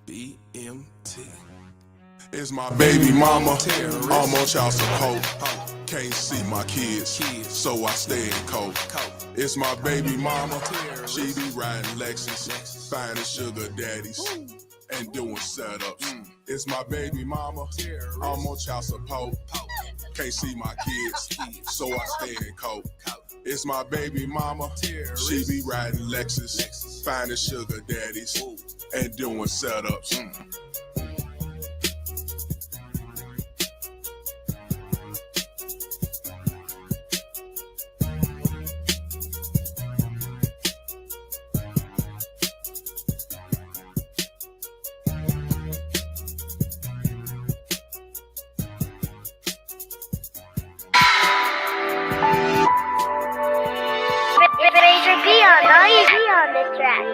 BMT. It's my baby mama, I'm on child support. Can't see my kids, so I stay in cold. It's my baby mama, she be riding Lexus, finding sugar daddies and doing setups. It's my baby mama, I'm on child support. Can't see my kids, so I stay in cold. It's my baby mama, she be riding Lexus, finding sugar daddies and doing setups. Razor Dion, now you be on the track.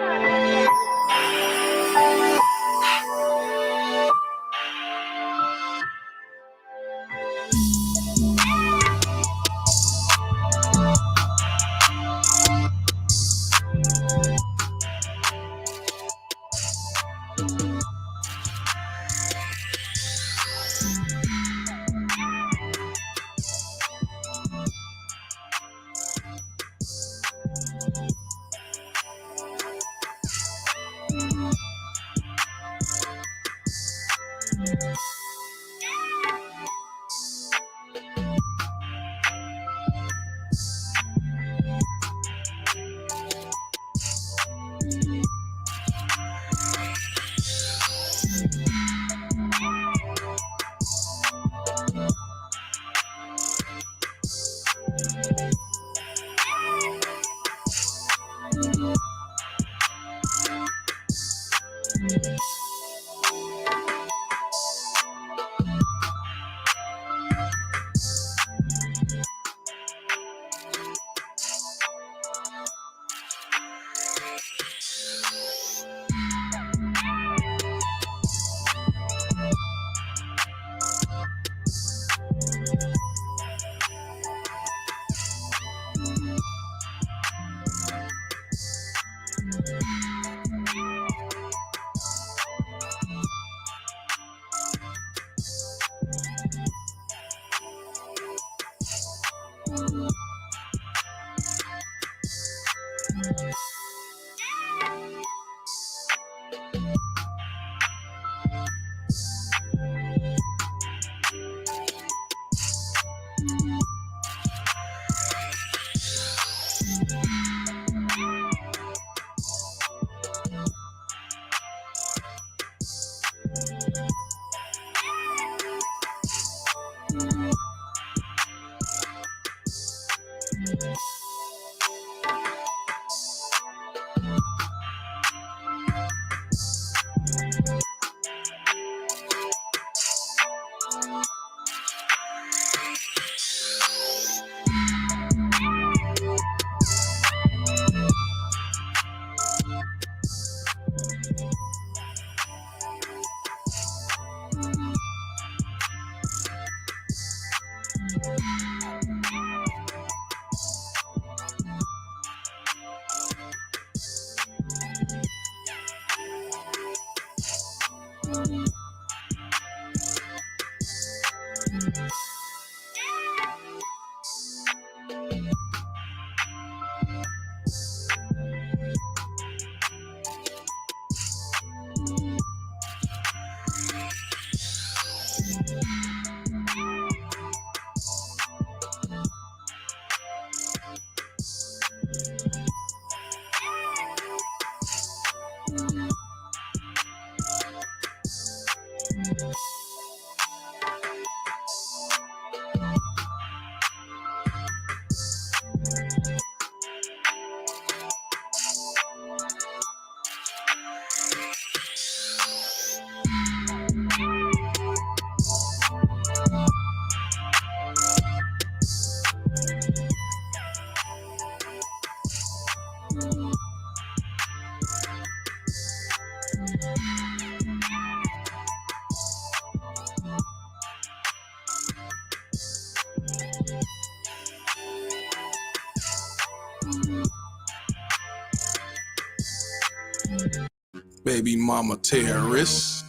Baby mama terrorist.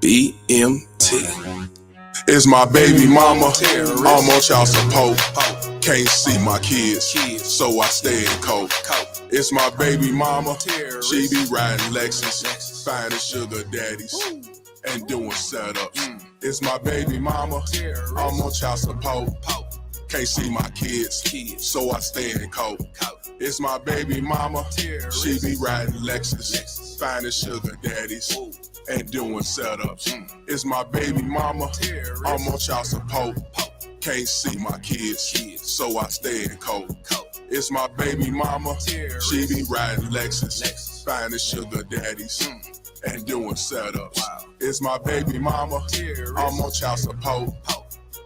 BMT. It's my baby mama. I'm on child support. Can't see my kids, so I stay in cold. It's my baby mama. She be riding Lexus, finding sugar daddies and doing setups. It's my baby mama. I'm on child support. Can't see my kids, so I stay in cold. It's my baby mama. She be riding Lexus, finding sugar daddies and doing setups. It's my baby mama. I'm on child support. Can't see my kids, so I stay in cold. It's my baby mama. She be riding Lexus, finding sugar daddies and doing setups. It's my baby mama. I'm on child support.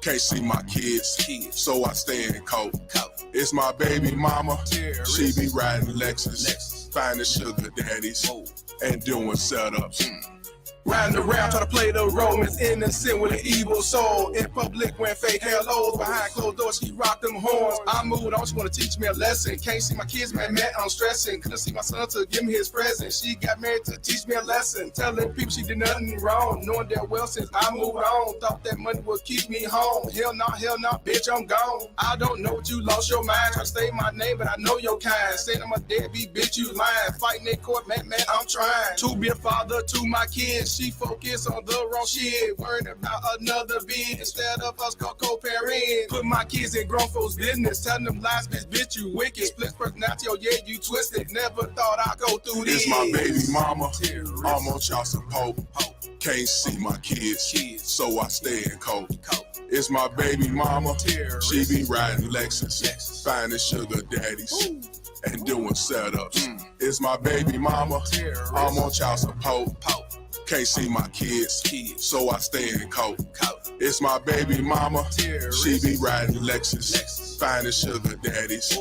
Can't see my kids, so I stay in cold. It's my baby mama. She be riding Lexus, finding sugar daddies and doing setups. Riding around, try to play the Romans, innocent with an evil soul. In public, wearing fake hellos, behind closed doors, she rocked them horns. I moved on, she wanna teach me a lesson. Can't see my kids, man, I'm stressing. Couldn't see my son to give me his present. She got married to teach me a lesson. Telling people she did nothing wrong, knowing that well since I moved on. Thought that money would keep me home. Hell no, bitch, I'm gone. I don't know what you lost your mind. Try to say my name, but I know your kind. Saying I'm a deadbeat, bitch, you lying. Fighting in court, man, I'm trying to be a father to my kids. She focus on the wrong shit, worried about another being instead of us co-parenting. Put my kids in grown folks' business, telling them lies, bitch, you wicked. Split personality, oh yeah, you twisted. Never thought I'd go through this. It's my baby mama. I'm on child support. Can't see my kids, so I stay in cold. It's my baby mama. She be riding Lexus, finding sugar daddies and doing setups. It's my baby mama. I'm on child support. Can't see my kids, so I stay in cold. It's my baby mama. She be riding Lexus, finding sugar daddies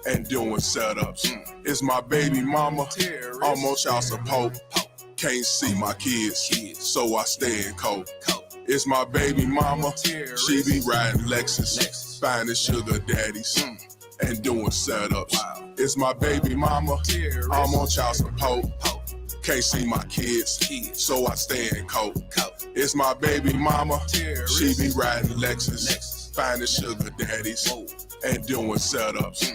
and doing setups. It's my baby mama. I'm on child support. Can't see my kids, so I stay in cold. It's my baby mama. She be riding Lexus, finding sugar daddies and doing setups. It's my baby mama. I'm on child support. Can't see my kids, so I stay in cold. It's my baby mama. She be riding Lexus, finding sugar daddies and doing setups.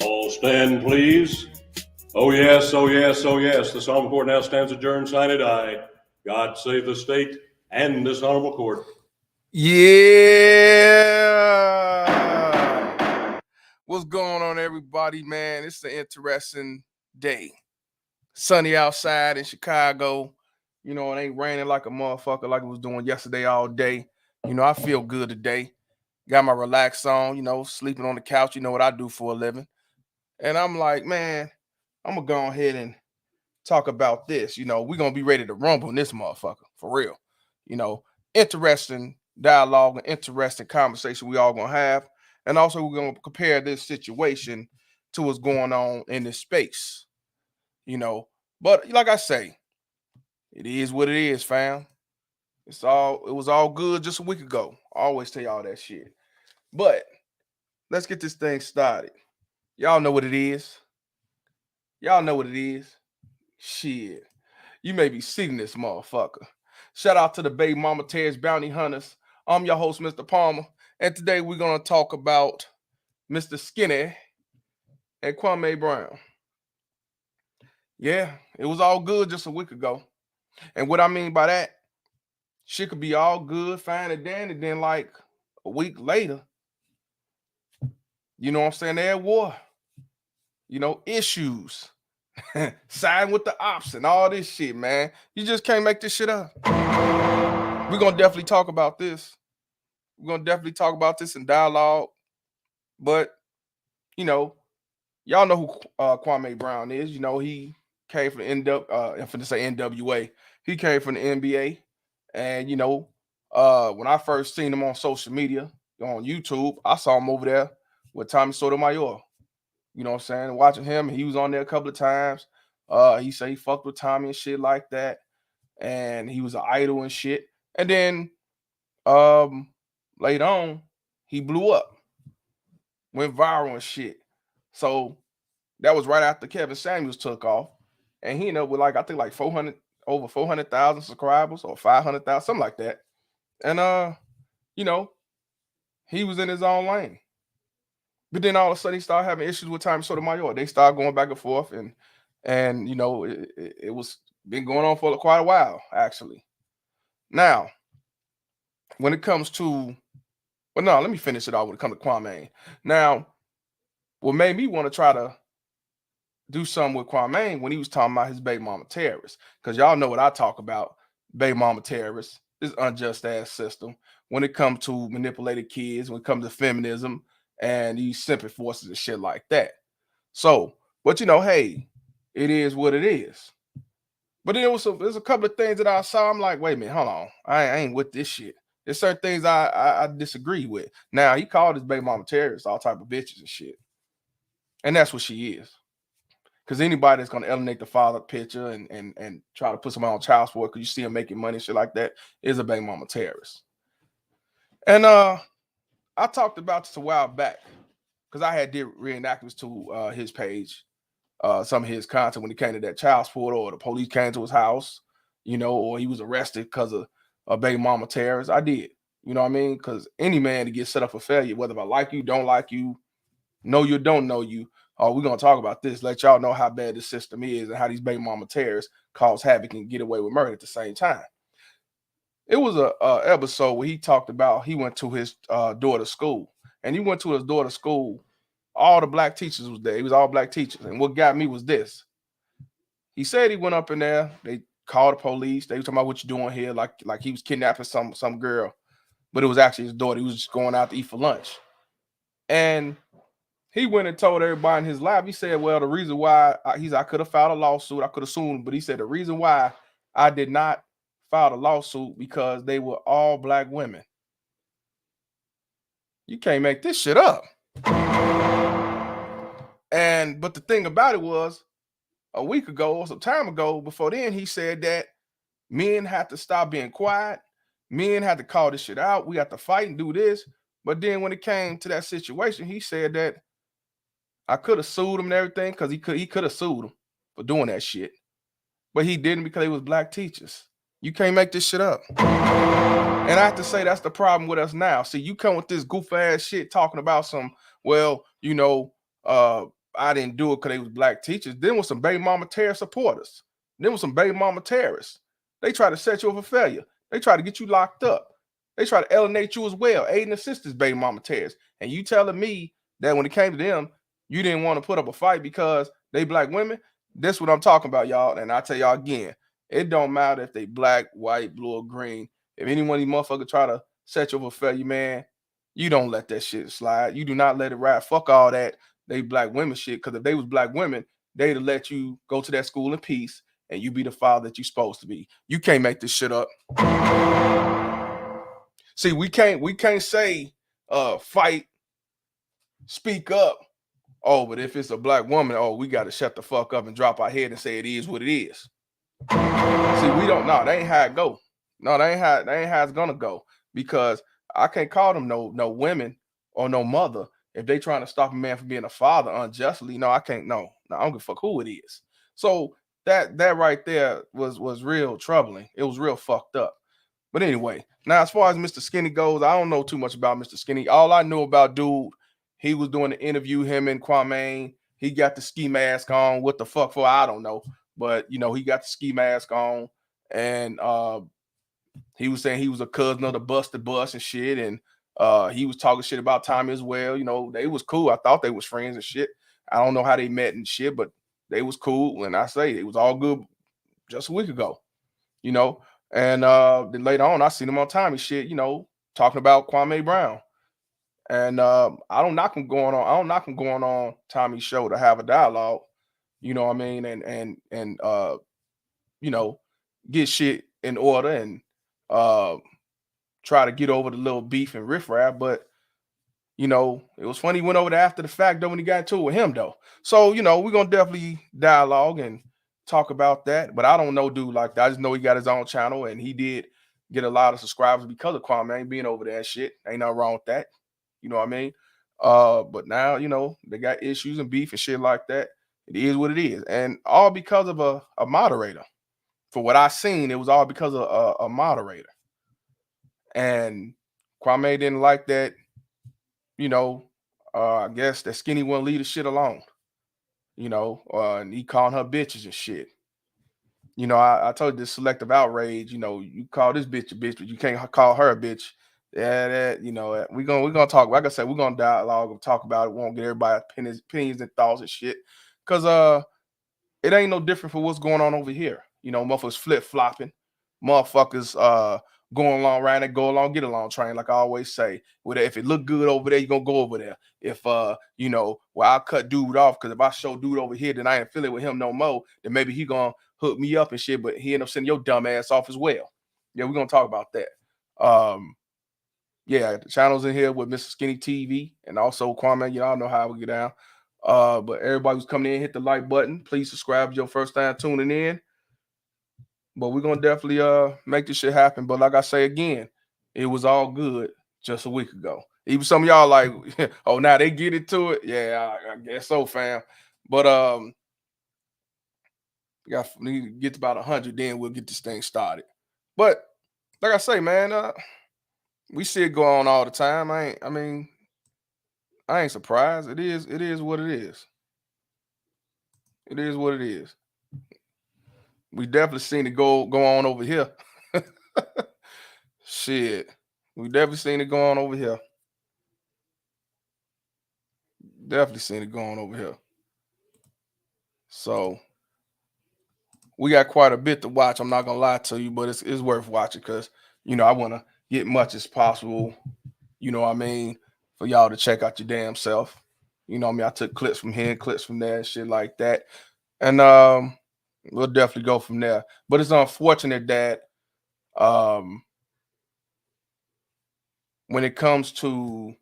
All stand, please. Oh yes, oh yes, oh yes. This honorable court now stands adjourned, sine die. God save the state and this honorable court. Yeah. What's going on, everybody, man? It's an interesting day. Sunny outside in Chicago. You know, it ain't raining like a motherfucker like it was doing yesterday all day. You know, I feel good today. Got my relax on, you know, sleeping on the couch. You know what I do for a living. And I'm like, man, I'm going to go ahead and talk about this. You know, we're going to be ready to rumble in this motherfucker, for real. You know, interesting dialogue and interesting conversation we all going to have. And also we're going to compare this situation to what's going on in this space. You know, but like I say, it is what it is, fam. It was all good just a week ago. I always tell y'all that shit. But let's get this thing started. Y'all know what it is. Y'all know what it is. Shit. You may be seeing this motherfucker. Shout out to the Bay Mama Terrorist Bounty Hunters. I'm your host, Mr. Palmer. And today we're going to talk about Mr. Skinny and Kwame Brown. Yeah, it was all good just a week ago. And what I mean by that, shit could be all good, fine and dandy. Then like a week later, you know what I'm saying? They're at war. You know, issues. Side with the ops and all this shit, man. You just can't make this shit up. We're going to definitely talk about this. We're going to definitely talk about this in dialogue. But, you know, y'all know who Kwame Brown is. You know, he came from the NWA. He came from the NBA. And, you know, when I first seen him on social media, on YouTube. I saw him over there with Tommy Sotomayor. You know what I'm saying? Watching him, he was on there a couple of times. He said he fucked with Tommy and shit like that, and he was an idol and shit. And then later on, he blew up, went viral and shit. So that was right after Kevin Samuels took off, and he ended up with like I think like 400,000 subscribers or 500,000, something like that. And you know, he was in his own lane. But then all of a sudden he started having issues with Tommy Sotomayor. They started going back and forth, and you know, it was been going on for quite a while, actually. Now, when it comes to, well, no, let me finish it off when it comes to Kwame. Now, what made me want to try to do something with Kwame when he was talking about his baby mama terrorists, because y'all know what I talk about, baby mama terrorists, this unjust ass system when it comes to manipulated kids, when it comes to feminism and these simping forces and shit like that. So, but you know, hey, it is what it is. But then there's a couple of things that I saw. I'm like, wait a minute, hold on, I ain't with this shit. There's certain things I disagree with. Now he called his baby mama terrorists, all type of bitches and shit, and that's what she is. Because anybody that's gonna alienate the father picture and try to put somebody on child support because you see him making money and shit like that is a baby mama terrorist. And I talked about this a while back because I had did reenactments to his page, some of his content when it came to that child support, or the police came to his house, you know, or he was arrested because of a baby mama terrorist. I did, you know what I mean? Because any man to get set up for failure, whether I like you, don't like you, know you, don't know you, we're gonna talk about this, let y'all know how bad the system is and how these baby mama terrorists cause havoc and get away with murder at the same time. It was a episode where he talked about he went to his daughter's school, and he went to his daughter's school. All the black teachers was there. He was all black teachers, and what got me was this. He said he went up in there. They called the police. They were talking about what you doing here, like he was kidnapping some girl, but it was actually his daughter. He was just going out to eat for lunch, and he went and told everybody in his lab. He said, "Well, the reason why I could have filed a lawsuit, I could have sued him, but he said the reason why I did not file a lawsuit because they were all black women." You can't make this shit up. But the thing about it was, a week ago or some time ago, before then, he said that men have to stop being quiet. Men had to call this shit out. We have to fight and do this. But then when it came to that situation, he said that I could have sued him and everything because he could have sued him for doing that shit. But he didn't because they was black teachers. You can't make this shit up. And I have to say that's the problem with us now. See, you come with this goof ass shit talking about some, well, you know, I didn't do it because they was black teachers. Then with some baby mama terror supporters. Then with some baby mama terrorists. They try to set you up for failure. They try to get you locked up. They try to alienate you as well. Aid and assistance baby mama terrorists. And you telling me that when it came to them, you didn't want to put up a fight because they black women? That's what I'm talking about, y'all. And I tell y'all again, it don't matter if they black, white, blue, or green. If any one of these motherfuckers try to set you up for failure, man, you don't let that shit slide. You do not let it ride. Fuck all that they black women shit. Because if they was black women, they'd have let you go to that school in peace and you be the father that you're supposed to be. You can't make this shit up. See, we can't say fight, speak up. Oh, but if it's a black woman, oh, we got to shut the fuck up and drop our head and say it is what it is. See, we don't know. That ain't how it go. No, that ain't how it's gonna go. Because I can't call them no women or no mother if they trying to stop a man from being a father unjustly. No, I can't. No, I don't give a fuck who it is. So that right there was real troubling. It was real fucked up. But anyway, now as far as Mr. Skinny goes, I don't know too much about Mr. Skinny. All I knew about dude, he was doing the interview, him and Kwame. He got the ski mask on. What the fuck for? I don't know. But you know, he got the ski mask on, and he was saying he was a cousin of the Busted Bus and shit, and he was talking shit about Tommy as well. You know, they was cool. I thought they was friends and shit. I don't know how they met and shit, but they was cool. And I say it was all good just a week ago, you know. And then later on, I seen him on Tommy shit, you know, talking about Kwame Brown. And I don't knock him going on Tommy's show to have a dialogue, you know what I mean, and you know, get shit in order and try to get over the little beef and riffraff. But You know, it was funny he went over there after the fact though when he got into it with him though. So, you know, we're gonna definitely dialogue and talk about that. But I don't know dude like that. I just know he got his own channel and he did get a lot of subscribers because of Kwame being over there and shit. Ain't nothing wrong with that. You know what I mean? But now, you know, they got issues and beef and shit like that. It is what it is. And all because of a moderator. For what I seen, it was all because of a moderator. And Kwame didn't like that, you know, I guess that Skinny wouldn't leave the shit alone, you know, and he calling her bitches and shit. You know, I told you this selective outrage, you know, you call this bitch a bitch, but you can't call her a bitch. Yeah, that, you know, we're gonna talk. Like I said, we're gonna dialogue and talk about it. We won't get everybody opinions and thoughts and shit. Cause it ain't no different for what's going on over here. You know, motherfuckers flip-flopping, motherfuckers going along right and go along, get along train, like I always say. If it look good over there, you're gonna go over there. If you know, well, I'll cut dude off because if I show dude over here, then I ain't affiliate with him no more, then maybe he gonna hook me up and shit, but he end up sending your dumb ass off as well. Yeah, we're gonna talk about that. Yeah, the channel's in here with Mr. Skinny TV and also Kwame. Y'all know how we get down. But everybody who's coming in, hit the like button. Please subscribe if your first time tuning in. But we're gonna definitely make this shit happen. But like I say again, it was all good just a week ago. Even some of y'all like, oh, now they get into it. Yeah, I guess so, fam. But we need to get to about 100, then we'll get this thing started. But like I say, man, we see it go on all the time. I ain't surprised. It is what it is. It is what it is. We definitely seen it go on over here. Shit. We definitely seen it go on over here. Definitely seen it go on over here. So we got quite a bit to watch. I'm not gonna lie to you, but it's worth watching because you know I want to get much as possible. You know what I mean, for y'all to check out your damn self. You know what I mean? I took clips from here, clips from there, shit like that. And we'll definitely go from there. But it's unfortunate that when it comes to,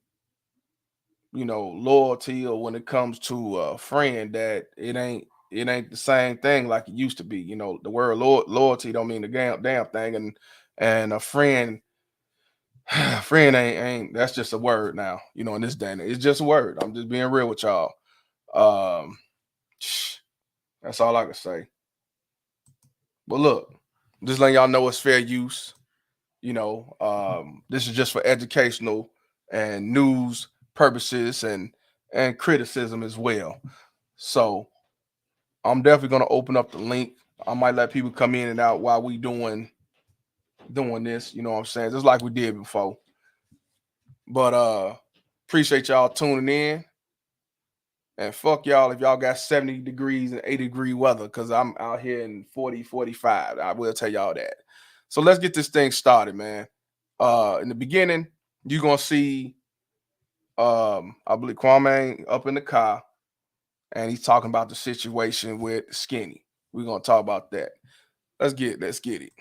you know, loyalty, or when it comes to a friend, that it ain't the same thing like it used to be. You know, the word loyalty don't mean the damn thing, and a friend ain't that's just a word now. You know, in this day and age, it's just a word. I'm just being real with y'all. That's all I can say. But look, just letting y'all know it's fair use. You know, this is just for educational and news purposes and criticism as well. So I'm definitely gonna open up the link. I might let people come in and out while we doing this. You know what I'm saying? Just like we did before. But appreciate y'all tuning in. And fuck y'all if y'all got 70 degrees and 80-degree weather, because I'm out here in 40, 45. I will tell y'all that. So let's get this thing started, man. In the beginning, you're gonna see I believe Kwame up in the car, and he's talking about the situation with Skinny. We're gonna talk about that. Let's get it.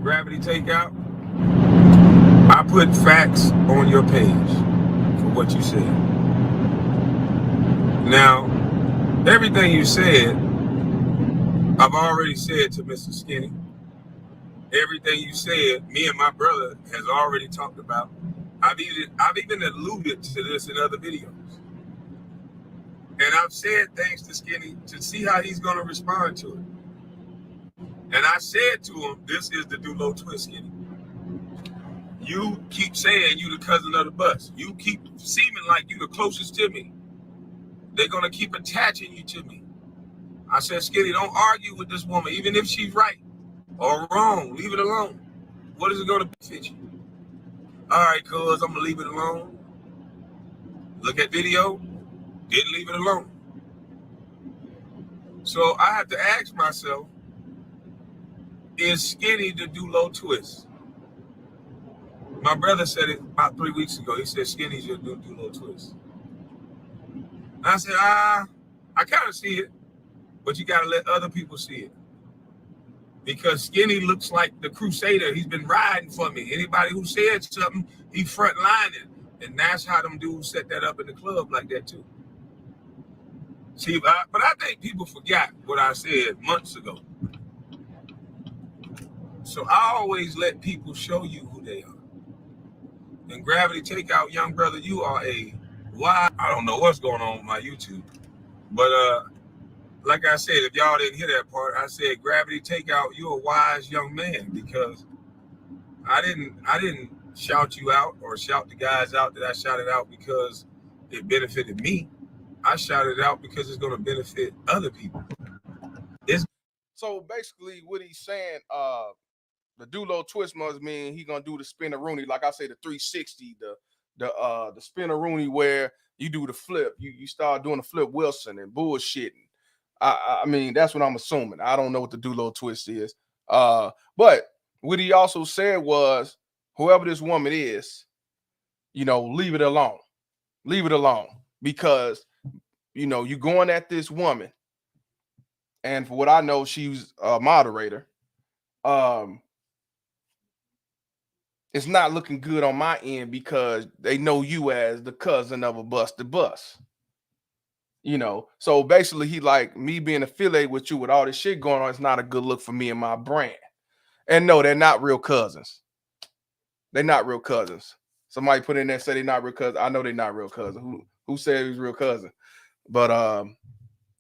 Gravity takeout. I put facts on your page for what you said. Now, everything you said, I've already said to Mr. Skinny. Everything you said, me and my brother has already talked about. I've even alluded to this in other videos. And I've said things to Skinny to see how he's going to respond to it. And I said to him, this is the Dulo twist, Skinny. You keep saying you the cousin of the bus. You keep seeming like you the closest to me. They're going to keep attaching you to me. I said, Skinny, don't argue with this woman, even if she's right or wrong. Leave it alone. What is it going to benefit you? All right, cuz, I'm going to leave it alone. Look at video. Didn't leave it alone. So I have to ask myself, is Skinny the Dulo twist? My brother said it about 3 weeks ago. He said, Skinny's your Dulo twist. And I said, I kind of see it, but you got to let other people see it. because Skinny looks like the Crusader. He's been riding for me. Anybody who said something, he front lining. And that's how them dudes set that up in the club like that too. See, but I think people forgot what I said months ago. So I always let people show you who they are. And Gravity Takeout, young brother, you are a wise. I don't know what's going on with my YouTube. But like I said, if y'all didn't hear that part, I said, Gravity Takeout, you're a wise young man, because I didn't shout you out or shout the guys out that I shouted out because it benefited me. I shouted out because it's going to benefit other people. So basically what he's saying, the Dulo twist must mean he gonna do the spin-a-rooney, like I say, the 360, the spin-a-rooney where you do the flip, you start doing the flip Wilson and bullshitting. I mean, that's what I'm assuming. I don't know what the Dulo twist is. But what he also said was, whoever this woman is, you know, leave it alone. Leave it alone. Because, you know, you going at this woman, and for what I know, she's a moderator. It's not looking good on my end because they know you as the cousin of a busted bus. You know, so basically he like, me being affiliated with you with all this shit going on, it's not a good look for me and my brand. And no, they're not real cousins. They're not real cousins. Somebody put in there, say they're not real cousins. I know they're not real cousins. Who said he was real cousin? But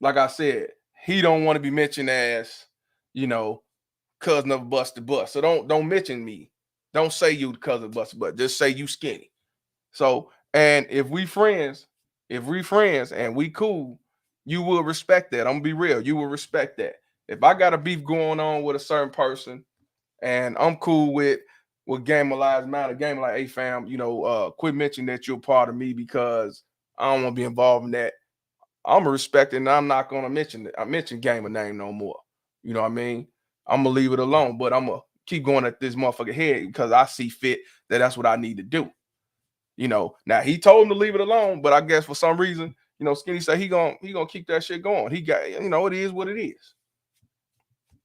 like I said, he don't want to be mentioned as, you know, cousin of a busted bus. So don't mention me. Don't say you cousin of busted bus. Just say you Skinny. So, and if we friends and we cool, you will respect that. I'm gonna be real. You will respect that. If I got a beef going on with a certain person and I'm cool with Game of Lives Matter, Game of like, hey fam, you know, quit mentioning that you're part of me because I don't want to be involved in that. I'm gonna respect it, and I'm not gonna mention it. I mention Game of name no more. You know what I mean? I'm gonna leave it alone, but I'm gonna keep going at this motherfucker head because I see fit that's what I need to do. You know, now he told him to leave it alone, but I guess for some reason, you know, Skinny said he gonna keep that shit going. He got, you know, it is what it is.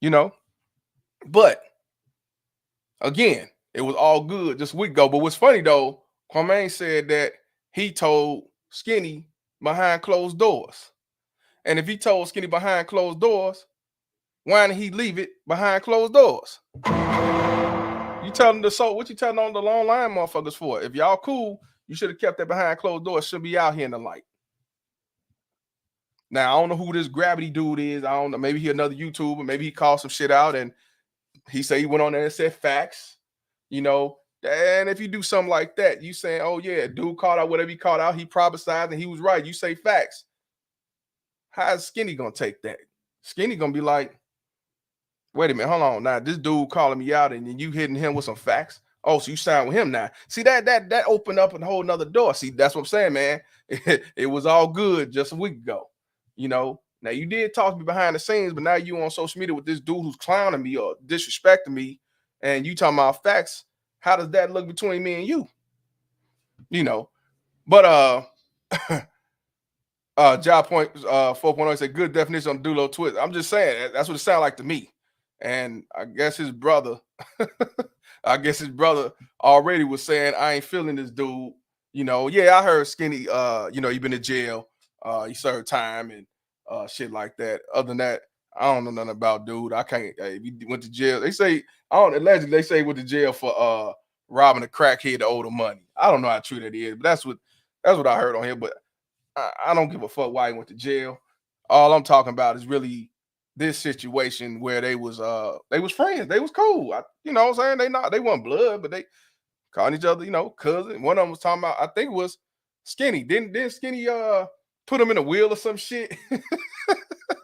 You know, but again, it was all good just a week ago. But what's funny though, Kwame said that he told Skinny behind closed doors. And if he told Skinny behind closed doors, why didn't he leave it behind closed doors? You telling the soul, what you telling on the long line motherfuckers for? If y'all cool, you should have kept that behind closed doors. Should be out here in the light. Now, I don't know who this Gravity dude is. I don't know. Maybe he another YouTuber. Maybe he called some shit out and he said he went on there and said facts. You know, and if you do something like that, you saying, oh yeah, dude called out whatever he called out. He prophesied and he was right. You say facts. How's Skinny gonna take that? Skinny gonna be like, wait a minute, hold on. Now this dude calling me out and then you hitting him with some facts. Oh, so you signed with him now. See, that opened up a whole nother door. See, that's what I'm saying, man. It was all good just a week ago. You know, now you did talk to me behind the scenes, but now you on social media with this dude who's clowning me or disrespecting me, and you talking about facts. How does that look between me and you? You know, but Job Point 4.0 said good definition on Dulo twist. I'm just saying that's what it sounded like to me. And I guess his brother, already was saying, I ain't feeling this dude. You know, yeah, I heard Skinny, you know, he been in jail, he served time and shit like that. Other than that, I don't know nothing about dude. I can't, if he went to jail, they say, allegedly they say he went to jail for robbing a crackhead to owe the money. I don't know how true that is, but that's what I heard on here. But I don't give a fuck why he went to jail. All I'm talking about is really this situation where they was friends. They was cool. You know what I'm saying? They weren't blood, but they calling each other, you know, cousin. One of them was talking about, I think it was Skinny. Didn't Skinny put him in a wheel or some shit?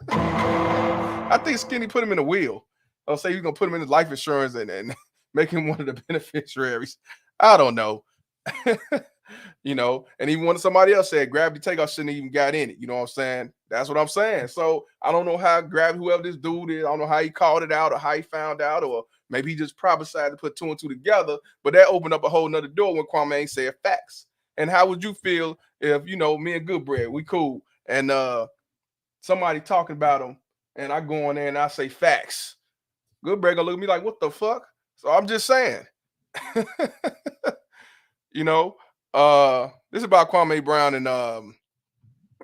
I think Skinny put him in a wheel. I'll say he's gonna put him in his life insurance and make him one of the beneficiaries. I don't know. You know, and even when somebody else said Gravity Takeout shouldn't even got in it. You know what I'm saying? That's what I'm saying. So I don't know how whoever this dude is, I don't know how he called it out or how he found out, or maybe he just prophesied to put two and two together. But that opened up a whole nother door when Kwame said facts. And how would you feel if, you know, me and Goodbread, we cool, and somebody talking about him, and I go in there and I say facts? Good Break gonna look at me like, what the fuck? So I'm just saying. You know, this is about Kwame Brown and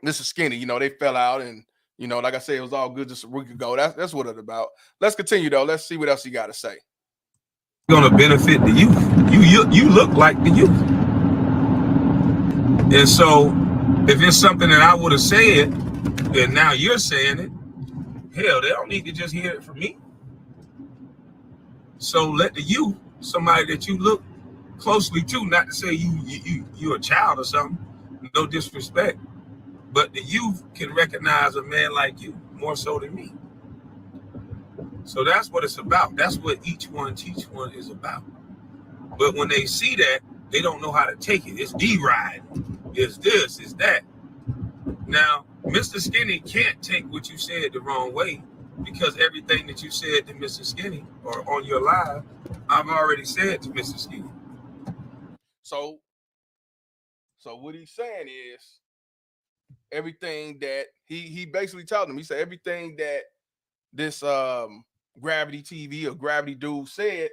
Mr. Skinny. You know, they fell out, and you know, like I said, it was all good just a week ago. That's what it's about. Let's continue though. Let's see what else you got to say. Gonna benefit the youth. You look like the youth. And so if it's something that I would have said, and now you're saying it, hell, they don't need to just hear it from me. So let the youth, somebody that you look closely to, not to say you're a child or something, no disrespect, but the youth can recognize a man like you more so than me. So that's what it's about. That's what each one teach one is about. But when they see that, they don't know how to take it. It's D-Ride. It's this, it's that. Now, Mr. Skinny can't take what you said the wrong way, because everything that you said to Mr. Skinny or on your live, I've already said to Mr. Skinny. So what he's saying is everything that he basically told him. He said everything that this Gravity TV or Gravity dude said,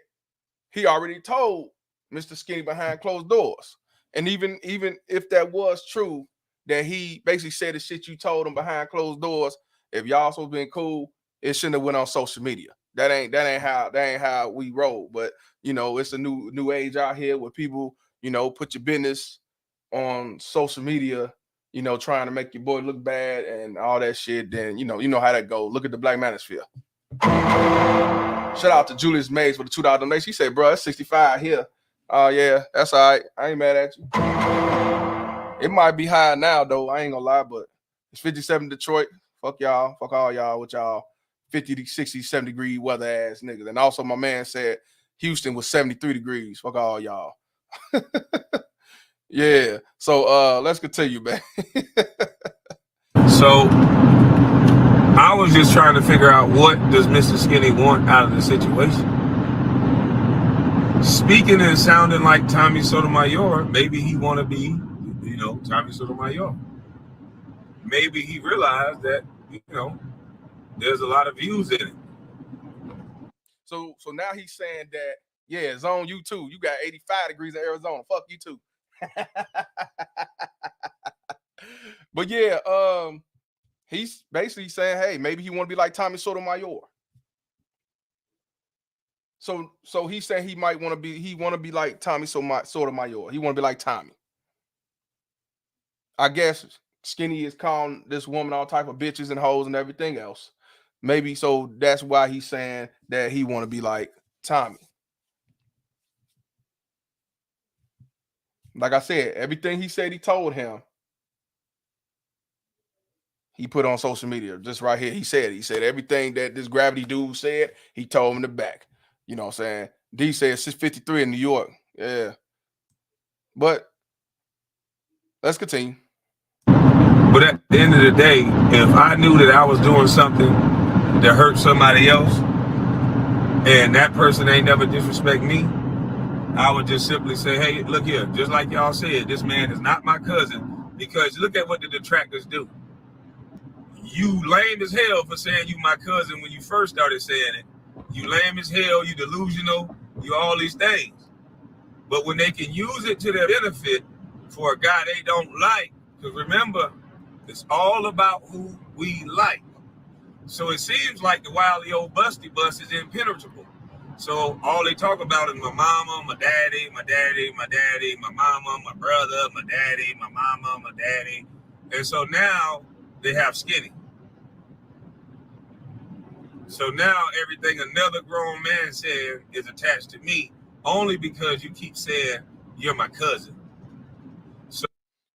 he already told Mr. Skinny behind closed doors. And even if that was true, that he basically said the shit you told him behind closed doors, if y'all supposed to been cool, it shouldn't have went on social media. That ain't how we roll. But you know, it's a new age out here where people, you know, put your business on social media, you know, trying to make your boy look bad and all that shit. Then you know how that goes. Look at the Black Manosphere. Shout out to Julius Mays for the $2 donation. He said, bro, it's 65 here. Oh yeah, that's all right. I ain't mad at you. It might be high now though. I ain't gonna lie, but it's 57 Detroit. Fuck y'all. Fuck all y'all with y'all 50 to 60, 70 degree weather ass niggas. And also my man said Houston was 73 degrees. Fuck all y'all. Yeah. So let's continue, man. So I was just trying to figure out, what does Mr. Skinny want out of the situation? Speaking and sounding like Tommy Sotomayor, maybe he want to be, you know, Tommy Sotomayor. Maybe he realized that, you know, there's a lot of views in it. So now he's saying that, yeah, it's on you too. You got 85 degrees in Arizona. Fuck you too. But yeah, he's basically saying, hey, maybe he want to be like Tommy Sotomayor. So he's saying he might want to be like Tommy Sotomayor. He want to be like Tommy. I guess Skinny is calling this woman all type of bitches and hoes and everything else. Maybe so that's why he's saying that he want to be like Tommy. Like I said, everything he said he told him, he put on social media. Just right here, he said everything that this Gravity dude said, he told him in the back. You know what I'm saying? D said 653 in New York. Yeah. But let's continue. But at the end of the day, if I knew that I was doing something that hurt somebody else and that person ain't never disrespect me, I would just simply say, hey, look here, just like y'all said, this man is not my cousin, because look at what the detractors do. You lame as hell for saying you my cousin when you first started saying it. You lame as hell, you delusional, you all these things. But when they can use it to their benefit for a guy they don't like, because remember, it's all about who we like. So it seems like the wily old busty bus is impenetrable. So all they talk about is my mama, my daddy, my mama, my brother, my daddy, my mama, my daddy. And so now they have Skinny. So now everything another grown man said is attached to me, only because you keep saying you're my cousin. So,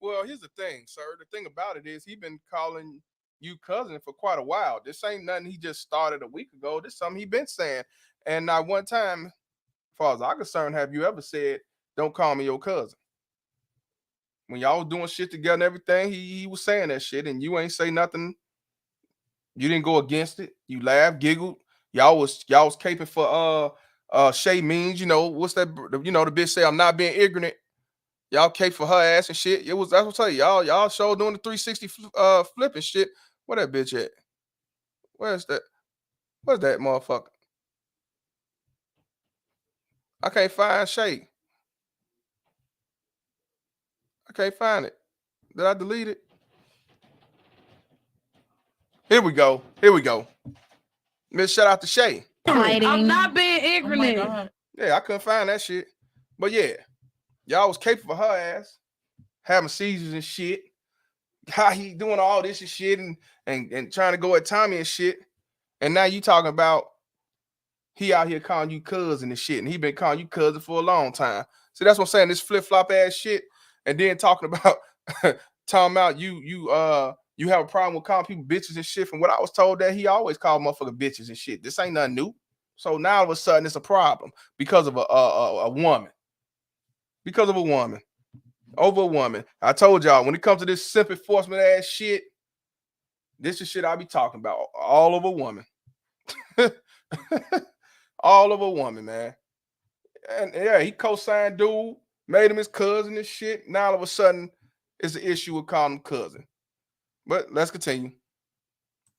well, here's the thing, sir. The thing about it is he been calling you cousin for quite a while. This ain't nothing he just started a week ago. This is something he been saying. And not one time, as far as I'm concerned, have you ever said, don't call me your cousin. When y'all was doing shit together and everything, he was saying that shit, and you ain't say nothing. You didn't go against it. You laughed, giggled. Y'all was caping for Shay Means. You know, what's that? You know, the bitch say I'm not being ignorant. Y'all cape for her ass and shit. That's what I tell you. Y'all show doing the 360 flipping shit. Where that bitch at? Where's that? Where's that motherfucker? I can't find Shay. I can't find it. Did I delete it? Here we go. Here we go. Miss, shout out to Shay. I'm not being ignorant. Oh Yeah, I couldn't find that shit. But yeah, y'all was caping for her ass, having seizures and shit. How he doing all this and shit and trying to go at Tommy and shit. And now you talking about he out here calling you cousin and shit. And he been calling you cousin for a long time. See, that's what I'm saying. This flip-flop ass shit. And then talking about talking about you have a problem with calling people bitches and shit. From what I was told, that he always called motherfucker bitches and shit. This ain't nothing new. So now all of a sudden it's a problem because of a woman. Because of a woman. Over a woman. I told y'all, when it comes to this simp enforcement ass shit, this is shit I be talking about. All over a woman. All over a woman, man. And yeah, he co-signed dude, made him his cousin and shit. Now all of a sudden it's an issue with calling him cousin. But let's continue.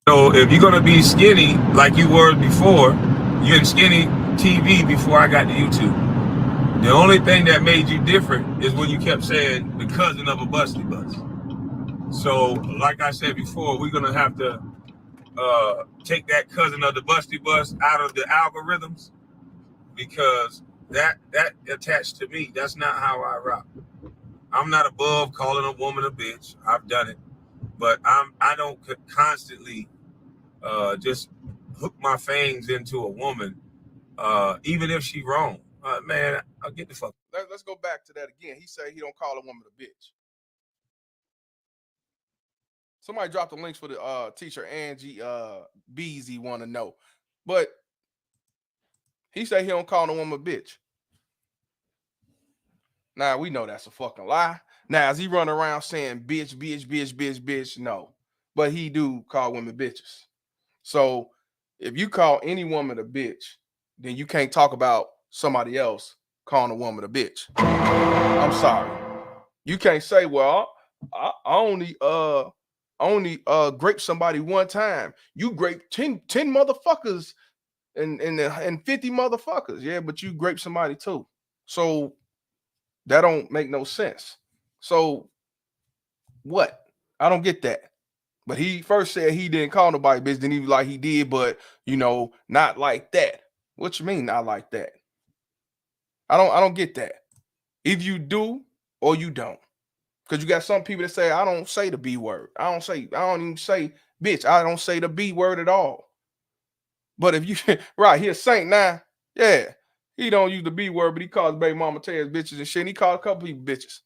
So if you're gonna be skinny like you were before, you're in skinny TV before I got to YouTube. The only thing that made you different is when you kept saying the cousin of a busty bus. So like I said before, we're gonna have to take that cousin of the busty bus out of the algorithms, because that attached to me, that's not how I rock. I'm not above calling a woman a bitch. I've done it, but I don't constantly just hook my fangs into a woman, even if she wrong. Man, I'll get the fuck. Let's go back to that again. He said he don't call a woman a bitch. Somebody dropped the links for the teacher Angie Beezy want to know, but he said he don't call no woman a bitch. Now we know that's a fucking lie. Now is he running around saying bitch, bitch, bitch, bitch, bitch? No, but he do call women bitches. So if you call any woman a bitch, then you can't talk about somebody else calling a woman a bitch. I'm sorry. You can't say, well, I only grape somebody one time. You grape 10 motherfuckers and 50 motherfuckers. Yeah, but you grape somebody too. So that don't make no sense. So what? I don't get that. But he first said he didn't call nobody bitch, then he was like he did, but not like that. What you mean not like that? I don't get that. Either you do or you don't. Because you got some people that say, I don't say the B word. I don't even say bitch. I don't say the B word at all. But if you right, he a saint now. Yeah. He don't use the B word, but he calls baby mama Taz bitches and shit. And he called a couple people bitches.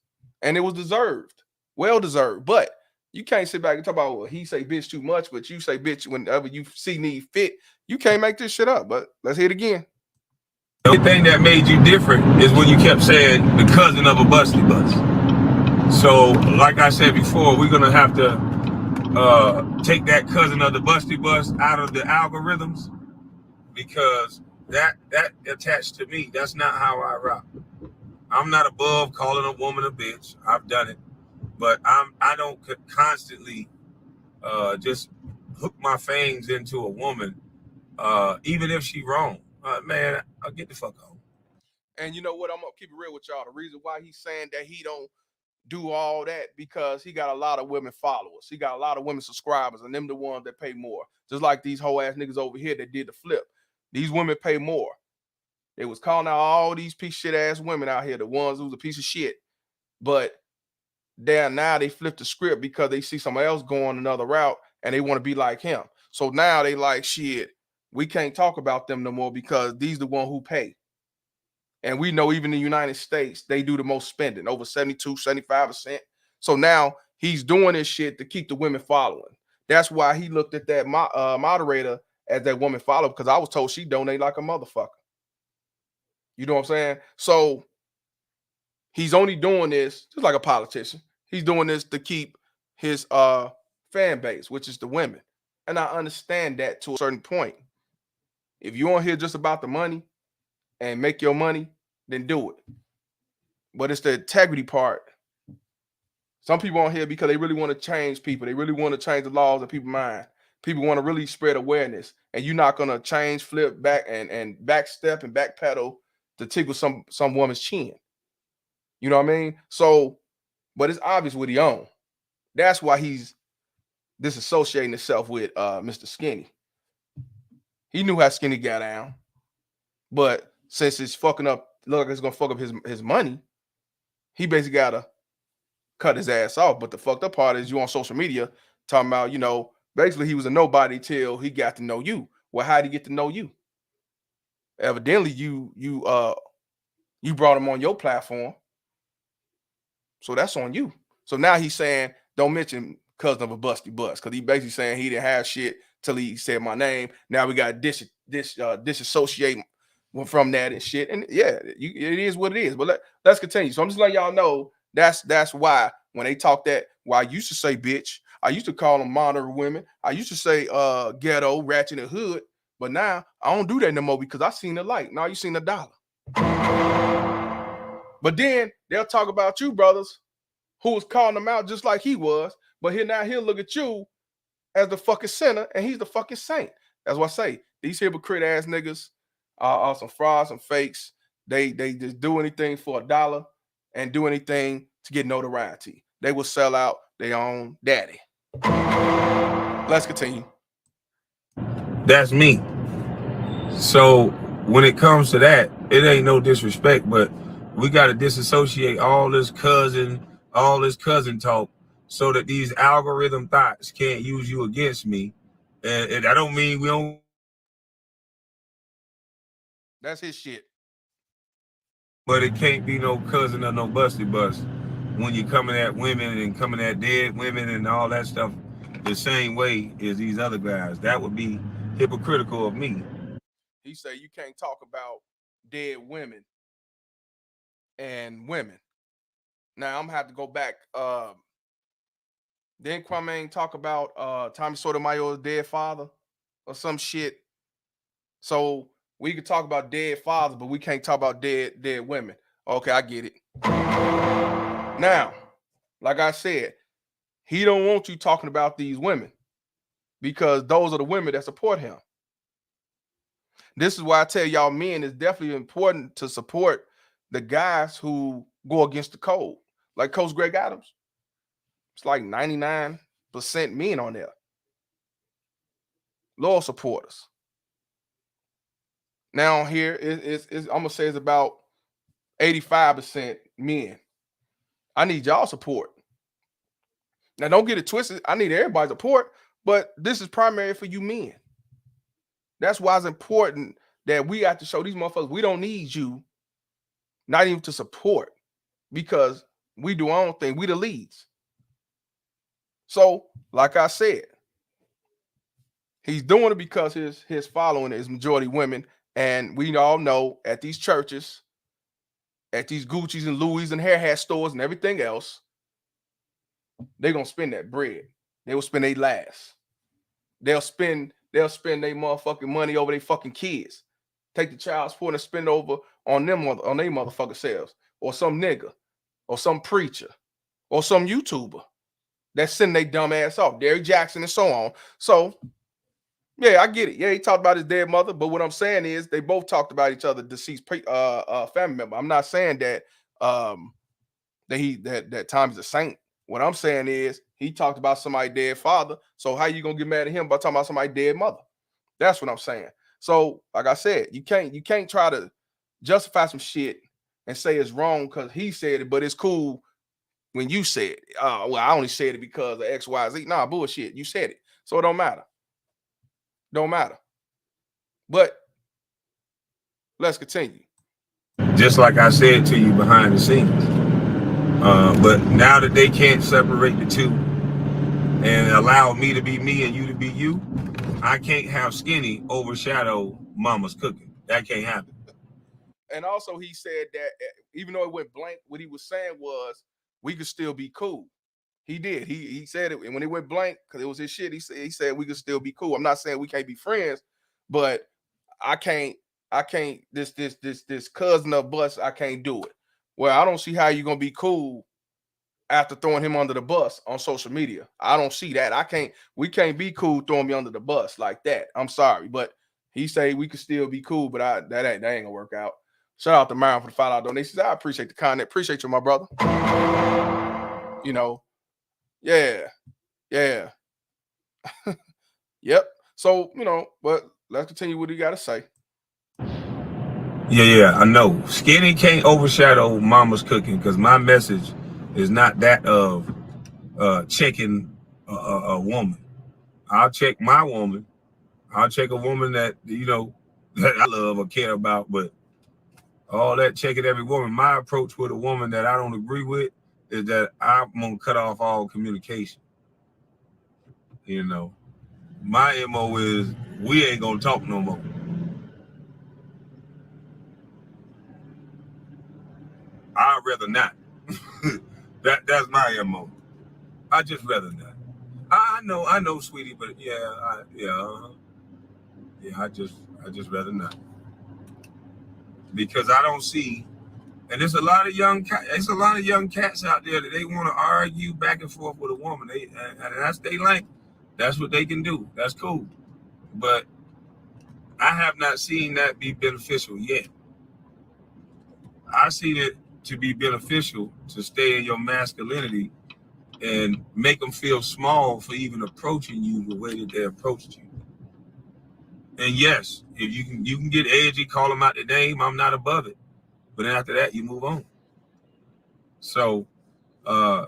And it was deserved. Well deserved. But you can't sit back and talk about, well, he say bitch too much, but you say bitch whenever you see need fit. You can't make this shit up. But let's hear it again. The only thing that made you different is when you kept saying the cousin of a busty bus. So like I said before, we're gonna have to take that cousin of the busty bus out of the algorithms, because that attached to me, that's not how I rock. I'm not above calling a woman a bitch. I've done it, but I don't constantly just hook my fangs into a woman, even if she wrong. Man, I'll get the fuck on. And you know what? I'm gonna keep it real with y'all. The reason why he's saying that he don't do all that, because he got a lot of women followers. He got a lot of women subscribers, and them the ones that pay more. Just like these whole ass niggas over here that did the flip. These women pay more. They was calling out all these piece of shit ass women out here, the ones who's a piece of shit. But now they flip the script because they see somebody else going another route and they want to be like him. So now they like, shit, we can't talk about them no more because these the one who pay. And we know even in the United States, they do the most spending, over 72, 75%. So now he's doing this shit to keep the women following. That's why he looked at that moderator as that woman follower, because I was told she donate like a motherfucker. You know what I'm saying? So he's only doing this just like a politician. He's doing this to keep his fan base, which is the women. And I understand that to a certain point. If you're on here just about the money and make your money, then do it. But it's the integrity part. Some people on here because they really want to change people. They really want to change the laws of people's mind. People want to really spread awareness. And you're not going to change, flip back and backstep and backpedal to tickle some woman's chin. You know what I mean? So, but it's obvious what he on. That's why he's disassociating himself with Mr. Skinny. He knew how Skinny got down, but since it's fucking up, look like it's gonna fuck up his money, he basically gotta cut his ass off. But the fucked up part is you on social media talking about, you know, basically he was a nobody till he got to know you. Well, how did he get to know you? Evidently, you brought him on your platform, so that's on you. So now he's saying, don't mention cousin of a busty bust, because he basically saying he didn't have shit till he said my name. Now we got disassociate from that and shit. And yeah, it is what it is. But let's continue. So I'm just letting y'all know that's why when they talk that, why I used to say bitch, I used to call them modern women, I used to say ghetto, ratchet, and hood, but now I don't do that no more because I seen the light. Now you seen the dollar. But then they'll talk about you, brothers, who was calling them out just like he was. But here now he'll look at you as the fucking sinner, and he's the fucking saint. That's what I say. These hypocrite ass niggas are some frauds, some fakes. They just do anything for $1 and do anything to get notoriety. They will sell out their own daddy. Let's continue. That's me. So when it comes to that, it ain't no disrespect, but we got to disassociate all this cousin talk so that these algorithm thoughts can't use you against me. And I don't mean we don't. That's his shit. But it can't be no cousin or no busty bust when you're coming at women and coming at dead women and all that stuff the same way as these other guys. That would be hypocritical of me. He said you can't talk about dead women and women. Now I'm gonna have to go back. Didn't Kwame talk about Tommy Sotomayor's dead father or some shit? So we could talk about dead fathers, but we can't talk about dead women. Okay, I get it. Now, like I said, he don't want you talking about these women because those are the women that support him. This is why I tell y'all men it's definitely important to support the guys who go against the code. Like Coach Greg Adams. It's like 99% men on there. Loyal supporters. Now here, I'm going to say it's about 85% men. I need y'all support. Now, don't get it twisted. I need everybody's support, but this is primary for you men. That's why it's important that we have to show these motherfuckers we don't need you, not even to support, because we do our own thing. We the leads. So, like I said, he's doing it because his following is majority women, and we all know at these churches, at these Gucci's and Louis and hair hat stores and everything else, they're gonna spend that bread. They will spend their last. They'll spend their motherfucking money over their fucking kids. Take the child support and spend over on them on their motherfucking selves, or some nigga, or some preacher, or some YouTuber that's sending their dumb ass off, Derrick Jackson and so on. So, yeah, I get it. Yeah, he talked about his dead mother, but what I'm saying is they both talked about each other, deceased family member. I'm not saying that that Tommy's a saint. What I'm saying is he talked about somebody's dead father. So how you gonna get mad at him by talking about somebody's dead mother? That's what I'm saying. So, like I said, you can't try to justify some shit and say it's wrong because he said it, but it's cool when you said it. Well, I only said it because of X, Y, Z. Nah, bullshit. You said it. So it don't matter. Don't matter. But let's continue. Just like I said to you behind the scenes. But now that they can't separate the two and allow me to be me and you to be you, I can't have Skinny overshadow Mama's cooking. That can't happen. And also he said that even though it went blank, what he was saying was we could still be cool. He did. He said it, and when it went blank, because it was his shit, he said we could still be cool. I'm not saying we can't be friends, but I can't this cousin of bus, I can't do it. Well, I don't see how you're gonna be cool after throwing him under the bus on social media. I don't see that. We can't be cool throwing me under the bus like that. I'm sorry, but he say we could still be cool, but that ain't gonna work out. Shout out to Myron for the $5 donations. I appreciate the content. Appreciate you, my brother. You know, yeah. Yep. So, you know, but let's continue what you got to say. Yeah, I know. Skinny can't overshadow Mama's cooking because my message is not that of checking a woman. I'll check my woman. I'll check a woman that, you know, that I love or care about, but all that checking every woman, my approach with a woman that I don't agree with is that I'm going to cut off all communication. You know, my MO is we ain't going to talk no more. I'd rather not. That's my MO. I just rather not. I know, sweetie, but I just rather not, because I don't see, and there's a lot of young cats out there that they want to argue back and forth with a woman. And that's they like. That's what they can do. That's cool, but I have not seen that be beneficial yet. I seen it to be beneficial to stay in your masculinity and make them feel small for even approaching you the way that they approached you. And yes, if you can get edgy, call them out the name, I'm not above it. But then after that, you move on. So I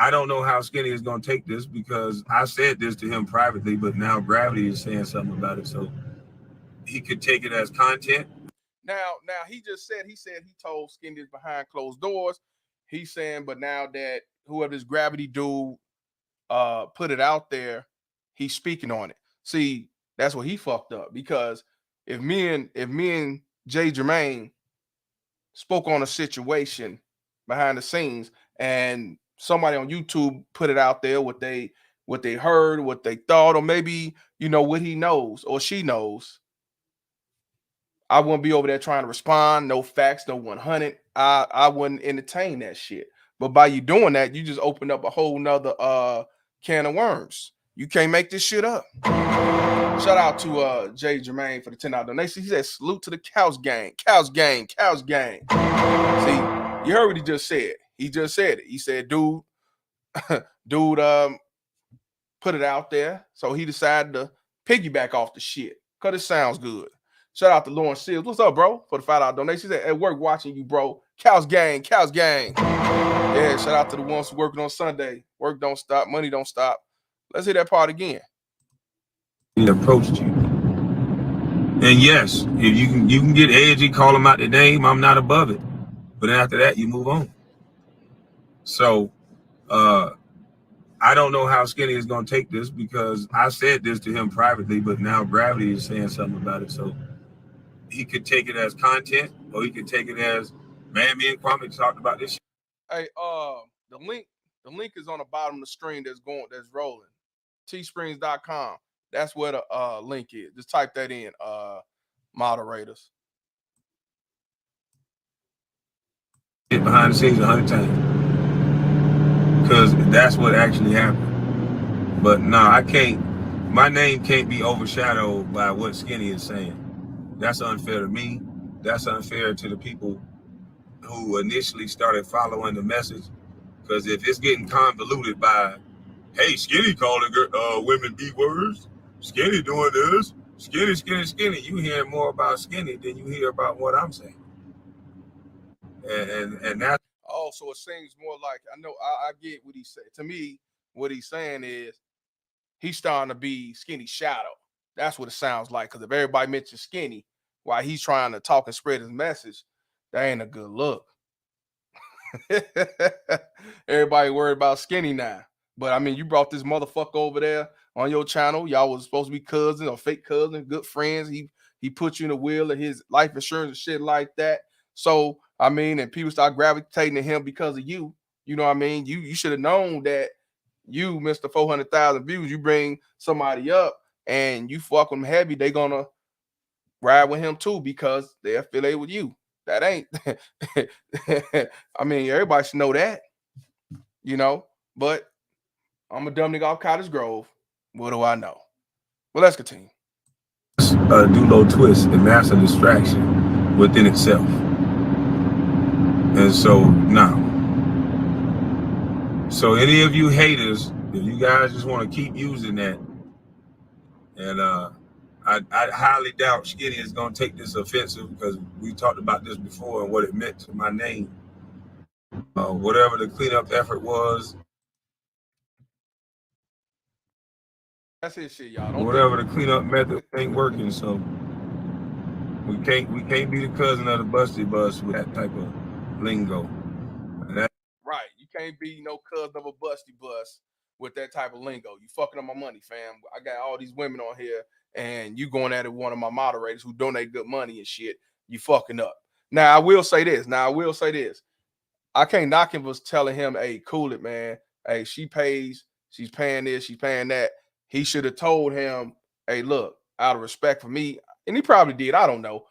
don't know how Skinny is going to take this, because I said this to him privately, but now Gravity is saying something about it. So he could take it as content. Now he said he told Skinny this behind closed doors. He's saying, but now that whoever this Gravity dude put it out there, he's speaking on it. See, that's what he fucked up, because if me and Jay Jermaine spoke on a situation behind the scenes and somebody on YouTube put it out there, what they heard, what they thought, or maybe, you know, what he knows or she knows, I wouldn't be over there trying to respond. No facts, no 100. I wouldn't entertain that shit. But by you doing that, you just opened up a whole nother can of worms. You can't make this shit up. Shout out to Jay Jermaine for the $10 donation. He said, salute to the Cows Gang. Cows Gang. Cows Gang. See, you heard what he just said. He just said it. He said, dude put it out there. So he decided to piggyback off the shit because it sounds good. Shout out to Lauren Seals. What's up, bro? For the $5 donation. He said, at work watching you, bro. Cows Gang. Cows Gang. Yeah, shout out to the ones who working on Sunday. Work don't stop. Money don't stop. Let's hear that part again. He approached you. And yes, if you can get edgy, call them out the name, I'm not above it. But then after that, you move on. So I don't know how Skinny is going to take this, because I said this to him privately, but now Gravity is saying something about it. So he could take it as content, or he could take it as, man, me and Kwame talked about this shit. Hey, the link is on the bottom of the screen that's rolling. Teesprings.com. That's where the link is. Just type that in, moderators. Get behind the scenes 100 times, because that's what actually happened. But no, I can't. My name can't be overshadowed by what Skinny is saying. That's unfair to me. That's unfair to the people who initially started following the message. Because if it's getting convoluted by, hey, Skinny calling women B words, Skinny doing this, Skinny, you hear more about Skinny than you hear about what I'm saying. And that. Oh, so it seems more like, I know, I get what he said. To me, what he's saying is he's starting to be Skinny's shadow. That's what it sounds like. Because if everybody mentions Skinny while he's trying to talk and spread his message, that ain't a good look. Everybody worried about Skinny now. But I mean, you brought this motherfucker over there on your channel. Y'all was supposed to be cousins or fake cousins, good friends. He put you in the wheel of his life insurance and shit like that. So I mean, and people start gravitating to him because of you. You know what I mean? You should have known that you, Mr. 400,000 views, you bring somebody up and you fuck with him heavy, they gonna ride with him too because they affiliate with you. That ain't. I mean, everybody should know that, you know. But I'm a dumb nigga off Cottage Grove. What do I know? Well, let's continue. Do low twist and master distraction. within itself. And so now, so any of you haters, if you guys just want to keep using that, and I highly doubt Skinny is going to take this offensive, because we talked about this before and what it meant to my name. Whatever the cleanup effort was, That's his shit, y'all. whatever the cleanup method ain't working, so we can't be the cousin of the busty bus with that type of lingo. Right, you can't be no cousin of a busty bus with that type of lingo. You fucking up my money, fam. I got all these women on here, and you going at it one of my moderators who donate good money and shit. You fucking up. Now I will say this. I can't knock him for telling him, hey, cool it, man. Hey, she's paying this, she's paying that. He should have told him, hey, look, out of respect for me, and he probably did, I don't know.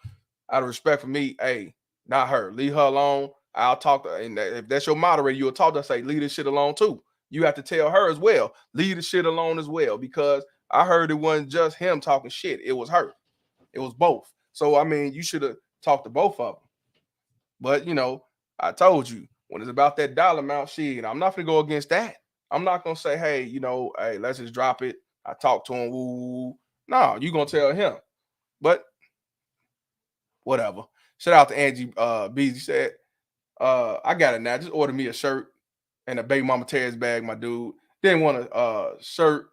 Out of respect for me, hey, not her. Leave her alone. I'll talk to her. And if that's your moderator, you'll talk to her, say, leave this shit alone too. You have to tell her as well, leave the shit alone as well, because I heard it wasn't just him talking shit. It was her. It was both. So, I mean, you should have talked to both of them. But, you know, I told you, when it's about that dollar amount, shit, I'm not going to go against that. I'm not going to say, hey, you know, hey, let's just drop it. I talked to him. Woo. No, you're going to tell him. But whatever. Shout out to Angie Beasley. Said, I got it now. Just order me a shirt and a Baby Mama Terry's bag, my dude. Didn't want a shirt.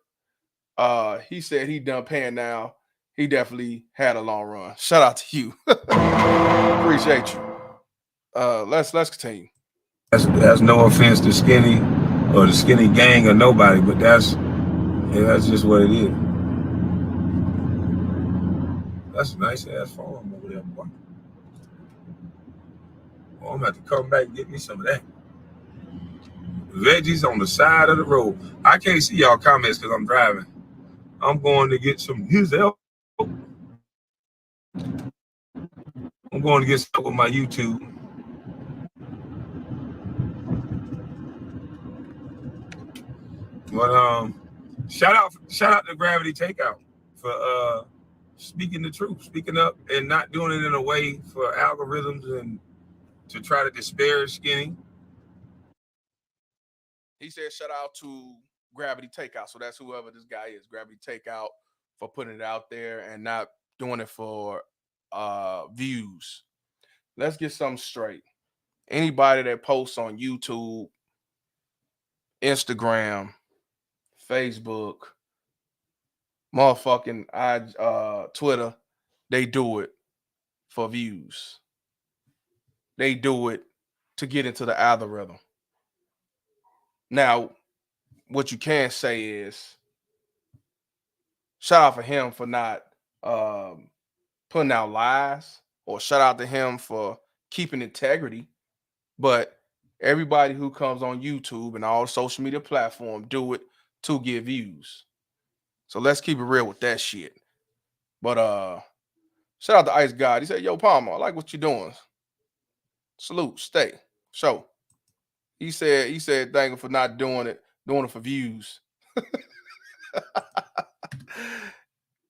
He said he done paying now. He definitely had a long run. Shout out to you. Appreciate you. Let's continue. That's no offense to Skinny or the Skinny gang or nobody, but that's just what it is. That's a nice ass farm over there, boy. Well, I'm gonna have to come back and get me some of that. Veggies on the side of the road. I can't see y'all comments because I'm driving. I'm going to get some Gizelle. I'm going to get stuck with my YouTube. But shout out to Gravity Takeout for speaking the truth, speaking up, and not doing it in a way for algorithms and to try to disparage Skinny. He said shout out to Gravity Takeout. So that's whoever this guy is, Gravity Takeout, for putting it out there and not doing it for views. Let's get something straight. Anybody that posts on YouTube, Instagram, Facebook, motherfucking Twitter, they do it for views. They do it to get into the algorithm. Now, what you can say is, shout out for him for not putting out lies, or shout out to him for keeping integrity. But everybody who comes on YouTube and all social media platforms do it to get views. So let's keep it real with that shit. But shout out to Ice God. He said, yo, Palmer, I like what you're doing. Salute, stay. Show. He said, thank you for not doing it for views.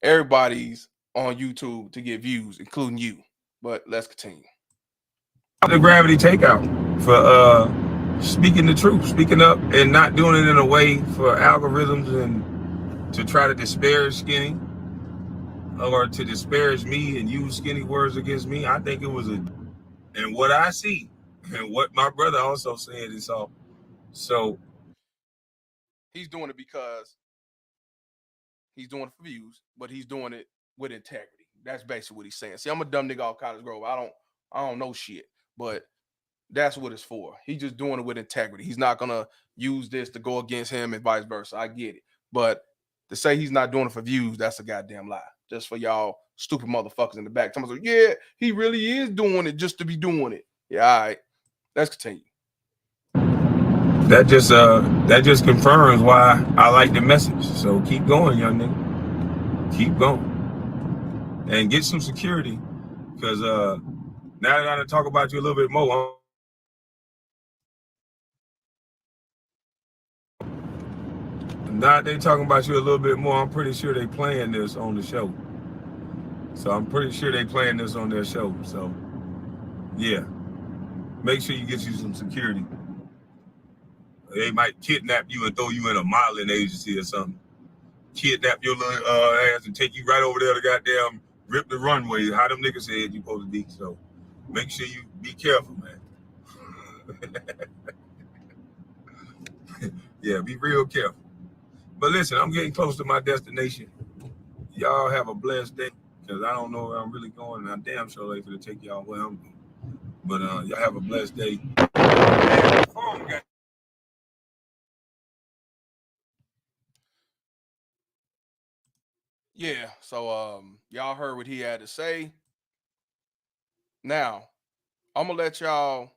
Everybody's on YouTube to get views, including you. But let's continue. The Gravity Takeout for speaking the truth, speaking up, and not doing it in a way for algorithms and to try to disparage Skinny or to disparage me and use Skinny words against me. I think it was and what I see and what my brother also said is all. So he's doing it because he's doing it for views, but he's doing it with integrity. That's basically what he's saying. See, I'm a dumb nigga off Cottage Grove. I don't know shit, but that's what it's for. He's just doing it with integrity. He's not gonna use this to go against him and vice versa. I get it, but to say he's not doing it for views, that's a goddamn lie. Just for y'all stupid motherfuckers in the back. Someone's like, yeah, he really is doing it just to be doing it. Yeah, all right. Let's continue. That just confirms why I like the message. So keep going, young nigga. Keep going. And get some security. Because now that I done talk about you a little bit more, now they talking about you a little bit more, I'm pretty sure they playing this on the show. So I'm pretty sure they playing this on their show. So Yeah. Make sure you get you some security. They might kidnap you and throw you in a modeling agency or something. Kidnap your little ass and take you right over there to goddamn rip the runway. How them niggas said you supposed to be. So make sure you be careful, man. Yeah, be real careful. But listen, I'm getting close to my destination. Y'all have a blessed day, because I don't know where I'm really going, and I'm damn sure later to take y'all where I'm going. But y'all have a blessed day. Yeah, so y'all heard what he had to say. Now, I'm gonna let y'all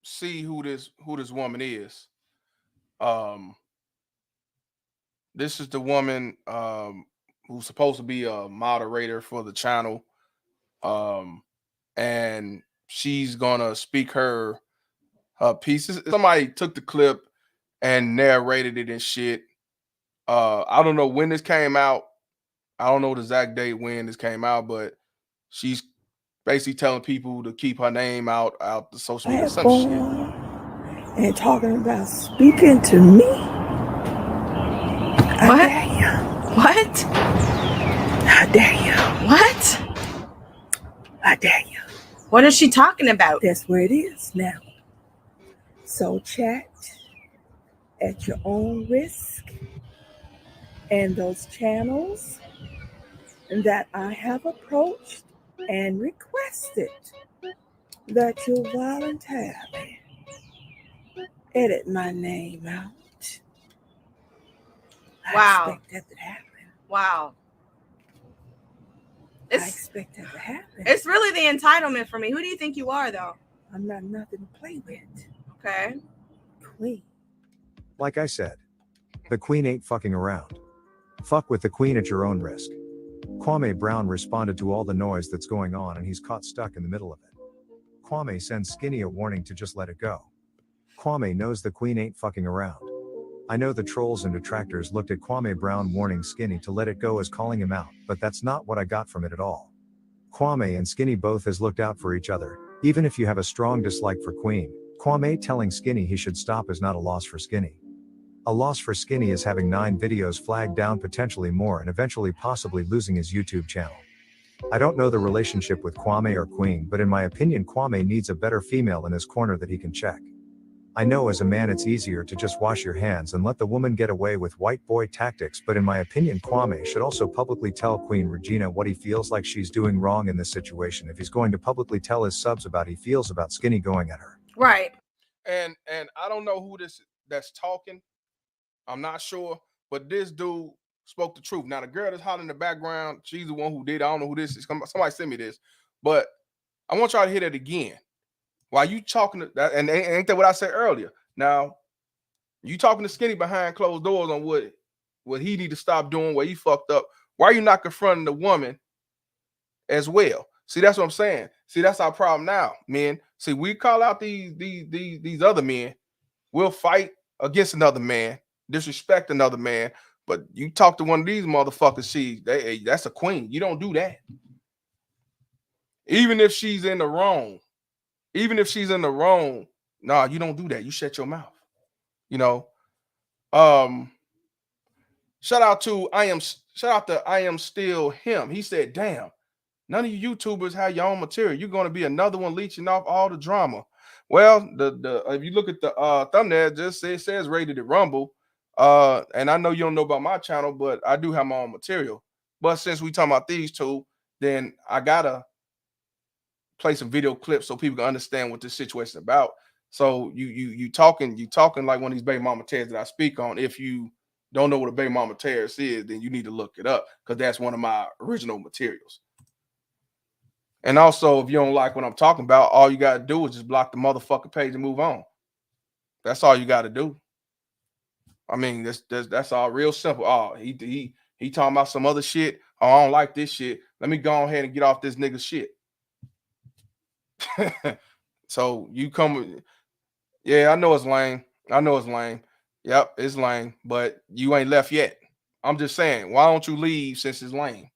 see who this woman is. This is the woman who's supposed to be a moderator for the channel. And she's gonna speak her pieces. Somebody took the clip and narrated it and shit. I don't know when this came out. I don't know the exact date when this came out, but she's basically telling people to keep her name out the social media, some shit. And talking about speaking to me. What? I dare you. What? I dare you. What? I dare you. What is she talking about? That's where it is now. So chat at your own risk, and those channels that I have approached and requested that you voluntarily edit my name out. Wow. I expect that to happen. Wow. I expect that to happen. It's really the entitlement for me. Who do you think you are, though? I'm not nothing to play with. Okay. Queen. Like I said, the queen ain't fucking around. Fuck with the queen at your own risk. Kwame Brown responded to all the noise that's going on and he's caught stuck in the middle of it. Kwame sends Skinny a warning to just let it go. Kwame knows the queen ain't fucking around. I know the trolls and detractors looked at Kwame Brown warning Skinny to let it go as calling him out, but that's not what I got from it at all. Kwame and Skinny both has looked out for each other. Even if you have a strong dislike for Queen, Kwame telling Skinny he should stop is not a loss for Skinny. A loss for Skinny is having 9 videos flagged down, potentially more, and eventually possibly losing his YouTube channel. I don't know the relationship with Kwame or Queen, but in my opinion Kwame needs a better female in his corner that he can check. I know as a man it's easier to just wash your hands and let the woman get away with white boy tactics, but in my opinion Kwame should also publicly tell Queen Regina what he feels like she's doing wrong in this situation if he's going to publicly tell his subs about he feels about Skinny going at her. Right. And I don't know who this that's talking. I'm not sure, but this dude spoke the truth. Now the girl that's hollering in the background, she's the one who did. I don't know who this is. Somebody sent me this, but I want y'all to hear that again. While you talking to that, and ain't that what I said earlier? Now, you talking to Skinny behind closed doors on what he need to stop doing, what he fucked up. Why are you not confronting the woman as well? See, that's what I'm saying. See, that's our problem now, men. See, we call out these other men. We'll fight against another man, disrespect another man. But you talk to one of these motherfuckers, that's a queen. You don't do that. Even if she's in the wrong. Even if she's in the wrong, nah, you don't do that. You shut your mouth. You know. Shout out to I am still him. He said, damn, none of you YouTubers have your own material. You're gonna be another one leeching off all the drama. Well, the if you look at the thumbnail, it says Rated at Rumble. And I know you don't know about my channel, but I do have my own material. But since we talking about these two, then I gotta play some video clips so people can understand what this situation is about. So you talking like one of these baby mama tears that I speak on. If you don't know what a baby mama tears is, then you need to look it up because that's one of my original materials. And also, if you don't like what I'm talking about, all you gotta do is just block the motherfucking page and move on. That's all you gotta do. I mean, that's all real simple. Oh, he talking about some other shit. Oh, I don't like this shit. Let me go ahead and get off this nigga shit. So you come, yeah, I know it's lame. Yep, it's lame, but you ain't left yet. I'm just saying, why don't you leave since it's lame?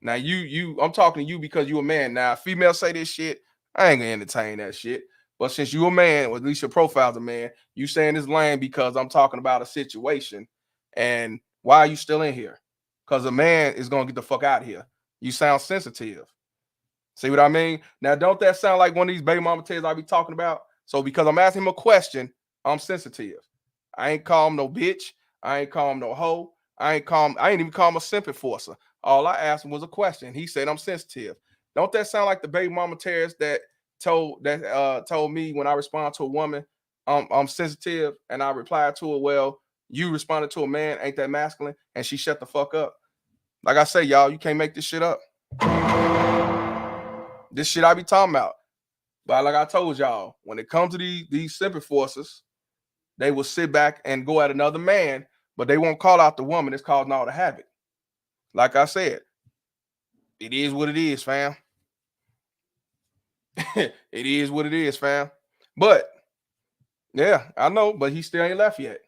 Now I'm talking to you because you a man. Now, females say this shit, I ain't gonna entertain that shit. But since you a man, or at least your profile's a man, you saying this lame because I'm talking about a situation. And why are you still in here? Because a man is gonna get the fuck out of here. You sound sensitive. See what I mean? Now, don't that sound like one of these baby mama tales I be talking about? So because I'm asking him a question, I'm sensitive. I ain't call him no bitch. I ain't call him no hoe. I ain't even call him a simp enforcer. All I asked him was a question. He said I'm sensitive. Don't that sound like the baby mama tears that told me when I respond to a woman, I'm sensitive, and I replied to her, well, you responded to a man, ain't that masculine? And she shut the fuck up. Like I say, y'all, you can't make this shit up. This shit I be talking about. But like I told y'all, when it comes to these simp enforcers, they will sit back and go at another man, but they won't call out the woman. It's causing all the havoc. Like I said, it is what it is, fam. It is what it is, fam. But yeah, I know, but he still ain't left yet.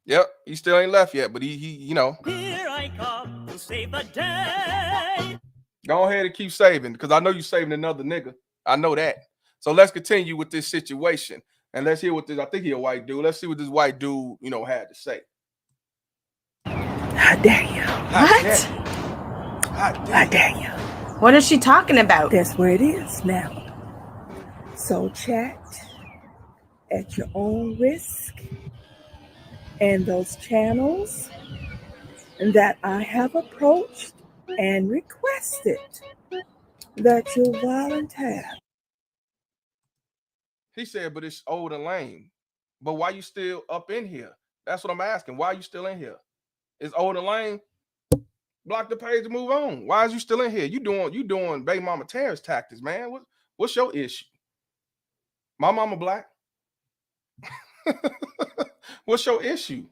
Yep, he still ain't left yet, but he you know. Here I come to save the day. Go ahead and keep saving, because I know you saving another nigga. I know that. So let's continue with this situation. And let's hear what this, I think he a white dude. Let's see what this white dude, had to say. How dare you? What? How dare you? What is she talking about? That's where it is now. So chat at your own risk. And those channels that I have approached and requested that you volunteer. He said, but it's old and lame. But why you still up in here? That's what I'm asking. Why are you still in here? It's old and lame. Block the page and move on. Why is you still in here? You doing baby mama terrorist tactics, man. What's your issue? My mama black. What's your issue?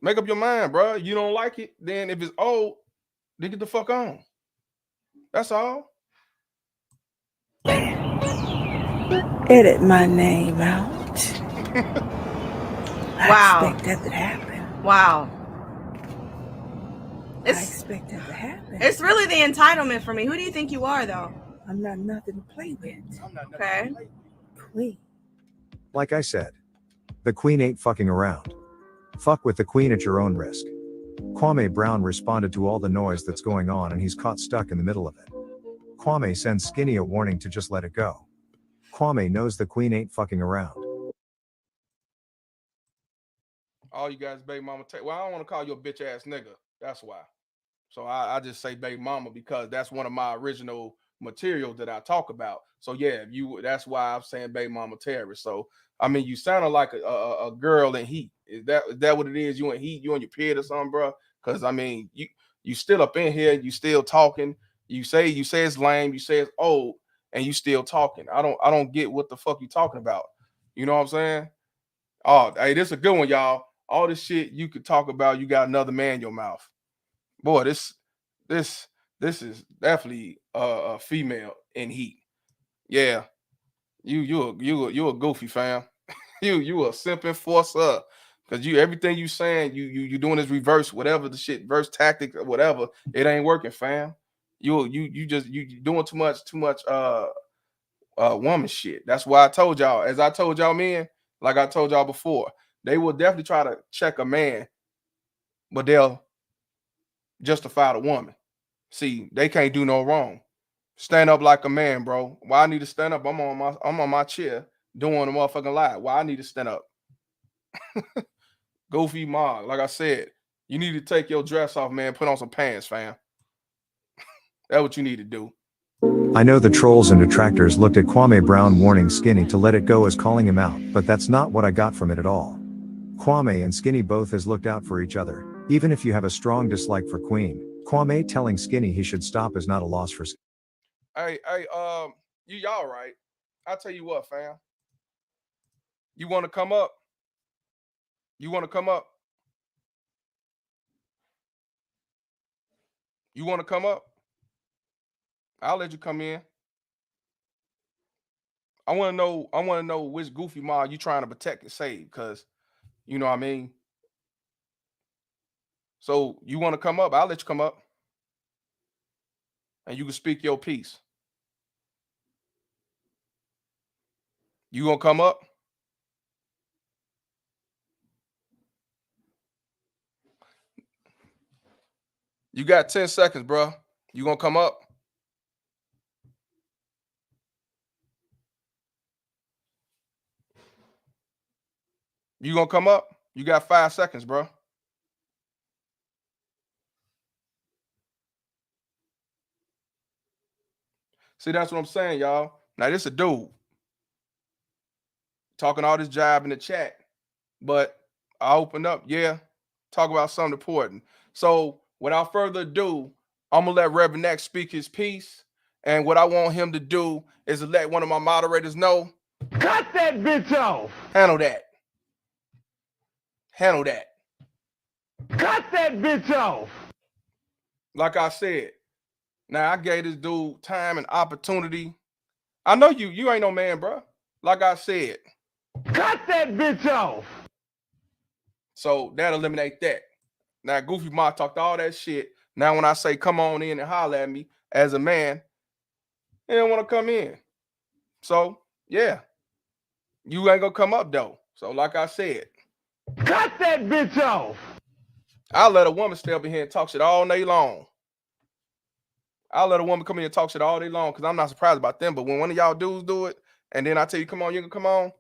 Make up your mind, bro. You don't like it, then if it's old, then get the fuck on. That's all. Edit my name out. Wow. I expect that to happen. Wow. I expect that to happen. It's really the entitlement for me. Who do you think you are, though? I'm not nothing to play with. Okay. Queen. Like I said, the queen ain't fucking around. Fuck with the queen at your own risk. Kwame Brown responded to all the noise that's going on and he's caught stuck in the middle of it. Kwame sends Skinny a warning to just let it go. Kwame knows the queen ain't fucking around. All you guys, baby mama. Well, I don't want to call you a bitch ass nigga. That's why. So I just say baby mama because that's one of my original materials that I talk about. So yeah, that's why I'm saying baby mama terrorist. So I mean, you sounded like a girl in heat. Is that what it is? You in heat? You on your period or something, bro? Because I mean, you still up in here. You still talking. You say it's lame. You say it's old, and you still talking. I don't get what the fuck you talking about. You know what I'm saying? Oh, hey, this is a good one, y'all. All this shit you could talk about, you got another man in your mouth. Boy, this is definitely a female in heat. Yeah, you a goofy fam. you a simp enforcer because everything you saying you doing is reverse whatever the shit verse tactic or whatever. It ain't working, fam. You doing too much woman shit. That's why I told y'all, as I told y'all men, like I told y'all before, they will definitely try to check a man, but they'll justify the woman. See, they can't do no wrong. Stand up like a man, bro. Why I need to stand up? I'm on my chair doing a motherfucking lie. Why I need to stand up? Goofy mog. Like I said, you need to take your dress off, man. Put on some pants, fam. That's what you need to do. I know the trolls and detractors looked at Kwame Brown warning Skinny to let it go as calling him out, but that's not what I got from it at all. Kwame and Skinny both has looked out for each other. Even if you have a strong dislike for Queen, Kwame telling Skinny he should stop is not a loss for Skinny. Hey, y'all right. I'll tell you what, fam. You want to come up? You want to come up? You want to come up? I'll let you come in. I want to know which goofy mod you trying to protect and save, because you know what I mean. So you want to come up? I'll let you come up, and you can speak your piece. You gonna come up? You got 10 seconds, bro. You gonna come up? You gonna come up? You got 5 seconds, bro. See, that's what I'm saying, y'all. Now, this a dude talking all this jive in the chat, but I open up, yeah, talk about something important. So, without further ado, I'm gonna let Reverend X speak his piece, and what I want him to do is to let one of my moderators know. Cut that bitch off. Handle that. Handle that. Cut that bitch off. Like I said, now I gave this dude time and opportunity. I know you ain't no man, bro. Like I said. Cut that bitch off. So that eliminate that. Now Goofy Ma talked all that shit. Now when I say come on in and holler at me as a man, he don't want to come in. So yeah, you ain't gonna come up though. So like I said, cut that bitch off. I'll let a woman stay up in here and talk shit all day long. I'll let a woman come in and talk shit all day long because I'm not surprised about them. But when one of y'all dudes do it, and then I tell you, come on, you can come on,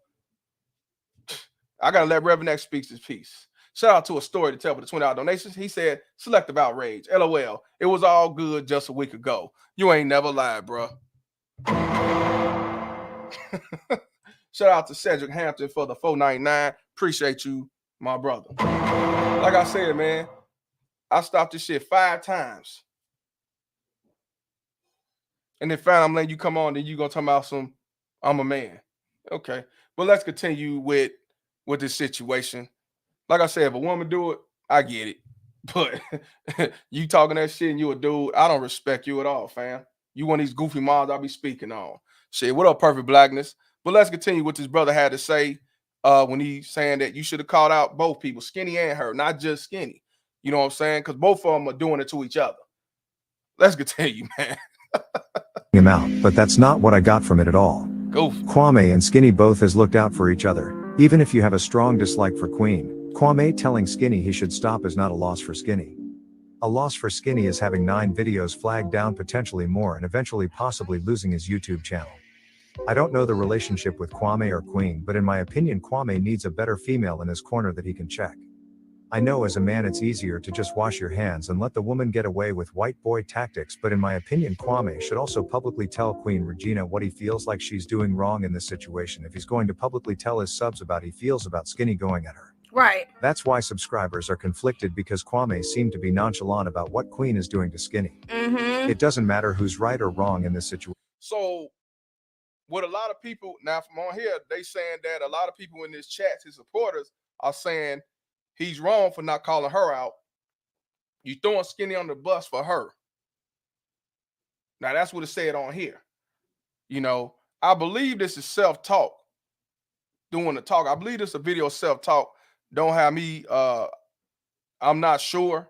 I gotta let Reverend X speak his piece. Shout out to a story to tell for the $20 donations. He said, selective outrage. LOL. It was all good just a week ago. You ain't never lied, bro. Shout out to Cedric Hampton for the $4.99. Appreciate you, my brother. Like I said, man, I stopped this shit 5 times. And then finally I'm letting you come on, then you gonna talk about some, I'm a man. Okay. But let's continue with this situation. Like I said, if a woman do it, I get it. But you talking that shit and you a dude, I don't respect you at all, fam. You one of these goofy moms I'll be speaking on. Shit, what up, Perfect Blackness? But let's continue what this brother had to say when he's saying that you should have called out both people, Skinny and her, not just Skinny. You know what I'm saying? Because both of them are doing it to each other. Let's continue, man. Him out, but that's not what I got from it at all. Goofy. Kwame and Skinny both has looked out for each other. Even if you have a strong dislike for Queen, Kwame telling Skinny he should stop is not a loss for Skinny. A loss for Skinny is having 9 videos flagged down, potentially more, and eventually possibly losing his YouTube channel. I don't know the relationship with Kwame or Queen, but in my opinion Kwame needs a better female in his corner that he can check. I know as a man it's easier to just wash your hands and let the woman get away with white boy tactics, but in my opinion Kwame should also publicly tell Queen Regina what he feels like she's doing wrong in this situation if he's going to publicly tell his subs about he feels about Skinny going at her. Right. That's why subscribers are conflicted, because Kwame seemed to be nonchalant about what Queen is doing to Skinny. Mm-hmm. It doesn't matter who's right or wrong in this situation. So what a lot of people now from on here, they saying that a lot of people in this chat, his supporters, are saying he's wrong for not calling her out. You throwing Skinny on the bus for her. Now that's what it said on here. You know, I believe this is self-talk. Doing the talk. I believe this is a video self-talk. Don't have me, I'm not sure,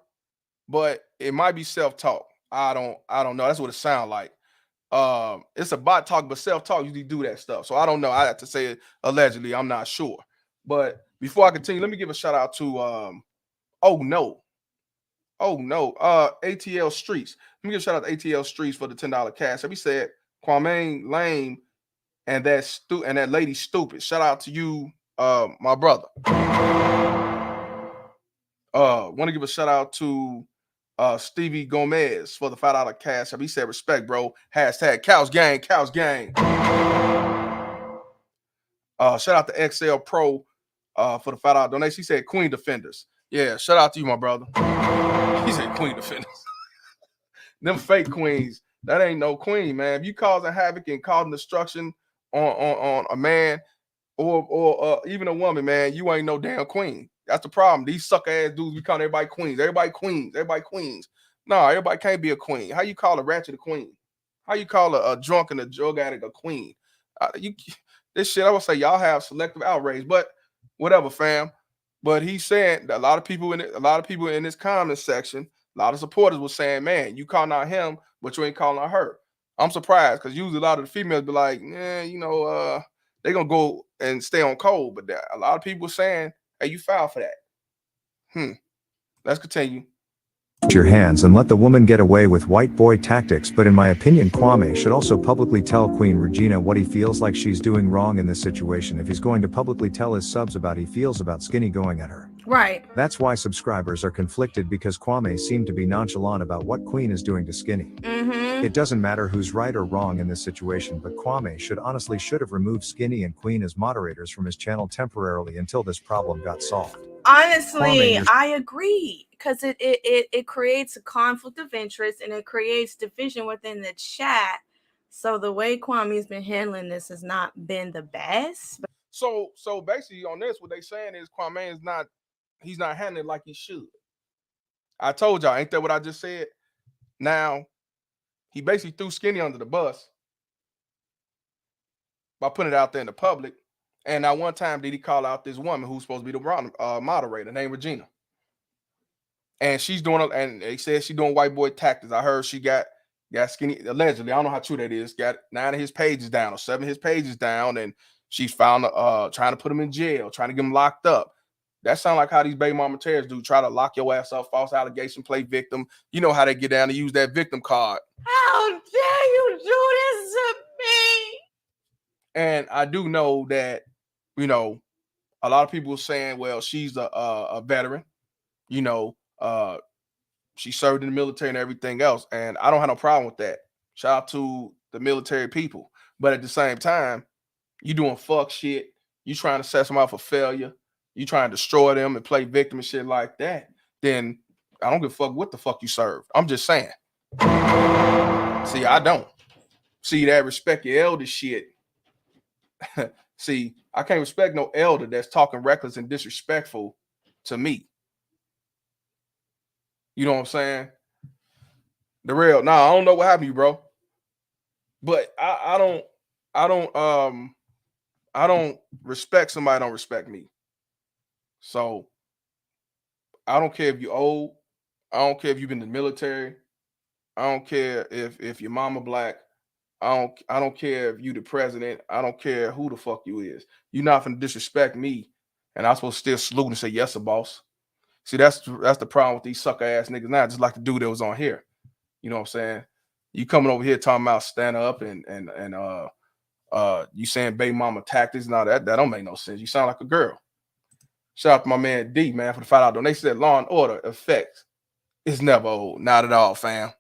but it might be self-talk. I don't know. That's what it sounds like. It's a bot talk, but self-talk usually do that stuff. So I don't know. I have to say it allegedly. I'm not sure. But before I continue, let me give a shout out to ATL Streets. Let me give a shout out to ATL Streets for the $10 cash. He said Kwame lame and that lady stupid. Shout out to you, my brother. Want to give a shout out to Stevie Gomez for the $5 cash. He said respect, bro. Hashtag Cows Gang, Cows Gang. Shout out to XL Pro for the $5 donation. He said Queen Defenders. Yeah, shout out to you, my brother. He said Queen Defenders. Them fake queens. That ain't no queen, man. If you causing havoc and causing destruction on a man or even a woman, man, you ain't no damn queen. That's the problem. These sucker ass dudes, we call everybody queens. Everybody queens. Everybody queens. No, everybody can't be a queen. How you call a ratchet a queen? How you call a drunk and a drug addict a queen? This shit, I would say y'all have selective outrage, but whatever, fam. But he's saying that a lot of people in this comment section, a lot of supporters were saying, man, you calling out him, but you ain't calling out her. I'm surprised because usually a lot of the females be like, they they're gonna go and stay on code. But a lot of people saying, hey, you filed for that. Let's continue. Your hands and let the woman get away with white boy tactics, but in my opinion Kwame should also publicly tell Queen Regina what he feels like she's doing wrong in this situation if he's going to publicly tell his subs about he feels about Skinny going at her. Right. That's why subscribers are conflicted, because Kwame seemed to be nonchalant about what Queen is doing to Skinny. It doesn't matter who's right or wrong in this situation, but Kwame should have removed Skinny and Queen as moderators from his channel temporarily until this problem got solved. Honestly, I agree, because it creates a conflict of interest and it creates division within the chat. So the way Kwame's been handling this has not been the best. So basically on this, what they saying is Kwame is he's not handling it like he should. I told y'all, ain't that what I just said? Now, he basically threw Skinny under the bus by putting it out there in the public. And now one time did he call out this woman who's supposed to be the moderator named Regina. And she's doing, and they said she's doing white boy tactics. I heard she got Skinny, allegedly, I don't know how true that is, got 9 of his pages down or 7 of his pages down. And she's found trying to put him in jail, trying to get him locked up. That sounds like how these baby mama terrorists do, try to lock your ass up, false allegation, play victim. You know how they get down to use that victim card. How dare you do this to me? And I do know that, you know, a lot of people are saying, well, she's a veteran, you know, she served in the military and everything else. And I don't have no problem with that. Shout out to the military people. But at the same time, you doing fuck shit. You trying to set them up for failure. You trying to destroy them and play victim and shit like that. Then I don't give a fuck what the fuck you served. I'm just saying. See, I don't. See, that respect your elder shit. See, I can't respect no elder that's talking reckless and disrespectful to me. You know what I'm saying? The real. Nah, I don't know what happened to you, bro. But I don't respect somebody don't respect me. So I don't care if you're old. I don't care if you've been in the military. I don't care if your mama black. I don't care if you the president. I don't care who the fuck you is. You're not gonna disrespect me, and I'm supposed to still salute and say yes, sir, boss. See, that's the problem with these sucker ass niggas now. Just like the dude that was on here. You know what I'm saying? You coming over here talking about stand up and you saying baby mama tactics and all that. That don't make no sense. You sound like a girl. Shout out to my man D, man, for the $5 donation. Said Law and Order effects is never old. Not at all, fam.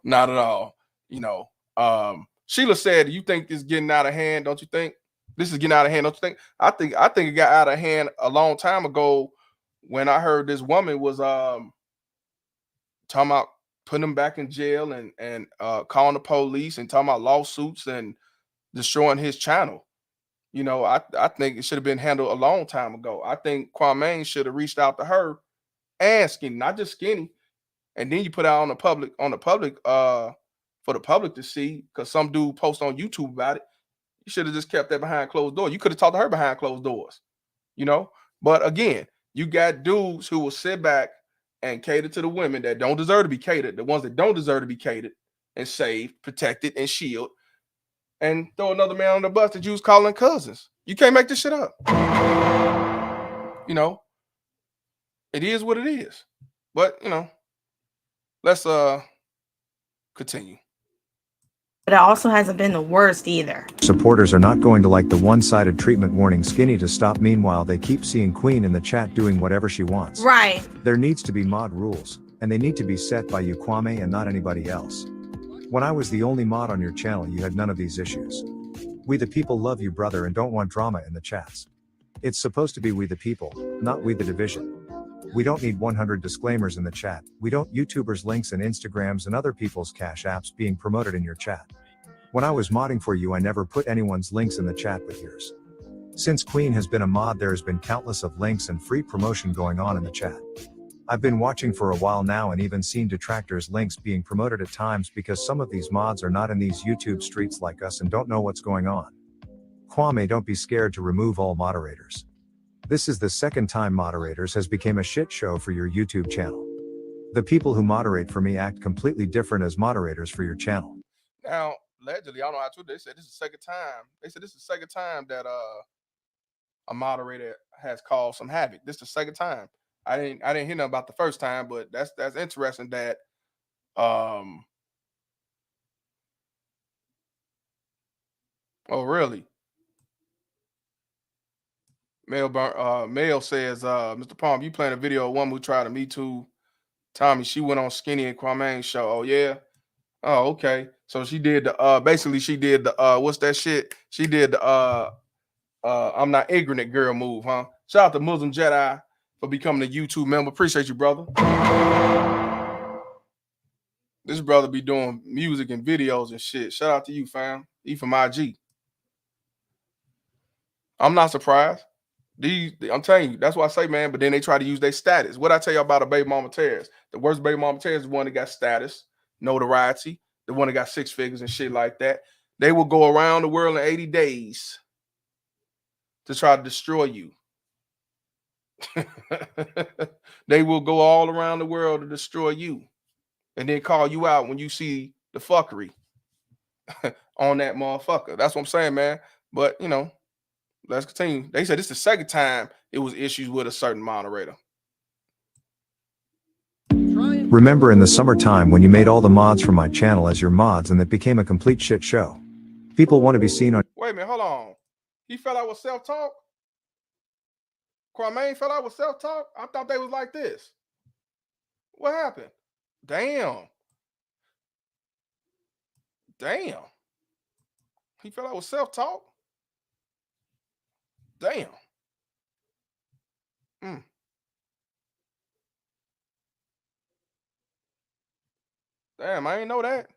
Not at all. You know, Sheila said, you think this is getting out of hand, don't you think? This is getting out of hand, don't you think? I think it got out of hand a long time ago when I heard this woman was talking about putting him back in jail and calling the police and talking about lawsuits and destroying his channel. You know, I think it should have been handled a long time ago. I think Kwame should have reached out to her and Skinny, not just Skinny. And then you put out on the public for the public to see, because some dude post on YouTube about it. You should have just kept that behind closed doors. You could have talked to her behind closed doors, you know. But again, you got dudes who will sit back and cater to the women that don't deserve to be catered, the ones that don't deserve to be catered and saved, protected, and shielded, and throw another man on the bus that you was calling cousins. You can't make this shit up. You know, it is what it is. But, you know, let's continue. But it also hasn't been the worst either. Supporters are not going to like the one-sided treatment warning Skinny to stop. Meanwhile, they keep seeing Queen in the chat doing whatever she wants. Right. There needs to be mod rules, and they need to be set by you, Kwame, and not anybody else. When I was the only mod on your channel, you had none of these issues. We the people love you, brother, and don't want drama in the chats. It's supposed to be we the people, not we the division. We don't need 100 disclaimers in the chat. We don't YouTubers' links and Instagrams and other people's cash apps being promoted in your chat. When I was modding for you, I never put anyone's links in the chat but yours. Since Queen has been a mod, there has been countless of links and free promotion going on in the chat. I've been watching for a while now and even seen detractors' links being promoted at times because some of these mods are not in these YouTube streets like us and don't know what's going on. Kwame, don't be scared to remove all moderators. This is the second time moderators has become a shit show for your YouTube channel. The people who moderate for me act completely different as moderators for your channel. Now, allegedly, I don't know how true. They said this is the second time. They said this is the second time that a moderator has caused some havoc. This is the second time. I didn't hear nothing about the first time, but that's interesting that oh really? Mail says, Mr. Palm, you playing a video of a woman who tried to Me Too Tommy. She went on Skinny and Kwame's show. Oh yeah. Oh, okay. So she did the basically she did the what's that shit? She did the I'm not ignorant girl move, huh? Shout out to Muslim Jedi for becoming a YouTube member. Appreciate you, brother. This brother be doing music and videos and shit. Shout out to you, fam. He from IG. I'm not surprised. I'm telling you, that's why I say, man, but then they try to use their status. What I tell you about a baby mama tears? The worst baby mama tears is the one that got status, notoriety, the one that got 6 figures and shit like that. They will go around the world in 80 days to try to destroy you. They will go all around the world to destroy you and then call you out when you see the fuckery on that motherfucker. That's what I'm saying, man. But, you know, let's continue. They said this is the second time it was issues with a certain moderator. Remember in the summertime when you made all the mods from my channel as your mods and it became a complete shit show? People want to be seen on... Wait a minute, hold on. He fell out with self-talk? Kwame fell out with self-talk? I thought they was like this. What happened? Damn. He fell out with self-talk? Damn. Damn, I ain't know that.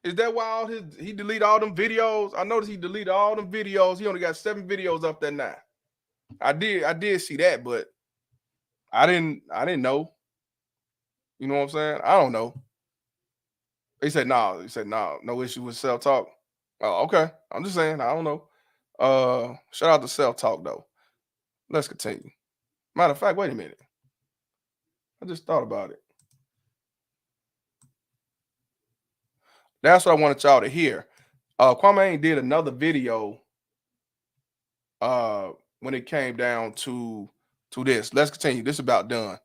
Is that why all he deleted all them videos? I noticed he deleted all them videos. He only got 7 videos up there now. I did see that, but I didn't know. You know what I'm saying? I don't know. He said no. He said no issue with self-talk. Oh, okay. I'm just saying, I don't know. Shout out to self-talk though. Let's continue. Matter of fact, wait a minute. I just thought about it. That's what I wanted y'all to hear. Kwame did another video when it came down to this. Let's continue. This is about done.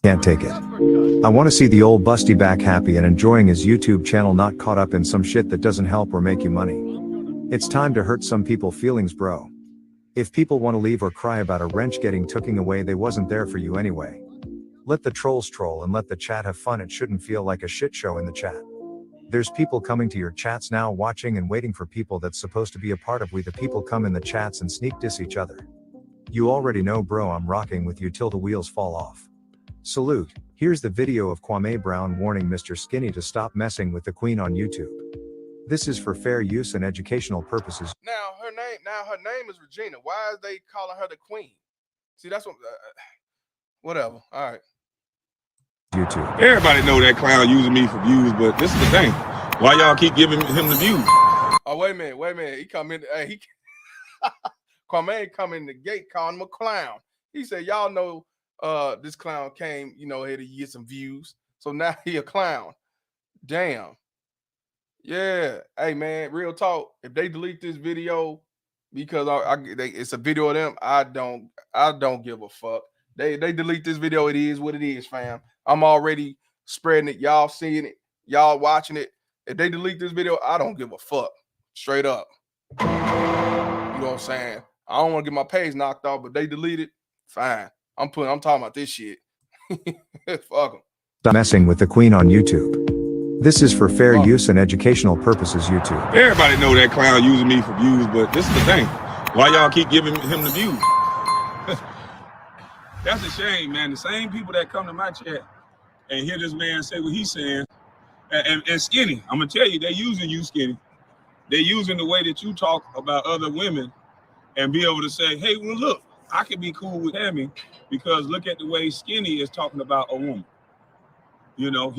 Can't take it. I want to see the old busty back happy and enjoying his YouTube channel, not caught up in some shit that doesn't help or make you money. It's time to hurt some people's feelings, bro. If people want to leave or cry about a wrench getting taken away, they wasn't there for you anyway. Let the trolls troll and let the chat have fun. It shouldn't feel like a shit show in the chat. There's people coming to your chats now, watching and waiting for people that's supposed to be a part of We the People come in the chats and sneak diss each other. You already know, bro, I'm rocking with you till the wheels fall off. Salute. Here's the video of Kwame Brown warning Mr. Skinny to stop messing with the Queen on YouTube. This is for fair use and educational purposes. Now her name is Regina. Why is they calling her the Queen? See, that's what. Whatever. All right. YouTube. Everybody know that clown using me for views, but this is the thing. Why y'all keep giving him the views? Oh, wait a minute. He come in. Kwame come in the gate calling him a clown. He said, y'all know this clown came, here to get some views. So now he a clown. Damn. Yeah. Hey, man, real talk. If they delete this video because it's a video of them, I don't give a fuck. They delete this video. It is what it is, fam. I'm already spreading it. Y'all seeing it. Y'all watching it. If they delete this video, I don't give a fuck. Straight up. You know what I'm saying? I don't want to get my page knocked off, but they delete it. Fine. I'm talking about this shit. Fuck them. Stop messing with the Queen on YouTube. This is for fair use and educational purposes, YouTube. Everybody know that clown using me for views, but this is the thing. Why y'all keep giving him the views? That's a shame, man. The same people that come to my chat and hear this man say what he's saying, and Skinny, I'm gonna tell you, they're using you, Skinny. They're using the way that you talk about other women and be able to say, hey, well, look, I can be cool with Tammy because look at the way Skinny is talking about a woman. I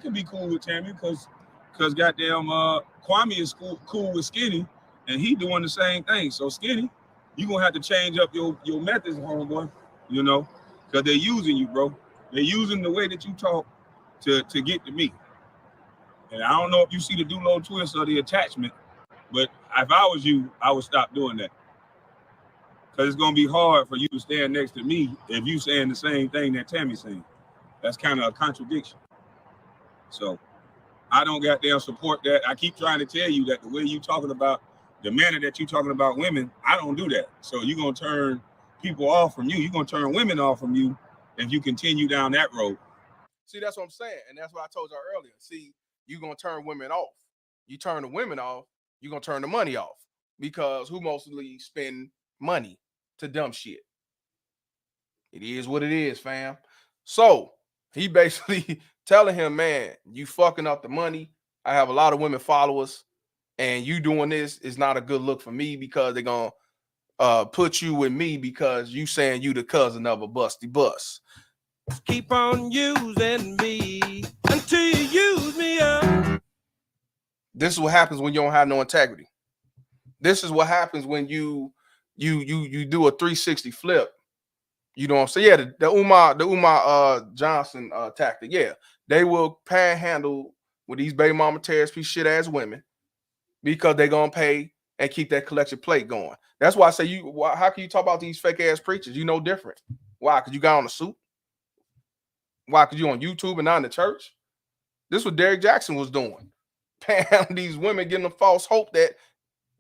can be cool with Tammy because goddamn Kwame is cool with Skinny and he doing the same thing. So Skinny, you're gonna have to change up your methods, homeboy, because they're using you, bro. They're using the way that you talk to get to me. And I don't know if you see the Dulo twist or the attachment, but if I was you, I would stop doing that. Because it's going to be hard for you to stand next to me if you saying the same thing that Tammy's saying. That's kind of a contradiction. So I don't goddamn support that. I keep trying to tell you that the way you talking about, the manner that you talking about women, I don't do that. So you're going to turn people off from you. You're going to turn women off from you if you continue down that road. See, that's what I'm saying. And that's what I told y'all earlier. See, you're going to turn women off. You turn the women off, you're going to turn the money off. Because who mostly spend money to dumb shit? It is what it is, fam. So he basically telling him, man, you fucking up the money. I have a lot of women followers, and you doing this is not a good look for me because they're going to put you with me because you saying you the cousin of a busty bus. Keep on using me until you use me up. This is what happens when you don't have no integrity. This is what happens when you do a 360 flip. You know what I'm saying? Yeah, the Umar Johnson tactic. Yeah, they will panhandle with these baby mama tears piece shit ass women because they're gonna pay and keep that collection plate going. That's why I say how can you talk about these fake ass preachers? You know different. Why? Because you got on a suit. Why? Because you on YouTube and not in the church. This is what Derrick Jackson was doing. Panhandling these women, getting them false hope that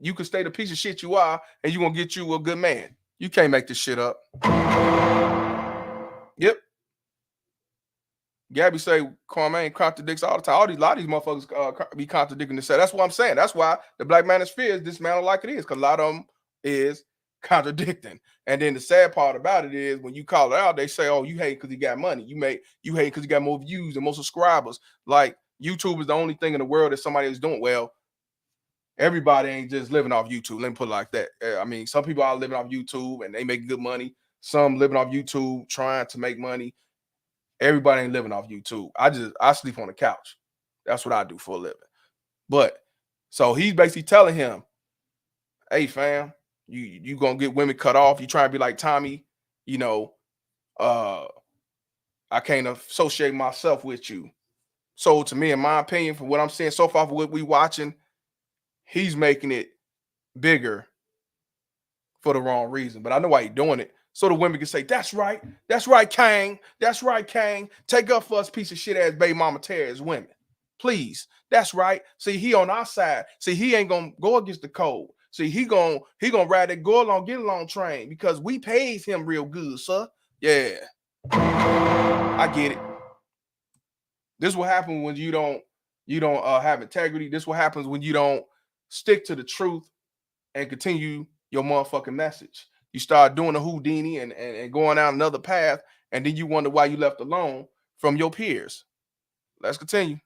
you could stay the piece of shit you are and you're gonna get you a good man. You can't make this shit up. Yep. Gabby say Kwame contradicts all the time. A lot of these motherfuckers be contradicting themselves. That's what I'm saying. That's why the Black Manosphere is dismantled like it is, because a lot of them is contradicting. And then the sad part about it is when you call it out, they say, "Oh, you hate because he got money. You hate because he got more views and more subscribers." Like YouTube is the only thing in the world that somebody is doing well. Everybody ain't just living off YouTube. Let me put it like that. I mean, some people are living off YouTube and they make good money. Some living off YouTube trying to make money. Everybody ain't living off YouTube. I sleep on the couch. That's what I do for a living. But so he's basically telling him, "Hey, fam, you gonna get women cut off. You trying to be like Tommy, you know, I can't associate myself with you." So to me, in my opinion, from what I'm seeing so far, for what we watching, he's making it bigger for the wrong reason. But I know why he's doing it. So the women can say, that's right, Kang. That's right, Kang. Take up for us piece of shit ass baby mama terrorist women. Please. That's right. See, he on our side. See, he ain't gonna go against the code. See, he gonna ride that go along, get along train because we pays him real good, sir. Yeah. I get it. This is what happens when you don't have integrity. This is what happens when you don't stick to the truth and continue your motherfucking message. You start doing a Houdini and going out another path, and then you wonder why you left alone from your peers. Let's continue.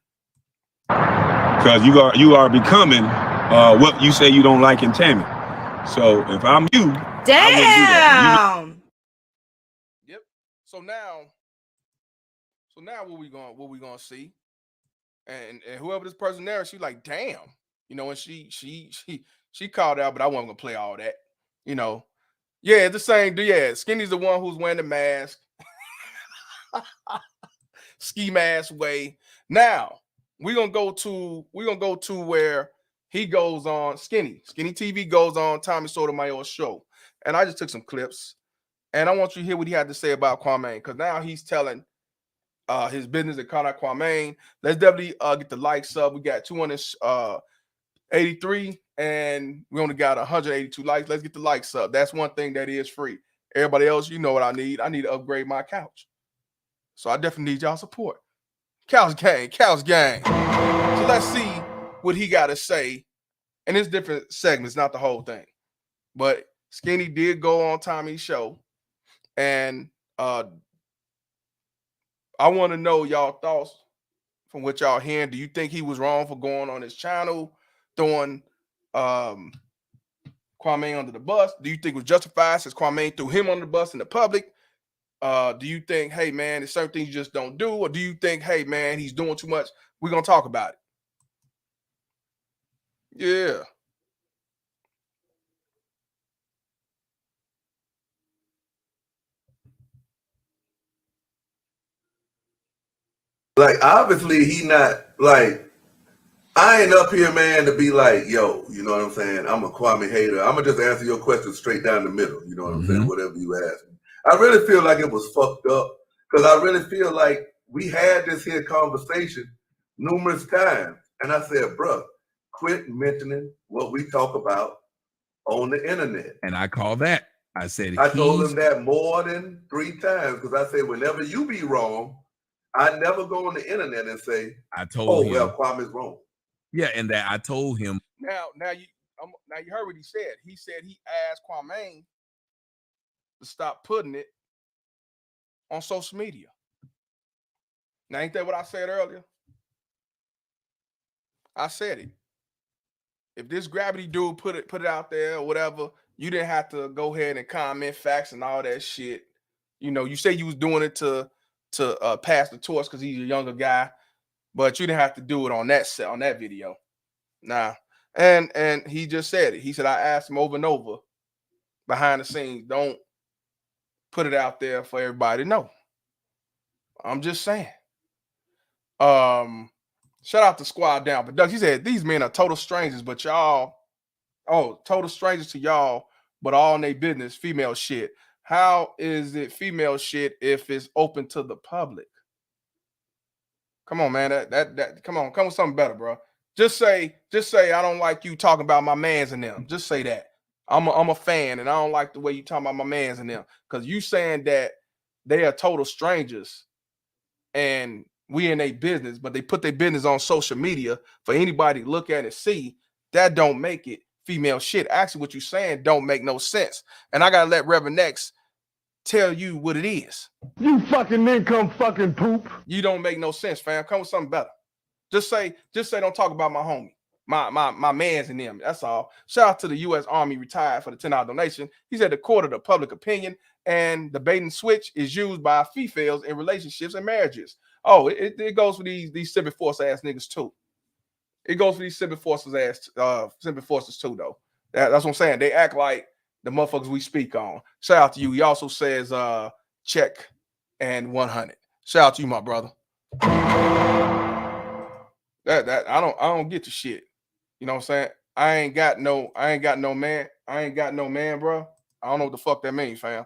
Because you are becoming what you say you don't like in Tammy. So if I'm you, damn. I wouldn't do that. Yep. So now what we gonna see? And whoever this person there, she like, damn, you know, and she called out, but I wasn't gonna play all that, you know. Yeah, the same. Yeah, Skinny's the one who's wearing the mask, ski mask way. Now we're gonna go to where he goes on Skinny TV goes on Tommy Sotomayor's show, and I just took some clips, and I want you to hear what he had to say about Kwame, because now he's telling his business at Kana Kwame. Let's definitely get the likes up. We got 283 and we only got 182 likes. Let's get the likes up. That's one thing that is free. Everybody else, you know what I need. I need to upgrade my couch. So I definitely need y'all support. Couch gang. So let's see what he got to say. And it's different segments, not the whole thing. But Skinny did go on Tommy's show. And I want to know y'all thoughts from what y'all hearing. Do you think he was wrong for going on his channel, throwing Kwame under the bus? Do you think it was justified since Kwame threw him under the bus in the public? Do you think, hey, man, there's certain things you just don't do? Or do you think, hey, man, he's doing too much? We're going to talk about it. Yeah. Like, obviously, he not, like, I ain't up here, man, to be like, yo, you know what I'm saying? I'm a Kwame hater. I'm gonna just answer your question straight down the middle. You know what I'm saying? Whatever you ask me. I really feel like it was fucked up because I really feel like we had this here conversation numerous times. And I said, bruh, quit mentioning what we talk about on the internet. And I call that. I said, I told him that more than 3 times because I said, whenever you be wrong, I never go on the internet and say, I told him, well, Kwame's wrong. Yeah, and that I told him. Now you heard what he said. He said he asked Kwame to stop putting it on social media. Now, ain't that what I said earlier? I said it. If this Gravity dude put it out there or whatever, you didn't have to go ahead and comment facts and all that shit. You know, you say you was doing it to pass the torch because he's a younger guy, but you didn't have to do it on that video. Nah. And he just said it. He said, I asked him over and over behind the scenes, don't put it out there for everybody to know. I'm just saying. Shout out to Squad Down. But Doug, he said, these men are total strangers, but y'all, total strangers to y'all, but all in their business, female shit. How is it female shit if it's open to the public? Come on, man. Come with something better, bro. Just say I don't like you talking about my mans and them. Just say that. I'm a fan and I don't like the way you talk about my mans and them. Because you saying that they are total strangers and we in their business, but they put their business on social media for anybody to look at and see. That don't make it female shit. Actually, what you're saying don't make no sense. And I gotta let Reverend X tell you what it is. You fucking income fucking poop. You don't make no sense, fam. Come with something better. Just say don't talk about my homie, my mans and them. That's all. Shout out to the U.S. Army retired for the $10 donation. He said the court of the public opinion and the bait and switch is used by females in relationships and marriages. Oh, it goes for these civic force ass niggas too. It goes for these civic forces too, though. That's what I'm saying. They act like the motherfuckers we speak on. Shout out to you. He also says check and 100. Shout out to you, my brother. That I don't get the shit. You know what I'm saying? I ain't got no man. I ain't got no man, bro. I don't know what the fuck that means, fam.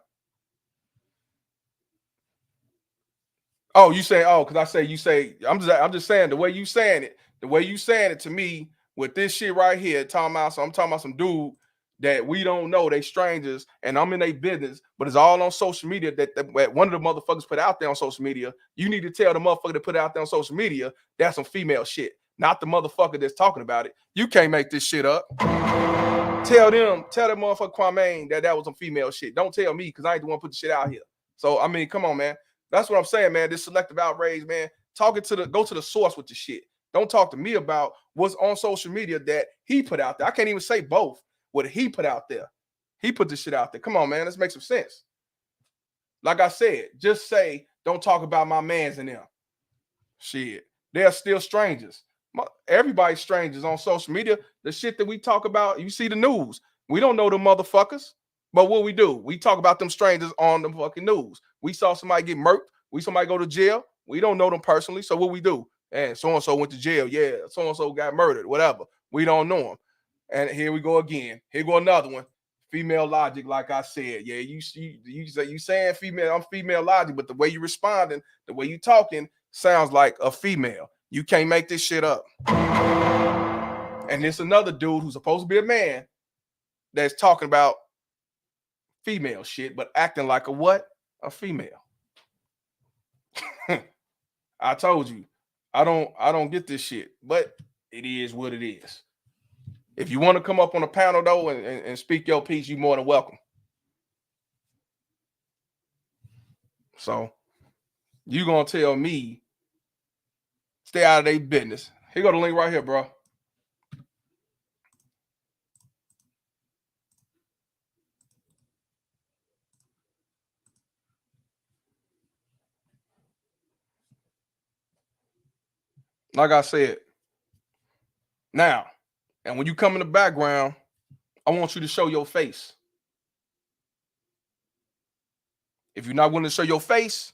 Oh, you say, because you say, I'm just saying the way you saying it to me with this shit right here, I'm talking about some dude that we don't know, they strangers, and I'm in their business, but it's all on social media that one of the motherfuckers put out there on social media. You need to tell the motherfucker that put it out there on social media that's some female shit, not the motherfucker that's talking about it. You can't make this shit up. Tell that motherfucker Kwame that was some female shit. Don't tell me because I ain't the one put the shit out here. So I mean, come on, man. That's what I'm saying, man. This selective outrage, man. Go to the source with the shit. Don't talk to me about what's on social media that he put out there. I can't even say both. What he put out there. He put this shit out there. Come on, man. Let's make some sense. Like I said, just say, don't talk about my mans and them. Shit. They're still strangers. Everybody's strangers on social media. The shit that we talk about, you see the news. We don't know the motherfuckers. But what we do, we talk about them strangers on the fucking news. We saw somebody get murked. We somebody go to jail. We don't know them personally. So what we do? And so-and-so went to jail. Yeah, so-and-so got murdered, whatever. We don't know them. And here we go again. Here go another one. Female logic, like I said. Yeah, you saying female, I'm female logic, but the way you responding, the way you talking sounds like a female. You can't make this shit up. And it's another dude who's supposed to be a man that's talking about female shit, but acting like a what? A female. I told you, I don't get this shit, but it is what it is. If you want to come up on a panel though and speak your piece, you're more than welcome. So you gonna tell me stay out of their business. Here go the link right here, bro. Like I said, now, and when you come in the background, I want you to show your face. If you're not willing to show your face,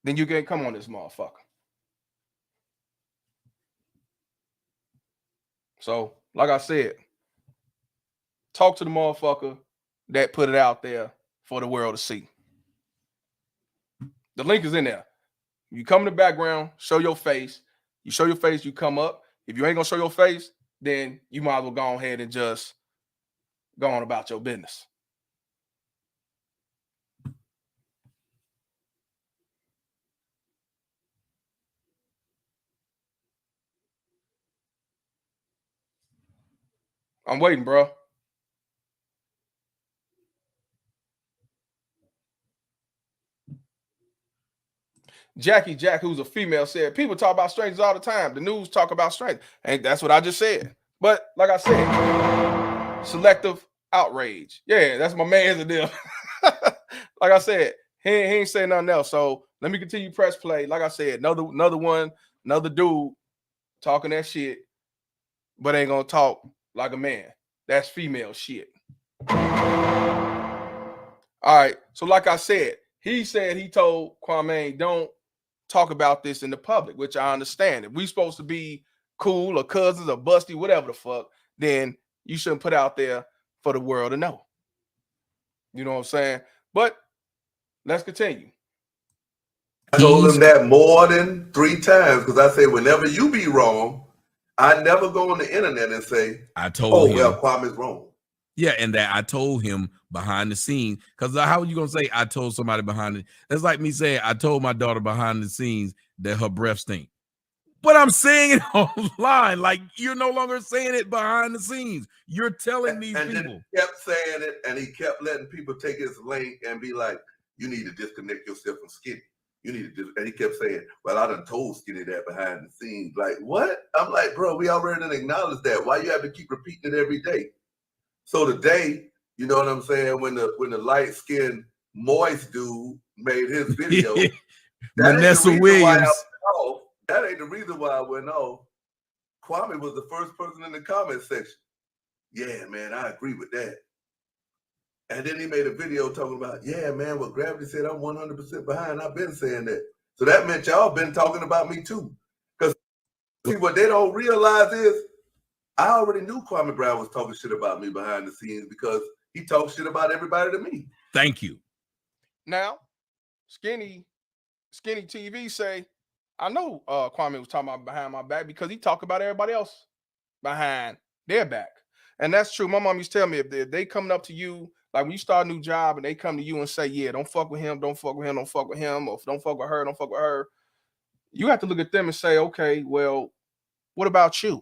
then you can't come on this motherfucker. So, like I said, talk to the motherfucker that put it out there for the world to see. The link is in there. You come in the background, show your face. You show your face, you come up. If you ain't gonna show your face, then you might as well go ahead and just go on about your business. I'm waiting, bro. Jackie Jack, who's a female, said, people talk about strangers all the time. The news talk about strangers. And that's what I just said. But like I said, selective outrage. Yeah, that's my man's deal. Like I said, he ain't saying nothing else. So let me continue press play. Like I said, another dude talking that shit, but ain't gonna talk like a man. That's female shit. All right. So like I said, he said he told Kwame, don't talk about this in the public, which I understand. If we supposed to be cool or cousins or busty, whatever the fuck, then you shouldn't put out there for the world to know. You know what I'm saying? But let's continue. I told him that more than 3 times because I say whenever you be wrong, I never go on the internet and say, I told him, well, Kwame's wrong. Yeah, and that I told him behind the scenes, because how are you gonna say I told somebody behind it? That's like me saying I told my daughter behind the scenes that her breath stink. But I'm saying it online, like you're no longer saying it behind the scenes. You're telling these people. Then he kept saying it, and he kept letting people take his link and be like, "You need to disconnect yourself from Skinny. You need to." And he kept saying, "Well, I done told Skinny that behind the scenes." Like what? I'm like, bro, we already done acknowledged that. Why you have to keep repeating it every day? So today, you know what I'm saying, when the light-skinned moist dude made his video, Vanessa Williams. That ain't the reason why I went off. Kwame was the first person in the comment section. Yeah, man, I agree with that. And then he made a video talking about, yeah, man, what Gravity said, I'm 100% behind. I've been saying that. So that meant y'all been talking about me too. Because see, what they don't realize is, I already knew Kwame Brown was talking shit about me behind the scenes because he talks shit about everybody to me. Thank you. Now, Skinny TV say, I know Kwame was talking about behind my back because he talked about everybody else behind their back. And that's true. My mom used to tell me if they coming up to you, like when you start a new job and they come to you and say, yeah, don't fuck with him, don't fuck with him, don't fuck with him, or don't fuck with her, don't fuck with her. You have to look at them and say, okay, well, what about you?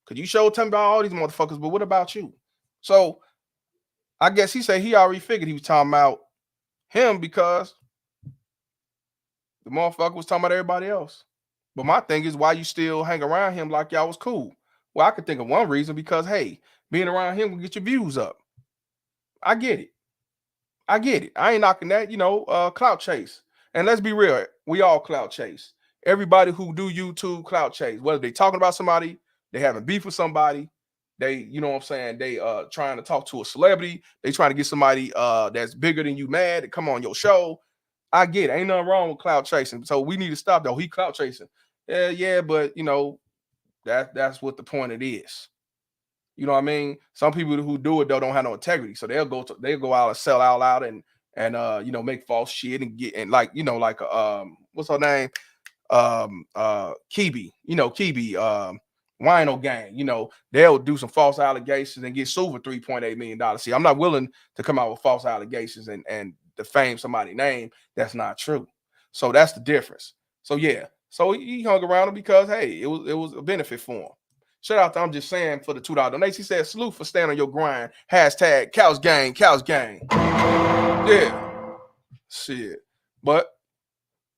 Because you showed tell me about all these motherfuckers, but what about you? So I guess he said he already figured he was talking about him because the motherfucker was talking about everybody else. But my thing is, why you still hang around him like y'all was cool? Well, I could think of one reason because, hey, being around him will get your views up. I get it. I ain't knocking that, clout chase. And let's be real, we all clout chase. Everybody who do YouTube clout chase, whether they talking about somebody, they having beef with somebody, they, you know what I'm saying, they trying to talk to a celebrity, they trying to get somebody that's bigger than you mad to come on your show. I get it. Ain't nothing wrong with clout chasing. So we need to stop though. He clout chasing. Yeah, but that's what the point it is. You know what I mean? Some people who do it though don't have no integrity. So they'll go out and sell all out and make false shit and get and what's her name? Kibi, Kibi, Wino Gang, they'll do some false allegations and get sued for $3.8 million. See, I'm not willing to come out with false allegations and defame somebody's name. That's not true. So that's the difference. So yeah, so he hung around him because hey, it was a benefit for him. Shout out to I'm just saying for the $2 donation. He said salute for staying on your grind. Hashtag Couch Gang. Yeah, shit. But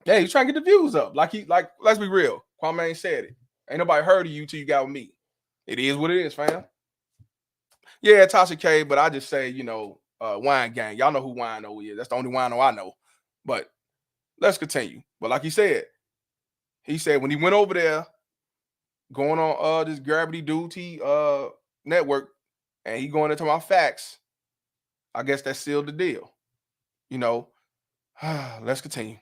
hey, he's trying to get the views up. Like let's be real. Kwame said it. Ain't nobody heard of you till you got with me. It is what it is, fam. Yeah, Tasha K, but I just say, Wine Gang. Y'all know who Wino is. That's the only Wino I know. But let's continue. But like he said when he went over there, going on this Gravity Duty network, and he going into my facts, I guess that sealed the deal. Let's continue.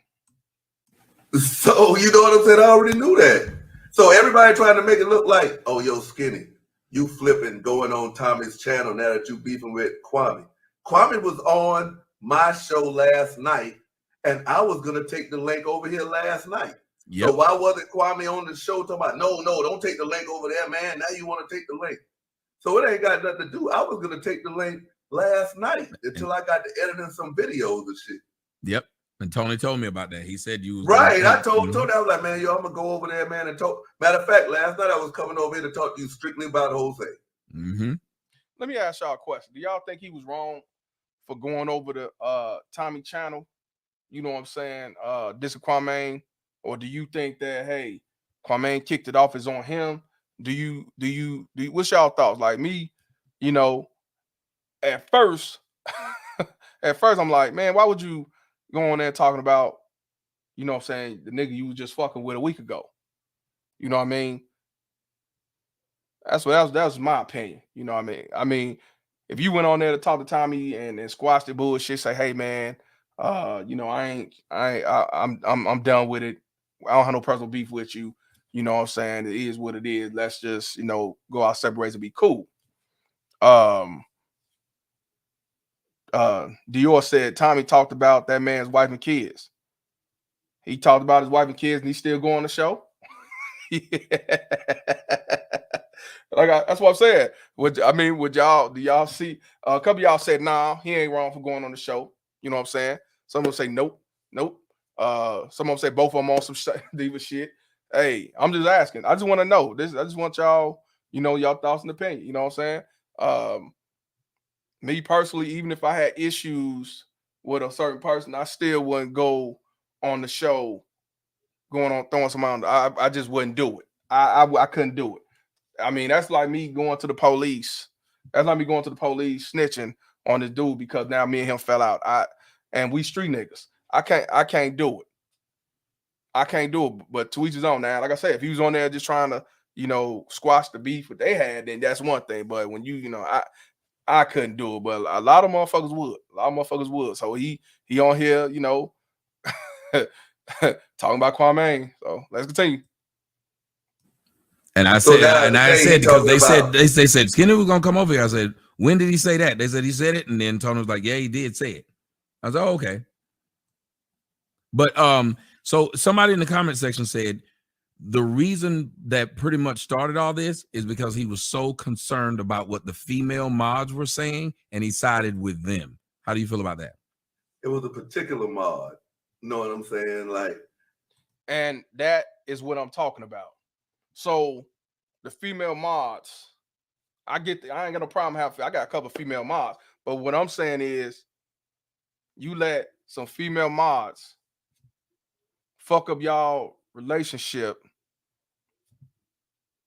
So you know what I'm saying? I already knew that. So everybody trying to make it look like, oh, yo, Skinny, you flipping going on Tommy's channel now that you beefing with Kwame. Kwame was on my show last night, and I was gonna take the link over here last night. Yep. So why wasn't Kwame on the show talking about no, don't take the link over there, man? Now you want to take the link. So it ain't got nothing to do. I was gonna take the link last night until I got to editing some videos and shit. Yep. And Tony told me about that. He said you was right. I told Tony, I was like, man, yo, I'm gonna go over there, man, and talk. Matter of fact, last night I was coming over here to talk to you strictly about Jose. Mm-hmm. Let me ask y'all a question. Do y'all think he was wrong for going over to Tommy channel? You know what I'm saying? This is Kwame, or do you think that hey, Kwame kicked it off is on him? Do you what's y'all thoughts? Like me, you know, at first I'm like, man, why would you go on there talking about, you know what I'm saying, the nigga you was just fucking with a week ago? You know what I mean? That was my opinion. You know what I mean? I mean, if you went on there to talk to Tommy and squash the bullshit, say, hey man, you know, I'm done with it. I don't have no personal beef with you. You know what I'm saying? It is what it is. Let's just, you know, go our separate ways and be cool. Dior said Tommy talked about that man's wife and kids. He talked about his wife and kids, and he's still going on the show. That's what I'm saying. Would y'all do y'all see? A couple of y'all said, nah, he ain't wrong for going on the show. You know what I'm saying? Some will say nope. Some will say both of them on some diva shit. Hey, I'm just asking. I just want to know this. I just want y'all, you know, y'all thoughts and opinion. You know what I'm saying? Me personally, even if I had issues with a certain person, I still wouldn't go on the show going on throwing some on. I just wouldn't do it. I couldn't do it. I mean, that's like me going to the police. That's like me going to the police snitching on this dude because now me and him fell out. And we street niggas. I can't do it. I can't do it. But to each his own. Now, like I said, if he was on there just trying to, you know, squash the beef that they had, then that's one thing. But when you know, I couldn't do it. But a lot of motherfuckers would. So he on here, you know, talking about Kwame. So let's continue. And I said because they said Skinny was gonna come over here. I said, when did he say that? They said he said it, and then Tony was like, yeah, he did say it. I was like, oh, okay. But so somebody in the comment section said the reason that pretty much started all this is because he was so concerned about what the female mods were saying, and he sided with them. How do you feel about that? It was a particular mod. You know what I'm saying? Like, and that is what I'm talking about. So the female mods, I ain't got no problem having. I got a couple of female mods, but what I'm saying is, you let some female mods fuck up y'all relationship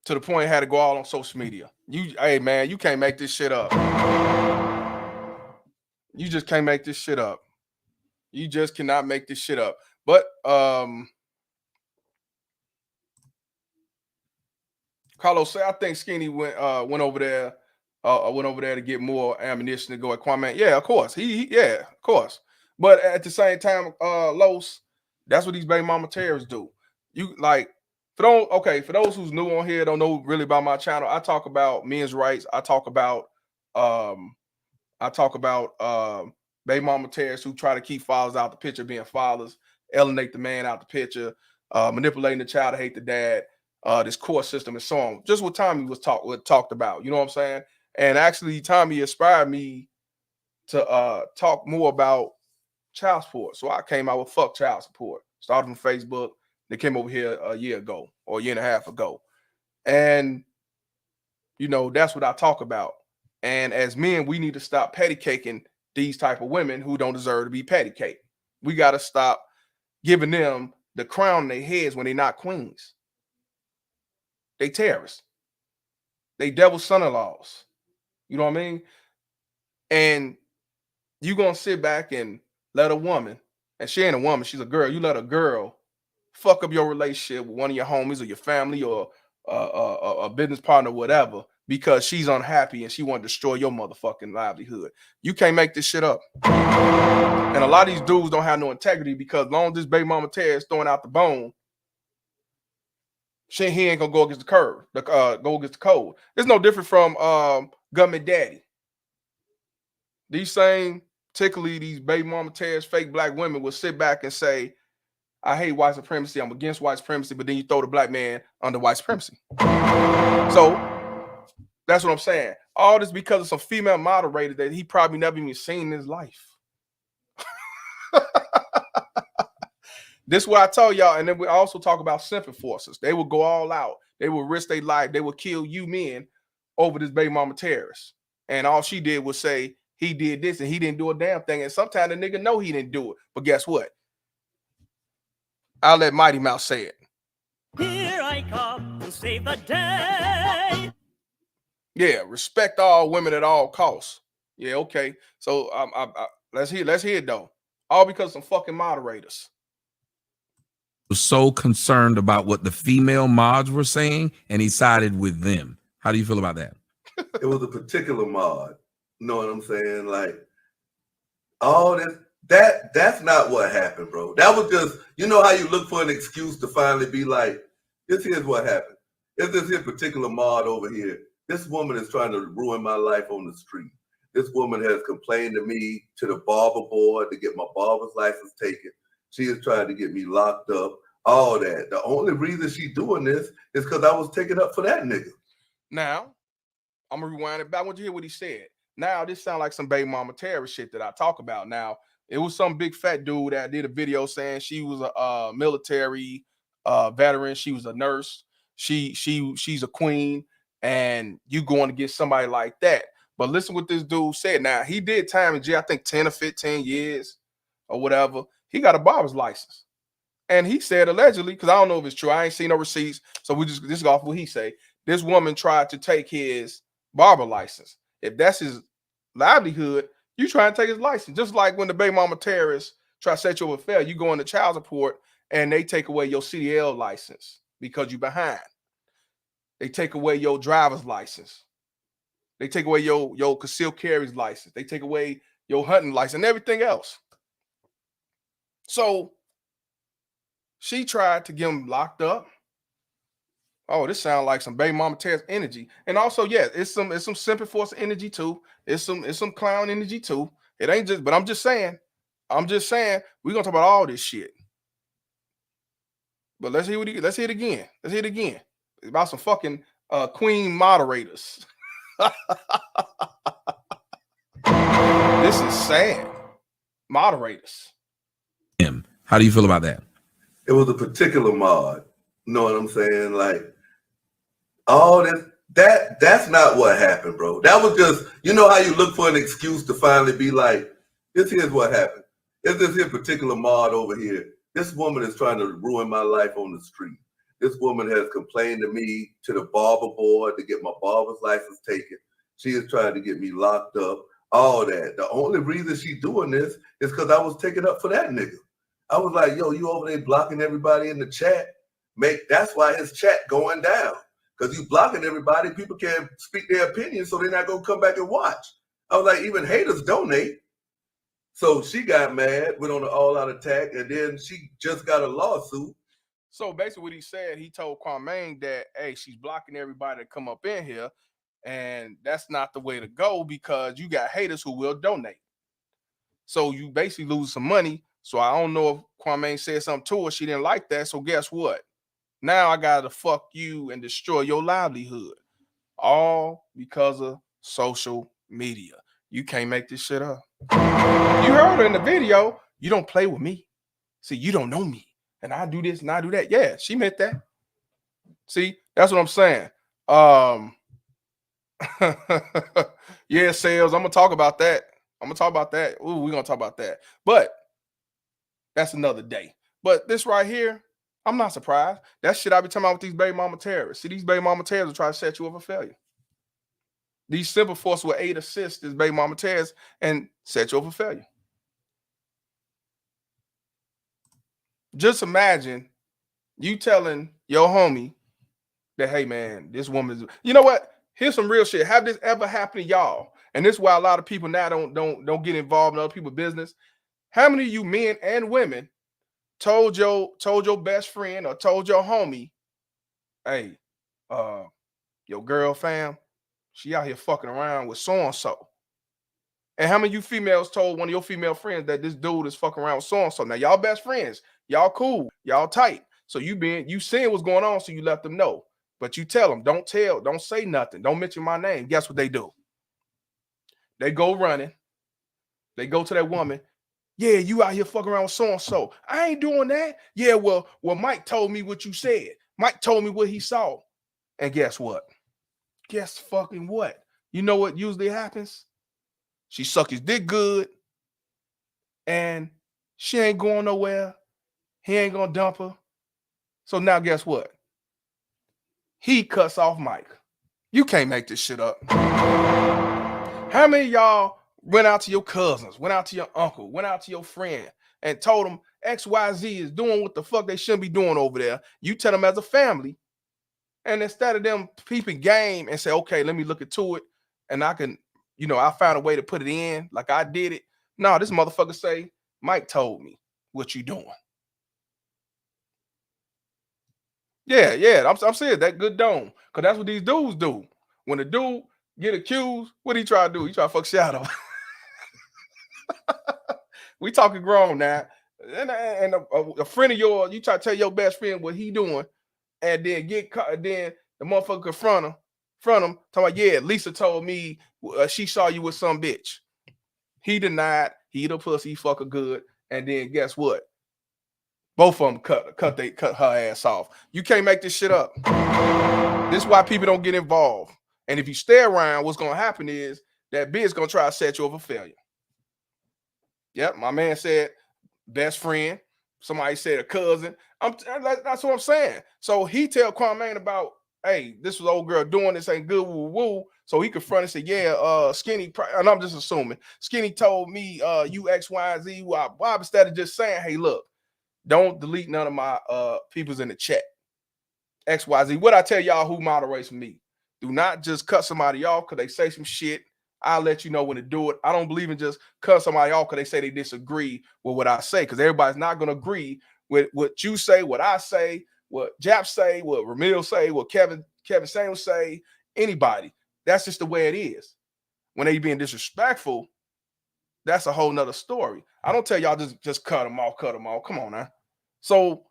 to the point it had to go all on social media. Hey man, you can't make this shit up. You just can't make this shit up. You just cannot make this shit up. But Carlos said, I think Skinny went over there to get more ammunition to go at Kwame. Yeah, of course. Yeah, of course. But at the same time, Los, that's what these baby mama terrorists do. You like for those who's new on here, don't know really about my channel. I talk about men's rights. I talk about baby mama terrorists who try to keep fathers out the picture, being fathers, alienate the man out the picture, manipulating the child to hate the dad. This court system and so on. Just what Tommy was talked about. You know what I'm saying? And actually, Tommy inspired me to talk more about child support. So I came out with Fuck Child Support. Started from Facebook. They came over here a year ago or a year and a half ago. And, you know, that's what I talk about. And as men, we need to stop patty caking these type of women who don't deserve to be patty caked. We got to stop giving them the crown on their heads when they're not queens. They terrorists. They devil son-in-laws. You know what I mean? And you gonna sit back and let a woman, and she ain't a woman, she's a girl. You let a girl fuck up your relationship with one of your homies or your family or a business partner, whatever, because she's unhappy and she want to destroy your motherfucking livelihood. You can't make this shit up. And a lot of these dudes don't have no integrity because long as this baby mama Terry is throwing out the bone, he ain't gonna go against the curve, go against the code. It's no different from Government Daddy. These same, particularly these baby mama tears, fake black women will sit back and say, I hate white supremacy, I'm against white supremacy, but then you throw the black man under white supremacy. So that's what I'm saying. All this because of some female moderator that he probably never even seen in his life. This is what I tell y'all, and then we also talk about simp enforcers. They will go all out. They will risk their life. They will kill you men over this baby mama terrorist. And all she did was say he did this and he didn't do a damn thing. And sometimes the nigga know he didn't do it. But guess what? I'll let Mighty Mouse say it. Here I come to save the day. Yeah, respect all women at all costs. Yeah, okay. So let's hear it though. All because of some fucking moderators. Was so concerned about what the female mods were saying, and he sided with them. How do you feel about that? It was a particular mod. You know what I'm saying? Like, all this, that's not what happened, bro. That was just, you know how you look for an excuse to finally be like, here's what happened. It's this here particular mod over here. This woman is trying to ruin my life on the street. This woman has complained to me, to the barber board, to get my barber's license taken. She is trying to get me locked up, all that. The only reason she doing this is because I was taking up for that nigga. Now, I'm going to rewind it back. I want you to hear what he said. Now, this sounds like some baby mama terrorist shit that I talk about. Now, it was some big fat dude that did a video saying she was a military veteran. She was a nurse. She's a queen, and you going to get somebody like that. But listen what this dude said. Now, he did time in jail, I think 10 or 15 years or whatever. He got a barber's license. And he said allegedly, because I don't know if it's true. I ain't seen no receipts. So this is off what he say. This woman tried to take his barber license. If that's his livelihood, you try to take his license. Just like when the baby mama terrorists try to set you up a fail, you go into child support and they take away your CDL license because you're behind. They take away your driver's license. They take away your concealed carry's license. They take away your hunting license and everything else. So she tried to get him locked up. Oh, this sounds like some baby mama terrorist energy. And also, yeah, it's some simple force energy too. It's some clown energy too. It ain't just, but I'm just saying, we're gonna talk about all this shit. But let's hear it again. It's about some fucking queen moderators. This is sad. Moderators. How do you feel about that? It was a particular mod. You know what I'm saying? Like, all this, that's not what happened, bro. That was just, you know how you look for an excuse to finally be like, here's what happened. It's this here particular mod over here. This woman is trying to ruin my life on the street. This woman has complained to me, to the barber board, to get my barber's license taken. She is trying to get me locked up, all that. The only reason she doing this is because I was taking up for that nigga. I was like, yo, you over there blocking everybody in the chat. That's why his chat going down. Because you blocking everybody, people can't speak their opinion, so they're not going to come back and watch. I was like, even haters donate. So she got mad, went on an all-out attack, and then she just got a lawsuit. So basically what he said, he told Kwame that, hey, she's blocking everybody to come up in here, and that's not the way to go because you got haters who will donate. So you basically lose some money. So I don't know if Kwame said something to her. She didn't like that. So guess what? Now I got to fuck you and destroy your livelihood. All because of social media. You can't make this shit up. You heard her in the video. You don't play with me. See, you don't know me. And I do this and I do that. Yeah, she meant that. See, that's what I'm saying. Yeah, sales. I'm going to talk about that. Ooh, we're going to talk about that. But that's another day. But this right here, I'm not surprised. That shit I be talking about with these baby mama terrorists. See, these baby mama terrorists will try to set you up for failure. These simple force will aid assist this baby mama terrorists and set you up for failure. Just imagine you telling your homie that, hey man, this woman's, you know what? Here's some real shit. Have this ever happened to y'all? And this is why a lot of people now don't get involved in other people's business. How many of you men and women told your best friend or told your homie, hey, your girl fam, she out here fucking around with so-and-so. And how many of you females told one of your female friends that this dude is fucking around with so-and-so? Now, y'all best friends. Y'all cool. Y'all tight. So you seeing what's going on, so you let them know. But you tell them, don't say nothing. Don't mention my name. Guess what they do? They go running. They go to that woman. Yeah, you out here fucking around with so-and-so. I ain't doing that. Yeah, well, Mike told me what you said. Mike told me what he saw. And guess what? Guess fucking what? You know what usually happens? She suck his dick good, and she ain't going nowhere. He ain't gonna dump her. So now guess what? He cuts off Mike. You can't make this shit up. How many of y'all went out to your cousins, went out to your uncle, went out to your friend, and told them XYZ is doing what the fuck they shouldn't be doing over there? You tell them as a family, and instead of them peeping game and say, okay, let me look into it, and I can, I found a way to put it in like I did it. No, this motherfucker say, Mike told me what you doing. Yeah, I'm saying that good dome, because that's what these dudes do. When a dude get accused, what he try to do? He try to fuck Shadow. We talking grown now. And a friend of yours, you try to tell your best friend what he doing, and then get caught, and then the motherfucker confront him, talking about, yeah, Lisa told me she saw you with some bitch. He denied, he the pussy, fuck her good, and then guess what? Both of them cut her ass off. You can't make this shit up. This is why people don't get involved. And if you stay around, what's gonna happen is that bitch gonna try to set you up for failure. Yep, my man said best friend. Somebody said a cousin. That's what I'm saying. So he tell Kwame about, hey, this was old girl doing this, ain't good, woo woo. So he confronted and said, yeah, Skinny, and I'm just assuming, Skinny told me you X, Y, and Z. Why instead of just saying, hey, look, don't delete none of my peoples in the chat. XYZ. What I tell y'all who moderates me? Do not just cut somebody off because they say some shit. I'll let you know when to do it. I don't believe in just cut somebody off because they say they disagree with what I say, because everybody's not going to agree with what you say, what I say, what Jap say, what Ramil say, what Kevin Samuels say, anybody. That's just the way it is. When they being disrespectful, that's a whole nother story. I don't tell y'all just cut them off. Come on now. So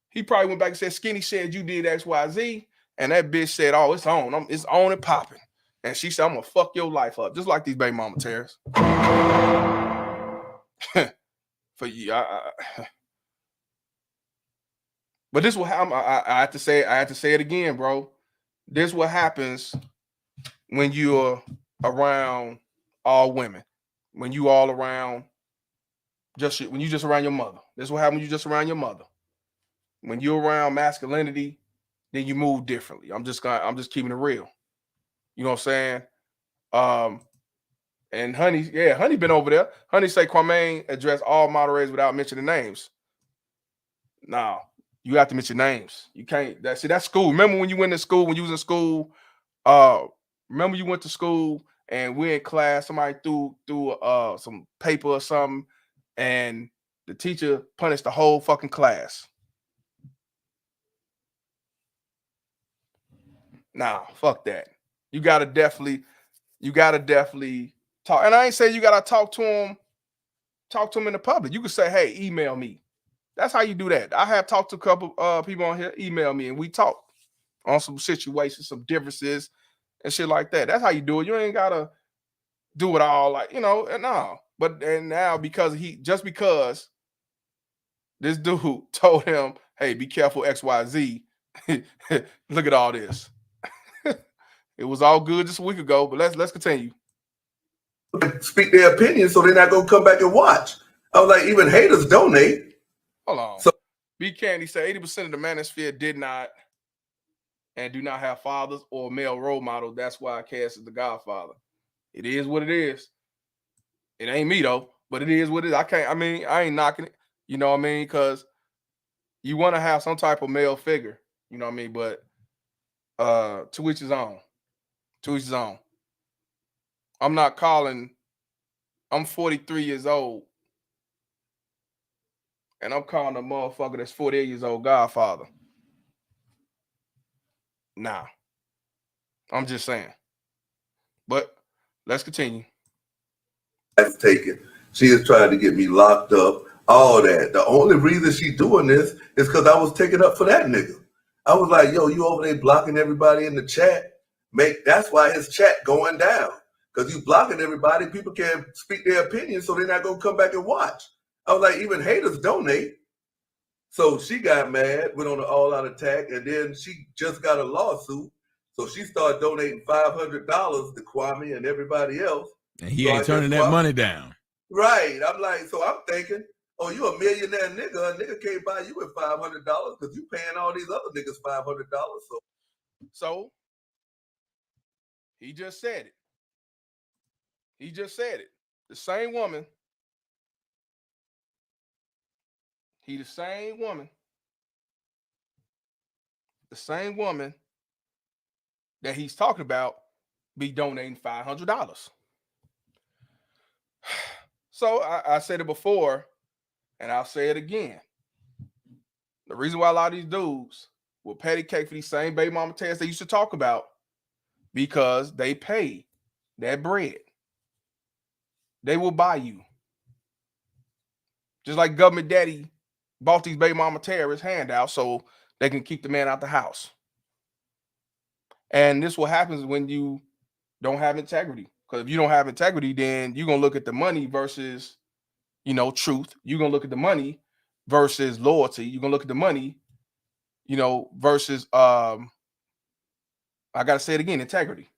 he probably went back and said, Skinny said you did XYZ, and that bitch said, oh, it's on. It's on and popping. And she said, I'm gonna fuck your life up, just like these baby mama tears. For you, but this will happen. I have to say it again, bro. This what happens when you're around all women. When you all around, when you just around your mother. This what happens when you just around your mother. When you're around masculinity, then you move differently. I'm just keeping it real. You know what I'm saying? And Honey been over there. Honey say Kwame address all moderators without mentioning names. Nah, you have to mention names. You can't. That's school. Remember when you went to school? When you was in school, remember you went to school and we're in class. Somebody threw some paper or something, and the teacher punished the whole fucking class. Nah, fuck that. You gotta definitely talk. And I ain't saying you gotta talk to him in the public. You can say, hey, email me. That's how you do that. I have talked to a couple people on here, email me, and we talk on some situations, some differences, and shit like that. That's how you do it. You ain't gotta do it all like, no. But and now because this dude told him, hey, be careful, XYZ. Look at all this. It was all good just a week ago, but let's continue. Speak their opinion, so they're not gonna come back and watch. I was like, even haters donate. Hold on. So B Candy said 80% of the manosphere did not and do not have fathers or male role models. That's why Cass is the godfather. It is what it is. It ain't me though, but it is what it is. I ain't knocking it. You know what I mean? Because you want to have some type of male figure. You know what I mean? But to each his own. To each his own. I'm 43 years old. And I'm calling a motherfucker that's 48 years old godfather. Nah. I'm just saying. But let's continue. That's taken. She is trying to get me locked up, all that. The only reason she doing this is because I was taking up for that nigga. I was like, yo, you over there blocking everybody in the chat. That's why his chat going down. Because you blocking everybody, people can't speak their opinion, so they're not going to come back and watch. I was like, even haters donate. So she got mad, went on an all-out attack, and then she just got a lawsuit. So she started donating $500 to Kwame and everybody else. And he ain't turning that money down. Right. I'm like, so I'm thinking, oh, you a millionaire nigga. A nigga can't buy you with $500 because you paying all these other niggas $500. So he just said it. He just said it. The same woman. The same woman that he's talking about be donating $500. So I said it before, and I'll say it again. The reason why a lot of these dudes will patty cake for these same baby mama tests they used to talk about, because they pay that bread. They will buy you. Just like government daddy bought these baby mama terrorist handouts so they can keep the man out the house. And this what happens when you don't have integrity. Because if you don't have integrity, then you're going to look at the money versus, truth. You're going to look at the money versus loyalty. You're going to look at the money, versus, I got to say it again, integrity.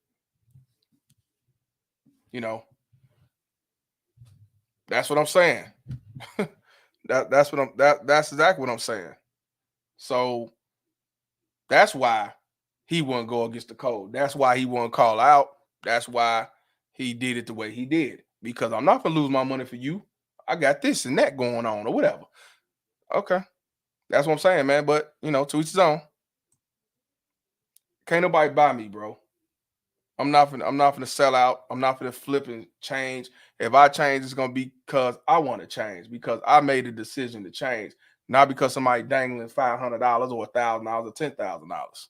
That's what I'm saying. That's exactly what I'm saying. So that's why he wouldn't go against the code. That's why he wouldn't call out. That's why he did it the way he did. Because I'm not gonna lose my money for you. I got this and that going on or whatever. Okay. That's what I'm saying, man. But to each his own. Can't nobody buy me, bro. I'm not gonna sell out. I'm not gonna flip and change. If I change, it's gonna be because I want to change, because I made a decision to change, not because somebody dangling $500 or $1,000 or $10,000.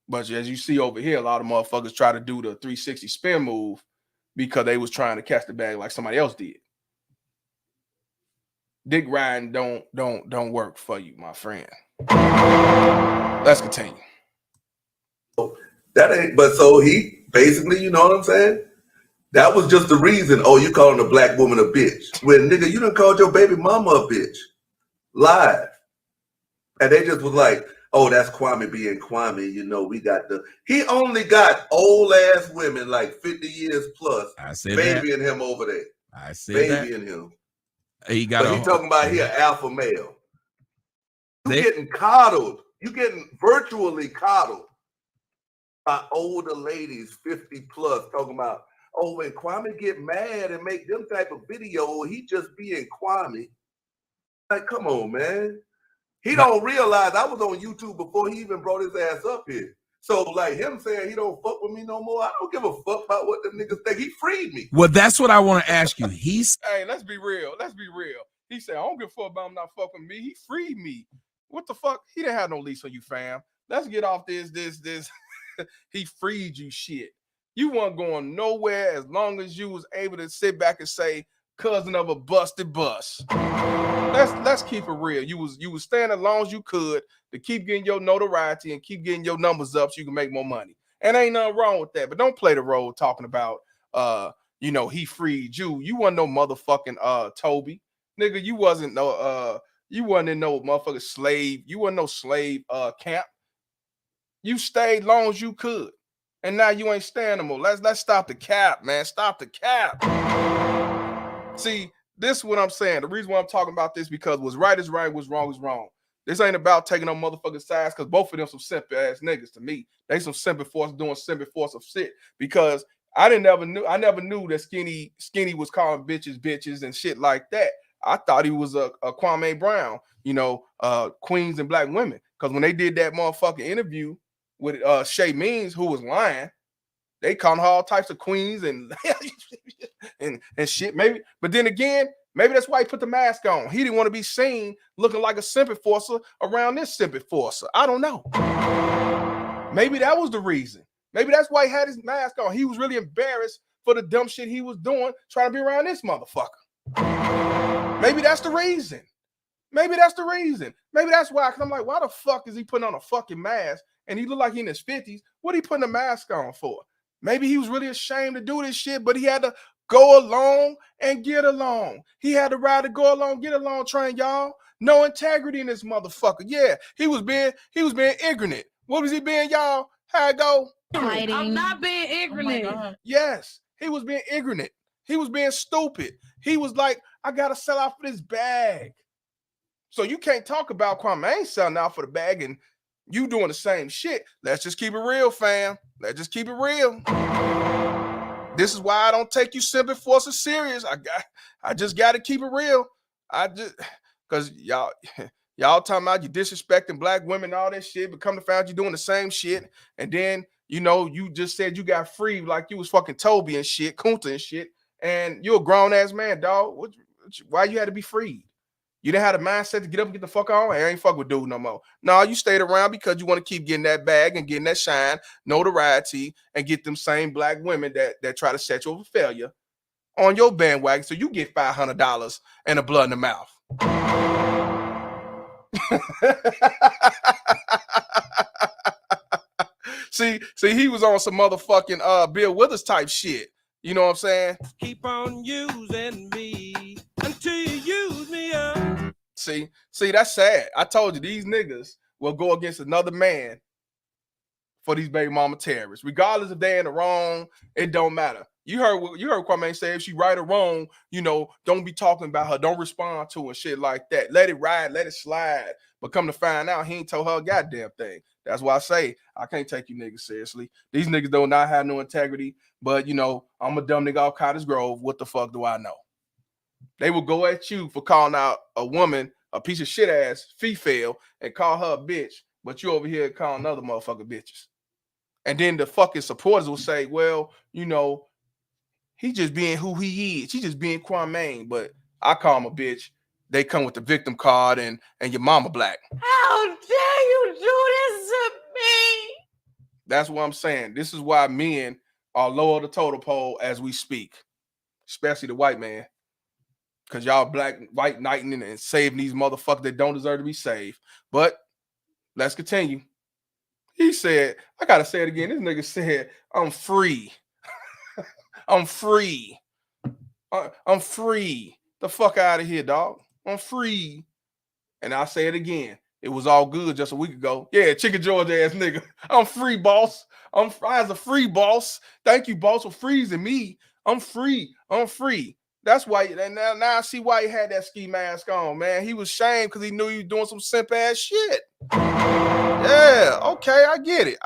But as you see over here, a lot of motherfuckers try to do the 360 spin move because they was trying to catch the bag like somebody else did. Dick riding don't work for you, my friend. Let's continue. That ain't, but so he basically, you know what I'm saying? That was just the reason, oh, you calling a black woman a bitch. When, nigga, you done called your baby mama a bitch. Live. And they just was like, oh, that's Kwame being Kwame. We got he only got old ass women like 50 years plus babying him over there. I said babying him. He got but he talking about he an alpha male. You getting coddled. You getting virtually coddled by older ladies 50 plus talking about, oh, when Kwame get mad and make them type of video, he just being Kwame. Like, come on, man. He don't realize I was on YouTube before he even brought his ass up here. So, like, him saying he don't fuck with me no more, I don't give a fuck about what the niggas think. He freed me. Well, that's what I want to ask you. Hey, let's be real. He said, I don't give a fuck about him not fucking me. He freed me. What the fuck? He didn't have no lease on you, fam. Let's get off this. He freed you shit. You weren't going nowhere as long as you was able to sit back and say, cousin of a busted bus. Let's keep it real. You was staying as long as you could to keep getting your notoriety and keep getting your numbers up so you can make more money. And ain't nothing wrong with that. But don't play the role talking about he freed you. You wasn't no motherfucking Toby. Nigga, you wasn't in no motherfucking slave. You wasn't no slave camp. You stayed long as you could. And now you ain't staying no more. Let's stop the cap, man. Stop the cap. See, this is what I'm saying. The reason why I'm talking about this, because what's right is right, what's wrong is wrong. This ain't about taking on motherfucking sides, because both of them some simple ass niggas to me. They some simple force doing simple force of shit. Because I never knew that Skinny was calling bitches and shit like that. I thought he was a Kwame Brown, Queens and Black Women. Because when they did that motherfucking interview with Shay Means, who was lying, they called her all types of queens and and shit. Maybe, but then again, maybe that's why he put the mask on. He didn't want to be seen looking like a simpy forcer around this simpy forcer. I don't know. Maybe that was the reason. Maybe that's why he had his mask on. He was really embarrassed for the dumb shit he was doing, trying to be around this motherfucker. Maybe that's the reason. Maybe that's the reason. Maybe that's why. Because I'm like, why the fuck is he putting on a fucking mask? And he looked like he in his 50s. What he putting a mask on for? Maybe he was really ashamed to do this shit, but he had to go along and get along. He had to ride to go along, get along train, y'all. No integrity in this motherfucker. Yeah, he was being ignorant. What was he being, y'all? How it go? I'm not being ignorant. Oh yes, he was being ignorant. He was being stupid. He was like, I gotta sell out for this bag. So you can't talk about Kwame. I ain't selling out for the bag and you doing the same shit. Let's just keep it real, fam. Let's just keep it real. This is why I don't take you Simply Forces serious. I just got to keep it real. Because y'all talking about you disrespecting black women and all that shit, but come to find out you doing the same shit. And then, you just said you got free like you was fucking Toby and shit, Kunta and shit. And you're a grown-ass man, dog. Why you had to be freed? You didn't have the mindset to get up and get the fuck on? Hey, I ain't fuck with dude no more. No, you stayed around because you want to keep getting that bag and getting that shine, notoriety, and get them same black women that try to set you up for failure on your bandwagon so you get $500 and a blood in the mouth. See, he was on some motherfucking Bill Withers type shit. You know what I'm saying? Keep on using me until you use me up. See, that's sad. I told you these niggas will go against another man for these baby mama terrorists, regardless if they're in the wrong. It don't matter. You heard Kwame say if she right or wrong, don't be talking about her. Don't respond to her, shit like that. Let it ride, let it slide. But come to find out, he ain't told her a goddamn thing. That's why I say I can't take you niggas seriously. These niggas do not have no integrity. But I'm a dumb nigga off Cottage Grove. What the fuck do I know? They will go at you for calling out a woman a piece of shit ass female and call her a bitch, but you over here calling other motherfucking bitches. And then the fucking supporters will say, well, he just being who he is. He just being Kwame. But I call him a bitch. They come with the victim card and your mama black. How dare you do this to me? That's what I'm saying. This is why men are lower the totem pole as we speak, especially the white man. Because y'all white knighting and saving these motherfuckers that don't deserve to be saved. But let's continue. He said, I got to say it again. This nigga said, I'm free. I'm free. I'm free. The fuck out of here, dog. I'm free. And I'll say it again. It was all good just a week ago. Yeah, Chicken George ass nigga. I'm free, boss. I was a free boss. Thank you, boss, for freezing me. I'm free. I'm free. That's why. And now I see why he had that ski mask on, man. He was ashamed because he knew he was doing some simp ass shit. Yeah, okay, I get it.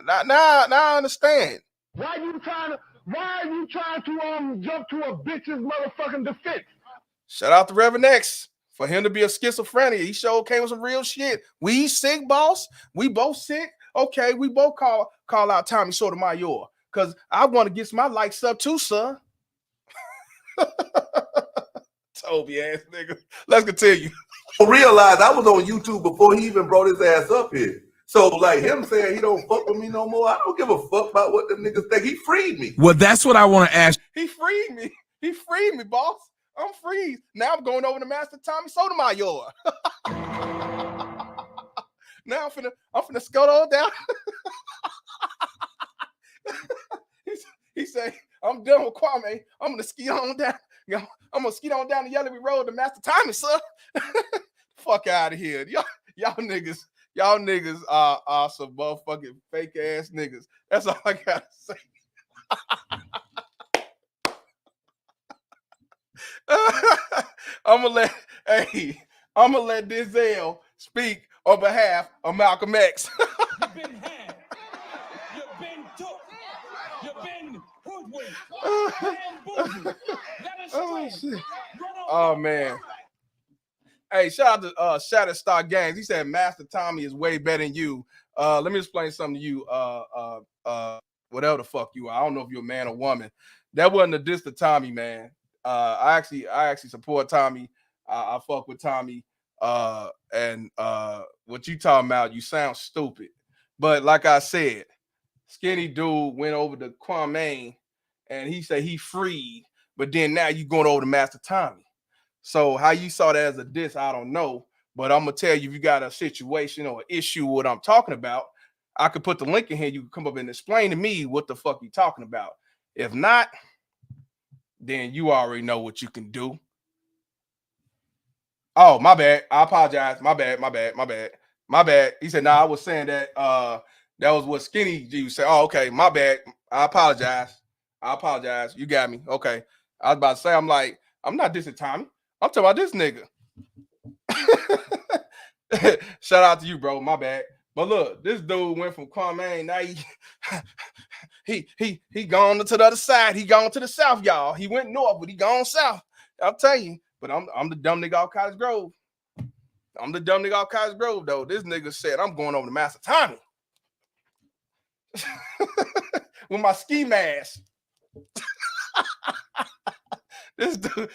Now I understand. Why are you trying to jump to a bitch's motherfucking defense? Shout out to Reverend X for him to be a schizophrenic. He sure came with some real shit. We sick, boss. We both sick. Okay, we both call out Tommy Sotomayor because I want to get my likes up too, sir. Toby ass nigga. Let's continue. I realized I was on YouTube before he even brought his ass up here. So like him saying he don't fuck with me no more, I don't give a fuck about what the niggas think. He freed me. Well, that's what I want to ask. He freed me. He freed me, boss. I'm free. Now I'm going over to Master Tommy Sotomayor. Now I'm finna scuttle down. He say, I'm done with Kwame. I'm gonna ski on down. I'm gonna ski on down the Yellow Road to Master Tommy, sir. Fuck out of here. Y'all niggas are some motherfucking fake ass niggas. That's all I gotta say. I'm gonna let Denzel speak on behalf of Malcolm X. You've been had. You've been took. You've been hoodwinked. Oh shit. Oh man. Hey, shout out to Shatter Star Games. He said Master Tommy is way better than you. Let me explain something to you. Whatever the fuck you are. I don't know if you're a man or woman. That wasn't a diss to Tommy, man. I actually support Tommy. I fuck with Tommy. And what you talking about, you sound stupid. But like I said, Skinny dude went over to Kwame and he said he freed, but then now you going over to Master Tommy. So how you saw that as a diss, I don't know. But I'm gonna tell you, if you got a situation or issue with what I'm talking about, I could put the link in here. You can come up and explain to me what the fuck you talking about. If not, then you already know what you can do. Oh, my bad. I apologize. My bad. He said, I was saying that that was what Skinny G said. Oh, okay, my bad. I apologize. You got me. Okay. I was about to say, I'm not dissing Tommy. I'm talking about this nigga. Shout out to you, bro. My bad. But look, this dude went from Kwame. Now he gone to the other side. He gone to the south, y'all. He went north, but he gone south. I'll tell you. But I'm the dumb nigga off Cottage Grove. Though. This nigga said I'm going over to Master Tommy with my ski mask. This dude.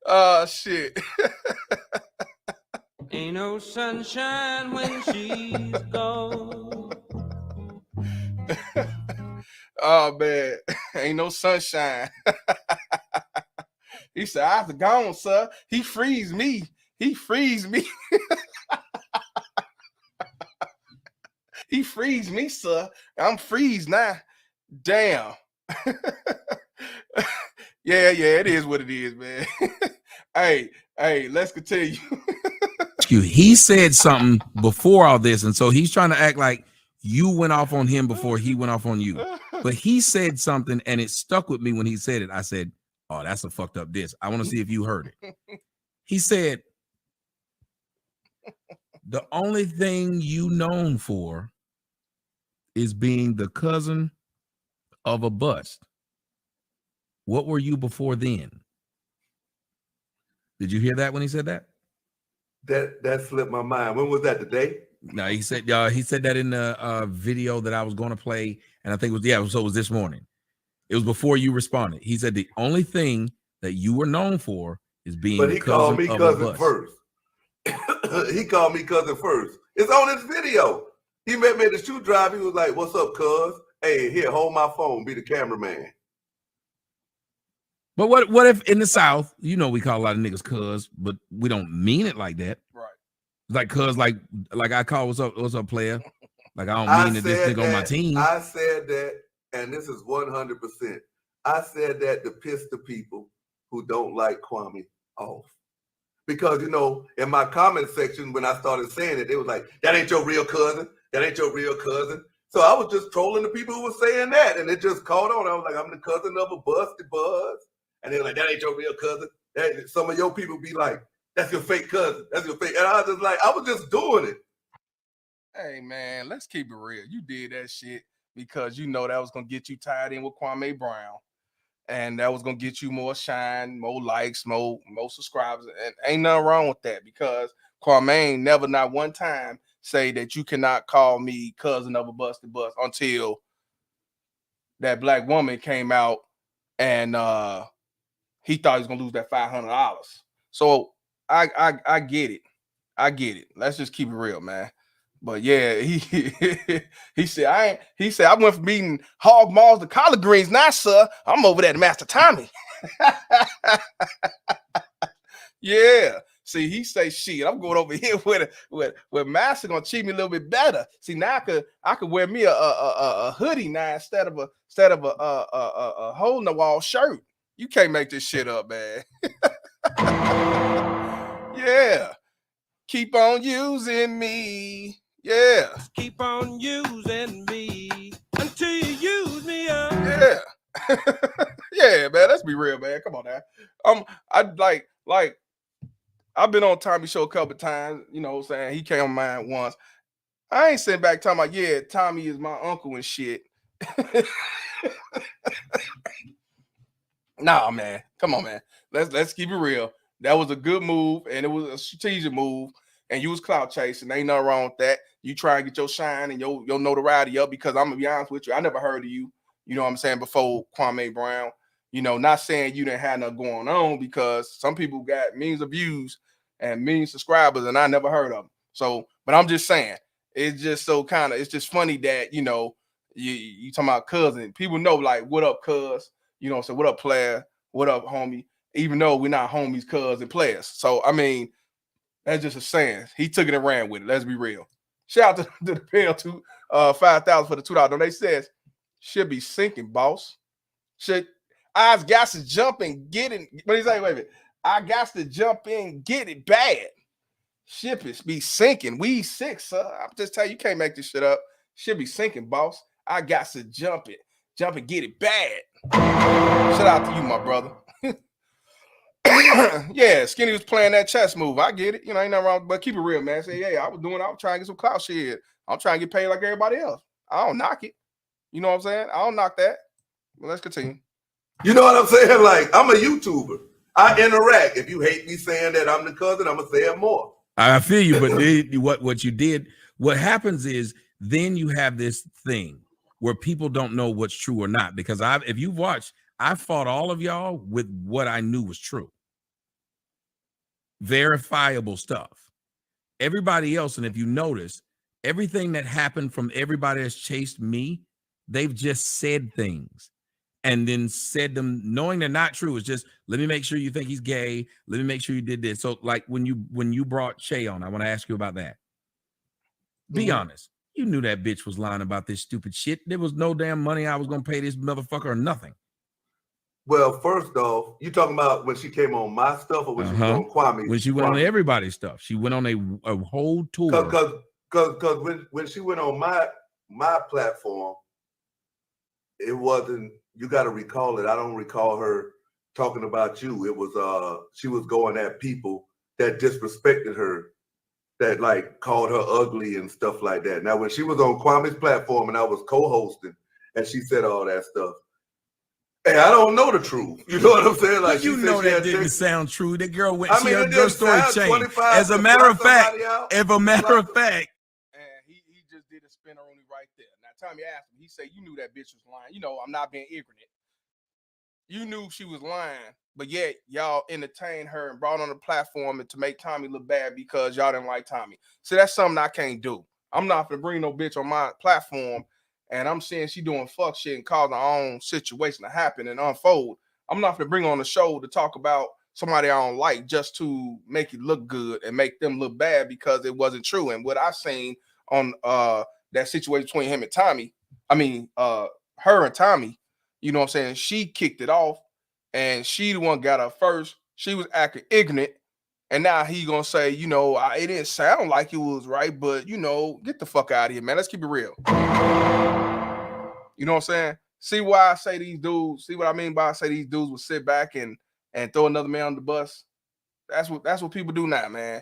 Oh shit. Ain't no sunshine when she's gone. Oh man, ain't no sunshine. He said, I was gone, sir. He frees me. He frees me, sir. I'm freeze now. Damn. Yeah, it is what it is, man. Hey, let's continue. He said something before all this, and so he's trying to act like you went off on him before he went off on you. But he said something, and it stuck with me when he said it. I said, oh, that's a fucked up diss. I want to see if you heard it. He said, the only thing you known for is being the cousin of a bust. What were you before then? Did you hear that when he said that? That slipped my mind. When was that, today? No, he said that in the video that I was going to play, and I think it was this morning. It was before you responded. He said the only thing that you were known for is being. But he called me cousin first. He called me cousin first. It's on his video. He met me at the shoe drive. He was like, "What's up, cuz? Hey, here, hold my phone. Be the cameraman." But what if in the South, we call a lot of niggas cuz, but we don't mean it like that. Right. Like cuz, like I call what's up, player. Like I don't mean that this nigga on my team. I said that, and this is 100%. I said that to piss the people who don't like Kwame off. Because, in my comment section, when I started saying it, they was like, that ain't your real cousin. That ain't your real cousin. So I was just trolling the people who were saying that, and it just caught on. I was like, I'm the cousin of a busted buzz. And they were like, that ain't your real cousin. Some of your people be like, that's your fake cousin. That's your fake. And I was just like, I was just doing it. Hey, man, let's keep it real. You did that shit because that was going to get you tied in with Kwame Brown. And that was going to get you more shine, more likes, more subscribers. And ain't nothing wrong with that because Kwame never, not one time, say that you cannot call me cousin of a busted bus until that black woman came out and he thought he was going to lose that $500. So I get it. Let's just keep it real, man. But yeah, he said I went from eating hog maws to collard greens. Now, sir, I'm over there to Master Tommy. Yeah. See, he say shit. I'm going over here with Master gonna treat me a little bit better. See, now I could wear me a hoodie now instead of a hole in the wall shirt. You can't make this shit up, man. Yeah. Keep on using me. Yeah. Keep on using me until you use me up. Yeah. Yeah, man. Let's be real, man. Come on now. I've been on Tommy show a couple of times, what I'm saying? He came on mine once. I ain't sitting back talking about, yeah, Tommy is my uncle and shit. Nah, man. Come on, man. Let's keep it real. That was a good move, and it was a strategic move, and you was clout chasing. Ain't nothing wrong with that. You try and get your shine and your notoriety up because I'm going to be honest with you. I never heard of you, what I'm saying, before Kwame Brown. Not saying you didn't have nothing going on because some people got millions of views and million subscribers, and I never heard of him. So, but I'm just saying, it's just so kind of, it's just funny that, you know, you talking about cousin. People know, like, what up, cuz? You know, so what up, player? What up, homie? Even though we're not homies, cuz and players. So, I mean, that's just a saying. He took it and ran with it. Let's be real. Shout out to the Pale to 5,000 for the $2 donation. Says, should be sinking, boss. Should I got to jump and get it? What do you say? Wait a minute. I got to jump in, get it bad. Ship is be sinking. We sick, sir. I'm just telling you, you can't make this shit up. Should be sinking, boss. I got to jump and get it bad. Shout out to you, my brother. Yeah, Skinny was playing that chess move. I get it. You know, ain't nothing wrong, but keep it real, man. Say, yeah, I was trying to get some clout shit. I'm trying to get paid like everybody else. I don't knock it. You know what I'm saying? I don't knock that. Well, let's continue. You know what I'm saying? Like, I'm a YouTuber. I interact. If you hate me saying that I'm the cousin, I'm gonna say it more. I feel you, but what you did, what happens is then you have this thing where people don't know what's true or not. Because if you've watched, I fought all of y'all with what I knew was true. Verifiable stuff. Everybody else, and if you notice, everything that happened from everybody that's chased me, they've just said things and then said them knowing they're not true. It's just, let me make sure you think he's gay. Let me make sure you did this. So like when you brought Che on, I want to ask you about that. Be honest. You knew that bitch was lying about this stupid shit. There was no damn money I was going to pay this motherfucker or nothing. Well, first off, you talking about when she came on my stuff or when she was on Kwame? When she went on everybody's stuff. She went on a whole tour. Because when she went on my platform, it wasn't, you got to recall it. I don't recall her talking about you. It was she was going at people that disrespected her, that like called her ugly and stuff like that. Now, when she was on Kwame's platform and I was co-hosting and she said all that stuff, hey, I don't know the truth. You know what I'm saying? Like, you know that didn't sound true. That girl went. She had her story changed. As a matter of fact, and he just did a spinner on me right there. Now, Tommy asked him. He said, "You knew that bitch was lying." You know, I'm not being ignorant. You knew she was lying, but yet y'all entertained her and brought on the platform and to make Tommy look bad because y'all didn't like Tommy. So that's something I can't do. I'm not gonna bring no bitch on my platform. And I'm seeing she doing fuck shit and causing her own situation to happen and unfold. I'm not gonna bring her on the show to talk about somebody I don't like just to make it look good and make them look bad because it wasn't true. And what I seen on that situation between him and Tommy, her and Tommy, you know what I'm saying? She kicked it off and she the one got up first. She was acting ignorant. And now he gonna say, you know, it didn't sound like it was right, but you know, get the fuck out of here, man. Let's keep it real. You know what I'm saying? See why I say these dudes, see what I mean by I say these dudes will sit back and throw another man on the bus. That's what people do now, man.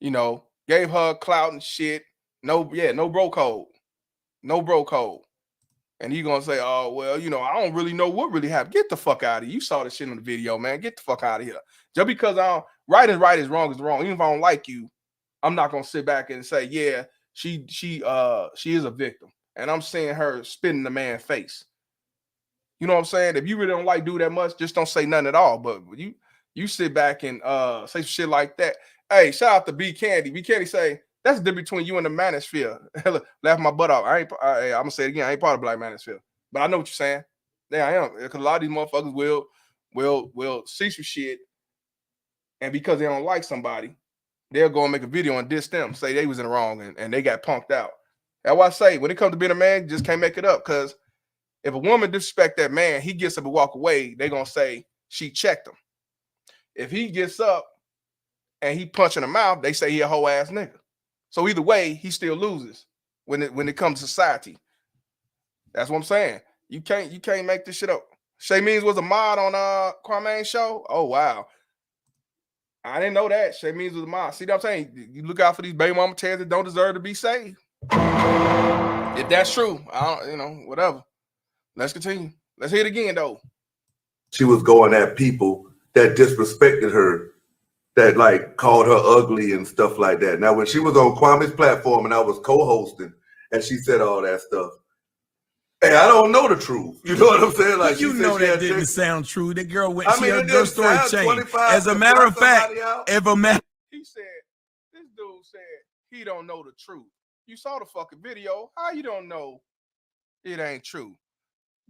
You know, gave her clout and shit. No bro code. No bro code. And you gonna say, oh, well, you know, I don't really know what really happened. Get the fuck out of here. You saw the shit on the video, man. Get the fuck out of here. Just because right is right is wrong is wrong. Even if I don't like you, I'm not gonna sit back and say, yeah, she is a victim. And I'm seeing her spit in the man's face. You know what I'm saying? If you really don't like dude that much, just don't say nothing at all. But you sit back and say some shit like that. Hey, shout out to B Candy. B Candy say that's the difference between you and the manosphere. Laugh my butt off. I'm gonna say it again. I ain't part of Black Manosphere, but I know what you're saying. Yeah, I am. Because a lot of these motherfuckers will see some shit, and because they don't like somebody, they'll go and make a video and diss them, say they was in the wrong, and they got punked out. That's why I say when it comes to being a man, you just can't make it up. Because if a woman disrespect that man, he gets up and walk away. They gonna say she checked him. If he gets up and he punch in the mouth, they say he a whole ass nigga. So either way, he still loses when it comes to society. That's what I'm saying. You can't make this shit up. Shay Means was a mod on Kwame's show. Oh wow. I didn't know that. Shay Means was a mod. See what I'm saying? You look out for these baby mama tears that don't deserve to be saved. If that's true, I don't, whatever. Let's continue. Let's hear it again, though. She was going at people that disrespected her, that like called her ugly and stuff like that. Now, when she was on Kwame's platform and I was co-hosting and she said all that stuff, hey, I don't know the truth. You know what I'm saying? Like, you know that didn't sound true. That girl went. She had her story changed. As a matter of fact, He dude said he don't know the truth. You saw the fucking video. How you don't know it ain't true?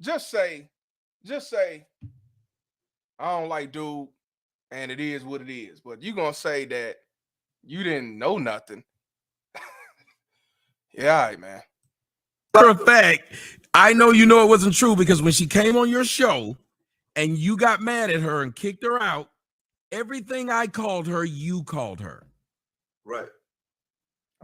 Just say, I don't like dude, and it is what it is. But you gonna say that you didn't know nothing. Yeah, all right, man. Matter of fact, I know you know it wasn't true because when she came on your show and you got mad at her and kicked her out, everything I called her, you called her. Right.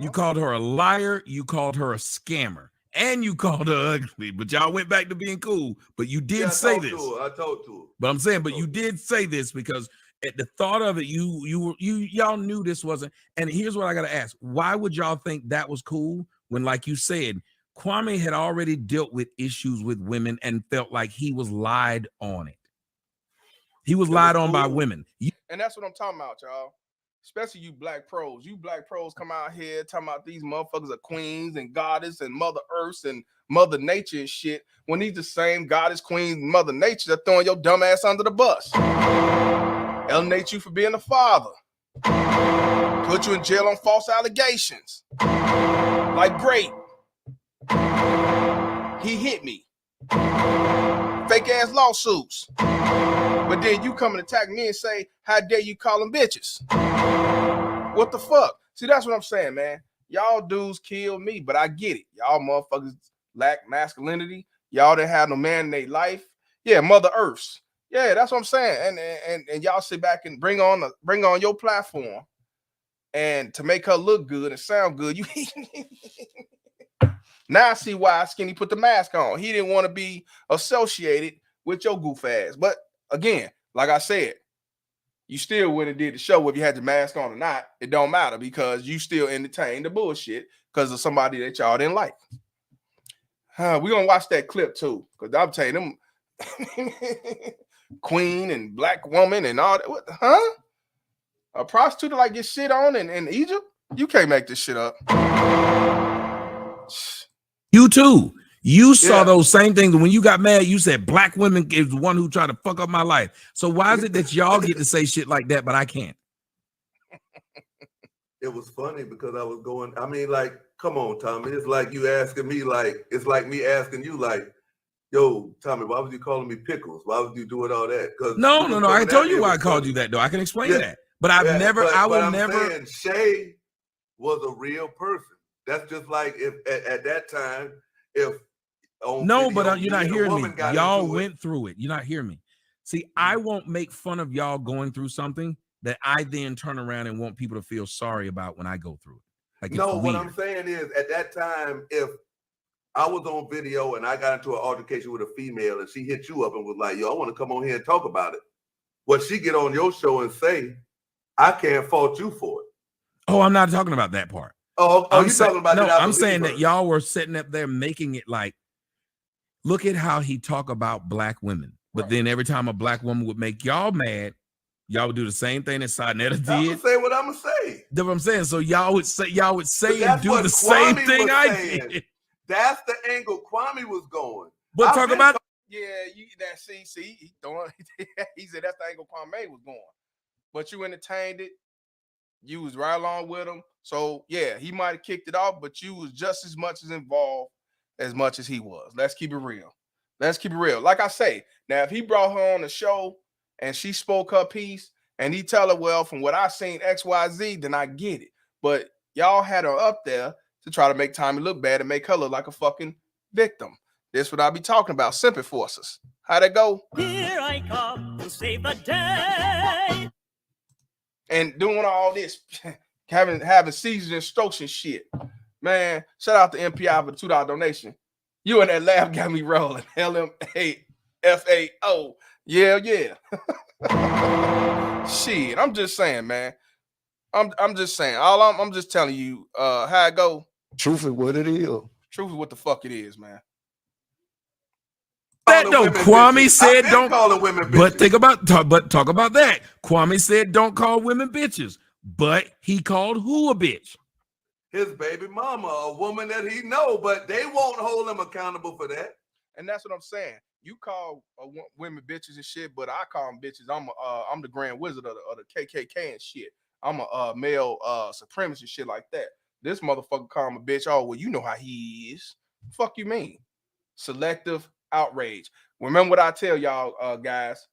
You called her a liar, you called her a scammer, and you called her ugly, but y'all went back to being cool. But you did say this. I talked to her. But I'm saying, but you did say this because at the thought of it, y'all knew this wasn't. And here's what I gotta ask: why would y'all think that was cool when, like you said, Kwame had already dealt with issues with women and felt like he was lied on it? He was lied on by women. And that's what I'm talking about, y'all. Especially you black pros. You black pros come out here talking about these motherfuckers are queens and goddess and Mother Earth and Mother Nature and shit. When these the same goddess, queens, Mother Nature, they're throwing your dumb ass under the bus. Eliminate you for being a father. Put you in jail on false allegations. Like Brady. He hit me. Fake ass lawsuits. But then you come and attack me and say, how dare you call them bitches? What the fuck? See, that's what I'm saying, man. Y'all dudes kill me, but I get it. Y'all motherfuckers lack masculinity. Y'all didn't have no man in their life. Yeah, Mother Earth. Yeah, that's what I'm saying. And y'all sit back and bring on your platform and to make her look good and sound good. You now I see why Skinny put the mask on. He didn't want to be associated with your goof ass. But again, like I said, you still wouldn't have did the show if you had your mask on or not. It don't matter because you still entertain the bullshit because of somebody that y'all didn't like. We're going to watch that clip too because I'm telling them queen and black woman and all that. What, huh? A prostitute like get shit on in Egypt? You can't make this shit up. You too. You saw those same things. When you got mad, you said black women is the one who tried to fuck up my life. So why is it that y'all get to say shit like that, but I can't? It was funny because I was going, I mean, like, come on, Tommy. It's like you asking me, like, it's like me asking you, like, yo, Tommy, why was you calling me pickles? Why would you doing all that? No. I told you why I called you that, though. I can explain that. But I will never. Saying Shay was a real person. That's just like if at that time, if no, but you're not hearing me. Y'all went through it. You're not hearing me. See, I won't make fun of y'all going through something that I then turn around and want people to feel sorry about when I go through it. Like, no, what I'm saying is at that time, if I was on video and I got into an altercation with a female and she hit you up and was like, yo, I want to come on here and talk about it. What she get on your show and say, I can't fault you for it. Oh, I'm not talking about that part. Oh, you're talking about that. I'm saying that y'all were sitting up there making it like, look at how he talk about black women. But then every time a black woman would make y'all mad, y'all would do the same thing that Sarnetta did. I'm gonna say what I'm gonna say. That's what I'm saying. So y'all would say and do the same thing I did. That's the angle Kwame was going. But talk about he said that's the angle Kwame was going. But you entertained it. You was right along with him. So yeah, he might have kicked it off, but you was just as much as involved as much as he was. Let's keep it real. Like I say, now if he brought her on the show and she spoke her piece and he tell her, well, from what I seen XYZ, then I get it. But y'all had her up there to try to make Tommy look bad and make her look like a fucking victim. This what I be talking about, sympathy forces. How'd that go? Here I come to save the day. And doing all this, having seizures and strokes and shit. Man, shout out to MPI for the $2 donation. You in that lab got me rolling. LMAFAO. Yeah. Shit, I'm just saying, man. I'm just saying. I'm just telling you how it go. Truth is what it is. Truth is what the fuck it is, man. That though, Kwame said don't call the women bitches. But talk about that. Kwame said don't call women bitches, but he called who a bitch? His baby mama, a woman that he know, but they won't hold him accountable for that. And that's what I'm saying. You call women bitches and shit, but I call them bitches. I'm the Grand Wizard of the KKK and shit. I'm a male supremacist, shit like that. This motherfucker called him a bitch. Oh, well, you know how he is. Fuck you mean? Selective outrage. Remember what I tell y'all, guys.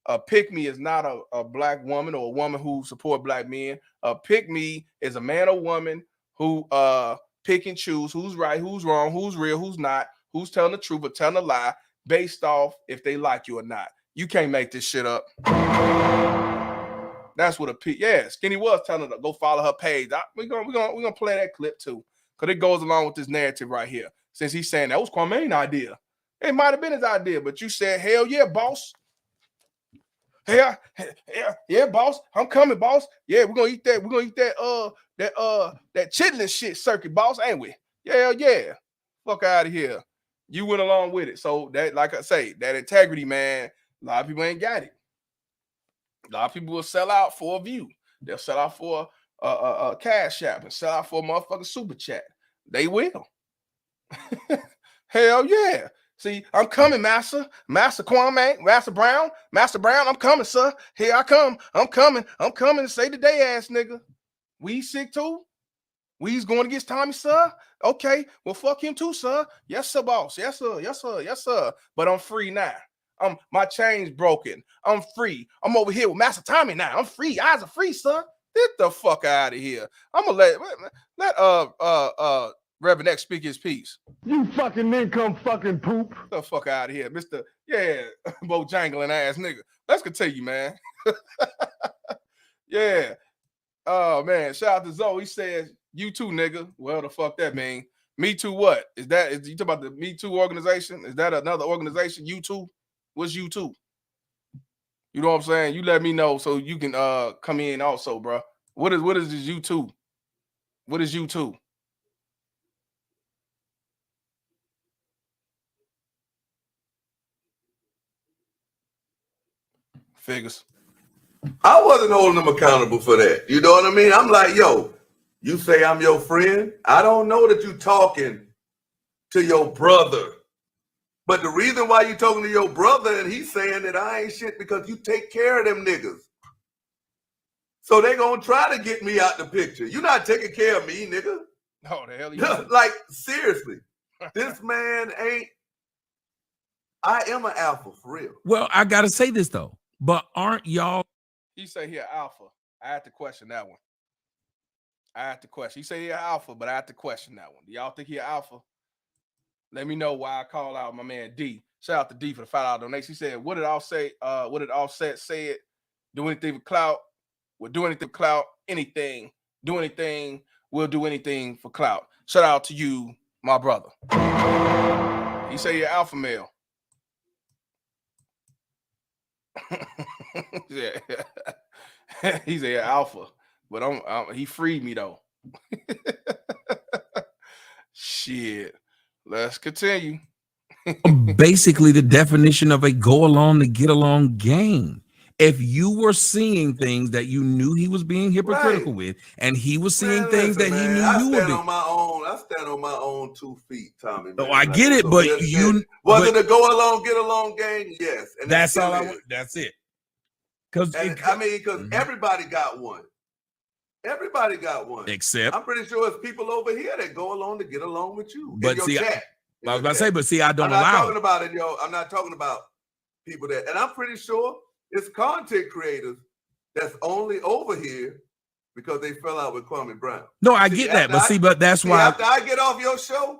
A pick me is not a black woman or a woman who support black men. A pick me is a man or woman who pick and choose who's right, who's wrong, who's real, who's not, who's telling the truth or telling a lie based off if they like you or not. You can't make this shit up. That's what a pick. Yeah, Skinny was telling her to go follow her page. We're gonna play that clip too, because it goes along with this narrative right here. Since he's saying that was Kwame's idea. It might have been his idea, but you said, hell yeah, boss. Yeah, boss. I'm coming, boss. Yeah, we're gonna eat that. We're gonna eat that chitlin shit circuit, boss, ain't we? Yeah. Fuck out of here. You went along with it. So that, like I say, that integrity, man, a lot of people ain't got it. A lot of people will sell out for a view. They'll sell out for a cash app and sell out for a motherfucking super chat. They will. Hell yeah. See, I'm coming, Master Kwame, Master Brown, I'm coming, sir. Here I come. I'm coming to say the day, ass nigga. We sick too? We's going against Tommy, sir? Okay, well, fuck him too, sir. Yes, sir, boss. Yes, sir. But I'm free now. My chain's broken. I'm free. I'm over here with Master Tommy now. I'm free. Eyes are free, sir. Get the fuck out of here. I'm gonna let Reverend X speak his piece. You fucking income fucking poop. Get the fuck out of here, Mr. Yeah, Bojangling ass nigga. Let's continue, man. Yeah. Oh man, shout out to Zoe. He says, you too, nigga. Well, the fuck that mean? Me Too what? Is you talking about the Me Too organization? Is that another organization? You too? What's you too? You know what I'm saying? You let me know so you can come in also, bro. What is this you too? What is you too? Figures. I wasn't holding them accountable for that. You know what I mean? I'm like, yo, you say I'm your friend. I don't know that you talking to your brother. But the reason why you talking to your brother and he's saying that I ain't shit because you take care of them niggas. So they gonna try to get me out the picture. You not taking care of me, nigga. No, the hell you like, seriously. This man ain't. I am an alpha for real. Well, I gotta say this though, but aren't y'all? He say he an alpha. I had to question that one. He say he an alpha, but I had to question that one. Do y'all think he an alpha? Let me know why I call out my man D. Shout out to D for the $5 donation. He said, what did Offset say it? Do anything with clout. We'll do anything for clout. Anything. Do anything. We'll do anything for clout. Shout out to you, my brother. He say you're alpha male. Yeah. He's a alpha, but he freed me though. Shit. Let's continue. Basically the definition of a go along to get along game. If you were seeing things that you knew he was being hypocritical with, and he was seeing things that he knew you were being. I stand on my own 2 feet, Tommy. Oh, I get it, but was it a go along, get along game? Yes. And that's all I want. That's it. Because everybody got one. Everybody got one. Except I'm pretty sure it's people over here that go along to get along with you. But see, I was about to say, but see, I don't allow. I'm not talking about it, yo. I'm not talking about people that, and I'm pretty sure it's content creators that's only over here because they fell out with Kwame Brown. No, I get that, but that's why after I get off your show,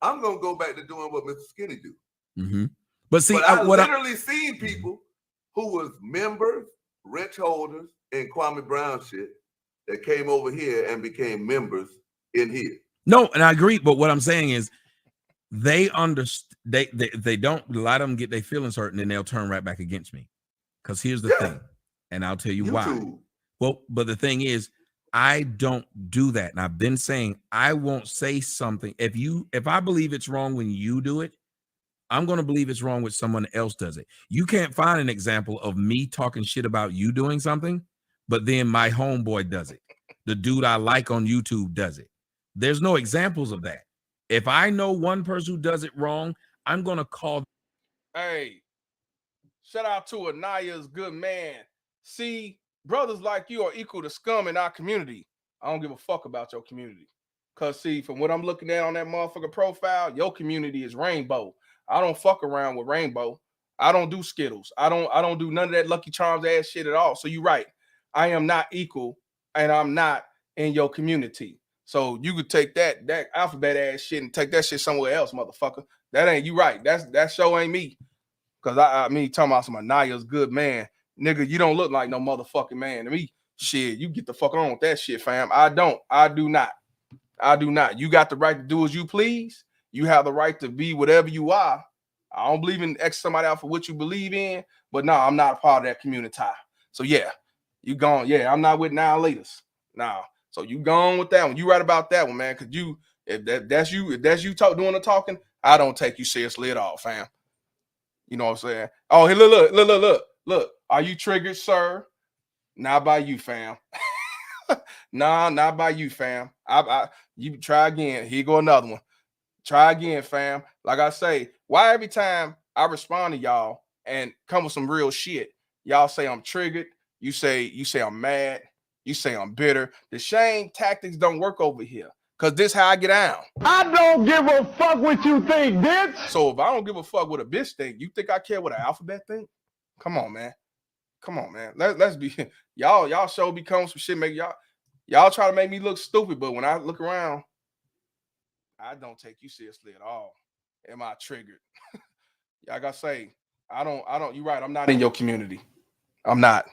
I'm gonna go back to doing what Mr. Skinny do. Mm-hmm. But see, I literally seen people who was members, rich holders in Kwame Brown shit that came over here and became members in here. No, and I agree. But what I'm saying is, they understand. They don't. A lot of them get their feelings hurt, and then they'll turn right back against me. Because here's the thing, and I'll tell you why. Well, but the thing is, I don't do that, and I've been saying I won't say something if I believe it's wrong when you do it. I'm going to believe it's wrong when someone else does it. You can't find an example of me talking shit about you doing something, but then my homeboy does it. The dude I like on YouTube does it. There's no examples of that. If I know one person who does it wrong, I'm going to call. Hey, shout out to Anaya's good man. See, brothers like you are equal to scum in our community. I don't give a fuck about your community. Cause see, from what I'm looking at on that motherfucker profile, your community is rainbow. I don't fuck around with rainbow. I don't do Skittles. I don't do none of that Lucky Charms ass shit at all. So you're right. I am not equal, and I'm not in your community. So you could take that alphabet ass shit and take that shit somewhere else, motherfucker. That ain't you right. That show ain't me. Cause I mean talking about some Anaya's good man. Nigga, you don't look like no motherfucking man to me. Shit, you get the fuck on with that shit, fam. I do not. You got the right to do as you please. You have the right to be whatever you are. I don't believe in X somebody out for what you believe in, but no, I'm not a part of that community. So yeah, you gone. Yeah, I'm not with now leaders. Nah. So you gone with that one. You right about that one, man. Cause if that's you doing the talking, I don't take you seriously at all, fam. You know what I'm saying? Oh, hey, look. Are you triggered, sir? Not by you, fam. Nah, not by you, fam. You try again. Here go another one. Try again, fam. Like I say, why every time I respond to y'all and come with some real shit, y'all say I'm triggered. You say I'm mad. You say I'm bitter. The shame tactics don't work over here. Cause this how I get down. I don't give a fuck what you think, bitch. So if I don't give a fuck what a bitch think, you think I care what an alphabet think? Come on, man. Let's be y'all show become some shit. Make y'all try to make me look stupid, but when I look around, I don't take you seriously at all. Am I triggered? Like I say, I don't. You're right. I'm not in your community. I'm not.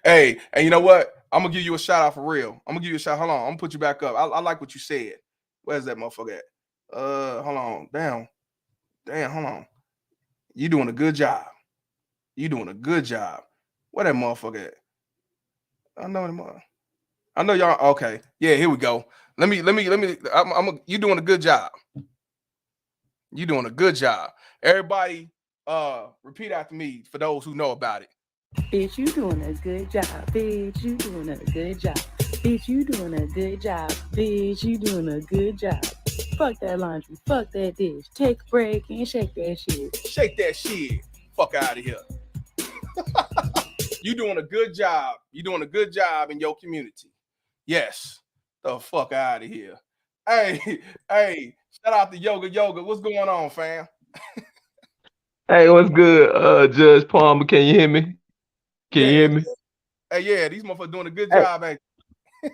Hey, and you know what? I'm gonna give you a shout out for real. I'm gonna give you a shout. Hold on, I'm gonna put you back up. I like what you said. Where's that motherfucker at? Hold on. Damn, hold on. You doing a good job. Where that motherfucker at? I know y'all. Okay, yeah, here we go. Let me. You doing a good job. Everybody, repeat after me for those who know about it. Bitch, you doing a good job. Bitch, you doing a good job. Bitch, you doing a good job. Bitch, you doing a good job. Fuck that laundry. Fuck that dish. Take a break and shake that shit. Shake that shit. Fuck out of here. You doing a good job. You doing a good job in your community. Yes. The fuck out of here. Hey, shout out to Yoga. What's going on, fam? Hey, what's good, Judge Palmer? Can you hear me? Can you hear me? Hey, yeah, these motherfuckers doing a good job, ain't they?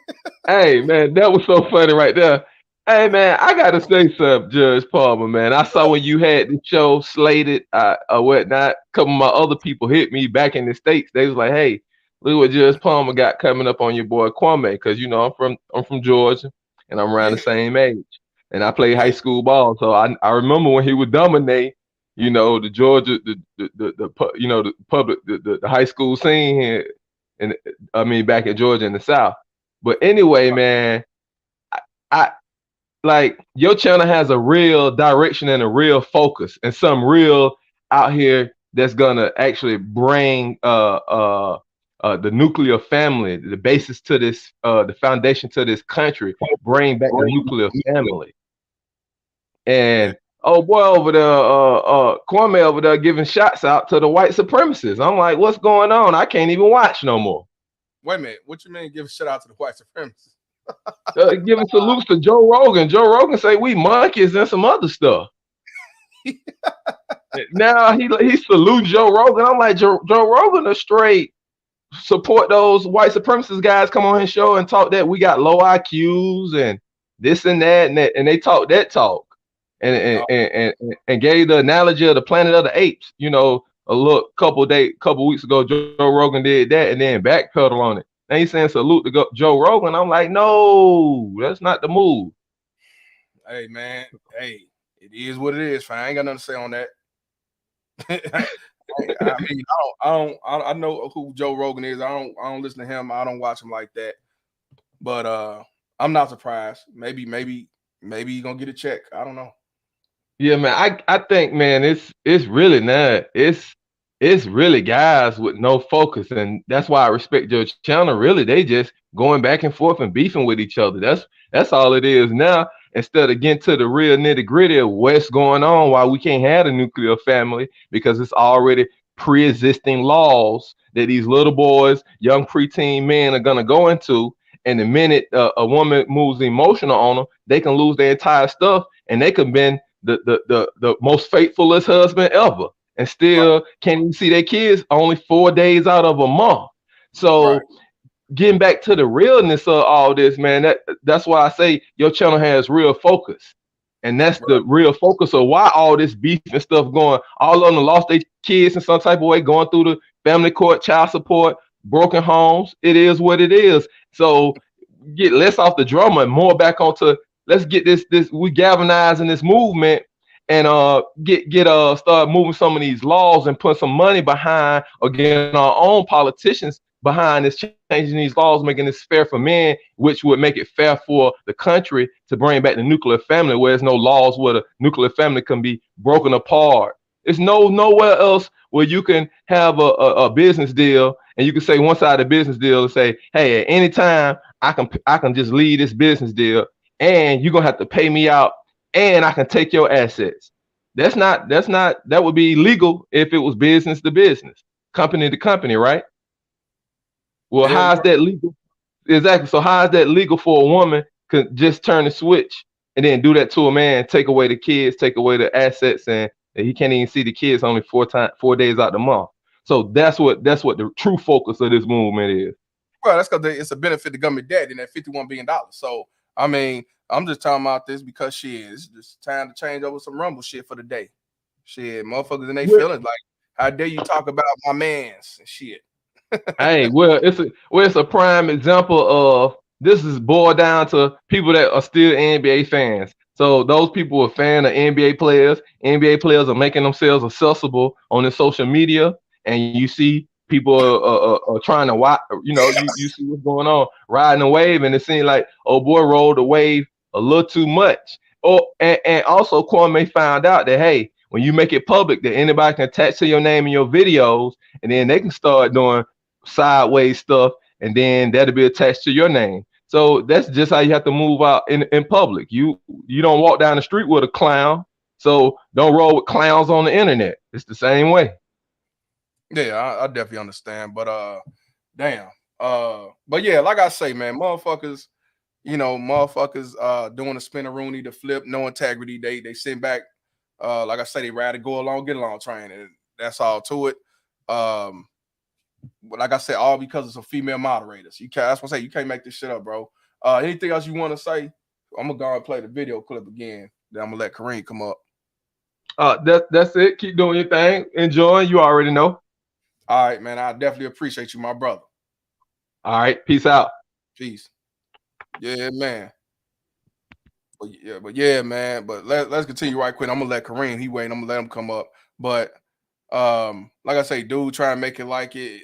Hey, man, that was so funny right there. Hey, man, I got to say something, Judge Palmer, man. I saw when you had the show slated or whatnot, a couple of my other people hit me back in the States. They was like, hey, look what Judge Palmer got coming up on your boy Kwame, because, you know, I'm from Georgia, and I'm around the same age. And I played high school ball, so I remember when he would dominate, you know, the Georgia, the high school scene here, and I mean back in Georgia in the South. But anyway, man, I like your channel has a real direction and a real focus and some real out here that's gonna actually bring the nuclear family, the basis to this, the foundation to this country, bring back the nuclear family. And oh boy, over there, Kwame over there giving shots out to the white supremacists. I'm like, what's going on? I can't even watch no more. Wait a minute, what you mean give a shout out to the white supremacists? Giving salutes to Joe Rogan. Joe Rogan say we monkeys and some other stuff. Now he salute Joe Rogan. I'm like, Joe Rogan a straight support those white supremacist guys come on his show and talk that we got low IQs and this and that, and they talk that talk. And gave the analogy of the Planet of the Apes. You know, a couple weeks ago, Joe Rogan did that and then backpedal on it. Now he's saying salute to Joe Rogan. I'm like, no, that's not the move. Hey man, hey, it is what it is. Fine, I ain't got nothing to say on that. I mean, I know who Joe Rogan is. I don't listen to him. I don't watch him like that. But I'm not surprised. Maybe you're gonna get a check. I don't know. Yeah, man. I think, man, it's really not. It's really guys with no focus, and that's why I respect your channel. Really, they just going back and forth and beefing with each other. That's all it is now. Instead of getting to the real nitty gritty of what's going on, why we can't have a nuclear family, because it's already pre-existing laws that these little boys, young preteen men are gonna go into. And the minute a woman moves emotional on them, they can lose their entire stuff, and they could been the most faithfulest husband ever, and still can't even see their kids only 4 days out of a month. So getting back to the realness of all this, man, that's why I say your channel has real focus. And that's the real focus of why all this beef and stuff going, all of them lost their kids in some type of way, going through the family court, child support, broken homes. It is what it is. So get less off the drama and more back onto, let's get this we galvanizing this movement and start moving some of these laws and put some money behind, or getting our own politicians behind this, changing these laws, making this fair for men, which would make it fair for the country to bring back the nuclear family, where there's no laws where the nuclear family can be broken apart. There's nowhere else where you can have a business deal and you can say one side of the business deal and say, hey, at any time I can just leave this business deal and you're gonna have to pay me out and I can take your assets. That would be illegal if it was business to business, company to company, right? Well, how is that legal? Exactly. So how is that legal for a woman could just turn the switch and then do that to a man, take away the kids, take away the assets, and he can't even see the kids only 4 days out the month? So that's what the true focus of this movement is. Well, that's because it's a benefit to government debt in that $51 billion. So I mean, I'm just talking about this because it's just time to change over some rumble shit for the day. Shit, motherfuckers in their feelings like, how dare you talk about my mans and shit. Hey, it's a prime example of this is boiled down to people that are still NBA fans. So those people are fan of NBA players. NBA players are making themselves accessible on the social media, and you see people are trying to watch. You see what's going on, riding a wave, and it seems like boy rode the wave a little too much. And also Kwame found out that, hey, when you make it public that anybody can attach to your name in your videos, and then they can start doing sideways stuff, and then that'll be attached to your name. So that's just how you have to move out in public. You don't walk down the street with a clown, so don't roll with clowns on the internet. It's the same way. Yeah, I definitely understand, but damn. But yeah, like I say, man, motherfuckers doing the spin-a-rooney, the flip, no integrity. They sit back, like I say, they rather go along, get along train, and that's all to it. But like I said, all because of some female moderators. That's what I say, you can't make this shit up, bro. Anything else you want to say? I'm gonna go and play the video clip again. Then I'm gonna let Kareem come up. That's it. Keep doing your thing. Enjoying. You already know. All right, man. I definitely appreciate you, my brother. All right. Peace out. Peace. Yeah, man. But yeah, man. But let's continue right quick. I'm gonna let Kareem. He waiting. I'm gonna let him come up. But like I say, dude, try and make it like it.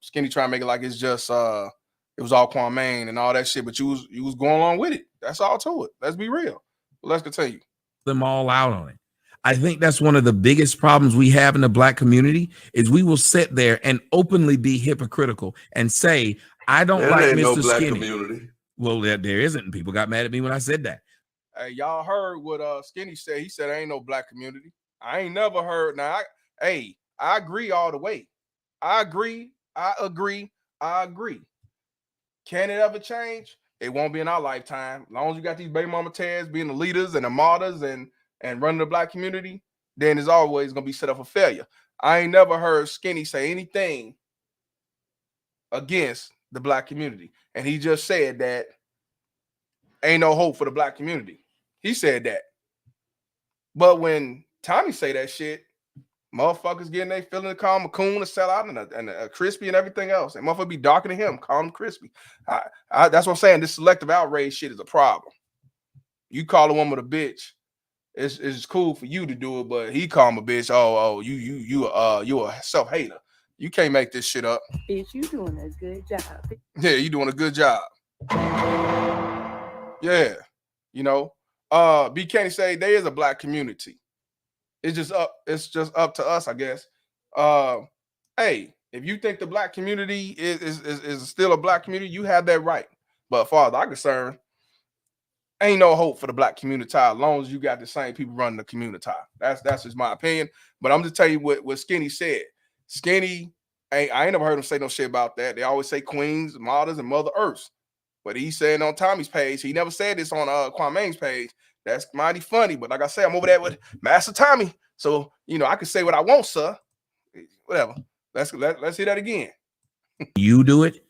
Skinny try and make it like it's just it was all Kwame and all that shit. But you was going along with it. That's all to it. Let's be real. But let's continue. Them all out on it. I think that's one of the biggest problems we have in the Black community is we will sit there and openly be hypocritical and say, I don't like Mr. No Black Skinny. Community. Well, there isn't. And people got mad at me when I said that. Hey, y'all heard what Skinny said. He said, ain't no Black community. I ain't never heard. Now, I agree all the way. I agree. Can it ever change? It won't be in our lifetime. As long as you got these baby mama tears being the leaders and the martyrs and running the Black community, then it's always going to be set up for failure. I ain't never heard Skinny say anything against the Black community. And he just said that ain't no hope for the Black community. He said that. But when Tommy say that shit, motherfuckers getting they feeling to call him a coon, a sellout, and a crispy and everything else. And motherfucker be darker than him, call him crispy. That's what I'm saying. This selective outrage shit is a problem. You call a woman a bitch, it's cool for you to do it, but he call him a bitch. Oh, you a self-hater. You can't make this shit up. Bitch, you doing a good job. Yeah, you doing a good job. Yeah, B. Kenny say there is a Black community. It's just up to us, I guess. Hey, if you think the Black community is still a Black community, you have that right. But as far as I'm concerned, ain't no hope for the Black community as long as you got the same people running the community. That's just my opinion. But I'm just telling you what Skinny said. Skinny, I ain't never heard him say no shit about that. They always say queens, mothers, and Mother Earths. But he's saying on Tommy's page, he never said this on Kwame's page. That's mighty funny. But like I said, I'm over there with Master Tommy. So, you know, I can say what I want, sir. Whatever. Let's hear that again. You do it.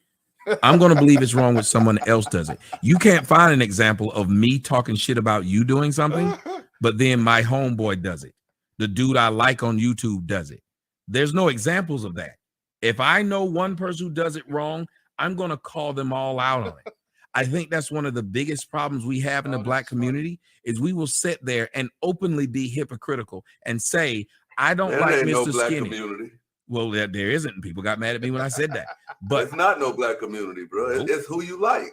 I'm going to believe it's wrong when someone else does it. You can't find an example of me talking shit about you doing something, but then my homeboy does it. The dude I like on YouTube does it. There's no examples of that. If I know one person who does it wrong, I'm going to call them all out on it. I think that's one of the biggest problems we have in the Black community is we will sit there and openly be hypocritical and say, I don't like Mr. No Black Skinny. community. Well, there isn't. And people got mad at me when I said that. But it's not no Black community, bro. It's who you like.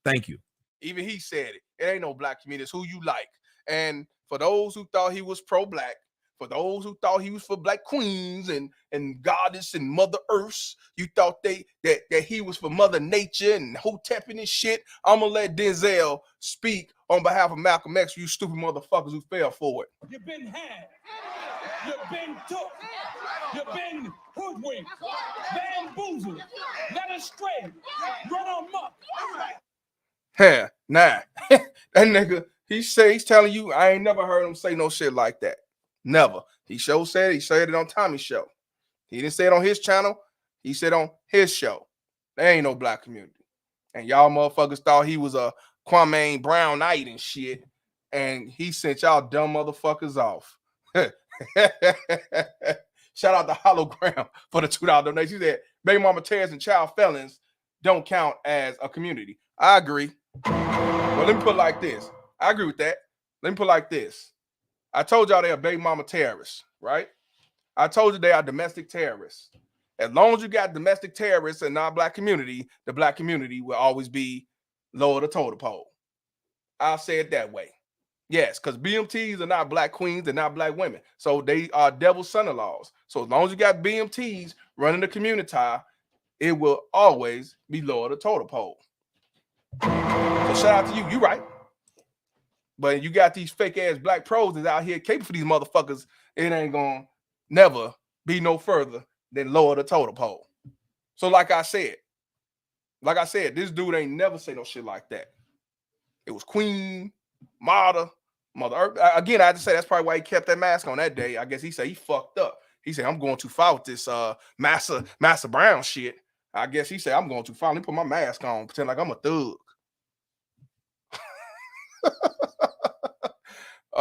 Thank you. Even he said it. It ain't no Black community. It's who you like. And for those who thought he was pro-Black, for those who thought he was for Black queens and goddess and Mother Earth, you thought that he was for Mother Nature and Hotep and this shit. I'm gonna let Denzel speak on behalf of Malcolm X, you stupid motherfuckers who fell for it. You've been had. You've been took. You've been hoodwinked, bamboozled, led astray, run amok. Nah. That nigga, he's telling you, I ain't never heard him say no shit like that. Never. He said it on Tommy's show. He didn't say it on his channel. He said on his show. There ain't no Black community. And y'all motherfuckers thought he was a Kwame Brown Knight and shit. And he sent y'all dumb motherfuckers off. Shout out to Hologram for the $2 donation. He said, baby mama tears and child felons don't count as a community. I agree. Well, let me put it like this. I agree with that. Let me put it like this. I told y'all they are baby mama terrorists, right? I told you they are domestic terrorists. As long as you got domestic terrorists in our Black community, the Black community will always be lower the totem pole. I'll say it that way. Yes, because BMTs are not Black queens, they're not Black women. So they are devil's son-in-laws. So as long as you got BMTs running the community, it will always be lower the totem pole. So shout out to you. You right. But you got these fake ass Black pros that's out here caping for these motherfuckers. It ain't gonna never be no further than lower the totem pole. So like I said, this dude ain't never say no shit like that. It was Queen, Mother Earth. Again, I have to say that's probably why he kept that mask on that day. I guess he said he fucked up. He said, I'm going too far with this Master Brown shit. I guess he said, I'm going too far. Let me put my mask on, pretend like I'm a thug.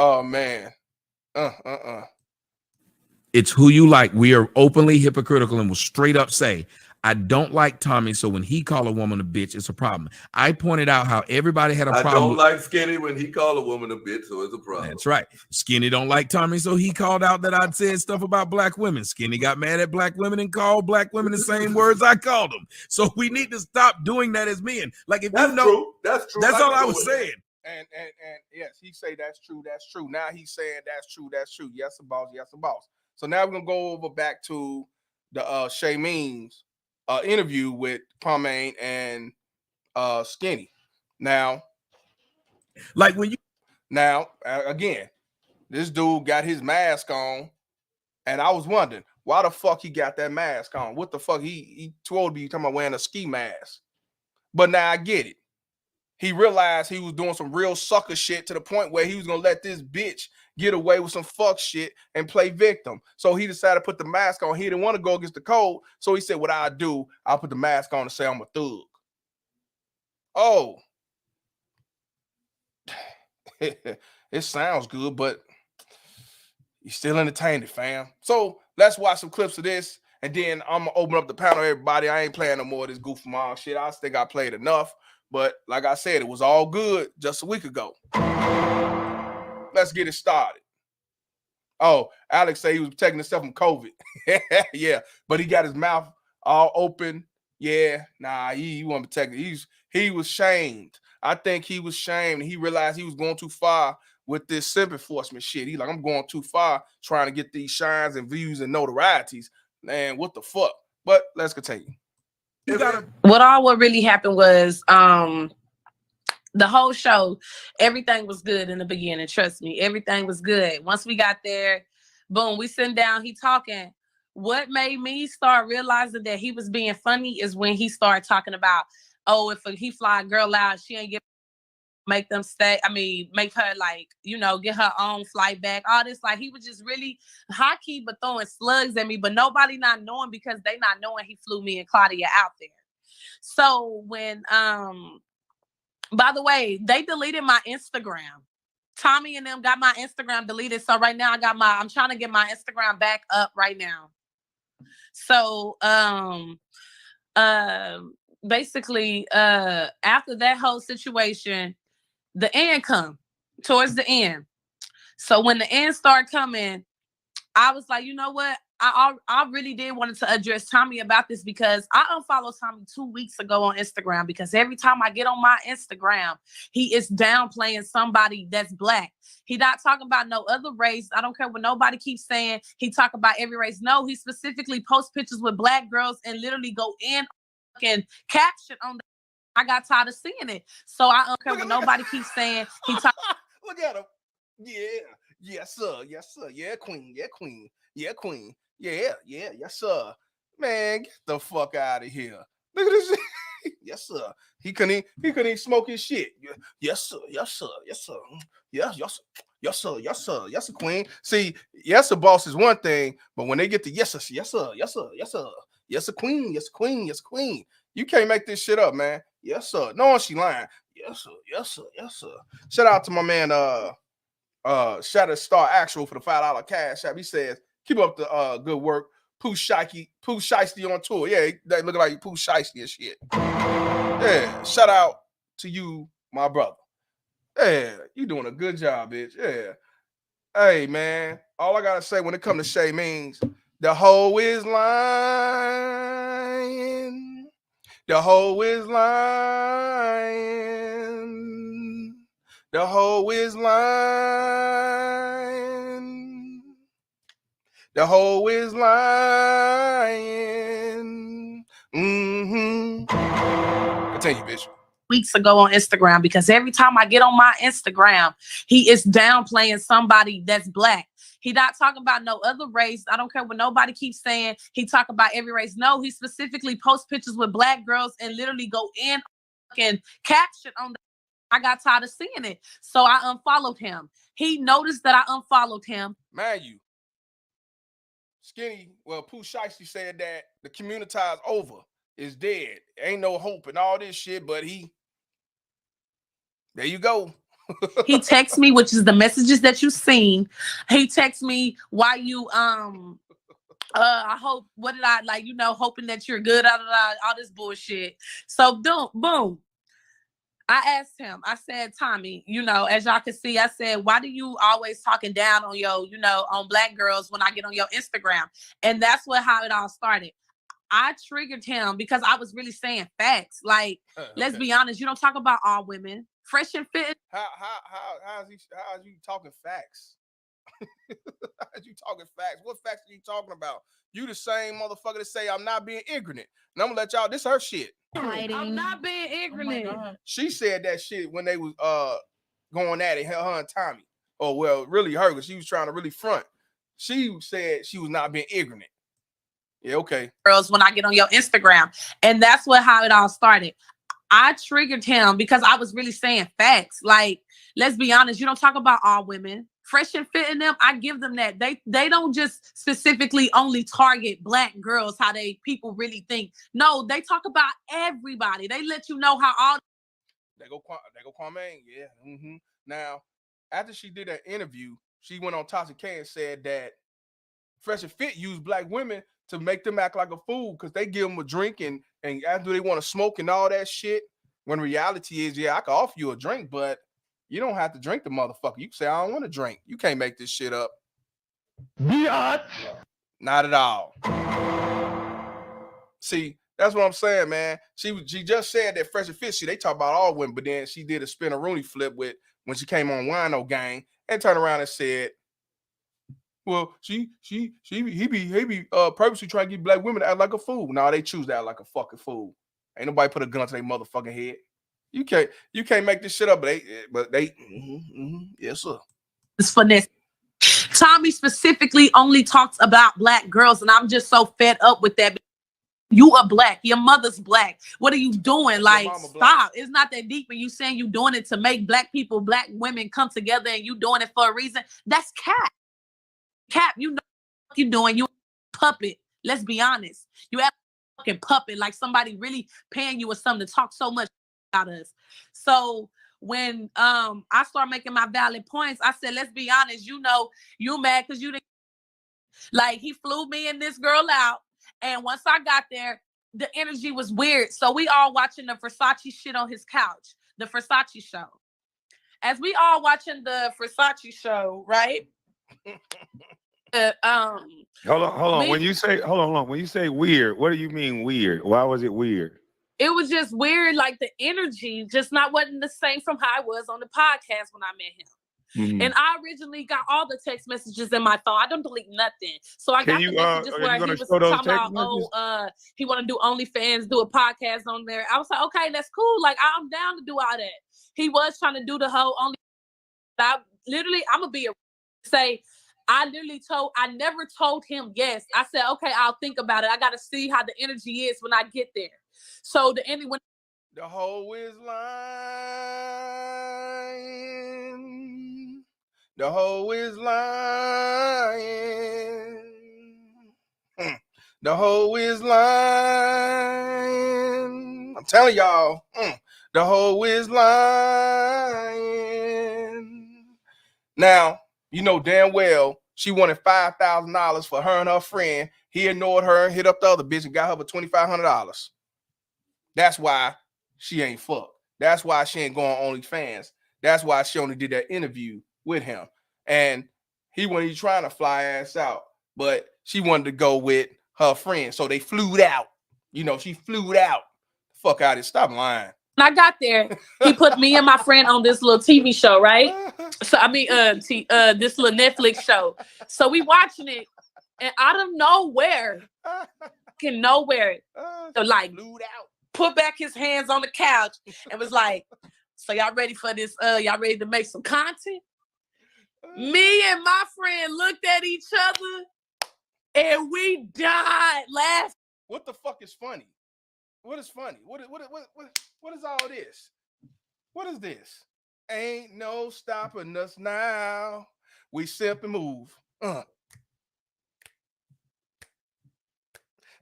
Oh man. It's who you like. We are openly hypocritical and will straight up say, I don't like Tommy, so when he call a woman a bitch, it's a problem. I pointed out how everybody had a problem. I don't like Skinny when he called a woman a bitch, so it's a problem. That's right. Skinny don't like Tommy, so he called out that I'd said stuff about Black women. Skinny got mad at Black women and called Black women the same words I called them. So we need to stop doing that as men. Like if that's you know, true. That's true. That's all I was saying. And yes, he say that's true. That's true. Now he's saying that's true. That's true. Yes, a boss. Yes, a boss. So now we're gonna go over back to the Shay Means interview with Kwame and Skinny. Now, like when you again, this dude got his mask on, and I was wondering why the fuck he got that mask on. What the fuck he told me talking about wearing a ski mask. But now I get it. He realized he was doing some real sucker shit to the point where he was gonna let this bitch get away with some fuck shit and play victim. So he decided to put the mask on. He didn't want to go against the code. So he said, what I do, I'll put the mask on and say I'm a thug. Oh. It sounds good, but you still entertained it, fam. So let's watch some clips of this. And then I'm gonna open up the panel, everybody. I ain't playing no more of this goofy mom shit. I think I played enough. But like I said, it was all good just a week ago. Let's get it started. Oh, Alex said he was protecting himself from COVID. Yeah, but he got his mouth all open. Yeah, nah, he wasn't protected. He was shamed. I think he was shamed. He realized he was going too far with this simp enforcement shit. He's like, I'm going too far trying to get these shines and views and notorieties. Man, what the fuck? But let's continue. What really happened was the whole show, everything was good in the beginning. Trust me, everything was good. Once we got there, boom, we sitting down, he talking. what made me start realizing that he was being funny is when he started talking about, oh, if he fly a girl out, she ain't get make them stay. I mean, make her like, you know, get her own flight back. All this, like he was just really high key, but throwing slugs at me, but nobody not knowing because they not knowing he flew me and Claudia out there. So when, by the way, they deleted my Instagram. Tommy and them got my Instagram deleted. So right now I'm trying to get my Instagram back up right now. So, basically, after that whole situation, the end come towards the end. So when the end started coming, I was like, you know what? I really did wanted to address Tommy about this because I unfollowed Tommy 2 weeks ago on Instagram because every time I get on my Instagram, he is downplaying somebody that's black. He not talking about no other race. I don't care what nobody keeps saying. He talk about every race. No, he specifically posts pictures with black girls and literally go in and caption on the. I got tired of seeing it. So I don't care what nobody keeps saying. He talk. Look at him. Yeah. Yes, sir. Yes, sir. Yeah, queen. Yeah, queen. Yeah, queen. Yeah. Yes, sir. Man, get the fuck out of here. Look at this. Yes, sir. He couldn't even smoke his shit. Yes, sir. Yes, sir. Yes, sir. Yes, sir. Yes, sir. Yes, sir. Yes, sir, queen. See, yes, sir, boss is one thing, but when they get to yes, sir, yes, sir, yes, sir, yes, sir, yes, sir, queen, yes, queen, yes, queen. You can't make this shit up, man. Yes, sir. No one she lying. Yes, sir. Yes, sir. Yes, sir. Shout out to my man, Shatter Star Actual for the $5 cash app. He says, keep up the good work. Pooh Shiesty on tour. Yeah, they look like Pooh Shiesty and shit. Yeah, shout out to you, my brother. Yeah, you doing a good job, bitch. Yeah. Hey, man, all I gotta say when it comes to Shay Means, the hoe is lying. The hoe is lying. The hoe is lying. The hoe is lying. Continue, bitch. Weeks ago on Instagram because every time I get on my Instagram, he is downplaying somebody that's black. He not talking about no other race. I don't care what nobody keeps saying. He talk about every race. No, he specifically posts pictures with black girls and literally go in and caption on the. I got tired of seeing it. So I unfollowed him. He noticed that I unfollowed him. Man, you. Skinny, well, Pooh Shiesty said that the communitize over is dead. Ain't no hope and all this shit, but there you go. He texts me, which is the messages that you've seen. He texts me why you I hope what did I like, you know, hoping that you're good, all this bullshit. So boom. I asked him, I said, Tommy, you know, as y'all can see, I said, why do you always talking down on your, you know, on black girls when I get on your Instagram? And that's how it all started. I triggered him because I was really saying facts. Like, let's be honest, you don't talk about all women. Fresh and fit. How is you talking facts? How's you talking facts? What facts are you talking about? You the same motherfucker that say I'm not being ignorant. And I'm gonna let y'all, this her shit. I'm not being ignorant. Oh she said that shit when they was going at it, her and Tommy. Oh, well, really her, because she was trying to really front. She said she was not being ignorant. Yeah, okay. Girls, when I get on your Instagram. And that's how it all started. I triggered him because I was really saying facts. Like, let's be honest, you don't talk about all women. Fresh and fit in them, I give them that. They don't just specifically only target black girls, how people really think. No, they talk about everybody. They let you know how all. They go Kwame, yeah. Now, after she did that interview, she went on Tasha K and said that Fresh and Fit used black women to make them act like a fool because they give them a drink and after they want to smoke and all that shit. When reality is, yeah, I can offer you a drink, but you don't have to drink the motherfucker. You can say, I don't want to drink. You can't make this shit up. Biatch. Not at all. See, that's what I'm saying, man. She just said that Fresh and Fit, they talk about all women, but then she did a spin a Rooney flip with when she came on Wino Gang and turned around and said, well, he be purposely trying to get black women to act like a fool. No, they choose to act like a fucking fool. Ain't nobody put a gun to their motherfucking head. You can't make this shit up, but they yes, sir. It's finesse. Tommy specifically only talks about black girls, and I'm just so fed up with that. You are black. Your mother's black. What are you doing? Like, stop. It's not that deep. And you saying you doing it to make black people, black women come together, and you doing it for a reason. That's cap. Cap, you know what you doing. You a puppet. Let's be honest. You have a fucking puppet, like somebody really paying you or something to talk so much about us. So when I start making my valid points, I said, let's be honest, you know, you mad because you didn't. Like, he flew me and this girl out. And once I got there, the energy was weird. So we all watching the Versace shit on his couch, the Versace show. As we all watching the Versace show, right? Hold on. When you say weird, what do you mean weird? Why was it weird? It was just weird, like the energy just wasn't the same from how I was on the podcast when I met him. Mm-hmm. And I originally got all the text messages in my phone. I don't delete nothing. So I got the messages where he was talking about, he want to do OnlyFans, do a podcast on there. I was like, okay, that's cool. Like, I'm down to do all that. He was trying to do the whole I'm gonna be I never told him yes. I said, okay, I'll think about it. I got to see how the energy is when I get there. So the hoe is lying. The hoe is lying. The hoe is lying. I'm telling y'all, the hoe is lying. Now, you know damn well she wanted $5,000 for her and her friend. He ignored her and hit up the other bitch and got her for $2,500. That's why she ain't fucked. That's why she ain't going on OnlyFans. That's why she only did that interview with him. And he wasn't even trying to fly ass out, but she wanted to go with her friend. So they flew out. You know, she flew out. Fuck out of it. Stop lying. When I got there, he put me and my friend on this little TV show, right? So I mean, this little Netflix show. So we watching it, and out of nowhere, so like put back his hands on the couch and was like, "So y'all ready for this? Y'all ready to make some content?" Me and my friend looked at each other, and we died laughing. What the fuck is funny? What is funny? What is all this? What is this? Ain't no stopping us now. We simply move.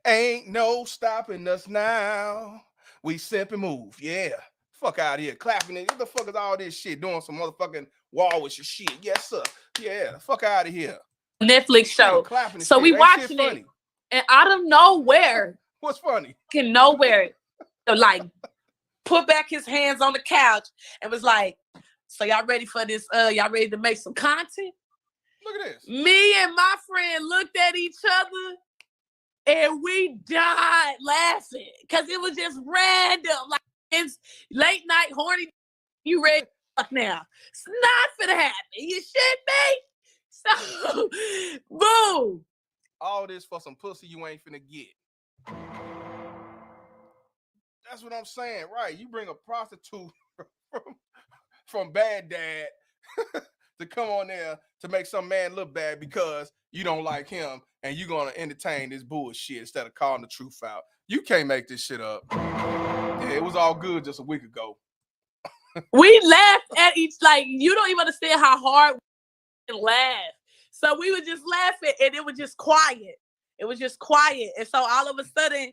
Ain't no stopping us now. We simply move. Yeah. Fuck out of here. Clapping it. What the fuck is all this shit? Doing some motherfucking Walrus shit. Yes, sir. Yeah. Fuck out of here. Netflix show. So we watching it. And out of nowhere. What's funny? Nowhere. So like put back his hands on the couch and was like, "So y'all ready for this? Y'all ready to make some content?" Look at this. Me and my friend looked at each other and we died laughing because it was just random. Like, it's late night horny. You ready? Fuck now. It's not finna happen. You shit me. So, boom. All this for some pussy you ain't finna get. That's what I'm saying, right? You bring a prostitute from Bad Dad to come on there to make some man look bad because you don't like him and you're going to entertain this bullshit instead of calling the truth out. You can't make this shit up. Yeah, it was all good just a week ago. We laughed at each, like, you don't even understand how hard we laugh. So we were just laughing and it was just quiet. It was just quiet. And so all of a sudden,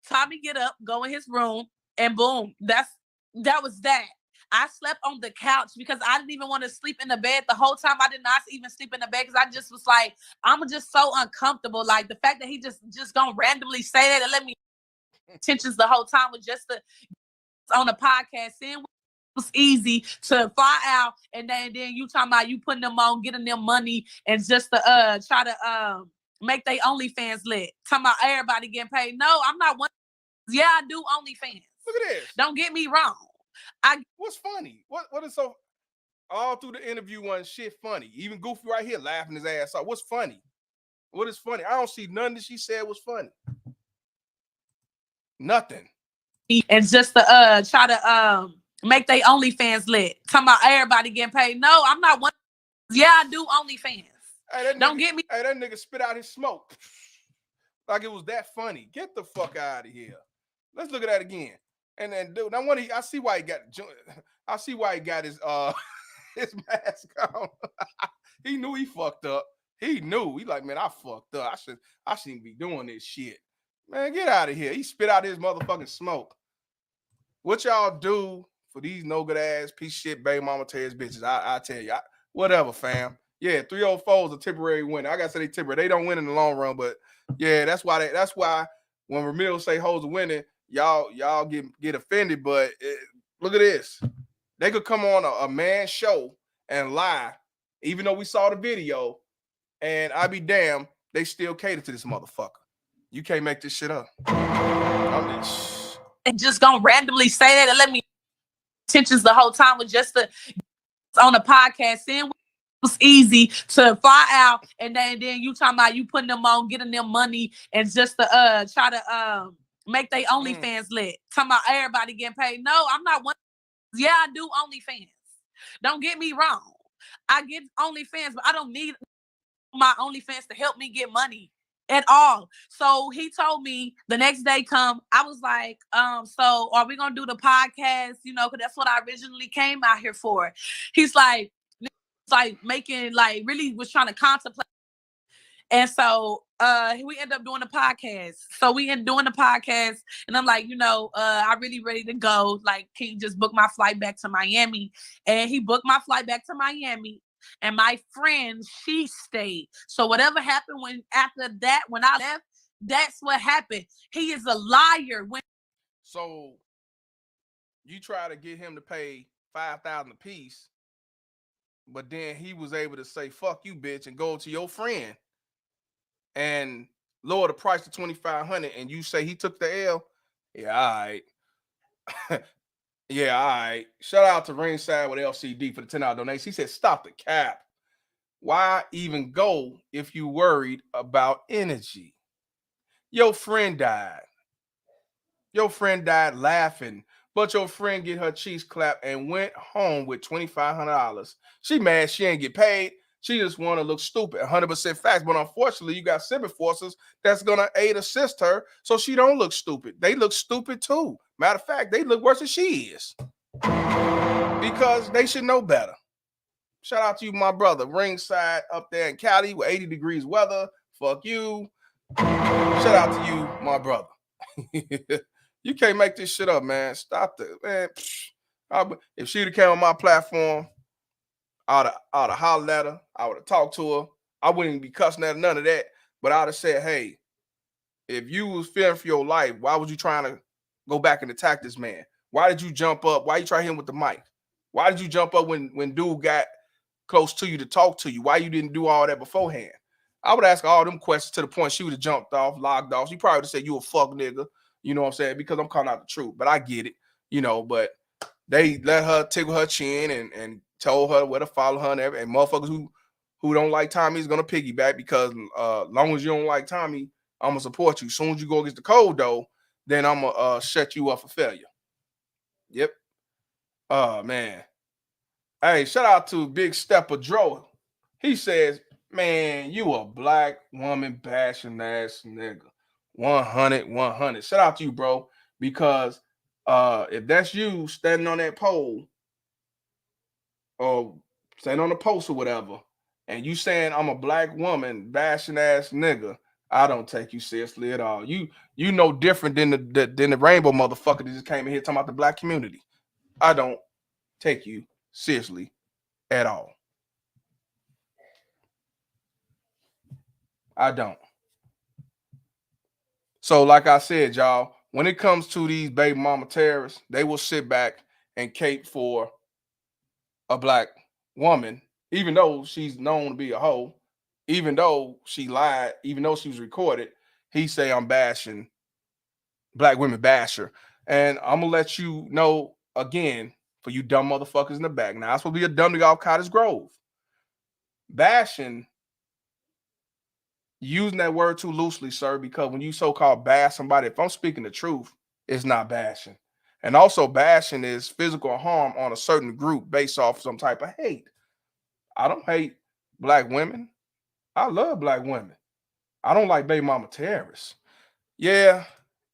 Tommy get up, go in his room, and boom, that was that. I slept on the couch because I didn't even want to sleep in the bed the whole time. I did not even sleep in the bed because I just was like, I'm just so uncomfortable. Like the fact that he just gonna randomly say that and let me tensions the whole time was just on the podcast. Seeing it was easy to fly out, and then you talking about you putting them on, getting them money, and just to try to make they OnlyFans lit. Talking about everybody getting paid. No, I'm not one. Yeah, I do OnlyFans. Look at this. Don't get me wrong. What's funny? What is so all through the interview wasn't shit funny. Even Goofy right here laughing his ass off. What's funny? What is funny? I don't see nothing that she said was funny. Nothing. And just to try to make they OnlyFans lit. Talking about everybody getting paid. No, I'm not one. Yeah, I do OnlyFans. Hey, Don't get me. Hey, that nigga spit out his smoke like it was that funny. Get the fuck out of here. Let's look at that again. And then, dude, I see why he got. I see why he got his his mask on. He knew he fucked up. He knew. He like, man, I fucked up. I shouldn't be doing this shit. Man, get out of here. He spit out his motherfucking smoke. What y'all do for these no good ass piece of shit baby mama tears bitches? I tell you, whatever, fam. Yeah, 304 is a temporary winner. I gotta say they temporary. They don't win in the long run, but yeah, that's why when Ramil say hoes are winning, y'all get offended. But look at this. They could come on a man show and lie, even though we saw the video, and I be damned, they still cater to this motherfucker. You can't make this shit up. And just gonna randomly say that and let me tensions the whole time with just on a podcast saying it was easy to fly out and then you talking about you putting them on, getting them money and just to try to make they OnlyFans lit. Talking about everybody getting paid. No, I'm not one. Yeah, I do OnlyFans. Don't get me wrong. I get OnlyFans, but I don't need my OnlyFans to help me get money at all. So he told me the next day come, I was like, so are we gonna do the podcast? You know, because that's what I originally came out here for. He's like making like really was trying to contemplate. And so we end up doing the podcast. So we end doing the podcast, and I'm like, you know, I really ready to go. Like, can you just book my flight back to Miami? And he booked my flight back to Miami. And my friend, she stayed. So whatever happened when after that, when I left, that's what happened. He is a liar. So you try to get him to pay $5,000 a piece, but then he was able to say "fuck you, bitch" and go to your friend and lower the price to $2,500, and you say he took the L. Yeah, all right. Yeah, all right. Shout out to Ringside with LCD for the $10 donation. He said, stop the cap. Why even go if you worried about energy? Your friend died. Your friend died laughing, but your friend get her cheeks clapped and went home with $2,500. She mad she ain't get paid. She just want to look stupid. 100% facts. But unfortunately, you got cyber forces that's going to assist her so she don't look stupid. They look stupid too. Matter of fact, they look worse than she is because they should know better. Shout out to you, my brother. Ringside up there in Cali with 80 degrees weather. Fuck you. Shout out to you, my brother. You can't make this shit up, man. Stop that, man. If she'd have came on my platform, I'd have hollered at her. I would have talked to her. I wouldn't even be cussing at her, none of that. But I'd have said, hey, if you was fearing for your life, why was you trying to go back and attack this man? Why did you jump up? Why you try to hit him with the mic? Why did you jump up when dude got close to you to talk to you? Why you didn't do all that beforehand? I would ask all them questions to the point she would have jumped off, logged off. She probably would have said, you a fuck nigga. You know what I'm saying? Because I'm calling out the truth. But I get it, you know, but they let her tickle her chin and told her where to follow her and motherfuckers who don't like Tommy is gonna piggyback because long as you don't like Tommy, I'm gonna support you. As soon as you go against the code though, then I'm gonna shut you up for failure. Yep. Oh man. Hey, shout out to Big Stepper Dro. He says, man, you a black woman bashing ass nigga. 100. Shout out to you, bro, because if that's you standing on that pole or standing on the post or whatever, and you saying I'm a black woman bashing ass nigga, I don't take you seriously at all. You know different than the rainbow motherfucker that just came in here talking about the black community. I don't take you seriously at all. I don't. So, like I said, y'all, when it comes to these baby mama terrorists, they will sit back and cape for a black woman, even though she's known to be a hoe, even though she lied, even though she was recorded. He say I'm bashing black women basher. And I'm gonna let you know again for you dumb motherfuckers in the back. Now, I'm supposed to be a dumb nigga off Cottage Grove. Bashing, using that word too loosely, sir, because when you so-called bash somebody, if I'm speaking the truth, it's not bashing. And also bashing is physical harm on a certain group based off some type of hate. I don't hate black women. I love black women. I don't like baby mama terrorists. Yeah,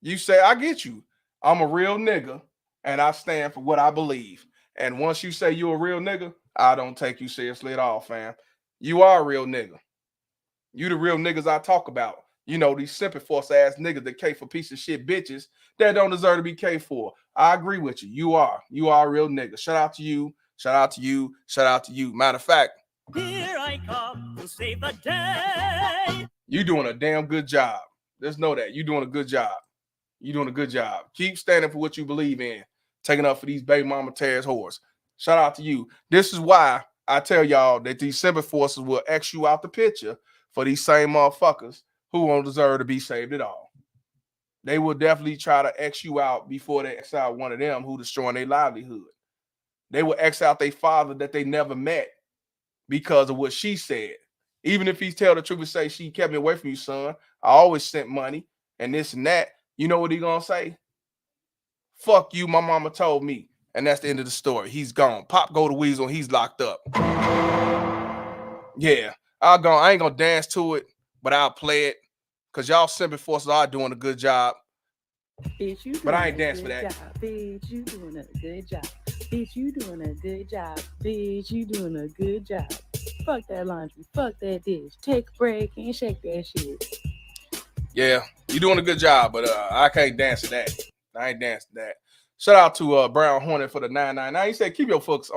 you say I get you. I'm a real nigga and I stand for what I believe. And once you say you're a real nigga, I don't take you seriously at all, fam. You are a real nigga. You the real niggas I talk about. You know, these simping force ass niggas that K for piece of shit bitches that don't deserve to be K for. I agree with you. You are a real nigga. Shout out to you. Shout out to you. Shout out to you. Matter of fact, Here I come to save the day. you doing a damn good job. Just know that. You doing a good job. You doing a good job. Keep standing for what you believe in. Taking up for these baby mama terrorist whores. Shout out to you. This is why I tell y'all that these simping forces will X you out the picture for these same motherfuckers who won't deserve to be saved at all. They will definitely try to X you out before they X out one of them who destroying their livelihood. They will X out their father that they never met because of what she said. Even if he tell the truth and say she kept me away from you, son, I always sent money and this and that. You know what he gonna say? Fuck you, my mama told me. And that's the end of the story. He's gone. Pop go to Weasel, he's locked up. Yeah, I ain't gonna dance to it, but I'll play it. Cause y'all simping forces are doing a good job. Bitch, you But I doing ain't a dancing for good that. job. Bitch, you doing a good job. Bitch, you doing a good job. Bitch, you doing a good job. Fuck that laundry. Fuck that dish. Take a break and shake that shit. Yeah, you doing a good job, but I can't dance to that. I ain't dancing to that. Shout out to Brown Hornet for the 999. He said, keep your foot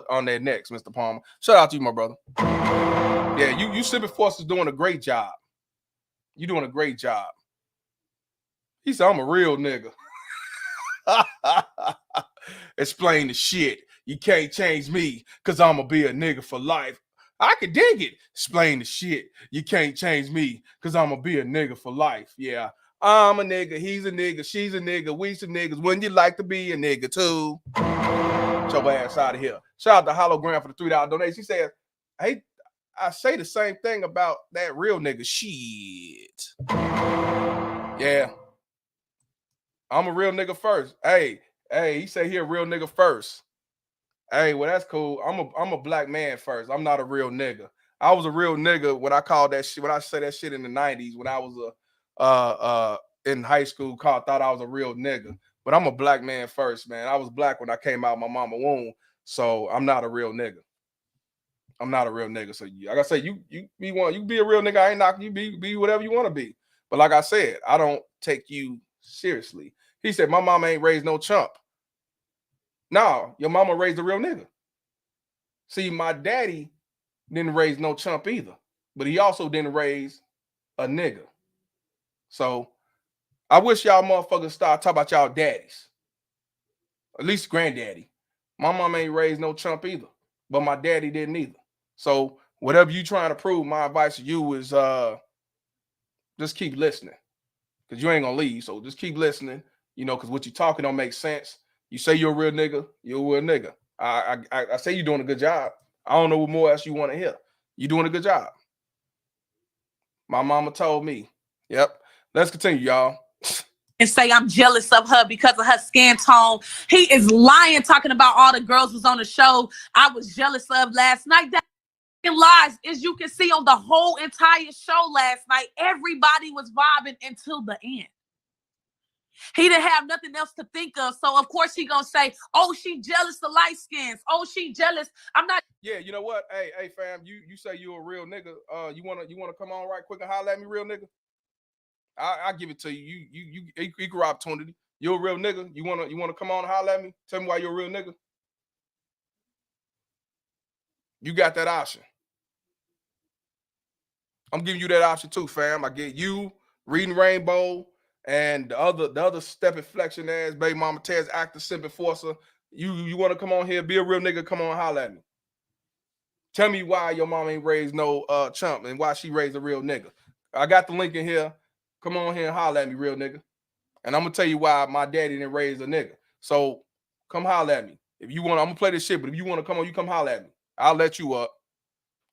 on their necks, Mr. Palmer. Shout out to you, my brother. Yeah, you simping forces doing a great job. You doing a great job. He said, I'm a real nigga. Explain the shit. You can't change me because I'm going to be a nigga for life. I can dig it. Explain the shit. You can't change me because I'm going to be a nigga for life. Yeah, I'm a nigga. He's a nigga. She's a nigga. We some niggas. Wouldn't you like to be a nigga too? Get your ass out of here. Shout out to Hologram for the $3 donation. He said, hey, I say the same thing about that real nigga. Shit. Yeah. I'm a real nigga first. Hey, he say he a real nigga first. Hey, well, that's cool. I'm a black man first. I'm not a real nigga. I was a real nigga when I called that shit, when I say that shit in the 90s, when I was in high school, thought I was a real nigga. But I'm a black man first, man. I was black when I came out of my mama womb. So I'm not a real nigga. I'm not a real nigga. So like I say, you be a real nigga. I ain't knocking you. Be whatever you want to be. But like I said, I don't take you seriously. He said, my mama ain't raised no chump. No, your mama raised a real nigga. See, my daddy didn't raise no chump either, but he also didn't raise a nigga. So I wish y'all motherfuckers start talking about y'all daddies. At least granddaddy. My mama ain't raised no chump either, but my daddy didn't either. So whatever you trying to prove, my advice to you is just keep listening. Because you ain't gonna leave. So just keep listening, because what you talking don't make sense. You say you're a real nigga, you're a real nigga. I say you're doing a good job. I don't know what more else you want to hear. You're doing a good job. My mama told me. Yep. Let's continue, y'all. And say I'm jealous of her because of her skin tone. He is lying, talking about all the girls was on the show I was jealous of last night. That lies, as you can see on the whole entire show last night, everybody was vibing until the end. He didn't have nothing else to think of. So of course he gonna say, oh, she jealous of light skins. Oh, she jealous. I'm not. Yeah, you know what? Hey, fam, you say you a real nigga. You wanna come on right quick and holler at me, real nigga? I give it to you. You equal opportunity. You're a real nigga. You wanna come on and holler at me? Tell me why you're a real nigga. You got that option. I'm giving you that option too, fam. I get you, Reading Rainbow, and the other step inflection ass baby mama Tez actor simping forcer. You want to come on here, be a real nigga, come on and holler at me. Tell me why your mama ain't raised no chump and why she raised a real nigga. I got the link in here. Come on here and holler at me, real nigga. And I'm gonna tell you why my daddy didn't raise a nigga. So come holler at me. If you want, I'm gonna play this shit, but if you want to come on, you come holler at me. I'll let you up.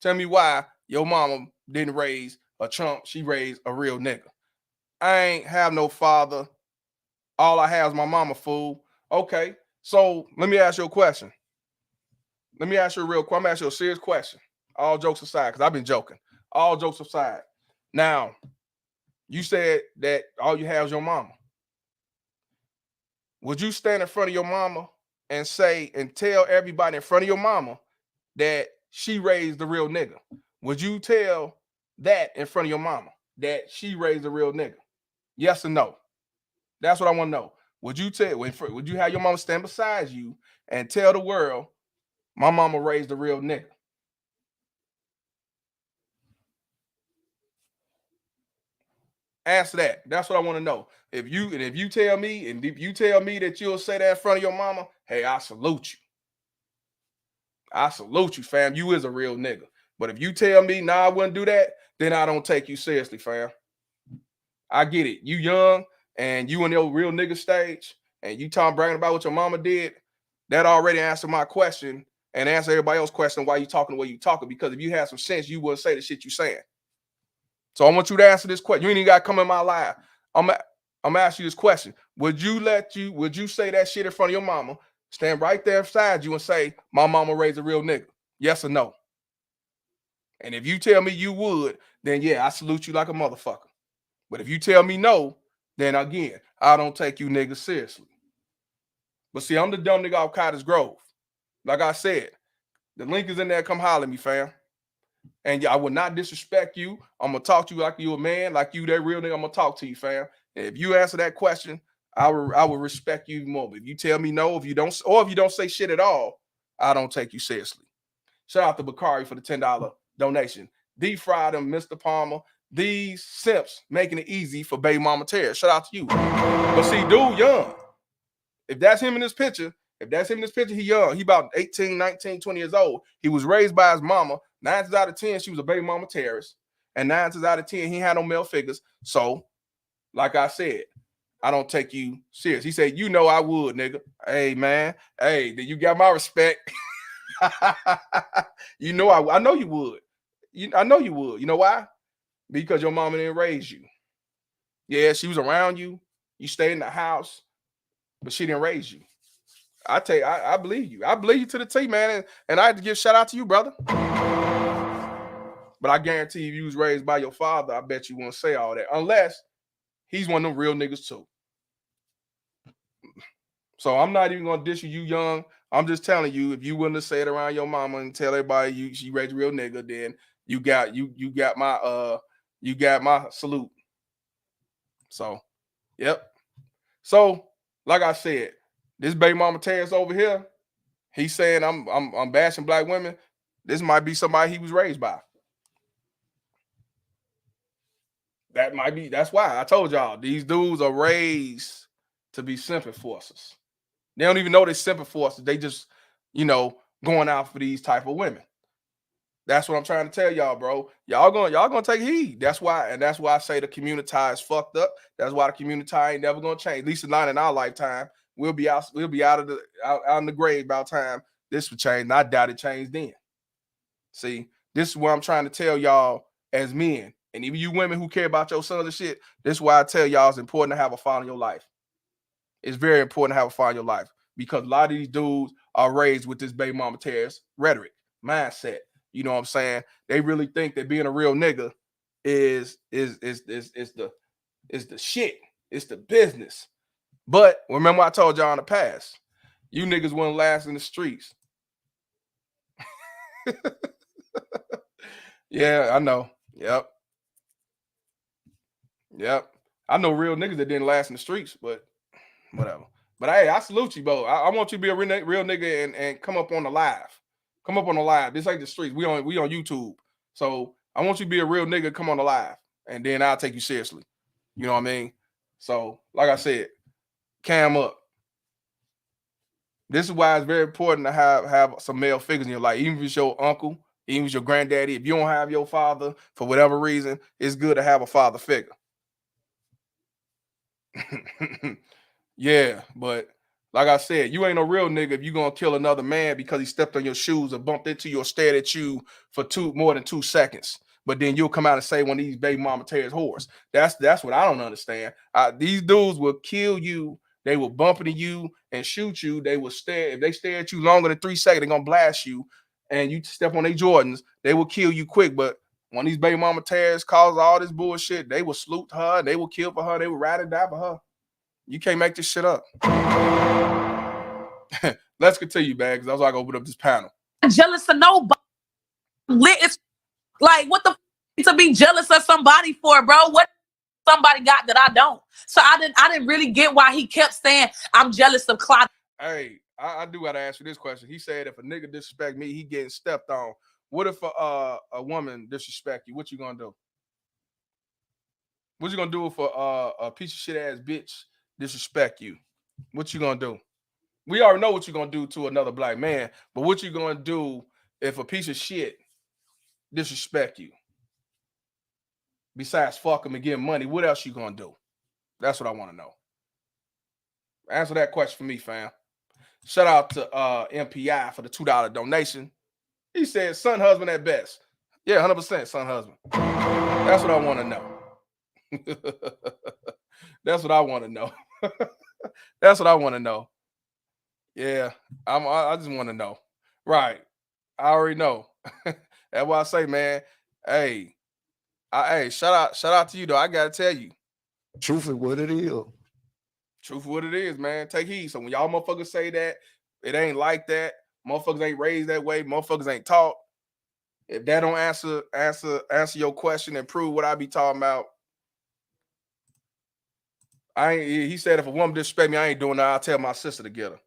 Tell me why your mama didn't raise a chump, she raised a real nigga. I ain't have no father. All I have is my mama, fool. Okay, so let me ask you a question. Let me ask you a real question. I'm gonna ask you a serious question. All jokes aside, because I've been joking. All jokes aside. Now, you said that all you have is your mama. Would you stand in front of your mama and say and tell everybody in front of your mama that she raised the real nigga? Would you tell that in front of your mama that she raised the real nigga? Yes or no? That's what I want to know. Would you would you have your mama stand beside you and tell the world, my mama raised the real nigga? Answer that. That's what I want to know. If you tell me that you'll say that in front of your mama, hey, I salute you. I salute you, fam. You is a real nigga. But if you tell me, nah, I wouldn't do that, then I don't take you seriously, fam. I get it. You young and you in your real nigga stage and you bragging about what your mama did, that already answered my question and answer everybody else's question why you talking the way you talking. Because if you had some sense, you wouldn't say the shit you saying. So I want you to answer this question. You ain't even got to come in my live. I'm asking you this question. Would you say that shit in front of your mama, stand right there beside you and say, my mama raised a real nigga? Yes or no? And if you tell me you would, then yeah, I salute you like a motherfucker. But if you tell me no, then again, I don't take you niggas seriously. But see, I'm the dumb nigga off Cottage Grove. Like I said, the link is in there. Come holler at me, fam. And yeah, I will not disrespect you. I'm gonna talk to you like you a man, like you that real nigga. I'm gonna talk to you, fam. And if you answer that question, I will respect you even more. But if you tell me no, if you don't say shit at all, I don't take you seriously. Shout out to Bakari for the $10 donation. Deep fried them, Mr. Palmer. These simps making it easy for baby mama Terry. Shout out to you. But see, dude, young. If that's him in this picture, he young. He about 18, 19, 20 years old. He was raised by his mama. 9 times out of 10, she was a baby mama terrorist. And 9 times out of 10, he had no male figures. So, like I said, I don't take you serious. He said, you know I would, nigga. Hey, man. Hey, then you got my respect. You know I know you would. I know you would. You know why? Because your mama didn't raise you. Yeah, she was around you. You stayed in the house, but she didn't raise you. I believe you. I believe you to the T, man. And I have to give shout out to you, brother. But I guarantee if you was raised by your father, I bet you won't say all that. Unless he's one of them real niggas too. So I'm not even gonna dish you young. I'm just telling you, if you willing to say it around your mama and tell everybody she raised a real nigga, then you got my salute. So, yep. So, like I said, this baby mama Terrence over here, he's saying I'm bashing black women. This might be somebody he was raised by. That's why I told y'all these dudes are raised to be simping forces. They don't even know they're simping forces. They just, going out for these type of women. That's what I'm trying to tell y'all, bro. Y'all gonna take heed. That's why I say the community is fucked up. That's why the community ain't never gonna change. At least not in our lifetime. We'll be out in the grave by the time this will change. And I doubt it changed then. See, this is what I'm trying to tell y'all as men. And even you women who care about your sons and shit, this is why I tell y'all it's important to have a father in your life. It's very important to have a father in your life because a lot of these dudes are raised with this baby mama terrorist rhetoric, mindset. You know what I'm saying? They really think that being a real nigga is the shit. It's the business. But remember I told y'all in the past, you niggas wouldn't last in the streets. Yeah, I know. Yep. I know real niggas that didn't last in the streets, but whatever. But hey, I salute you, bro. I want you to be a real nigga and come up on the live. Come up on the live. This ain't the streets. We on YouTube. So I want you to be a real nigga, come on the live. And then I'll take you seriously. You know what I mean? So, like I said, cam up. This is why it's very important to have some male figures in your life. Even if it's your uncle, even if it's your granddaddy. If you don't have your father, for whatever reason, it's good to have a father figure. Yeah, but like I said, you ain't a real nigga if you gonna kill another man because he stepped on your shoes or bumped into you or stared at you for more than 2 seconds. But then you'll come out and say one of these baby mama tears whores. That's what I don't understand. These dudes will kill you. They will bump into you and shoot you. They will stare. If they stare at you longer than 3 seconds, they're gonna blast you. And you step on their Jordans, they will kill you quick. But When these baby mama terrorists cause all this bullshit, they will salute her, they will kill for her, they will ride and die for her. You can't make this shit up. Let's continue, man, because I was like, open up this panel. Jealous of nobody. It's like, what the f- to be jealous of somebody for, bro? What somebody got that I don't? So I didn't really get why he kept saying I'm jealous of Claudia. Hey, I do gotta ask you this question. He said if a nigga disrespect me, he getting stepped on. What if a woman disrespect you? What you gonna do? What you gonna do if a piece of shit ass bitch disrespect you? What you gonna do? We already know what you're gonna do to another black man, but what you gonna do if a piece of shit disrespect you? Besides fuck him and give him money, what else you gonna do? That's what I want to know. Answer that question for me, fam. Shout out to MPI for the $2 donation. He said son husband at best. Yeah, 100% son husband. That's what I want to know. That's what I want to know. That's what I want to know. Yeah, I just want to know. Right. I already know. That's why I say, man, hey, shout out to you though. I gotta tell you. Truth is what it is. Truth is what it is, man. Take heed. So when y'all motherfuckers say that, it ain't like that. Motherfuckers ain't raised that way. Motherfuckers ain't taught. If that don't answer your question and prove what I be talking about, he said if a woman disrespect me, I ain't doing that. I'll tell my sister to get her.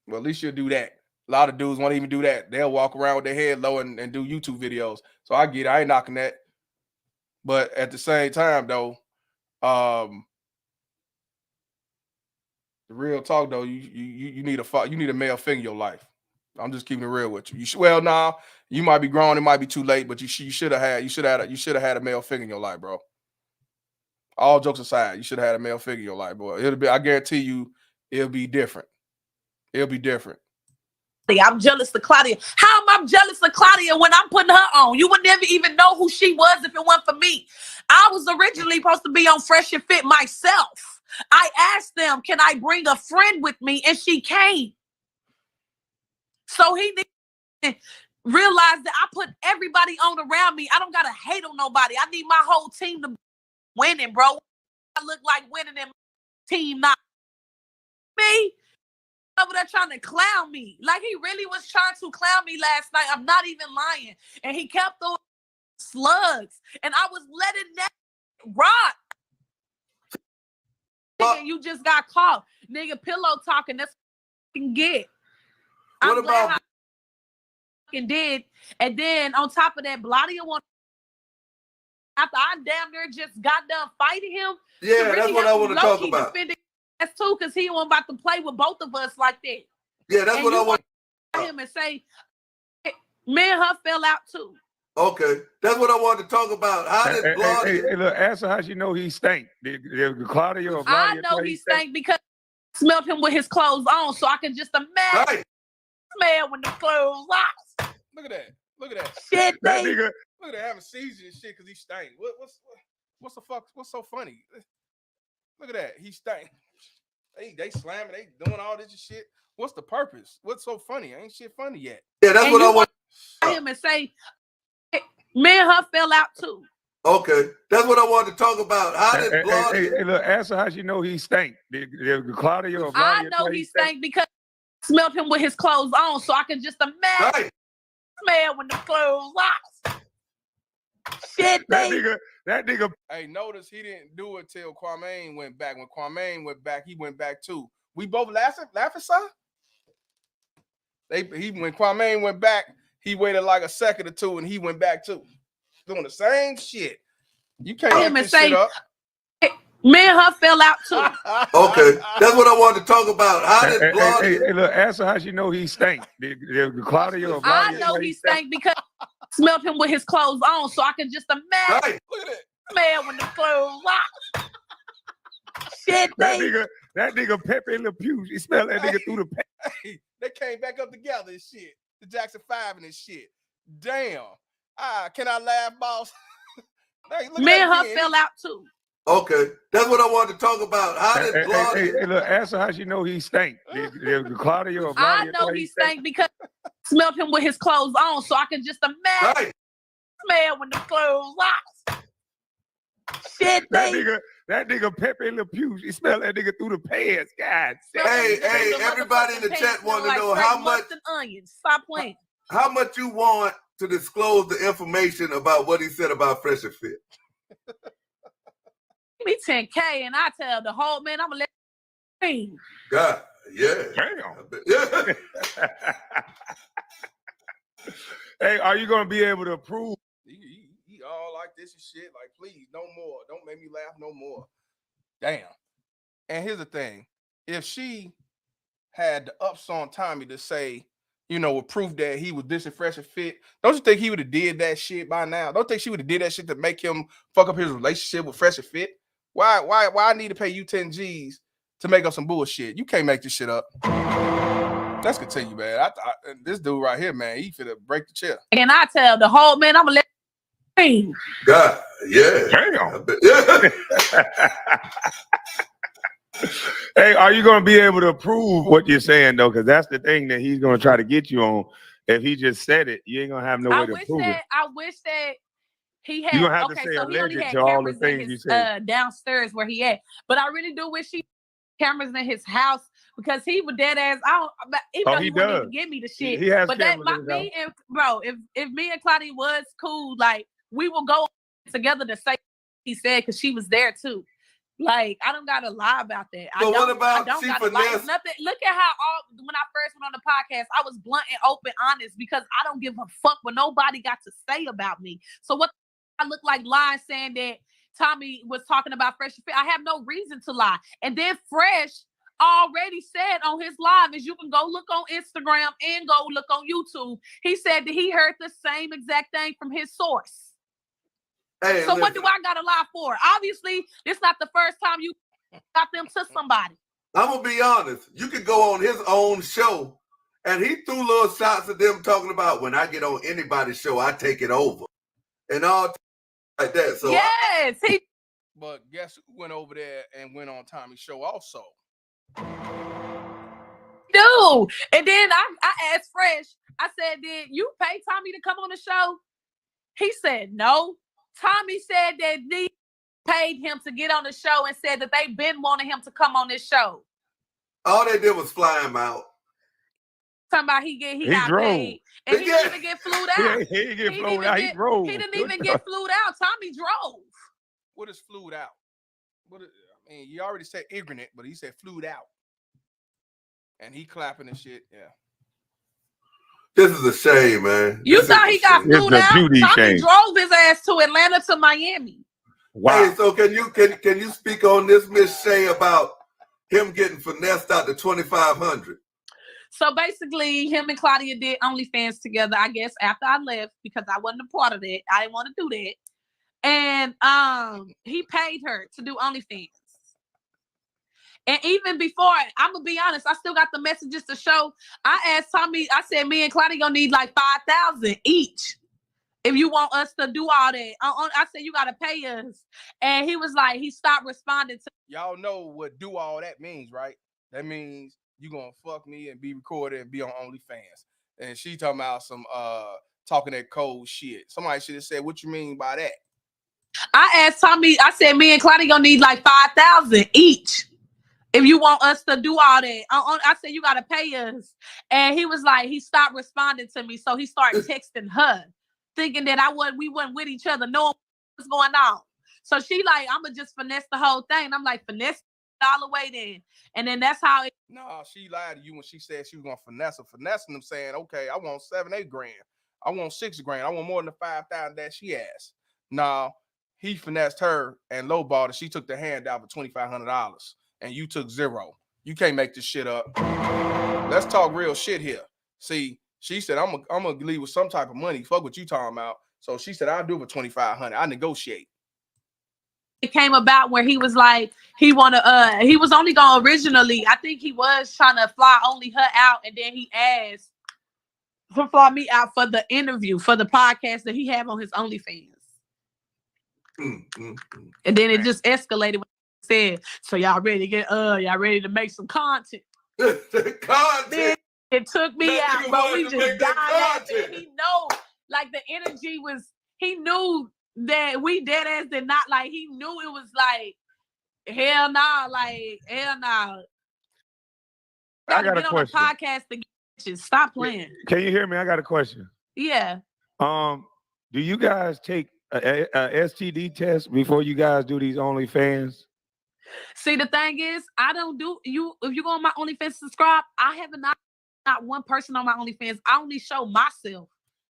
Well, at least you'll do that. A lot of dudes won't even do that. They'll walk around with their head low and do YouTube videos. So I get it. I ain't knocking that. But at the same time, though, the real talk though, you need a male figure in your life. I'm just keeping it real with you. You might be grown, it might be too late, but you should have had a male figure in your life, bro. All jokes aside, you should have had a male figure in your life, boy. I guarantee you, it'll be different. It'll be different. I'm jealous of Claudia. How am I jealous of Claudia when I'm putting her on? You would never even know who she was if it weren't for me. I was originally supposed to be on Fresh and Fit myself. I asked them, can I bring a friend with me? And she came. So he didn't realize that I put everybody on around me. I don't got to hate on nobody. I need my whole team to be winning, bro. I look like winning in my team, not me. Over there trying to clown me. Like he really was trying to clown me last night. I'm not even lying. And he kept throwing slugs. And I was letting that rock. Nigga, you just got caught. Nigga, pillow talking. That's what you can get. I'm glad how fucking did. And then on top of that, Bladia one. After I damn near just got done fighting him. Yeah, that's what I want to talk about. That's too, because he wasn't about to play with both of us like that. Yeah, that's what I want to him and say, me and her fell out too. Okay, that's what I wanted to talk about. How did Bladia? Hey, look, ask her how she know he stank. Did Claudia or Bladia I know he stank because I smelled him with his clothes on, so I can just imagine smell when the clothes off. Look at that. Look at that. Shit, that nigga. Look at that having seizures and shit because he stank. What's the fuck? What's so funny? Look at that. He stank. They slamming. They doing all this shit. What's the purpose? What's so funny? Ain't shit funny yet. Yeah, that's what I want. Him and say, me and her fell out too. Okay, that's what I wanted to talk about. How did Bladia? Hey, look, ask her how she know he stank. Did Claudia or Bladia? I know he stank because I smelled him with his clothes on, so I can just imagine smell when the clothes off. Shit, that nigga. Hey, notice he didn't do it till Kwame went back. When Kwame went back, he went back too. We both laughing, son. When Kwame went back, he waited like a second or two, and he went back too, doing the same shit. You can't make this shit up. Me and her fell out too. Okay, that's what I wanted to talk about. How did Bladia? Hey, look, ask her how she know he stank. Did Claudia or Bladia? I know he stank because I smelled him with his clothes on, so I can just imagine smell when the clothes off. Shit, that nigga Pepe Le Pew. He smelled that nigga through the pack. Hey, they came back up together and shit. The Jackson 5 and this shit. Damn. Can I laugh, boss? Hey, me and her fell out too. Okay, that's what I wanted to talk about. How did Bladia? Hey, look, ask her how she know he stank. Did Claudia or Bladia? I know he stank because I smelled him with his clothes on, so I can just imagine smell when the clothes wash. Shit, That nigga Pepe Le Pew, he smell that nigga through the pants, God. Hey, everybody in the chat want to know how much. Onions. Stop playing. How much you want to disclose the information about what he said about Fresh and Fit? Give me 10K and I tell the whole man I'm gonna let you. God, yeah. Damn. Hey, are you gonna be able to prove? He all like this and shit. Like, please, no more. Don't make me laugh no more. Damn. And here's the thing: if she had the ups on Tommy to say, you know, with proof that he was this and Fresh and Fit, don't you think he would have did that shit by now? Don't think she would have did that shit to make him fuck up his relationship with Fresh and Fit? Why I need to pay you 10 G's to make up some bullshit? You can't make this shit up. Let's continue, man. This dude right here, man, he finna break the chair. And I tell the whole man I'm gonna let you. God, yeah. Damn. Hey, are you gonna be able to prove what you're saying though? Because that's the thing that he's gonna try to get you on. If he just said it, you ain't gonna have no way to prove it. I wish that he had. You're gonna have to say alleged to all the things you said downstairs where he at. But I really do wish he cameras in his house because he would dead ass. Even though he wouldn't even give me the shit. He has but that cameras in his me and bro, if me and Claudia was cool, like we will go together to say he said because she was there too. Like I don't gotta lie about that. So what about I don't she gotta lie. finesse? Nothing. Look at how when I first went on the podcast, I was blunt and open, honest because I don't give a fuck what nobody got to say about me. So what I look like lying, saying that Tommy was talking about Fresh and Fit. I have no reason to lie. And then Fresh already said on his live, as you can go look on Instagram and go look on YouTube, he said that he heard the same exact thing from his source. Hey, so what do I gotta lie for? Obviously, it's not the first time you got them to somebody. I'm gonna be honest. You could go on his own show, and he threw little shots at them talking about when I get on anybody's show, I take it over, and all like that. So yes, but guess who went over there and went on Tommy's show also? Dude, and then I asked Fresh. I said, "Did you pay Tommy to come on the show?" He said, "No." Tommy said that they paid him to get on the show and said that they've been wanting him to come on this show. All they did was fly him out. Talking about he got drove. paid. And he didn't even get flued out. He didn't get flued out. He drove. He didn't even get flued out. Tommy drove. What is flued out? I mean, you already said ignorant, but he said flued out. And he clapping and shit. Yeah. This is a shame, man. You thought he got flued out? Tommy shame. drove his ass to Atlanta to Miami. Wow. Hey, so can you speak on this, Miss Shay, about him getting finessed out to 2,500? So basically, him and Claudia did OnlyFans together, I guess, after I left because I wasn't a part of that. I didn't want to do that. And he paid her to do OnlyFans. And even before, I'm gonna be honest, I still got the messages to show. I asked Tommy, I said, me and Claudia gonna need like 5,000 each if you want us to do all that. I said, you gotta pay us. And he was like, he stopped responding to. Y'all know what do all that means, right? That means you gonna fuck me and be recorded and be on OnlyFans. And she talking about some talking that cold shit. Somebody should have said, what you mean by that? I asked Tommy, I said, me and Claudia gonna need like 5,000 each if you want us to do all that. I said, you gotta pay us. And he was like, he stopped responding to me. So he started texting her, thinking that we wasn't with each other, knowing what's going on. So she like, I'm gonna just finesse the whole thing. And I'm like, finesse all the way then. And then that's how it. No, she lied to you when she said she was gonna finesse her. Finessing them saying, okay, I want 7-8 grand. I want 6 grand. I want more than the 5,000 that she asked. No, he finessed her and lowballed, and she took the hand out for $2,500. And you took 0. You can't make this shit up. Let's talk real shit here. See, she said, I'm gonna leave with some type of money. Fuck what you talking about. So she said, I'll do it for 2,500. I negotiate. It came about where he was like, he was only going originally. I think he was trying to fly only her out, and then he asked to fly me out for the interview for the podcast that he had on his OnlyFans. And then it just escalated. Said, so y'all ready to make some content? Content. Then it took me out, but we just died. He know, like the energy was he knew that we dead ass did not like. He knew it was like hell nah, like hell nah. I got a Get on the question. podcast to get you. Stop playing. Can you hear me? I got a question. Yeah. Do you guys take a STD test before you guys do these OnlyFans? See, the thing is, I don't do you. If you go on my OnlyFans, subscribe. I have not one person on my OnlyFans. I only show myself.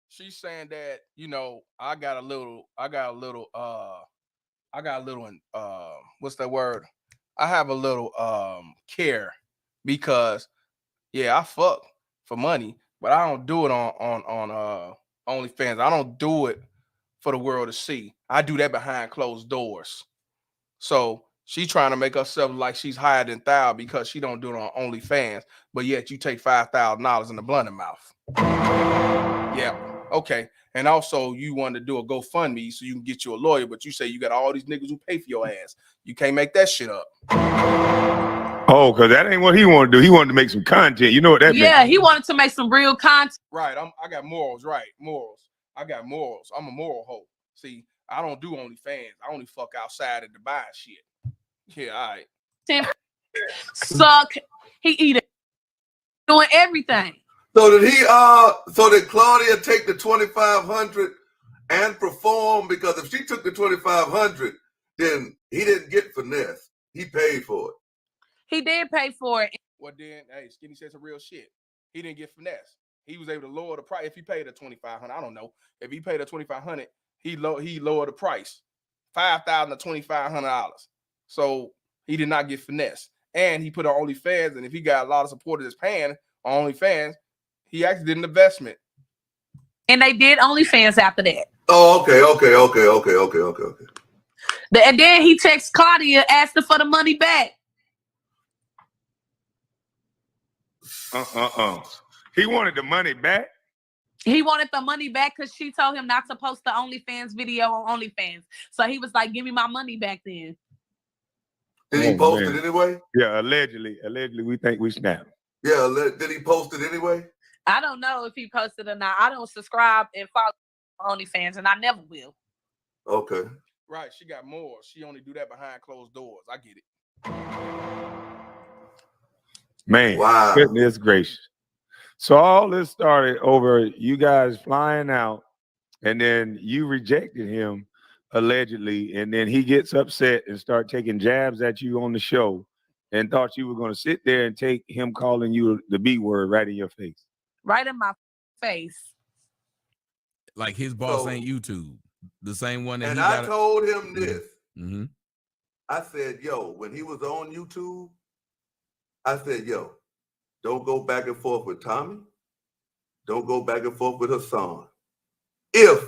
She's saying that, you know, I got a little, what's that word? I have a little care because, yeah, I fuck for money, but I don't do it on OnlyFans. I don't do it for the world to see. I do that behind closed doors. So she trying to make herself like she's higher than thou because she don't do it on OnlyFans, but yet you take $5,000 in the blunt mouth. Yeah, okay. And also you want to do a GoFundMe so you can get you a lawyer, but you say you got all these niggas who pay for your ass. You can't make that shit up. Oh, because that ain't what he wanted to do. He wanted to make some content. You know what that means? Yeah, he wanted to make some real content. Right. I got morals, right? Morals. I got morals. I'm a moral hoe. See, I don't do OnlyFans. I only fuck outside of Dubai shit. Yeah, all right. Suck. He eat it. Doing everything. So did he so did Claudia take the 2,500 and perform? Because if she took the 2,500, then he didn't get finesse. He paid for it. He did pay for it. Well then, hey, Skinny said some real shit. He didn't get finesse. He was able to lower the price. If he paid a 2,500, I don't know. If he paid a 2,500, he lowered the price. $5,000 to $2,500. So he did not get finesse. And he put on OnlyFans, and if he got a lot of supporters paying on OnlyFans, he actually did an investment. And they did OnlyFans after that. Oh, okay. And then he texts Claudia asking for the money back. He wanted the money back? He wanted the money back because she told him not to post the OnlyFans video on OnlyFans. So he was like, give me my money back then. Did he post it anyway? Yeah, allegedly. Allegedly, we think we snapped. Yeah, did he post it anyway? I don't know if he posted or not. I don't subscribe and follow OnlyFans, and I never will. Okay. Right, she got more. She only do that behind closed doors. I get it. Man, wow. Goodness gracious. So all this started over you guys flying out, and then you rejected him allegedly, and then he gets upset and start taking jabs at you on the show and thought you were going to sit there and take him calling you the B word right in your face. Right in my face. Like his boss ain't YouTube. The same one that and he I got. told him this. Mm-hmm. I said, yo, when he was on YouTube, I said, yo, don't go back and forth with Tommy. Don't go back and forth with Hassan. If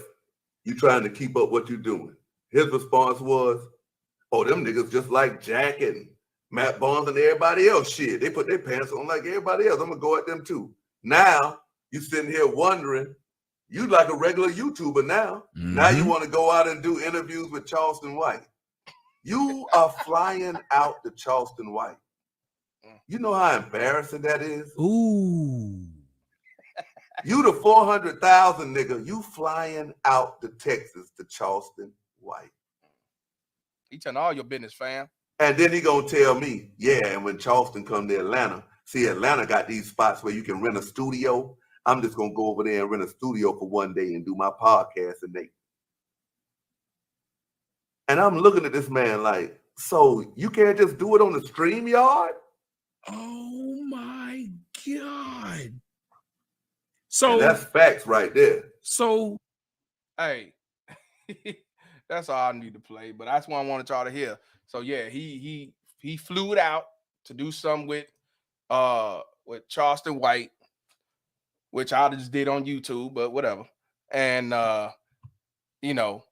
you trying to keep up what you're doing. His response was, oh, them niggas just like Jack and Matt Barnes and everybody else. Shit, they put their pants on like everybody else. I'm going to go at them too. Now, you sitting here wondering, you like a regular YouTuber now. Mm-hmm. Now you want to go out and do interviews with Charleston White. You are flying out to Charleston White. You know how embarrassing that is? Ooh. You the 400,000 nigga, you flying out to Texas to Charleston White. He telling all your business, fam. And then he gonna tell me, yeah, and when Charleston come to Atlanta, see, Atlanta got these spots where you can rent a studio. I'm just gonna go over there and rent a studio for one day and do my podcast and they. And I'm looking at this man like, so you can't just do it on the StreamYard? Oh my God. So and that's facts right there. So, hey, that's all I need to play, but that's what I wanted y'all to hear. So yeah, he flew it out to do something with Charleston White, which I just did on YouTube, but whatever. And you know,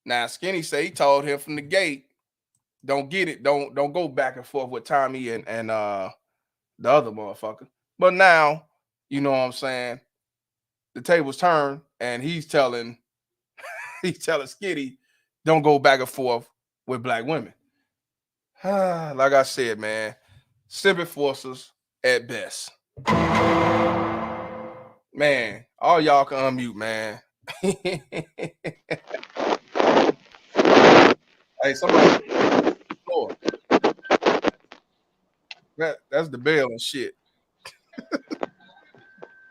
now Skinny say he told him from the gate, don't get it, don't go back and forth with Tommy and the other motherfucker. But now, you know what I'm saying, the tables turned and he's telling Skinny, don't go back and forth with black women. Like I said, man, simple forces at best. Man, all y'all can unmute, man. Hey, somebody. Lord. That's the bell and shit.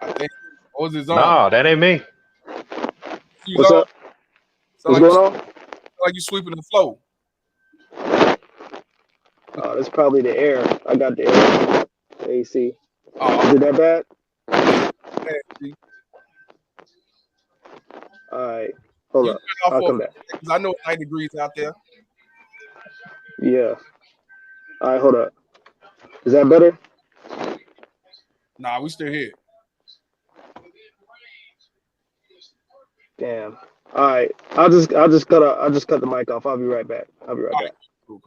I think. What was his on? Nah, that ain't me. What's up? What's going on? Like you sweeping the floor. That's probably the air. I got the air. The AC. Is it that bad? All right. Hold up. I'll come back. Because I know it's 90 degrees out there. Yeah. All right, hold up. Is that better? Nah, we still here. Damn. All right. I'll just cut the mic off. I'll be right back. Back. Cool.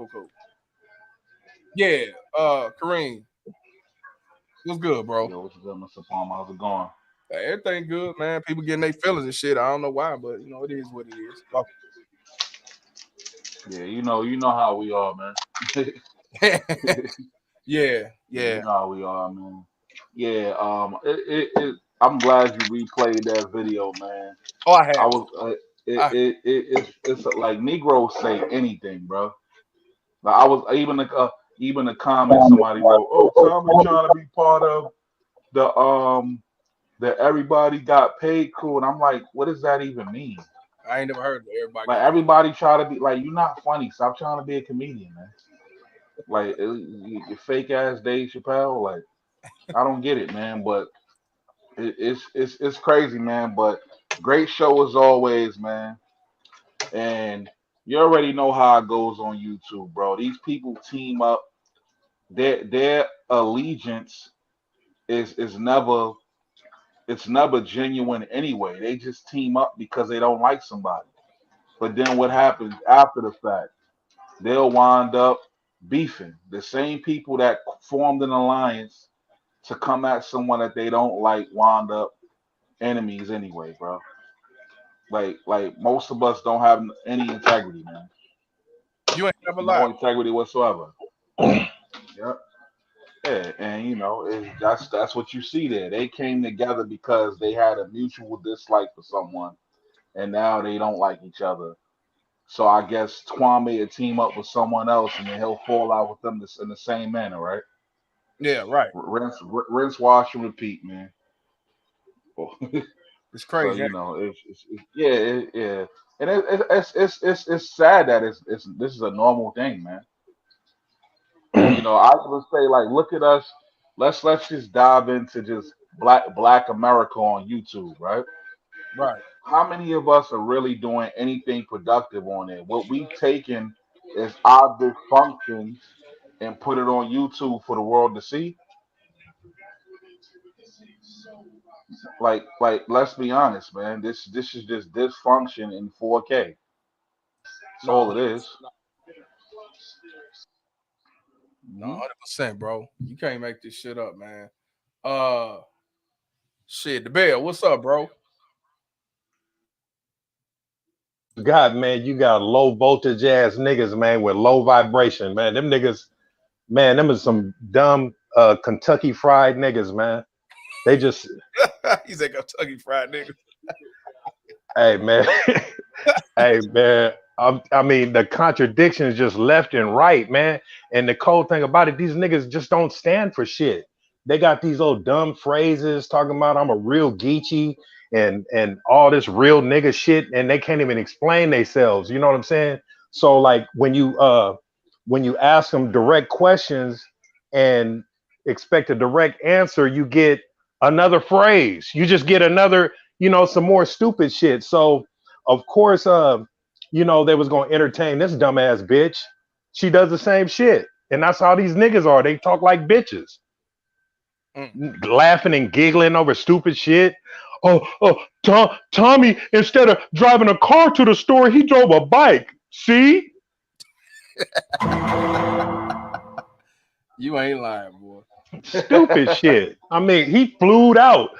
Yeah, Kareem. What's good, bro? Yo, what's good, Mr. Palmer? How's it going? Hey, everything good, man. People getting their feelings and shit. I don't know why, but you know, it is what it is. Oh. Yeah, you know how we are, man. Yeah. You know how we are, man. Yeah, I'm glad you replayed that video, man. Oh, I have. I was it's like Negroes say anything, bro. Like I was even the comment somebody wrote, "Oh, Tommy trying to be part of the everybody got paid crew," and I'm like, what does that even mean? I ain't never heard of everybody. Like everybody try to be like, you're not funny. Stop trying to be a comedian, man. Like you fake ass Dave Chappelle. Like I don't get it, man. But it's crazy, man. But great show as always, man. And you already know how it goes on YouTube, bro. These people team up. Their allegiance is never genuine anyway. They just team up because they don't like somebody. But then what happens after the fact? They'll wind up beefing. The same people that formed an alliance to come at someone that they don't like wind up enemies anyway, bro. Like most of us don't have any integrity, man. You ain't never No lied. integrity whatsoever. Yep. Yeah, and that's what you see there. They came together because they had a mutual dislike for someone, and now they don't like each other. So I guess Kwame will team up with someone else, and then he'll fall out with them in the same manner, right? Yeah, right. Rinse, wash, and repeat, man. It's crazy. So, yeah, and it's sad that this is a normal thing, man. I would say, like, look at us. Let's just dive into just Black America on YouTube, right? Right. How many of us are really doing anything productive on it? What we've taken is our dysfunctions and put it on YouTube for the world to see. Like, let's be honest, man. This is just dysfunction in 4K. That's all it is. No, 100%, bro. You can't make this shit up, man. Shit, the Bell. What's up, bro? God, man, you got low voltage ass niggas, man, with low vibration, man. Them niggas, man, them is some dumb Kentucky Fried niggas, man. They just He's a Kentucky Fried nigga. Hey, man. Hey, man. I mean, the contradictions just left and right, man. And the cold thing about it, these niggas just don't stand for shit. They got these old dumb phrases talking about I'm a real Geechee and all this real nigga shit, and they can't even explain themselves. You know what I'm saying? So like when you ask them direct questions and expect a direct answer, you get another phrase. You just get another, some more stupid shit. So of course, they was gonna entertain this dumbass bitch. She does the same shit, and that's how these niggas are. They talk like bitches, laughing and giggling over stupid shit. Tommy, instead of driving a car to the store, he drove a bike. See? You ain't lying, boy. Stupid shit. I mean, he flew out.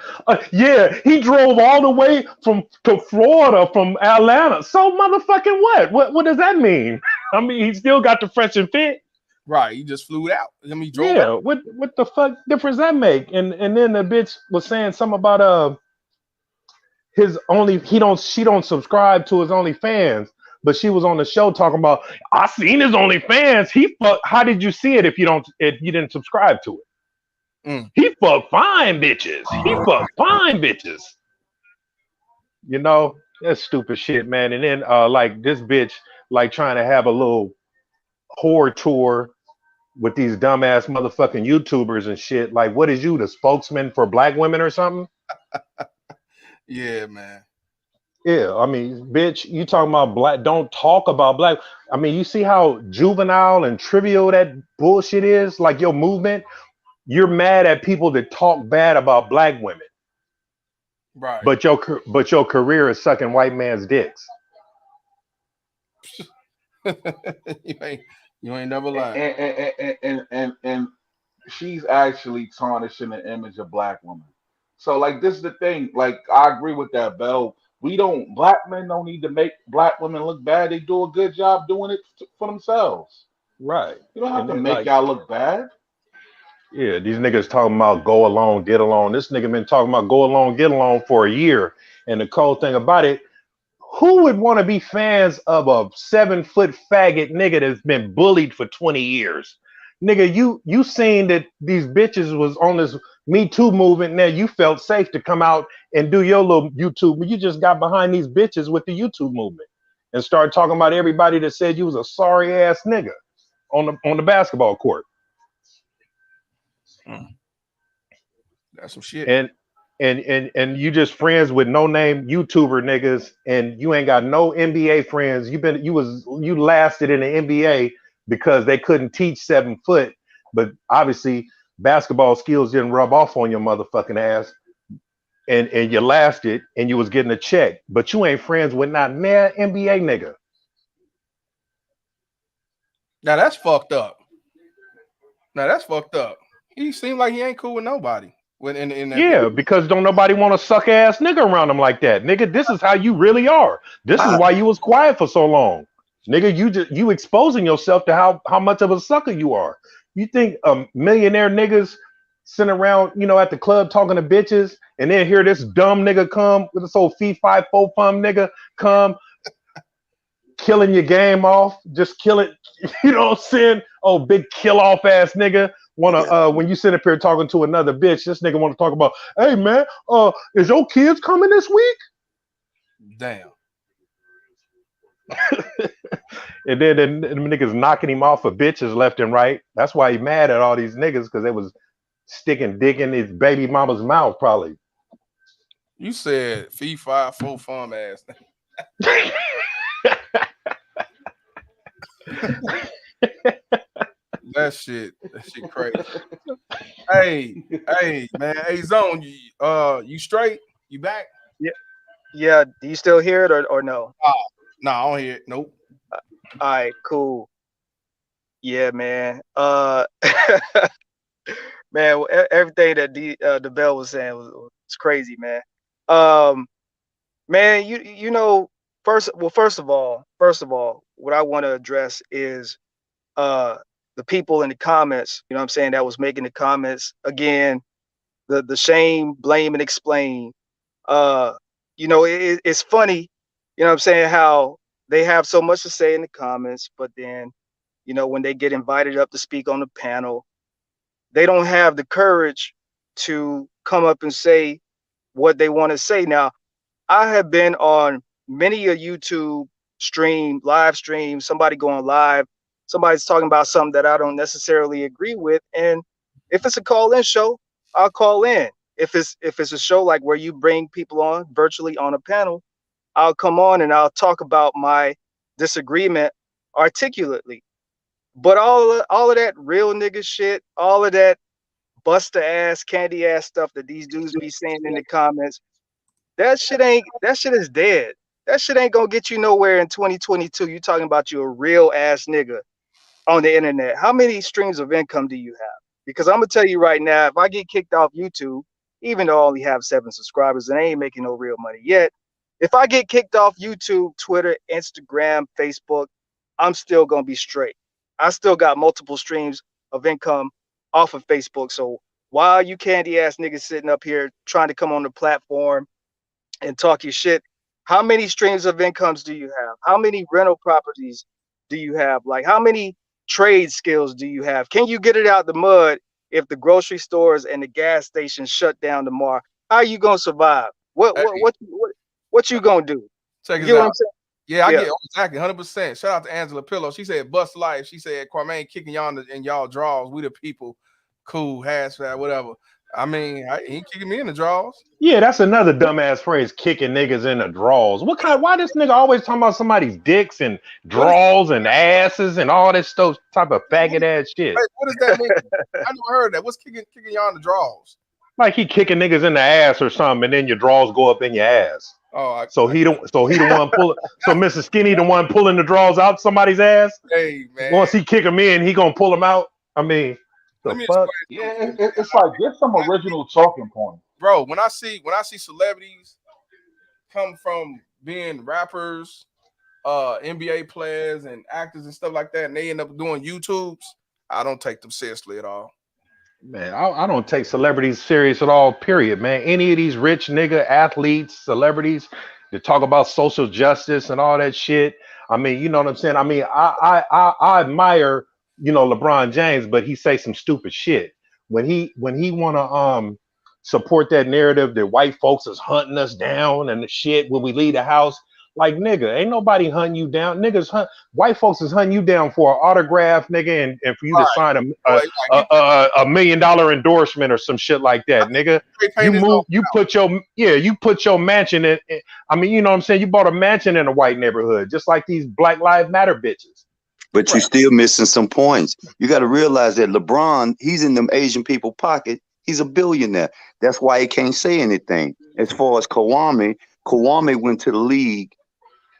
Yeah, he drove all the way to Florida from Atlanta. So motherfucking what? What does that mean? I mean, he still got the fresh and fit. Right, he just flew out. I mean, he drove yeah, out. what the fuck difference that make? And then the bitch was saying something about she don't subscribe to his OnlyFans, but she was on the show talking about, I seen his OnlyFans. How did you see it if you didn't subscribe to it? He fuck fine bitches. He fuck fine bitches. You know, that's stupid shit, man. And then like this bitch like trying to have a little whore tour with these dumbass motherfucking YouTubers and shit. Like, what is you, the spokesman for black women or something? Yeah, man. Yeah, I mean, bitch, you talking about black, don't talk about black. I mean, you see how juvenile and trivial that bullshit is? Like your movement, you're mad at people that talk bad about black women. Right. But your career is sucking white man's dicks. you ain't never lied. And she's actually tarnishing the image of black women. So like this is the thing. Like I agree with that, Bell. Black men don't need to make black women look bad. They do a good job doing it for themselves. Right. You don't have And to then, make like, y'all look bad. Yeah, these niggas talking about go along, get along. This nigga been talking about go along, get along for a year. And the cold thing about it, who would want to be fans of a 7-foot faggot nigga that's been bullied for 20 years? Nigga, you seen that these bitches was on this Me Too movement. Now you felt safe to come out and do your little YouTube, but you just got behind these bitches with the YouTube movement and started talking about everybody that said you was a sorry ass nigga on the basketball court. That's some shit. And you just friends with no name YouTuber niggas, and you ain't got no NBA friends. You lasted in the NBA because they couldn't teach 7 foot, but obviously basketball skills didn't rub off on your motherfucking ass, and you lasted and you was getting a check, but you ain't friends with not mad NBA nigga. Now that's fucked up. He seemed like he ain't cool with nobody. Yeah, because don't nobody want a suck ass nigga around him like that. Nigga, this is how you really are. This is why you was quiet for so long. Nigga, you exposing yourself to how much of a sucker you are. You think millionaire niggas sitting around, at the club talking to bitches, and then hear this dumb nigga come with this old fee, 5, 4 fum nigga come killing your game off, just kill it, you know what I'm saying? Oh, big kill off ass nigga. When you sit up here talking to another bitch, this nigga want to talk about, hey man, is your kids coming this week? Damn. And then the niggas knocking him off of bitches left and right. That's why he mad at all these niggas, because they was sticking dick in his baby mama's mouth, probably. You said fee, 5, 4 fum ass. That shit crazy. Hey, man. Hey, Zone, you straight? You back? Yeah. Do you still hear it or no? No, I don't hear it. Nope. All right, cool. Yeah, man. Man, everything that the Bell was saying was crazy, man. Man, you know, first of all, what I want to address is the people in the comments, you know what I'm saying, that was making the comments. Again, the shame, blame, and explain. It's funny, you know what I'm saying, how they have so much to say in the comments, but then, when they get invited up to speak on the panel, they don't have the courage to come up and say what they want to say. Now, I have been on many a YouTube live stream, somebody going live, somebody's talking about something that I don't necessarily agree with. And if it's a call-in show, I'll call in. If it's a show like where you bring people on virtually on a panel, I'll come on and I'll talk about my disagreement articulately. But all of that real nigga shit, all of that buster ass, candy ass stuff that these dudes be saying in the comments, that shit is dead. That shit ain't gonna get you nowhere in 2022. You talking about you a real ass nigga on the internet. How many streams of income do you have? Because I'm gonna tell you right now, if I get kicked off YouTube, even though I only have 7 subscribers and I ain't making no real money yet, if I get kicked off YouTube, Twitter, Instagram, Facebook, I'm still gonna be straight. I still got multiple streams of income off of Facebook. So while you candy ass niggas sitting up here trying to come on the platform and talk your shit, how many streams of incomes do you have? How many rental properties do you have? Like, how many trade skills do you have? Can you get it out the mud if the grocery stores and the gas stations shut down tomorrow? How are you gonna survive? What you gonna do? Check You this get what I'm out. saying? Yeah, I Yeah. get exactly 100%. Shout out to Angela Pillow. She said, "Bust life." She said, "Kwame ain't kicking y'all in y'all draws. We the people, cool, hashtag whatever." I mean, he ain't kicking me in the draws. Yeah, that's another dumbass phrase, kicking niggas in the draws. What kind? Why this nigga always talking about somebody's dicks and draws and asses and all this stuff, type of faggot ass shit? Wait, what does that mean? I never heard that. What's kicking y'all in the draws? Like he kicking niggas in the ass or something, and then your draws go up in your ass. Oh, So he the one pulling. So Mr. Skinny the one pulling the draws out somebody's ass. Hey man, once he kick him in, he gonna pull him out. I mean, the fuck. Yeah, it's like get some original talking points. bro. When I see celebrities come from being rappers, NBA players, and actors and stuff like that, and they end up doing YouTubes, I don't take them seriously at all. Man, I don't take celebrities serious at all, period, man. Any of these rich nigga athletes, celebrities that talk about social justice and all that shit. I mean, you know what I'm saying? I mean, I admire, you know, LeBron James, but he say some stupid shit. When he wanna support that narrative that white folks is hunting us down and the shit when we leave the house. Like, nigga, ain't nobody hunting you down. White folks is hunting you down for an autograph, nigga, and for you to sign a $1 million endorsement or some shit like that, nigga. You put your mansion in. I mean, you know what I'm saying? You bought a mansion in a white neighborhood, just like these Black Lives Matter bitches. But you're still missing some points. You got to realize that LeBron, he's in them Asian people pocket. He's a billionaire. That's why he can't say anything. As far as Kwame went to the league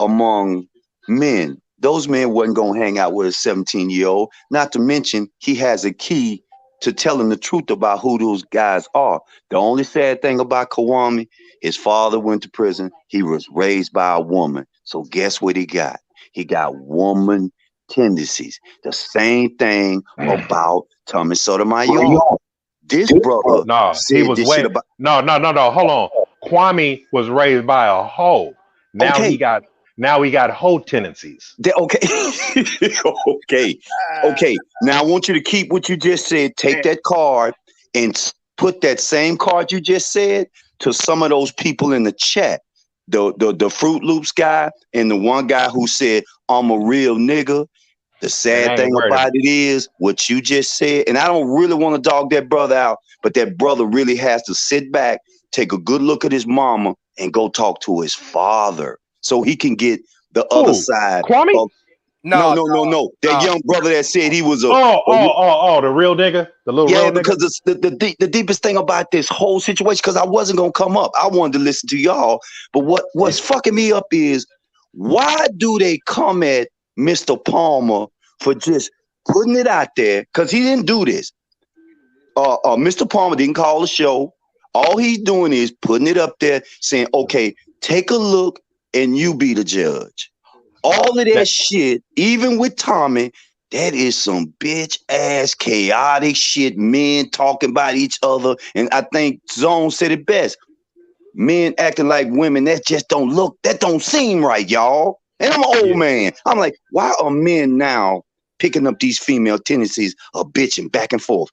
among men. Those men wasn't going to hang out with a 17-year-old. Not to mention, he has a key to telling the truth about who those guys are. The only sad thing about Kwame, his father went to prison. He was raised by a woman. So guess what he got? He got woman tendencies. The same thing about Tommy Sotomayor. This brother he was way no. Hold on. Kwame was raised by a hoe. Now he got hoe tendencies. Okay. Now I want you to keep what you just said. Take that card and put that same card you just said to some of those people in the chat. The Fruit Loops guy and the one guy who said, "I'm a real nigga." The sad thing about it is what you just said, and I don't really want to dog that brother out, but that brother really has to sit back, take a good look at his mama, and go talk to his father so he can get the other side. Kwame? No. That young brother that said he was a the real nigga, the little real nigga. Because the deepest thing about this whole situation, because I wasn't gonna come up, I wanted to listen to y'all, but what's fucking me up is why do they come at Mr. Palmer for just putting it out there? Because he didn't do this. Mr. Palmer didn't call the show. All he's doing is putting it up there saying, okay, take a look and you be the judge. All of that shit, even with Tommy, that is some bitch ass chaotic shit. Men talking about each other. And I think Zone said it best. Men acting like women, that don't seem right, y'all. And I'm an old man. I'm like, why are men now picking up these female tendencies of bitching back and forth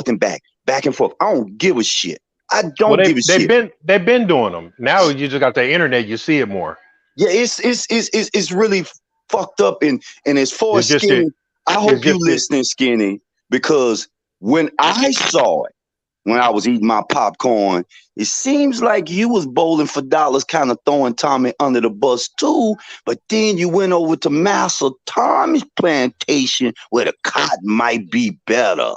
and back and forth? I don't give a shit. I don't give a shit. They've been doing them. Now you just got the internet, you see it more. Yeah, it's really fucked up. And as far as Skinny, I hope you listening, Skinny, because when I saw it, when I was eating my popcorn, it seems like you was bowling for dollars, kind of throwing Tommy under the bus too. But then you went over to Master Tommy's plantation where the cotton might be better.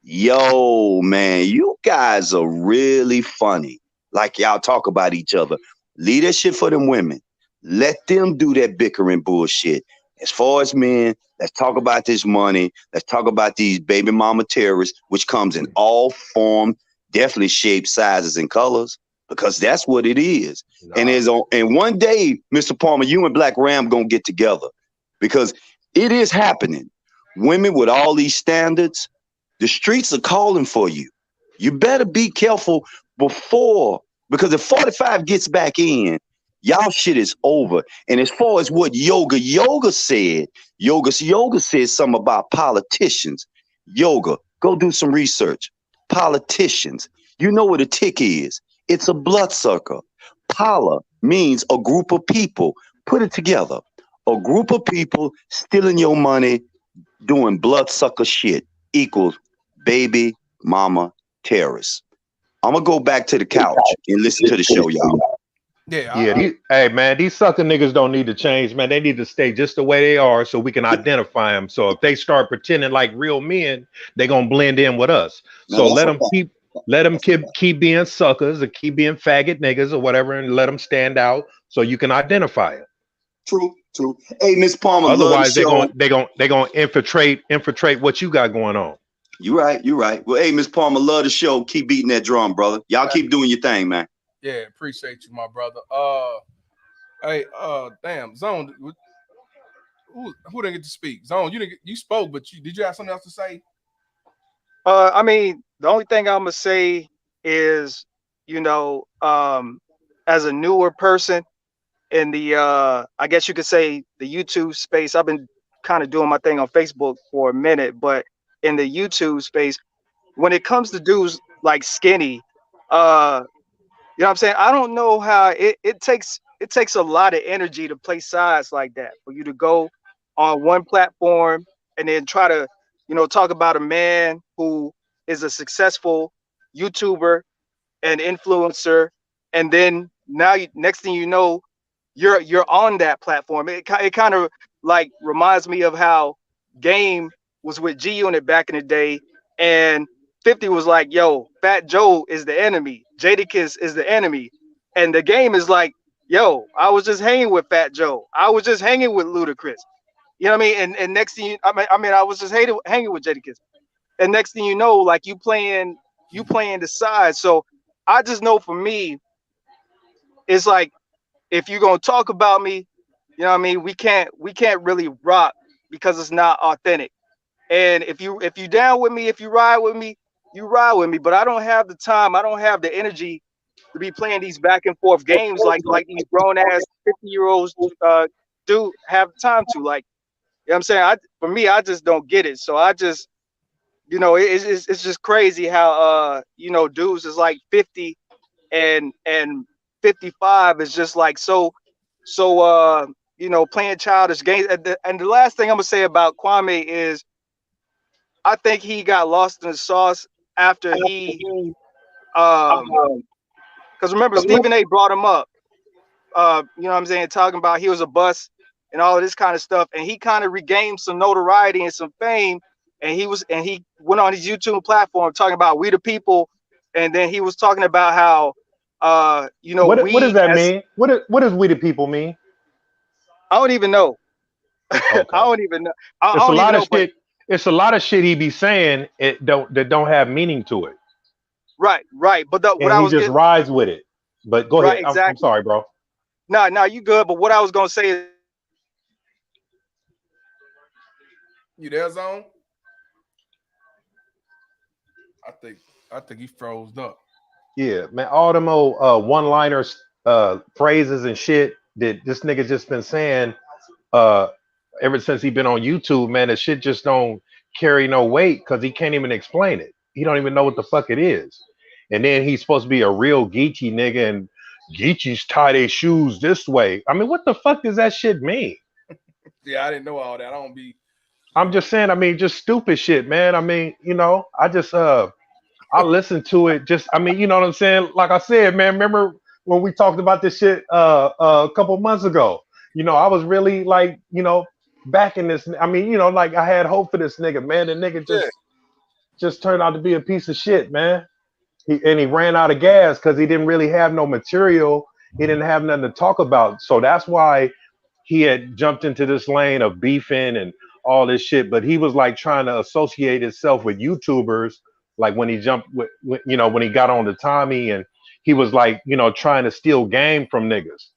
Yo, man, you guys are really funny. Like y'all talk about each other. Leave that shit for them women. Let them do that bickering bullshit. As far as men, let's talk about this money. Let's talk about these baby mama terrorists, which comes in all forms, definitely shapes, sizes, and colors, because that's what it is. And one day, Mr. Palmer, you and Black Ram gonna get together, because it is happening. Women with all these standards, the streets are calling for you. You better be careful before Because if 45 gets back in, y'all shit is over. And as far as what Yoga said, Yoga said something about politicians. Yoga, go do some research. Politicians. You know what a tick is. It's a bloodsucker. Pala means a group of people. Put it together. A group of people stealing your money, doing bloodsucker shit equals baby mama terrorists. I'm gonna go back to the couch and listen to the show, y'all. Yeah, hey man, these sucker niggas don't need to change, man. They need to stay just the way they are so we can identify them. So if they start pretending like real men, they're gonna blend in with us. So let them keep being suckers or keep being faggot niggas or whatever, and let them stand out so you can identify it. True. Hey, Miss Palmer, otherwise they're gonna infiltrate what you got going on. You're right. Well, hey, Miss Palmer, love the show. Keep beating that drum, brother. Y'all keep doing your thing, man. Yeah, appreciate you, my brother. Hey, damn, Zone, who didn't get to speak? Zone, you spoke, but did you have something else to say? I mean, the only thing I'm gonna say is, as a newer person in the, I guess you could say the YouTube space, I've been kind of doing my thing on Facebook for a minute, but in the YouTube space, when it comes to dudes like Skinny, you know what I'm saying? I don't know how it takes a lot of energy to play sides like that, for you to go on one platform and then try to, talk about a man who is a successful YouTuber and influencer, and then now next thing you know, you're on that platform. It kind of like reminds me of how Game was with G Unit back in the day, and 50 was like, yo, Fat Joe is the enemy, Jadakiss is the enemy, and the Game is like, yo, I was just hanging with Fat Joe, I was just hanging with Ludacris, you know what I mean? And next thing I was just hanging with Jadakiss, and next thing you know, like you playing the side. So I just know for me, it's like, if you're gonna talk about me, you know what I mean, we can't really rock because it's not authentic. And if you down with me, if you ride with me, you ride with me. But I don't have the time, I don't have the energy to be playing these back and forth games like these grown ass 50-year-olds do have time to. Like, you know what I'm saying? For me, I just don't get it. So I just, it's just crazy how dudes is like 50 and 55 is just like so playing childish games. And the last thing I'm gonna say about Kwame is, I think he got lost in the sauce after he because remember Stephen A brought him up, you know what I'm saying, talking about he was a bust and all of this kind of stuff, and he kind of regained some notoriety and some fame, and he went on his YouTube platform talking about we the people, and then he was talking about how what does that mean? What does we the people mean? I don't even know. Okay. I don't even know. It's a lot of shit he be saying that don't have meaning to it. Right. But he rides with it. But go ahead. Exactly. I'm sorry, bro. No, you good. But what I was gonna say is, you there, Zone? I think he froze up. Yeah, man. All them old one-liners, phrases and shit that this nigga just been saying ever since he been on YouTube, man. The shit just don't carry no weight because he can't even explain it. He don't even know what the fuck it is. And then he's supposed to be a real Geechee nigga, and Geechees tie their shoes this way. I mean, what the fuck does that shit mean? Yeah, I didn't know all that. I'm just saying, I mean, just stupid shit, man. I mean, I just I listened to it. Just, I mean, you know what I'm saying? Like I said, man, remember when we talked about this shit a couple months ago? I was really like, backing this. I mean, like I had hope for this nigga, man. The nigga just turned out to be a piece of shit, man. He ran out of gas because he didn't really have no material. He didn't have nothing to talk about. So that's why he had jumped into this lane of beefing and all this shit. But he was like trying to associate himself with YouTubers. Like when he jumped with, when he got on to Tommy, and he was like, trying to steal game from niggas.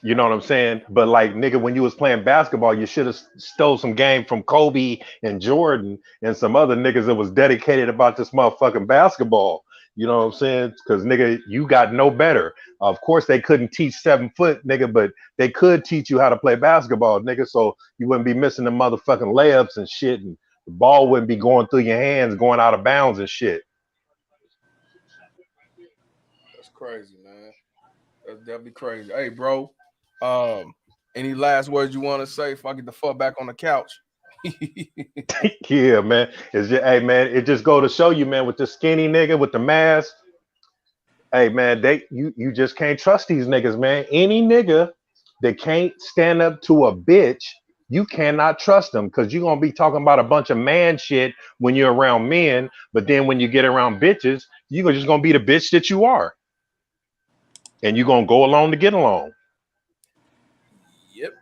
You know what I'm saying? But like, nigga, when you was playing basketball, you should have stole some game from Kobe and Jordan and some other niggas that was dedicated about this motherfucking basketball. You know what I'm saying? Because nigga, you got no better. Of course, they couldn't teach 7 foot, nigga, but they could teach you how to play basketball, nigga. So you wouldn't be missing the motherfucking layups and shit, and the ball wouldn't be going through your hands, going out of bounds and shit. That's crazy, man. That's definitely crazy. Hey, bro. Any last words you want to say before I get the fuck back on the couch? Yeah, man. It's just, hey, man, it just go to show you, man, with the skinny nigga with the mask. Hey, man, you just can't trust these niggas, man. Any nigga that can't stand up to a bitch, you cannot trust them, because you're gonna be talking about a bunch of man shit when you're around men, but then when you get around bitches, you're just gonna be the bitch that you are, and you're gonna go along to get along. Yep.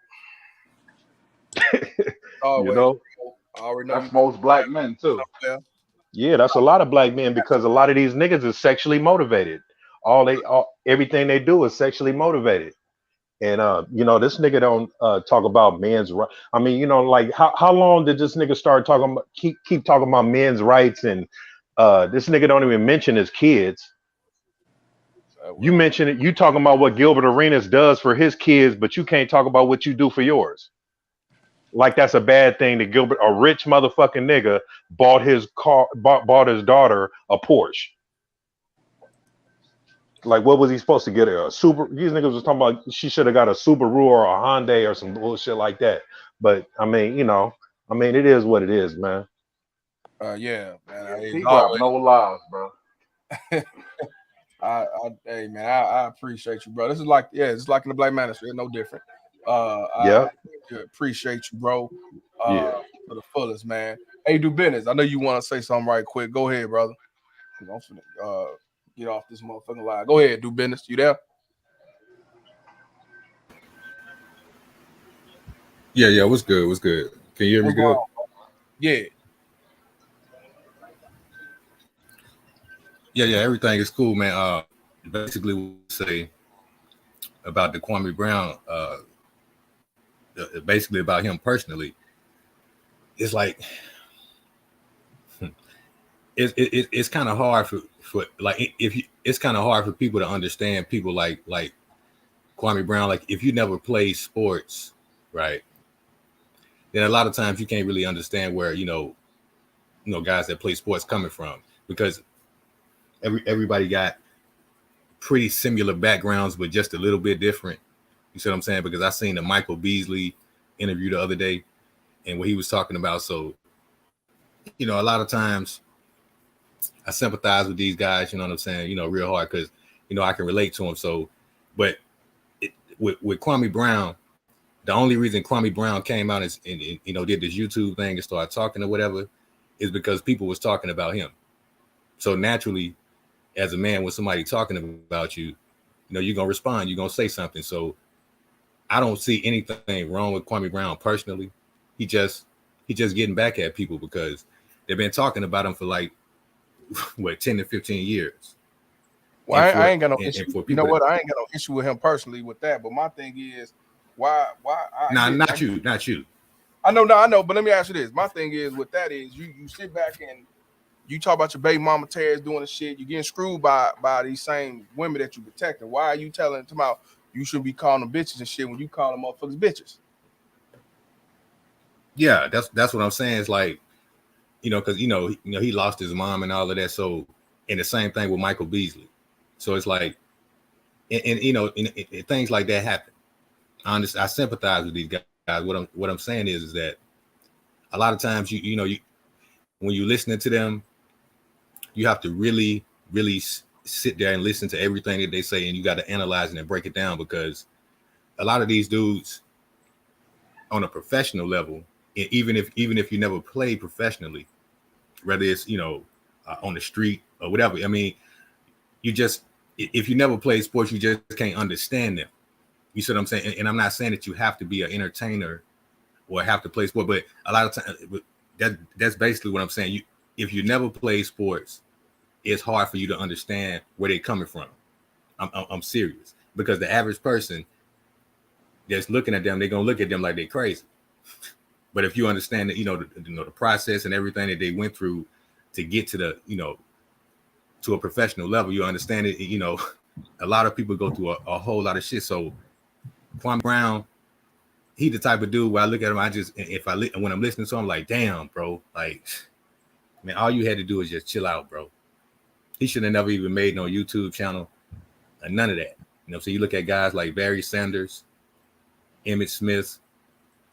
You know, that's most black men too. yeah, that's a lot of black men, because a lot of these niggas is sexually motivated. Everything they do is sexually motivated. And you know, this nigga don't talk about men's rights. I mean, you know, like how long did this nigga start talking about keep talking about men's rights, and this nigga don't even mention his kids. You mention it, you talking about what Gilbert Arenas does for his kids, but you can't talk about what you do for yours. Like that's a bad thing that Gilbert, a rich motherfucking nigga, bought his daughter a Porsche. Like, what was he supposed to get her? A Subaru? These niggas was talking about she should have got a Subaru or a Hyundai or some bullshit like that. But I mean, you know, I mean, it is what it is, man. Yeah, man. He got no lies, bro. Hey, man, I appreciate you, bro. This is like, yeah, it's like in the Black Manosphere, it's no different. Yeah. I appreciate you, bro. Yeah. For the fullest, man. Hey, do business. I know you want to say something right quick. Go ahead, brother. I'm finna get off this motherfucking line. Go ahead, do business. You there? Yeah. What's good? What's good? Can you hear me good? Yeah. Yeah. Everything is cool, man. Basically, what we say about the Kwame Brown, basically about him personally, it's like it's kind of hard for like it's kind of hard for people to understand people like Kwame Brown. Like if you never played sports, right? Then a lot of times you can't really understand where you know guys that play sports coming from, because everybody got pretty similar backgrounds, but just a little bit different. You see what I'm saying? Because I seen the Michael Beasley interview the other day, and what he was talking about. So, you know, a lot of times I sympathize with these guys. You know what I'm saying? You know, real hard, because you know I can relate to them. So, but with Kwame Brown, the only reason Kwame Brown came out and you know did this YouTube thing and started talking or whatever is because people was talking about him. So naturally, as a man, with somebody talking about you, you know, you're gonna respond, you're gonna say something. So I don't see anything wrong with Kwame Brown personally. He just getting back at people because they've been talking about him for like what 10 to 15 years. Well, I ain't got no issue. You know what? I ain't got no issue with him personally with that. But my thing is, why? Not you. I know. But let me ask you this. My thing is with that is you sit back and you talk about your baby mama Terrence doing the shit. You're getting screwed by these same women that you protecting. Why are you telling them about you shouldn't be calling them bitches and shit when you call them motherfuckers bitches? Yeah, that's what I'm saying. It's like, you know, because you know he lost his mom and all of that. So, and the same thing with Michael Beasley. So it's like, and you know, and things like that happen. I sympathize with these guys. What I'm saying is that a lot of times you know when you're listening to them, you have to really sit there and listen to everything that they say, and you got to analyze it and break it down, because a lot of these dudes on a professional level, even if you never played professionally, whether it's you know on the street or whatever, I mean, you just if you never played sports, you just can't understand them. You see what I'm saying? And I'm not saying that you have to be an entertainer or have to play sport, but a lot of times that's basically what I'm saying. If you never played sports, it's hard for you to understand where they're coming from. I'm serious, because the average person that's looking at them, they're gonna look at them like they're crazy. But if you understand that, you know, the process and everything that they went through to get to the, you know, to a professional level. You understand it. You know, a lot of people go through a whole lot of shit. So Kwame Brown, he the type of dude where I look at him, when I'm listening to him, I'm like, damn, bro, like, man, all you had to do is just chill out, bro. He should have never even made no YouTube channel, and none of that. You know, so you look at guys like Barry Sanders, Emmett Smith,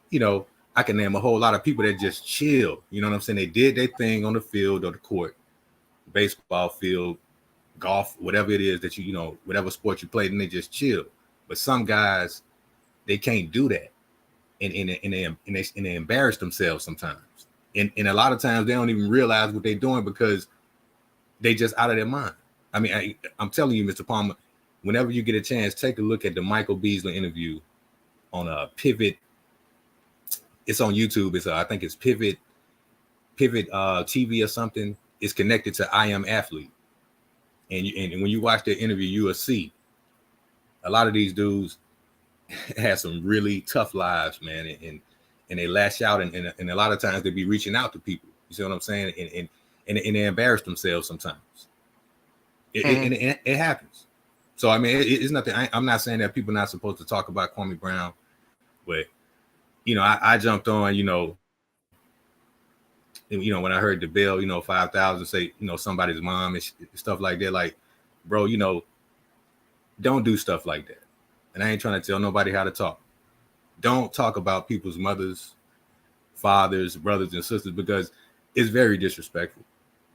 you know, I can name a whole lot of people that just chill. You know what I'm saying? They did their thing on the field or the court, baseball field, golf, whatever it is that you know, whatever sport you played, and they just chill. But some guys, they can't do that. And they embarrass themselves sometimes. And a lot of times they don't even realize what they're doing because they just out of their mind. I mean, I'm telling you, Mr. Palmer, whenever you get a chance, take a look at the Michael Beasley interview on a Pivot. It's on YouTube. It's I think it's Pivot TV or something. It's connected to I Am Athlete. And when you watch that interview, you will see a lot of these dudes have some really tough lives, man, and they lash out, and a lot of times they be reaching out to people. You see what I'm saying? And they embarrass themselves sometimes. It happens. So I mean, it's nothing. I'm not saying that people are not supposed to talk about Kwame Brown, but you know, I jumped on, you know, when I heard the bill, you know, 5,000 say, you know, somebody's mom and stuff like that. Like, bro, you know, don't do stuff like that. And I ain't trying to tell nobody how to talk. Don't talk about people's mothers, fathers, brothers, and sisters, because it's very disrespectful.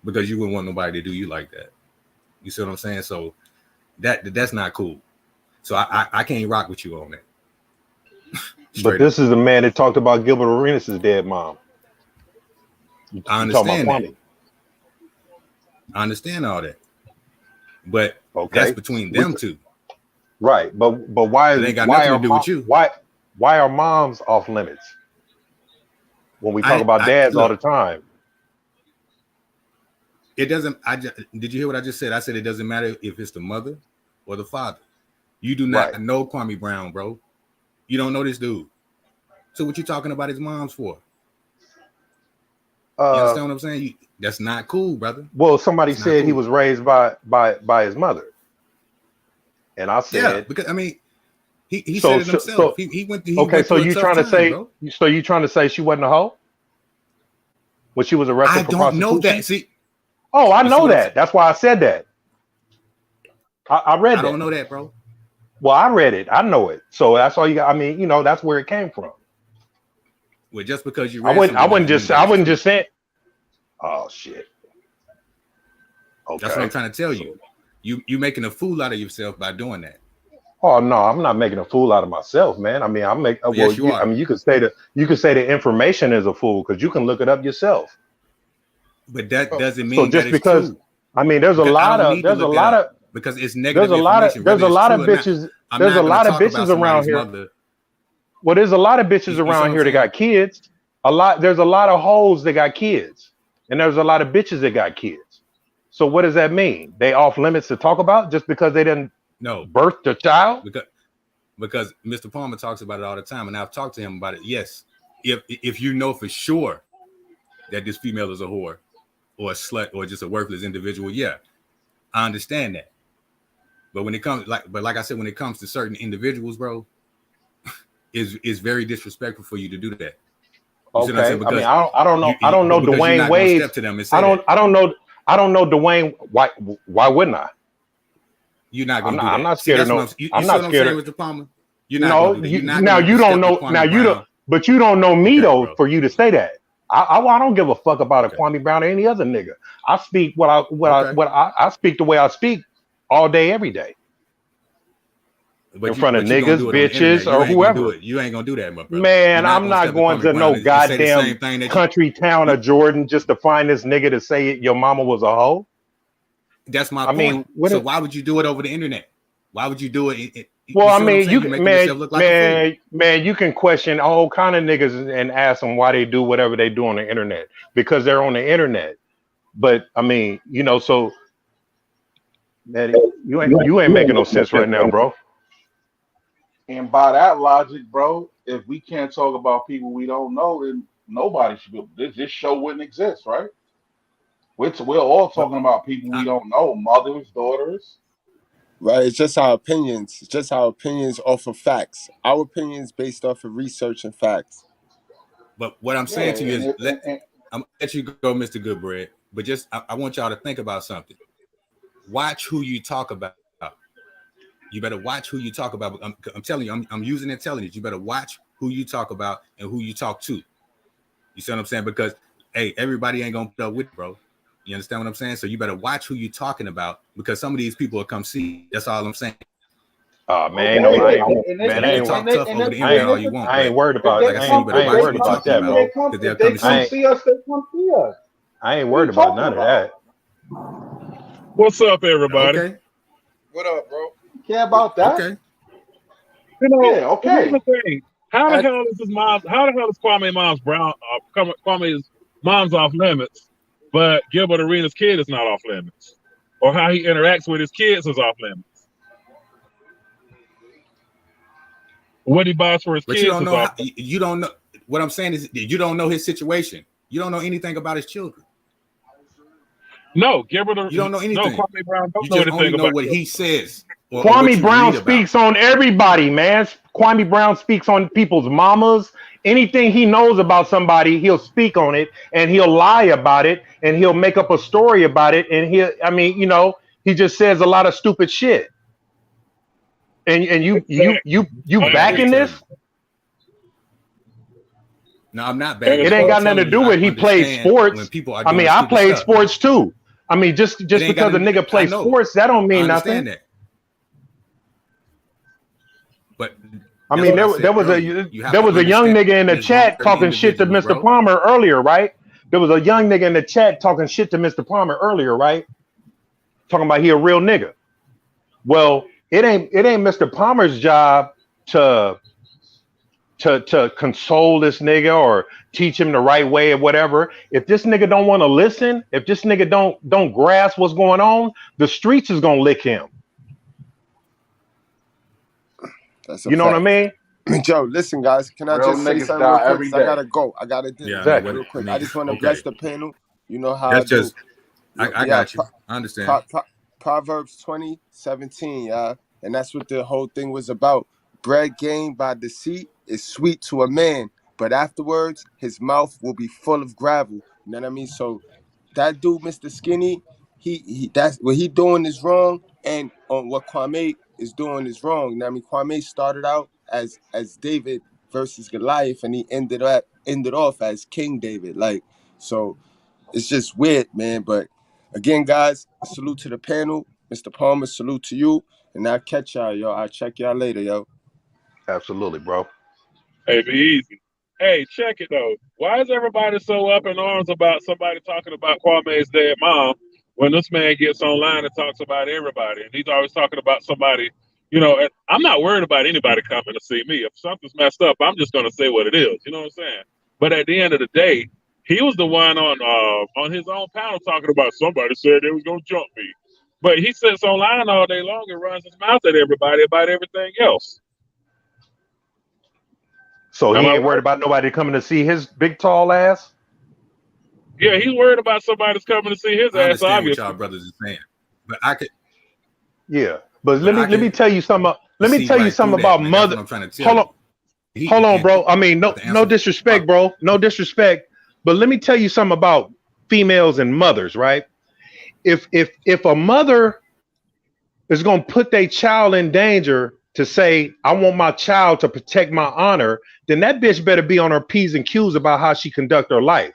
Because you wouldn't want nobody to do you like that. You see what I'm saying? So that's not cool. So I can't rock with you on that. But this is the man that talked about Gilbert Arenas' dead mom. I understand that. I understand all that. But that's between them two. Right, but why it ain't got nothing to do with you? Why are moms off limits when we talk about dads all the time? It doesn't. Did you hear what I just said? I said it doesn't matter if it's the mother or the father. You do not know Kwame Brown, bro. You don't know this dude. So what you talking about his moms for? You understand what I'm saying? That's not cool, brother. Well, somebody said he was raised by his mother. And I said, yeah, because I mean, he said it himself. He went. So you trying to say? Bro. So you trying to say she wasn't a hoe when she was arrested for prostitution? I don't know that. See, I know that. That's why I said that. I read that. I don't know that, bro. Well, I read it. I know it. So that's all you got. I mean, you know, that's where it came from. Well, just because you read I wouldn't just say. Oh shit. Okay. That's what I'm trying to tell you. You making a fool out of yourself by doing that. Oh no, I'm not making a fool out of myself, man. I mean, I'm making. Yes, you are. I mean, you could say the information is a fool because you can look it up yourself. But that doesn't mean so. Just that because, true. I mean, there's a lot of because it's negative. There's a lot of bitches. There's a lot of bitches around here. Well, there's a lot of bitches around here that got kids. There's a lot of hoes that got kids, and there's a lot of bitches that got kids. So what does that mean? They off limits to talk about just because they didn't birth their child? Because Mr. Palmer talks about it all the time, and I've talked to him about it. Yes, if you know for sure that this female is a whore or a slut or just a worthless individual, yeah, I understand that. But when it comes like I said, when it comes to certain individuals, bro, it's very disrespectful for you to do that. Okay, I mean, I don't know. I don't know Dwayne Wade. I don't know Dwayne. Why wouldn't I? You're not going to do that. I'm not scared of no. I'm not scared of Mr. Palmer. You're not. Now you don't know. Now you don't. But you don't know me though for you to say that. I don't give a fuck about a Kwame Brown or any other nigga. I speak I speak the way I speak all day, every day. In front of niggas, bitches, or whoever. You ain't gonna do that, my brother. Man, I'm not going to no goddamn country town of Jordan just to find this nigga to say your mama was a hoe. That's my point. So why would you do it over the internet? Why would you do it? Well, I mean, you can question all kind of niggas and ask them why they do whatever they do on the internet because they're on the internet. But I mean, you know, so man, you ain't making no sense right now, bro. And by that logic, bro, if we can't talk about people we don't know, then nobody should be. This show wouldn't exist, right? We're all talking about people we don't know, mothers, daughters. Right, it's just our opinions. It's just our opinions off of facts. Our opinions based off of research and facts. But what I'm saying to you is, I'm gonna let you go, Mr. Goodbread. But just I want y'all to think about something. Watch who you talk about. You better watch who you talk about. I'm telling you, I'm using intelligence. You better watch who you talk about and who you talk to. You see what I'm saying? Because hey, everybody ain't gonna put up with it, bro. You understand what I'm saying? So you better watch who you're talking about, because some of these people will come see. That's all I'm saying. Oh man, I ain't worried about it. I ain't worried about that, bro. If they come see us, they come see us. I ain't worried about none of that. What's up, everybody? Okay. What up, bro? Care about that? Okay. You know, yeah, okay. Here's the thing. How the hell is his mom? How the hell is Kwame's mom's off limits, but Gilbert Arenas' kid is not off limits, or how he interacts with his kids is off limits? What he buys for his kids, you don't know. You don't know. What I'm saying is, you don't know his situation. You don't know anything about his children. No, Gilbert. You don't know anything. No, Kwame Brown don't you know just anything only know about what he says. Or Kwame what you Brown read speaks on everybody, man. Kwame Brown speaks on people's mamas. Anything he knows about somebody, he'll speak on it, and he'll lie about it, and he'll make up a story about it, and he just says a lot of stupid shit. And you backing this? No, I'm not backing. It ain't got nothing to do with he plays sports. I mean, I played sports too. I mean, just because a nigga plays sports, that don't mean nothing. That. But I mean, there was a young nigga in the chat talking shit to Mr. Palmer earlier, right? There was a young nigga in the chat talking shit to Mr. Palmer earlier, right? Talking about he a real nigga. Well, it ain't Mr. Palmer's job to console this nigga or teach him the right way or whatever. If this nigga don't want to listen, if this nigga don't grasp what's going on, the streets is gonna lick him. You know what I mean? Joe, listen, guys. Can I Real just say niggas something die real quick? every 'Cause I day. gotta go. I gotta do Exactly. real quick. I just want to Okay. bless the panel. You know how That's I do. just. I got you. I understand. Proverbs 20:17, yeah, and that's what the whole thing was about. Bread gained by deceit is sweet to a man, but afterwards his mouth will be full of gravel. You know what I mean? So that dude, Mr. Skinny, he that's what he doing is wrong, and on what Kwame is doing is wrong. You know what I mean? Kwame started out as David versus Goliath, and he ended off as King David. Like, so it's just weird, man. But again, guys, salute to the panel. Mr. Palmer, salute to you. And I'll catch y'all, yo. I'll check y'all later, yo. Absolutely, bro. Hey, be easy. Hey, check it though. Why is everybody so up in arms about somebody talking about Kwame's dead mom when this man gets online and talks about everybody? And he's always talking about somebody, you know, and I'm not worried about anybody coming to see me. If something's messed up, I'm just gonna say what it is. You know what I'm saying? But at the end of the day, he was the one on his own panel talking about somebody said they was gonna jump me. But he sits online all day long and runs his mouth at everybody about everything else. So he ain't worried about nobody coming to see his big tall ass? Yeah, he's worried about somebody's coming to see his I ass, understand what obviously. y'all brothers are saying, but I could. Yeah, but let me tell you something. Let me tell you something about mother. Hold on, bro. I mean, no disrespect, bro. No disrespect. But let me tell you something about females and mothers, right? If a mother is gonna put their child in danger to say, I want my child to protect my honor, then that bitch better be on her P's and Q's about how she conduct her life.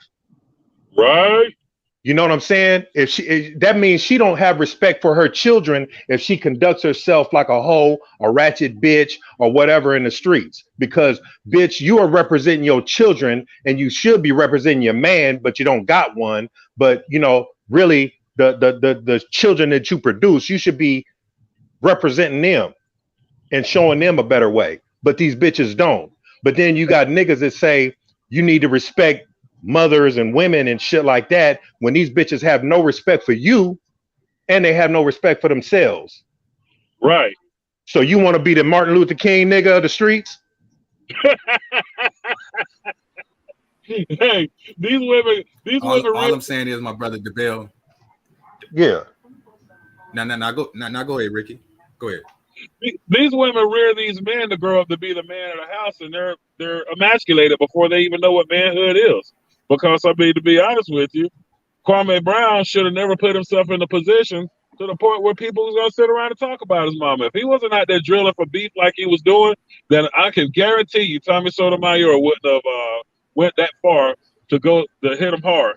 Right. You know what I'm saying? That means she don't have respect for her children if she conducts herself like a hoe, a ratchet bitch, or whatever in the streets. Because bitch, you are representing your children, and you should be representing your man, but you don't got one. But you know, really, the children that you produce, you should be representing them and showing them a better way. But these bitches don't. But then you got niggas that say you need to respect mothers and women and shit like that when these bitches have no respect for you and they have no respect for themselves. Right. So you want to be the Martin Luther King nigga of the streets? Hey, these women All really... I'm saying is, my brother DeBell, Yeah. Now go ahead, Ricky. Go ahead. These women rear these men to grow up to be the man of the house, and they're emasculated before they even know what manhood is. Because I mean, to be honest with you, Kwame Brown should have never put himself in a position to the point where people was gonna sit around and talk about his mama. If he wasn't out there drilling for beef like he was doing, then I can guarantee you Tommy Sotomayor wouldn't have went that far to hit him hard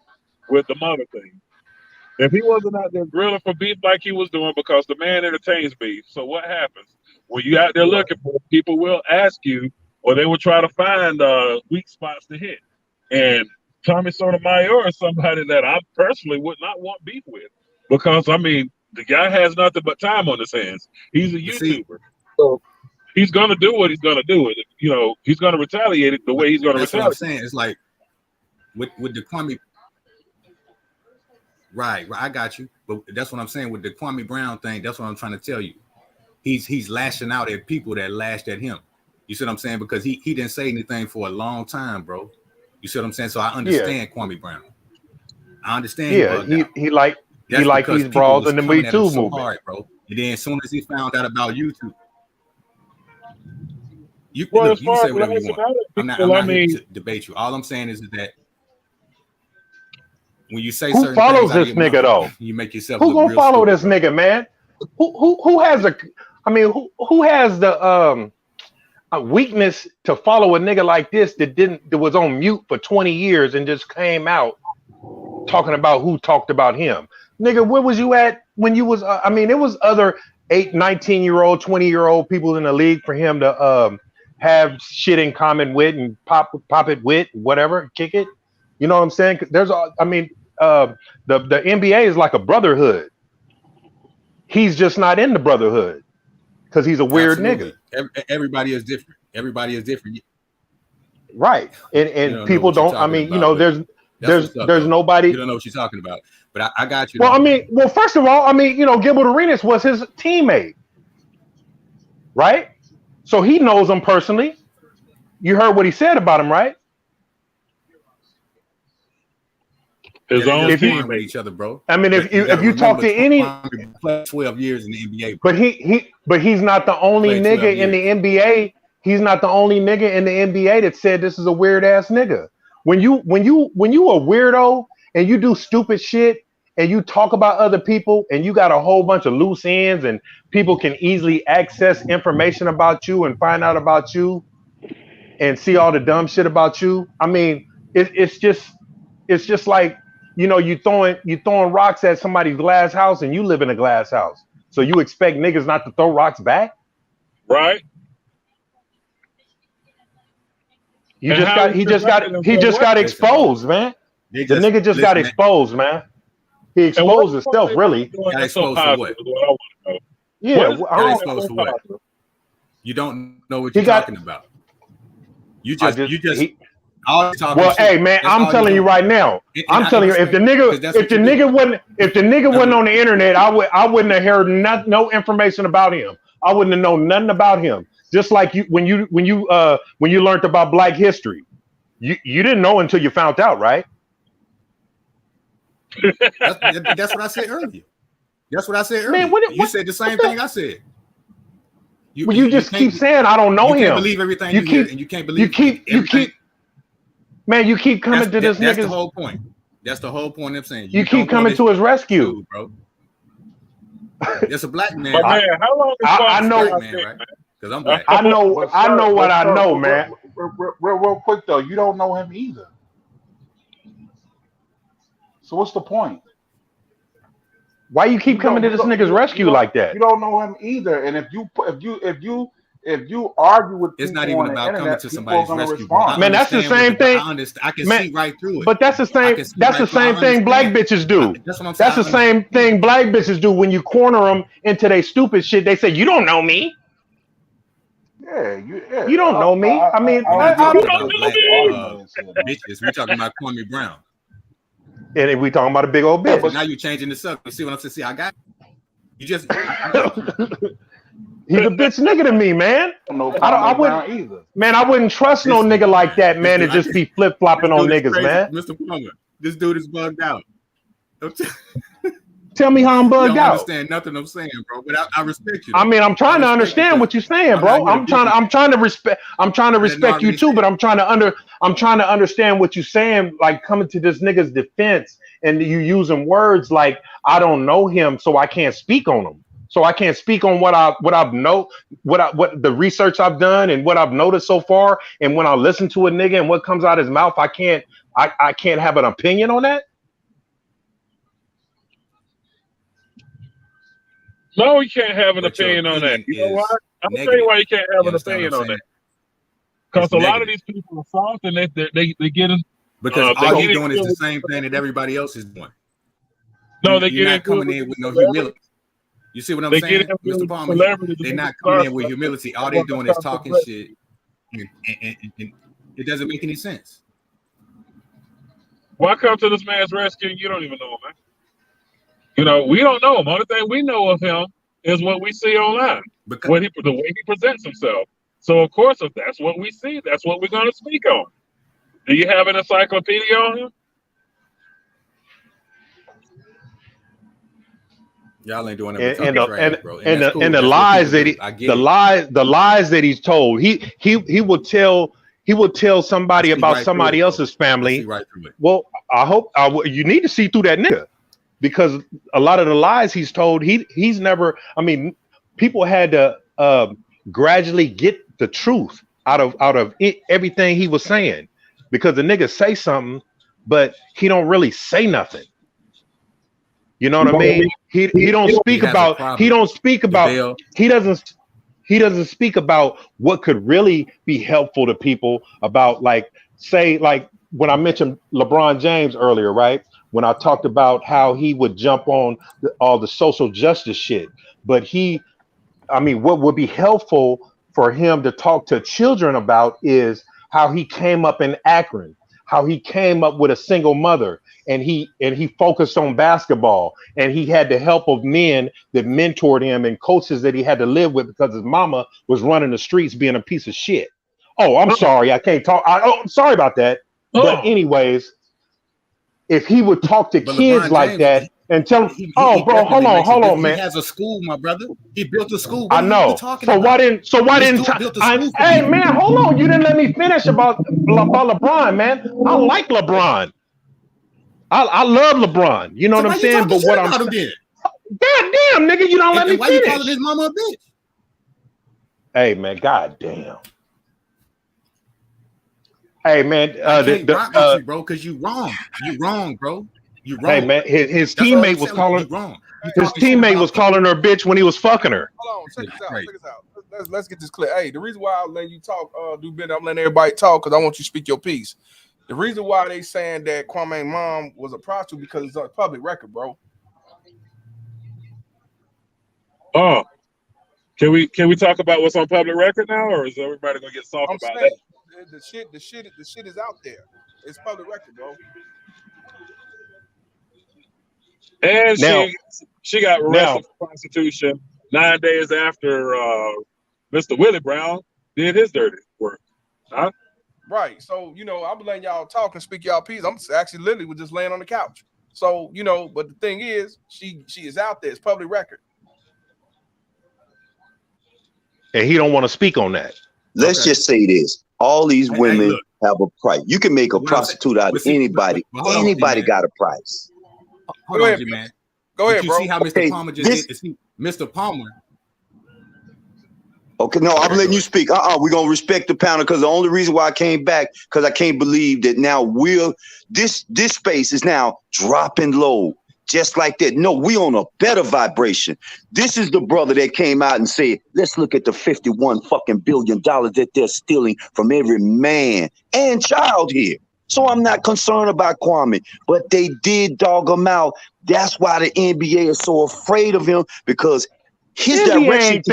with the mother thing. If he wasn't out there grilling for beef like he was doing, because the man entertains beef. So what happens when you out there looking for it, people will ask you, or they will try to find weak spots to hit. And Tommy Sotomayor is somebody that I personally would not want beef with, because I mean the guy has nothing but time on his hands. He's a YouTuber, so he's gonna do what he's gonna do. You know, he's gonna retaliate it the way he's gonna retaliate. That's what I'm saying. It's like with the Kwame. Right, I got you. But that's what I'm saying with the Kwame Brown thing. That's what I'm trying to tell you. He's lashing out at people that lashed at him. You see what I'm saying? Because he didn't say anything for a long time, bro. You see what I'm saying? So I understand Kwame Brown. I understand. He like these brawls in the Me Too movement, hard, bro. And then as soon as he found out about YouTube, you say whatever you want. I'm not here to debate you. All I'm saying is that when you say who follows this nigga though? You make yourself. Who gonna follow this nigga, man? Who has a? I mean, who has the a weakness to follow a nigga like this that was on mute for 20 years and just came out talking about who talked about him? Nigga, where was you at when you was? I mean, it was other 8, 19-year-old, 20-year-old people in the league for him to have shit in common with and pop it with, whatever, kick it. You know what I'm saying? There's, I mean, the NBA is like a brotherhood. He's just not in the brotherhood because he's a weird nigga. Everybody is different. Everybody is different. Right. And people don't, I mean, you know, there's nobody. You don't know what you're talking about. But I got you. Well, I mean, first of all, I mean, you know, Gilbert Arenas was his teammate. Right? So he knows him personally. You heard what he said about him, right? His own team with each other, bro. I mean, if you talk to any 12 years in the NBA, but he's not the only nigga in the NBA. He's not the only nigga in the NBA that said this is a weird ass nigga. When you a weirdo and you do stupid shit and you talk about other people and you got a whole bunch of loose ends and people can easily access information about you and find out about you and see all the dumb shit about you. I mean, it's just like, you know, you throwing rocks at somebody's glass house and you live in a glass house. So you expect niggas not to throw rocks back? Right. He just got exposed, man. The nigga just got exposed, man. He exposed himself, really. Got exposed for what? Yeah, got exposed for what? You don't know what you're talking about. Well, hey man, I'm telling you right now. I'm telling you, if the nigga wasn't on the internet, I wouldn't have heard no information about him. I wouldn't have known nothing about him. Just like you when you learned about Black history, you didn't know until you found out, right? That's what I said earlier. That's what I said earlier. Man, you said the same thing I said. You just keep saying I don't know him. You can't believe everything you hear, and you can't believe Man, you keep coming to this nigga. That's the whole point. That's the whole point I'm saying. You keep coming to his rescue, bro. It's a black man. But man, how long is I know, man, right? Because I'm black. I know what I know, man. Real quick though, you don't know him either. So what's the point? Why you keep coming to this nigga's rescue like that? You don't know him either, and if you argue with it's people not even on about the coming internet, to somebody's rescue. Man, that's the same thing. I can see right through it. But that's the same. That's the same thing black bitches do. That's what I'm saying. That's the same thing black bitches do when you corner them into their stupid shit. They say you don't know me. You don't know me. I mean, bitches. We're talking about Kwame Brown. And we talking about a big old bitch. But now you're changing the subject. You see what I'm saying? See, I got you. Just he's a bitch nigga to me, man. I wouldn't either. Man, I wouldn't trust no nigga like that, man, to just be flip flopping on niggas, man. Mr. Plummer, this dude is bugged out. Tell me how I'm You bugged don't out. understand nothing I'm saying, bro. But I respect you. I mean, I'm trying to I respect understand you. what you're saying, I'm bro. not here to beat you. I'm trying to respect you already too, but I'm trying to understand what you're saying, like coming to this nigga's defense and you using words like I don't know him, so I can't speak on him. So I can't speak on what the research I've done and what I've noticed so far. And when I listen to a nigga and what comes out his mouth, I can't have an opinion on that. No, you can't have an But your opinion on that. opinion You know why? is I'm gonna tell you why you can't have You an understand opinion what I'm on saying? that. Because It's a lot of negative. these people are soft and they get in. Because they all get you're doing is into the it same with thing that everybody else is doing. no, they You're get not into it coming with in these with no celebrities. humility. You see what I'm They get saying, into it Mr. with Palmer? celebrities. They're and not make coming in stars with of them. humility. All That's they're what doing the is talking concept shit. And it doesn't make any sense. Why come to this man's rescue? You don't even know him, man. You know, we don't know him. Only thing we know of him is what we see online, the way he presents himself. So, of course, if that's what we see, that's what we're going to speak on. Do you have an encyclopedia on him? Y'all ain't doing it but And talking trash, bro. and that's cool. the That's what lies people that do. I get the it. lies that he's told. He will tell somebody I see about right through somebody it, bro. else's I family. see right through it. Well, you need to see through that nigga, because a lot of the lies he's told, he's never. I mean, people had to gradually get the truth out of everything he was saying, because the nigga say something, but he don't really say nothing. You know what I mean? He don't speak about he doesn't speak about what could really be helpful to people, about like when I mentioned LeBron James earlier, right? When I talked about how he would jump on all the social justice shit, but what would be helpful for him to talk to children about is how he came up in Akron, how he came up with a single mother, and he focused on basketball, and he had the help of men that mentored him and coaches that he had to live with because his mama was running the streets being a piece of shit. Oh, I'm sorry, I can't talk. Sorry about that. But anyways, if he would talk to But kids LeBron like James, that and tell them, he bro, definitely makes a hold on, difference. man. He has a school, my brother. He built a school. I What are you know. talking So about? why This didn't dude built a school for hey people. man, hold on. You didn't let me finish about LeBron, man. I like LeBron. I love LeBron. You know So what why I'm you saying? talking But shit what I'm about him saying, then? God damn, nigga, you don't let me And why you calling finish. his mama a bitch? Hey man, god damn. Hey man, I can't rock with you, bro, because you wrong. You wrong, bro. You wrong. hey man, his That's all I'm teammate was telling you. calling You wrong. his teammate was calling her a bitch when he was fucking her. Hold on, check this out. Check this out. Let's get this clear. Hey, the reason why I'm letting you talk, do better, I'm letting everybody talk because I want you to speak your piece. The reason why they saying that Kwame's mom was a prostitute because it's on public record, bro. Oh, can we talk about what's on public record now, or is everybody gonna get soft about that? The shit is out there. It's public record, bro. And Now- she got arrested for prostitution 9 days after Mr. Willie Brown did his dirty work. Huh? Right. So, I'm letting y'all talk and speak y'all piece. I'm actually literally was just laying on the couch. So, but the thing is, she is out there. It's public record. And he don't want to speak on that. Let's just say this. All these women look. have a price. You can make a What I'm prostitute out of anybody. hold on, Anybody man. got a price. Hold on, G-Man. Go ahead, Did you bro. see how Mr. Okay, Palmer just did? See, Mr. Palmer. Okay, no, I'm letting you speak. We're gonna respect the panel, because the only reason why I came back, because I can't believe that now this space is now dropping low. Just like that. No, we on a better vibration. This is the brother that came out and said, let's look at the $51 fucking billion that they're stealing from every man and child here. So I'm not concerned about Kwame, but they did dog him out. That's why the NBA is so afraid of him, because his direction.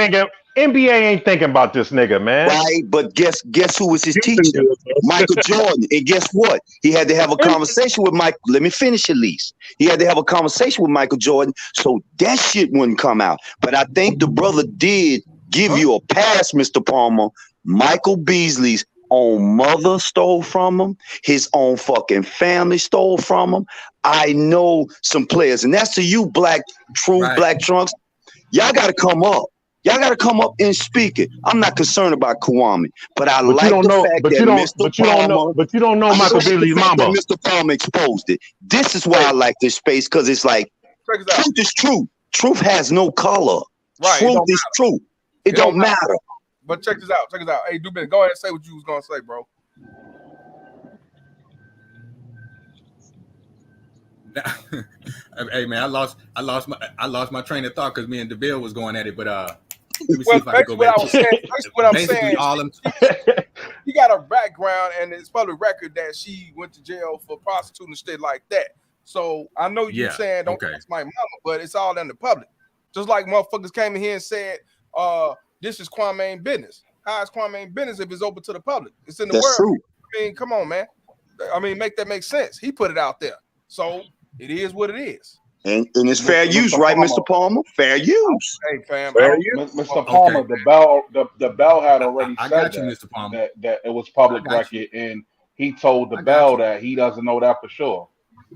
NBA ain't thinking about this nigga, man. Right, but guess who was his teacher? Michael Jordan. And guess what? He had to have a conversation with Mike. Let me finish at least. He had to have a conversation with Michael Jordan, so that shit wouldn't come out. But I think the brother did give you a pass, Mr. Palmer. Michael Beasley's own mother stole from him. His own fucking family stole from him. I know some players, and that's to you, Black Trunks. Y'all got to come up. Y'all got to come up and speak it. I'm not concerned about Kwame, but I like the fact that Mr. Palmer. But you don't know Michael Beasley's mama. Mr. Palmer exposed it. This is why I like this space, because it's like truth is true. Truth has no color. Right, Truth is true. It don't matter. But check this out. Hey, Dubin, go ahead and say what you was gonna say, bro. Hey man, I lost my train of thought because me and DeVille was going at it, but let me see if I can go back. What I'm saying, he got a background, and it's public record that she went to jail for prostituting and shit like that. So I know you saying don't ask my mama, but it's all in the public. Just like motherfuckers came in here and said, this is Kwame business. How is Kwame business if it's open to the public? It's in the world. True. I mean, come on, man. I mean, make that make sense. He put it out there. So it is what it is. And it's fair use, right, Mr. Palmer? Fair use. Hey, fam. Mr. Palmer, the bell had already said Mr. Palmer. That it was public record, and he told the bell that he doesn't know that for sure.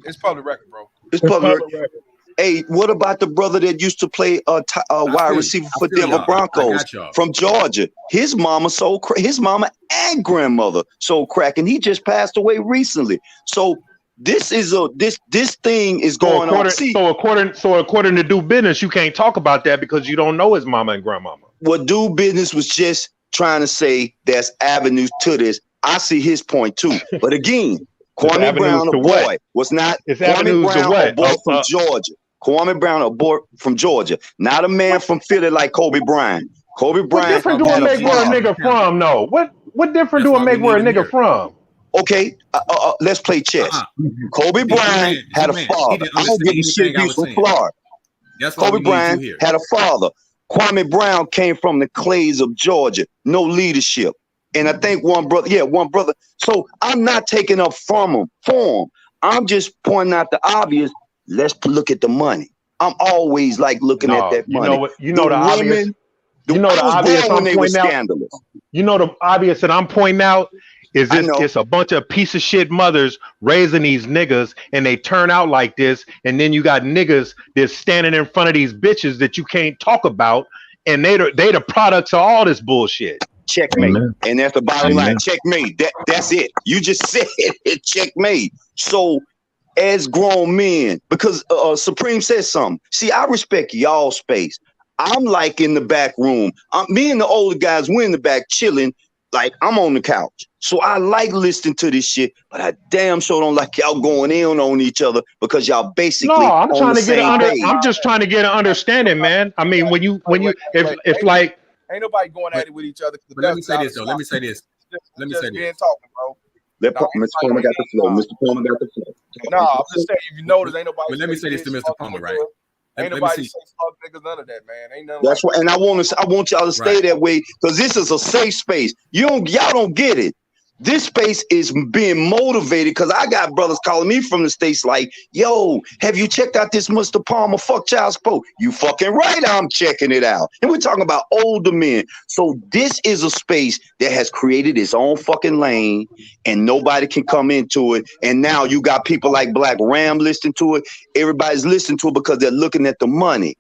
It's public record, bro. It's public record. Hey, what about the brother that used to play wide receiver for Denver Broncos from Georgia? His mama sold his mama and grandmother sold crack, and he just passed away recently. So this is this thing is going on. So according to Do Business, you can't talk about that because you don't know his mama and grandmama. What Do Business was just trying to say, there's avenues to this. I see his point too, but again, Kwame Brown, a boy, was not Kwame Brown, a boy from Georgia. Kwame Brown, a boy from Georgia, not a man from Philly like Kobe Bryant. Kobe Bryant. What difference do it make where a nigga from? No, what difference do it make where a nigga from? Okay, let's play chess. Kobe Bryant had a father. I don't give a shit if he's from Florida. Kobe Bryant had a father. Kwame Brown came from the clays of Georgia. No leadership. And I think one brother. So I'm not taking up from him. I'm just pointing out the obvious. Let's look at the money. I'm always like looking at that money. You know the obvious. You know the obvious I'm pointing out. You know the obvious that I'm pointing out is this. It's a bunch of piece of shit mothers raising these niggas, and they turn out like this. And then you got niggas that's standing in front of these bitches that you can't talk about, and they the products of all this bullshit. Checkmate. And that's the bottom line. Checkmate. That's it. You just said it. Checkmate. So as grown men, because Supreme says something. See, I respect y'all space. I'm like in the back room. Me and the older guys, we're in the back chilling. Like I'm on the couch. So I like listening to this shit, but I damn sure don't like y'all going in on each other because y'all basically I'm just trying to get an understanding, man. I mean, when you if like ain't nobody going at it with each other. But let me say this though. Let me say this. Talking, bro. Mr. Palmer got the flow. Mr. Palmer got the flow. No, I'm just saying, if you notice, ain't nobody. But let me say this to Mr. Palmer, right? Ain't nobody say fuck niggas, none of that, man. Ain't nothing. That's right, and I want y'all to stay that way because this is a safe space. Y'all don't get it. This space is being motivated because I got brothers calling me from the States like, yo, have you checked out this Mr. Palmer fuck child support? You fucking right, I'm checking it out. And we're talking about older men. So this is a space that has created its own fucking lane and nobody can come into it. And now you got people like Black Ram listening to it. Everybody's listening to it because they're looking at the money.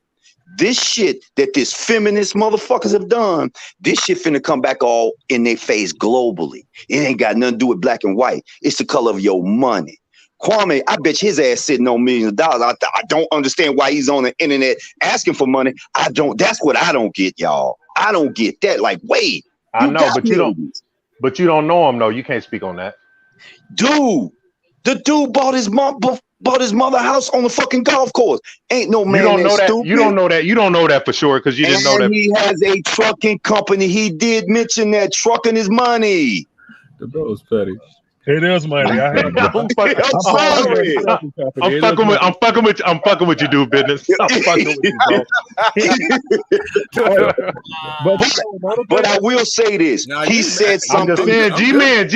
This shit that this feminist motherfuckers have done, this shit finna come back all in their face globally. It ain't got nothing to do with black and white. It's the color of your money. Kwame, I bet his ass sitting on millions of dollars. I don't understand why he's on the internet asking for money. That's what I don't get, y'all. I don't get that. Like, wait. I know, but you don't know him though. You can't speak on that. Dude, the dude bought his mother house on the fucking golf course. Ain't no man. You don't know that. Stupid. You don't know that. You don't know that for sure because you didn't know that. He has a trucking company. He did mention that trucking is money. The bro's petty. It is money. I have I'm fucking with you, dude. Business. I'm fucking with you, bro. But I will say this. He said something. I'm just saying,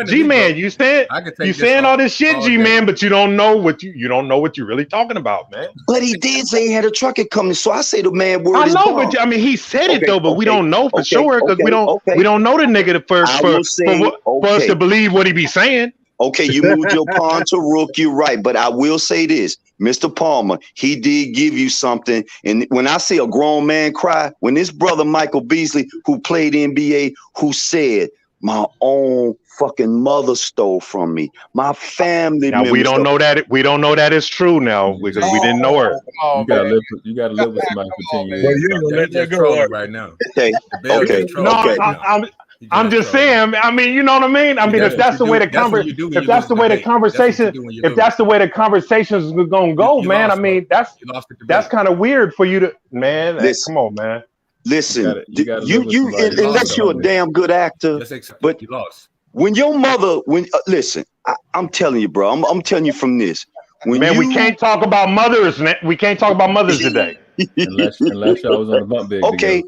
G-Man, you saying all this shit, G-Man, but you don't know what you're really talking about, man. But he did say he had a trucker coming, so I say the man word is know, bond. but I mean, he said it though, but we don't know for sure because we don't know the nigga for us to believe what he be saying. Okay, you moved your pawn to rook, you're right. But I will say this, Mr. Palmer, he did give you something. And when I see a grown man cry, when this brother Michael Beasley, who played NBA, who said, my own fucking mother stole from me, my family now, we don't know that is true now because we didn't know her. You gotta live with somebody for 10 years. Let that go right now. Okay. No, I'm just saying. I mean, you know what I mean. I mean, if that's the way the conversations is gonna go, man. I mean, that's kind of weird for you to, man. Come on, man. Listen, you unless you're a damn good actor, but when your mother, listen, I'm telling you, bro. I'm telling you from this. Man, we can't talk about mothers. We can't talk about mothers today. unless y'all was on the bump bed. Okay,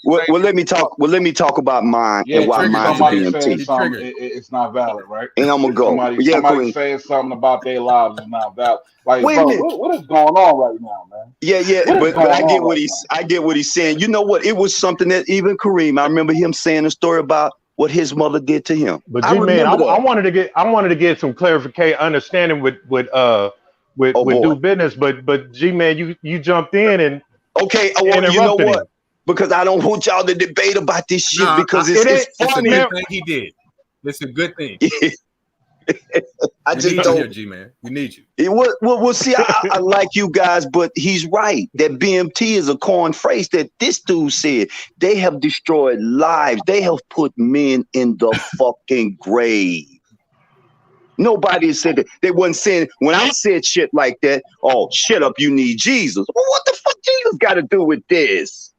let me talk. Well, let me talk about mine and why mine's BMT. It's not valid, right? And I'm gonna go. Somebody saying something about their lives is not valid. Like, wait a minute. What is going on right now, man? Yeah, but I get what he's saying. You know what? It was something that even Kareem, I remember him saying a story about what his mother did to him. But G-Man, I wanted to get some clarification, understanding with do business, but G-Man, you jumped in and you know what? Because I don't want y'all to debate about this shit because it's funny. It's a good thing he did. It's a good thing. I just don't. Here, G-Man. We need you. Well, see, I like you guys, but he's right. That BMT is a coin phrase that this dude said. They have destroyed lives. They have put men in the fucking grave. Nobody said that. They wasn't saying when I said shit like that. Oh, shut up! You need Jesus. Well, what the fuck Jesus got to do with this?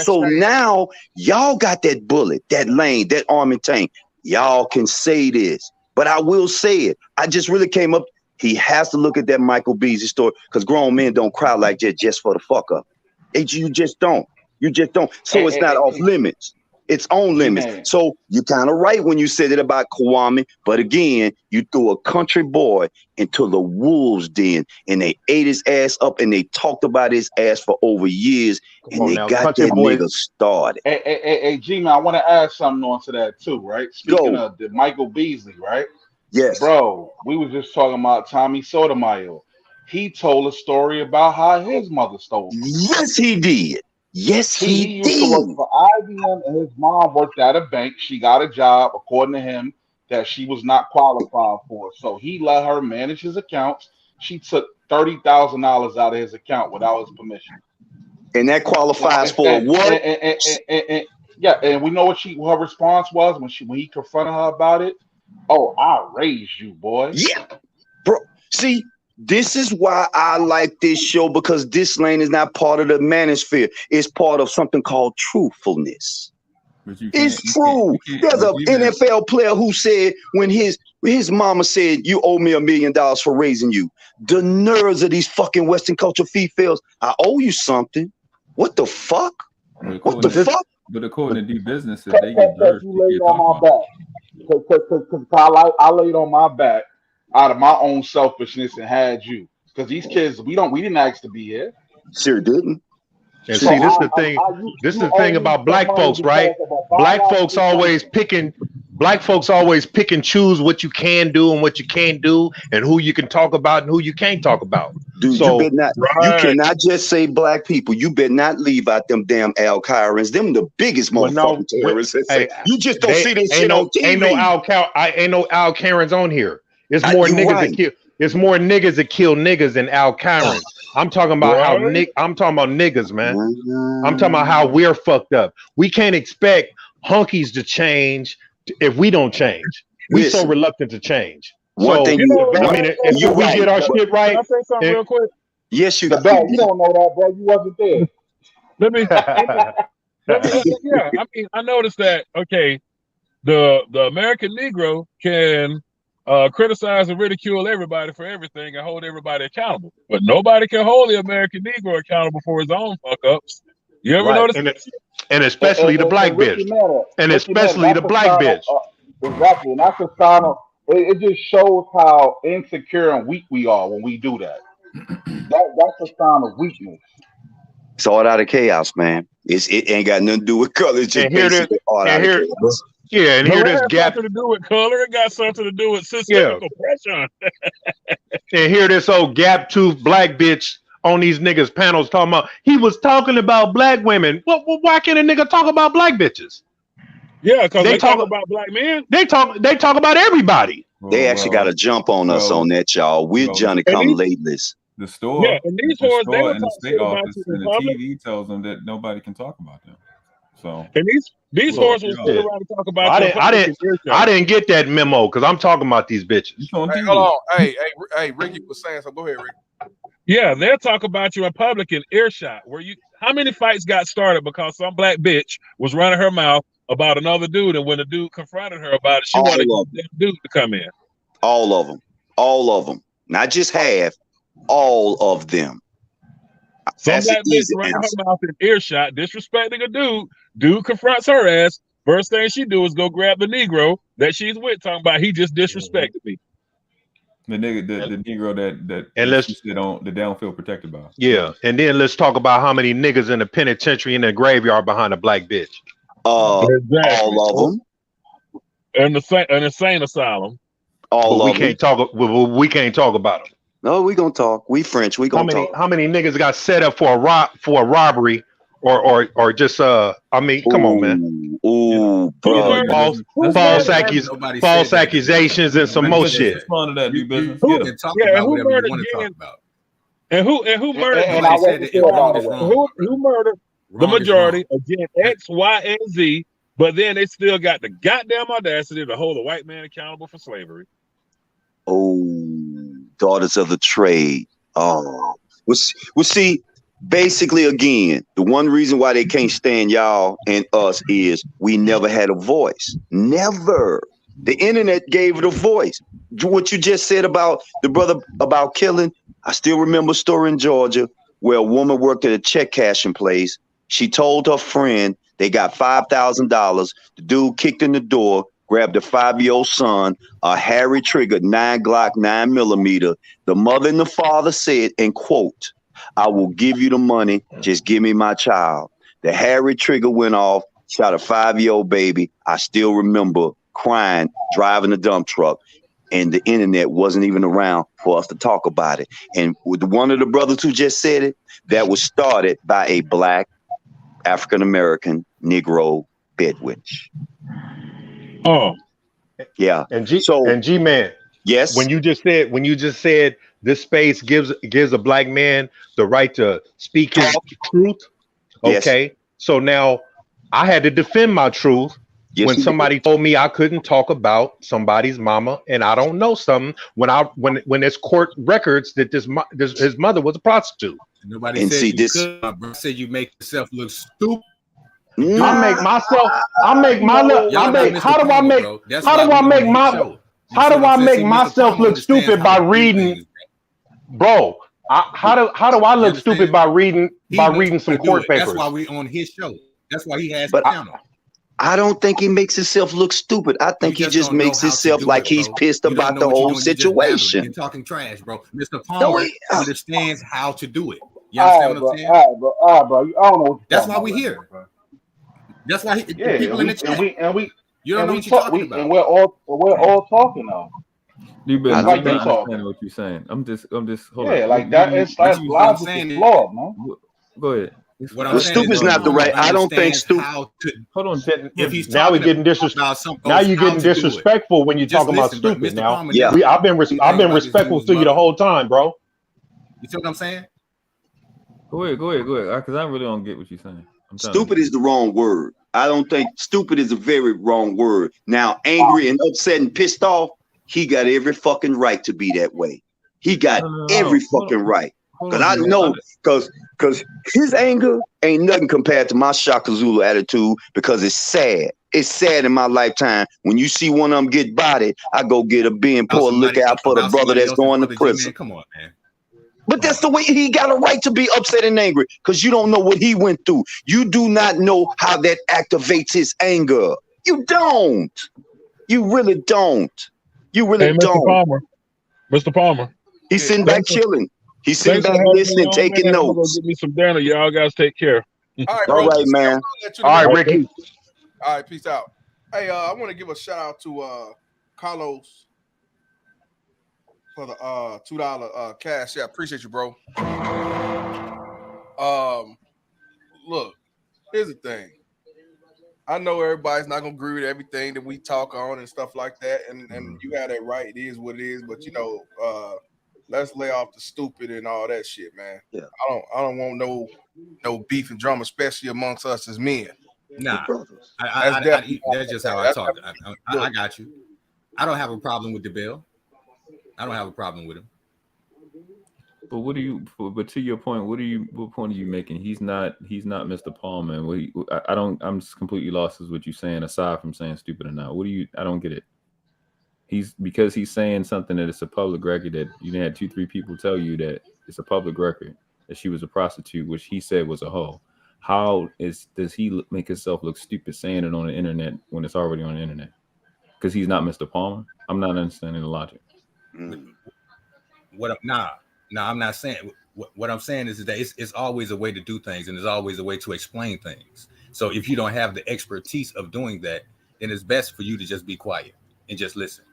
Now y'all got that bullet, that lane, that arm and tank. Y'all can say this. But I will say it. I just really came up. He has to look at that Michael Beasley story because grown men don't cry like that just for the fuck up. You just don't. You just don't. So it's not off limits. It's on limits. Man. So you're kind of right when you said it about Kwame. But again, you threw a country boy into the wolves' den and they ate his ass up and they talked about his ass for over years. And they got that nigga started. Hey, G-Man, I want to add something on to that too, right? Speaking of the Michael Beasley, right? Yes. Bro, we was just talking about Tommy Sotomayor. He told a story about how his mother stole him. Yes, he did. Yes, he used to work for IBM and his mom worked at a bank. She got a job, according to him, that she was not qualified for. So he let her manage his accounts. She took $30,000 out of his account without his permission. And that qualifies for what? And we know what her response was when he confronted her about it. Oh, I raised you, boy. Yeah, bro. See, this is why I like this show because this lane is not part of the manosphere. It's part of something called truthfulness. It's true. There's an NFL player who said when his mama said, "You owe me $1 million for raising you." The nerves of these fucking Western culture females. I owe you something. What the fuck? What the fuck? But according to D business, if they get dirt, you laid on my back. Because I laid on my back out of my own selfishness and had you. Because these kids, we didn't ask to be here. Sure didn't. And see, this is the thing. This is the thing about black folks, right? Black folks always pick and choose what you can do and what you can't do, and who you can talk about and who you can't talk about. Dude, so, you cannot just say black people. You better not leave out them damn Al Qaedans. Them the biggest motherfucking terrorists. Hey, you just don't see this shit on TV. Ain't no Al Qaedans on here. It's more niggas that kill. It's more niggas that kill niggas than Al Qaedans. I'm talking about I'm talking about niggas, man. I'm talking about how we're fucked up. We can't expect hunkies to change if we don't change. We're so reluctant to change. If we get our shit right. Can I say something real quick? Yes, you can. You don't know that, bro. You wasn't there. Yeah, I mean, I noticed that. Okay, the American Negro can criticize and ridicule everybody for everything and hold everybody accountable, but nobody can hold the American Negro accountable for his own fuck ups. You ever Right. notice? And especially the black bitch. And especially the black bitch. Exactly, and that's a sign of it. Just shows how insecure and weak we are when we do that. That's a sign of weakness. It's all out of chaos, man. It ain't got nothing to do with color. It's just And here basically all out of chaos. Yeah, and No, here it this has gap. something to do with color. It got something to do with systemic oppression. And here this old gap tooth black bitch on these niggas panels talking about he was talking about black women. Well, why can't a nigga talk about black bitches? Yeah, because they talk talk about black men. They talk about everybody. They actually got a jump on us on that, y'all. We're Johnny come latelys. The store, Yeah, and these the whores, they store will and the talk state shit about office you in and the public. TV tells them that nobody can talk about them. So And these Look, whores will sit yeah. around and talk about I you in didn't, I public didn't, in earshot. I didn't get that memo because I'm talking about these bitches. Hey, hold on. Hey, Ricky was saying so. Go ahead, Rick. Yeah, they'll talk about you in public in earshot. How many fights got started because some black bitch was running her mouth about another dude, and when the dude confronted her about it, she All wanted of the dude to come in. All of them. All of them. Not just half. All of them. Some That's an black bitch easy running answer. her mouth in earshot, disrespecting a dude. Dude confronts her ass. First thing she do is go grab the Negro that she's with, talking about he just disrespected me. the nigga, the Negro that And that let's- she said they don't feel protected by. Yeah, and then let's talk about how many niggas in the penitentiary in the graveyard behind a black bitch. Exactly. All of them. And an insane asylum. All But we of can't talk. We can't talk about them. No, we gonna talk. We French. We gonna talk. How many niggas got set up for a robbery or just I mean, come on, man. Ooh, bro. False accusations and some more shit. Respond to that, new business. Who- Get 'em. Talk yeah, about who whatever you murdered wanna talk Jen? about. And who murdered? And I wasn't sure about it. Who murdered the majority of Gen X, Y, and Z? But then they still got the goddamn audacity to hold a white man accountable for slavery. Oh, daughters of the trade. Oh, well, see, basically, again, the one reason why they can't stand y'all and us is we never had a voice. Never. The internet gave it a voice. What you just said about the brother about killing, I still remember a story in Georgia where a woman worked at a check cashing place. She told her friend they got $5,000. The dude kicked in the door, grabbed a 5-year-old son, a Harry triggered 9 Glock 9mm. The mother and the father said, and quote, "I will give you the money. Just give me my child." The Harry trigger went off, shot a 5-year-old baby. I still remember crying, driving a dump truck. And the internet wasn't even around for us to talk about it. And with one of the brothers who just said it, that was started by a black African-American Negro bedwitch. Oh, yeah. And G man, yes. When you just said this space gives a black man the right to speak his truth. Yes. Okay, so now I had to defend my truth. Yes, when you somebody told me I couldn't talk about somebody's mama and I don't know something, when there's court records that his mother was a prostitute. Nobody And said see, you this- could. My brother said you make yourself look stupid. I make myself. How do I make myself look stupid by reading, bro? How do I look stupid by reading some court papers? That's why we on his show. That's why he has But the channel. I don't think he makes himself look stupid. I think he just don't know makes how to himself do like it, he's bro. pissed You don't about know the what you're whole doing. You're just babbling situation. and talking trash, bro. Mr. No, Palmer understands how to do it. You All understand right, what I'm bro. saying? All right, bro. All right, bro. I don't know what you're That's talking why about we right here. now, bro. That's why the Yeah, people in the chat. You don't and know we what you're talk, talking we, about. and we're all talking now. New business. Like I you talking. understand what you're saying. I'm just. Hold Yeah, on. like that. It's that's what I'm logic saying is is- flawed, man. Go ahead. What I'm Well, saying is stupid's not the Palmer right. I don't think understands stupid. how to. Hold on. If he's Now we talking getting about disrespectful. something, Now you how getting to do it. disrespectful when you're Just talking about listen, bro. stupid. Mr. Now, Palmer Yeah. never I've been anything I've been about his respectful dude's to you the mother. whole time, bro. You see what I'm saying? Go ahead. Because I really don't get what you're saying. I'm trying Stupid is the wrong word. I don't think stupid is a very wrong word. Now, angry and upset and pissed off, he got every fucking right to be that way. He got every fucking right. Because I know, because his anger ain't nothing compared to my Shaka Zulu attitude because it's sad. it's sad in my lifetime. When you see one of them get bodied, I go get a beer and pour a liquor out for the brother that's going to prison. Come on, man. But that's the way he got a right to be upset and angry because you don't know what he went through. You do not know how that activates his anger. You don't. You really don't. You really don't. Mr. Palmer. He's sitting back chilling. He's sitting back listening, taking notes. I'm gonna give me some dinner. Y'all guys take care. All right, man. All right, Ricky. All right, peace out. Hey, I want to give a shout out to Carlos for the $2 cash. Yeah, appreciate you, bro. Look, here's the thing. I know everybody's not gonna agree with everything that we talk on and stuff like that, and you had it right. It is what it is, but let's lay off the stupid and all that shit, man. Yeah. I don't want no beef and drama, especially amongst us as men. Nah, that's just how I talk. I got you. I don't have a problem with the bill. I don't have a problem with him. But but to your point, what point are you making? He's not Mr. Palmer. I'm just completely lost as what you're saying, aside from saying stupid or not. I don't get it. Because he's saying something that it's a public record that you had 2-3 people tell you that it's a public record that she was a prostitute, which he said was a hoe. How does he make himself look stupid saying it on the internet when it's already on the internet? Because he's not Mr. Palmer. I'm not understanding the logic. I'm not saying. What I'm saying is that it's always a way to do things, and there's always a way to explain things. So if you don't have the expertise of doing that, then it's best for you to just be quiet and just listen.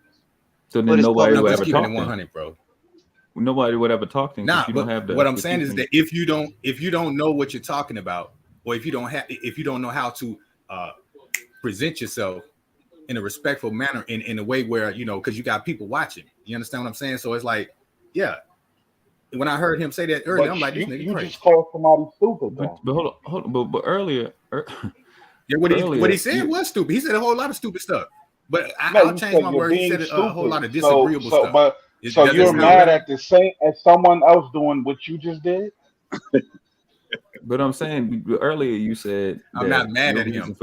So then nobody would ever talk to 100, bro. Nobody would ever talk to him. Nah, you don't have what I'm saying is that if you don't know what you're talking about, or if you don't know how to present yourself in a respectful manner, in a way where because you got people watching. You understand what I'm saying? So it's like, yeah. When I heard him say that earlier, I'm like, this nigga you crazy. just called somebody stupid. But hold on. But earlier, yeah, what he said was stupid. He said a whole lot of stupid stuff. But I'll change my word. He said a whole lot of disagreeable stuff. So you're mad at someone else doing what you just did? But I'm saying earlier you said I'm not mad at him.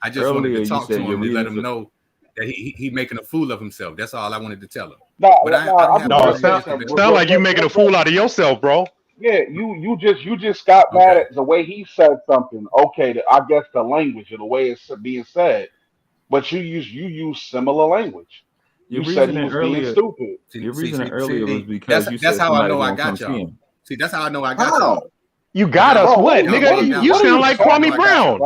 I just wanted to talk to him and let him know that he making a fool of himself. That's all I wanted to tell him. It sounds like you making a fool out of yourself, bro. Yeah, you just got mad at the way he said something. Okay, I guess the language or the way it's being said, but you use similar language. You said he was being stupid. Your reason earlier was because you said that's how I know I got y'all. y'all. See, that's how I know I got y'all. You got us what, nigga? You sound like Kwame Brown.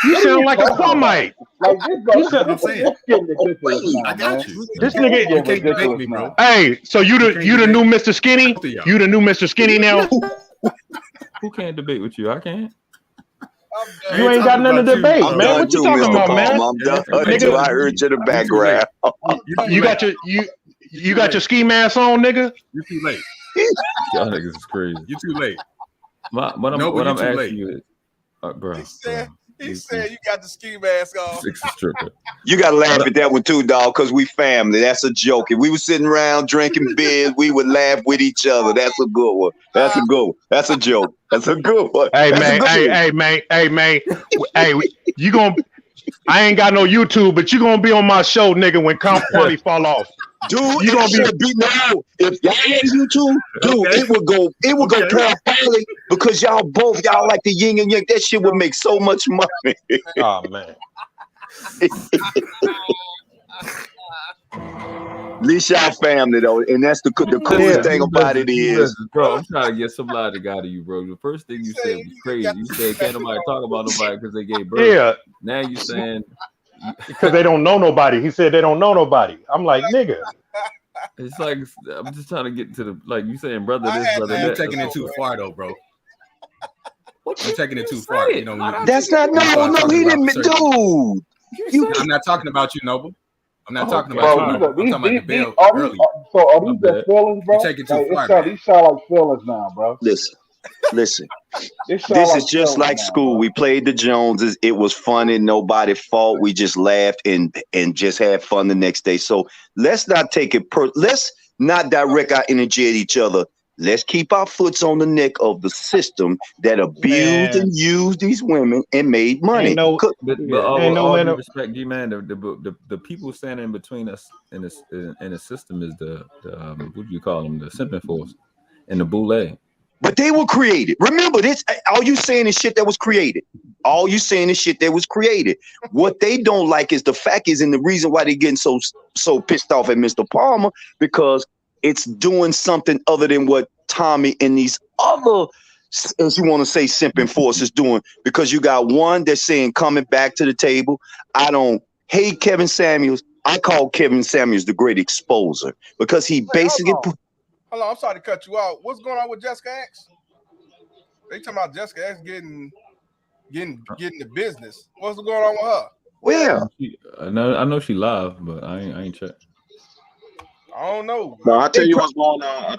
You sound like a Kwamite. I got you. This nigga, you can't debate me, bro. Hey, so you the new Mr. Skinny? You the new Mr. Skinny now? Who can't debate with you? I can't. You ain't got nothing to debate, man. What you talking about, man? I'm done. Nigga, I heard you in the background. You got your ski mask on, nigga? You're too late. Y'all niggas is crazy. You're too late. What I'm asking you is, bro. He said you got the ski mask on. You gotta laugh at that one too, dog, because we family. That's a joke. If we were sitting around drinking beers, we would laugh with each other. That's a good one. That's a good one. That's a joke. That's a good one. Hey man, hey, you gonna I ain't got no YouTube, but you gonna be on my show, nigga, when Kwame fall off. Dude, you gonna be no. If y'all had YouTube, dude, it would go paraphrasing because y'all like the yin and yang. That shit would make so much money. Oh man. At least y'all family though, and that's the coolest thing about it is, bro. I'm trying to get some logic out of you, bro. The first thing you said was crazy. You said can't nobody talk about nobody because they gave birth. Yeah. Now you saying because they don't know nobody. He said they don't know nobody. I'm like, nigga. It's like I'm just trying to get to the you saying brother this, brother that. You're taking it too far though, bro. I'm taking it too far. You know, that's not no. He didn't, dude. I'm not talking about you, Noble. I'm not talking about you. I'm talking about the bill early. So are these just feelings, bro? You take it too far. These sound like feelings now, bro. Listen. This is just like school. We played the Joneses. It was funny. Nobody fought. We just laughed and just had fun the next day. So let's not take it let's not direct our energy at each other Let's keep our foots on the neck of the system that abused and used these women and made money. But with all due no. respect, G-Man, the people standing in between us in the system is the what do you call them? The simping force and the boule. But they were created. Remember this. All you saying is shit that was created. All you saying is shit that was created. What they don't like is the fact is, and the reason why they're getting so pissed off at Mr. Palmer, because it's doing something other than what Tommy and these other, as you want to say, simping forces doing. Because you got one that's saying coming back to the table. I don't hate Kevin Samuels. I call Kevin Samuels the great exposer because he basically. Hold on, I'm sorry to cut you out. What's going on with Jessica X? They talking about Jessica X getting the business. What's going on with her? Well, I know she live, but I ain't checked. I don't know. No, I'll tell you what's going on.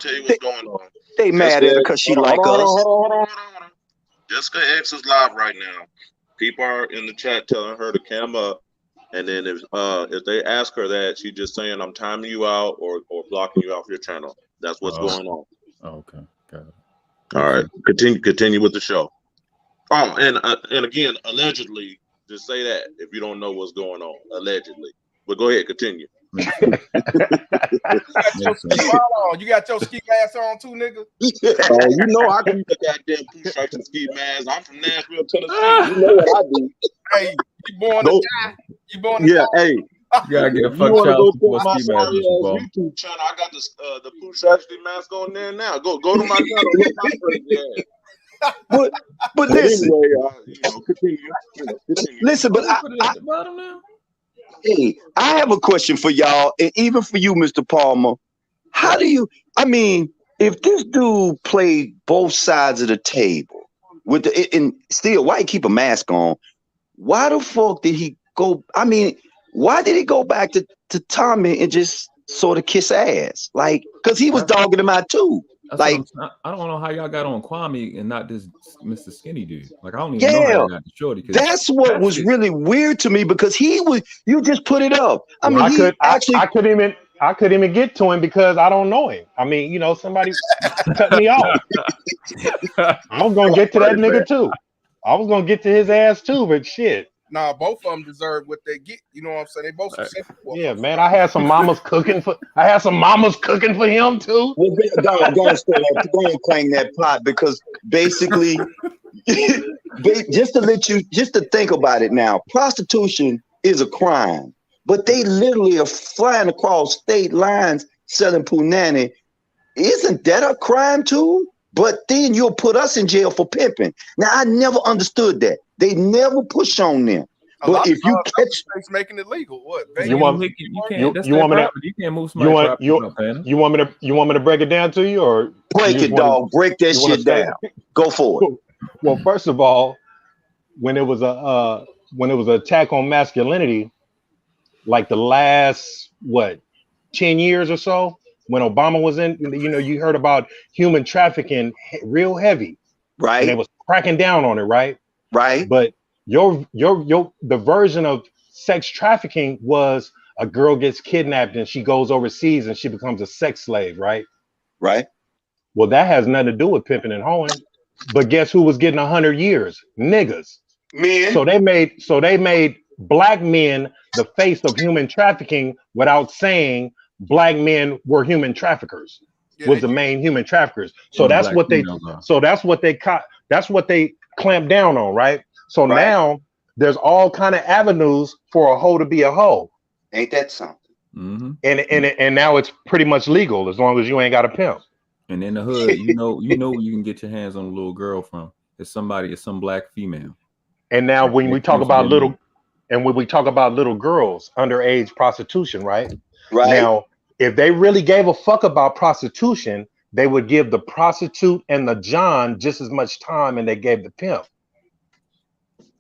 They mad at her because she like us. Hold on. Jessica X is live right now. People are in the chat telling her to cam up, and then if they ask her that, she's just saying I'm timing you out or blocking you off your channel. That's what's going on. Okay, got it. All right, continue with the show. Oh, and again, allegedly, just say that if you don't know what's going on, allegedly. But go ahead, continue. You got your ski mask on too, nigga. Oh, you know I can put that damn t-shirt and ski mask. I'm from Nashville, Tennessee. You know what I do. Hey, you born to die. You born to die. Hey. You gotta get a You fuck want to child go before to my ski mask, sorry Mr. ass Ball. YouTube channel? I got the Pooh Tragedy mask on there now. Go to my channel. Look my crazy ass. But listen, Anyway, continue. listen, but I have a question for y'all, and even for you, Mr. Palmer. How do you? I mean, if this dude played both sides of the table with and still, why he keep a mask on? Why the fuck did he go? I mean, why did he go back to Tommy and just sort of kiss ass? Like, because he was dogging him out too. Like, I don't know how y'all got on Kwame and not this Mr. Skinny dude. Like, I don't even know how y'all got the shorty. That's what was really weird to me because you just put it up. I mean, I couldn't even get to him because I don't know him. I mean, somebody cut me off. I was gonna get to that nigga too. I was gonna get to his ass too, but shit. Nah, both of them deserve what they get. You know what I'm saying? They both simple. Yeah, man. I had some mamas cooking for him too. Well, go and claim that pot because basically, just to think about it now, prostitution is a crime, but they literally are flying across state lines selling punani. Isn't that a crime too? But then you'll put us in jail for pimping. Now I never understood that. They never push on them. But if you catch making it legal, what? You want me to break it down to you, or break it, dog? Break that shit down. Go for it. Well, first of all, when it was an attack on masculinity, like the last 10 years or so, when Obama was in, you heard about human trafficking real heavy, right? And they was cracking down on it, right? Right. But the version of sex trafficking was a girl gets kidnapped and she goes overseas and she becomes a sex slave, right? Right. Well, that has nothing to do with pimping and hoeing. But guess who was getting 100 years? Niggas. Men. So they made black men the face of human trafficking without saying black men were human traffickers. Was the main human traffickers. So that's what they clamped down on, right? So now there's all kind of avenues for a hoe to be a hoe. Ain't that something? Mm-hmm. And now it's pretty much legal as long as you ain't got a pimp. And in the hood, you know you can get your hands on a little girl from. It's some black female. And now when we talk about little girls, underage prostitution, right? Right. Now, if they really gave a fuck about prostitution, they would give the prostitute and the John just as much time and they gave the pimp.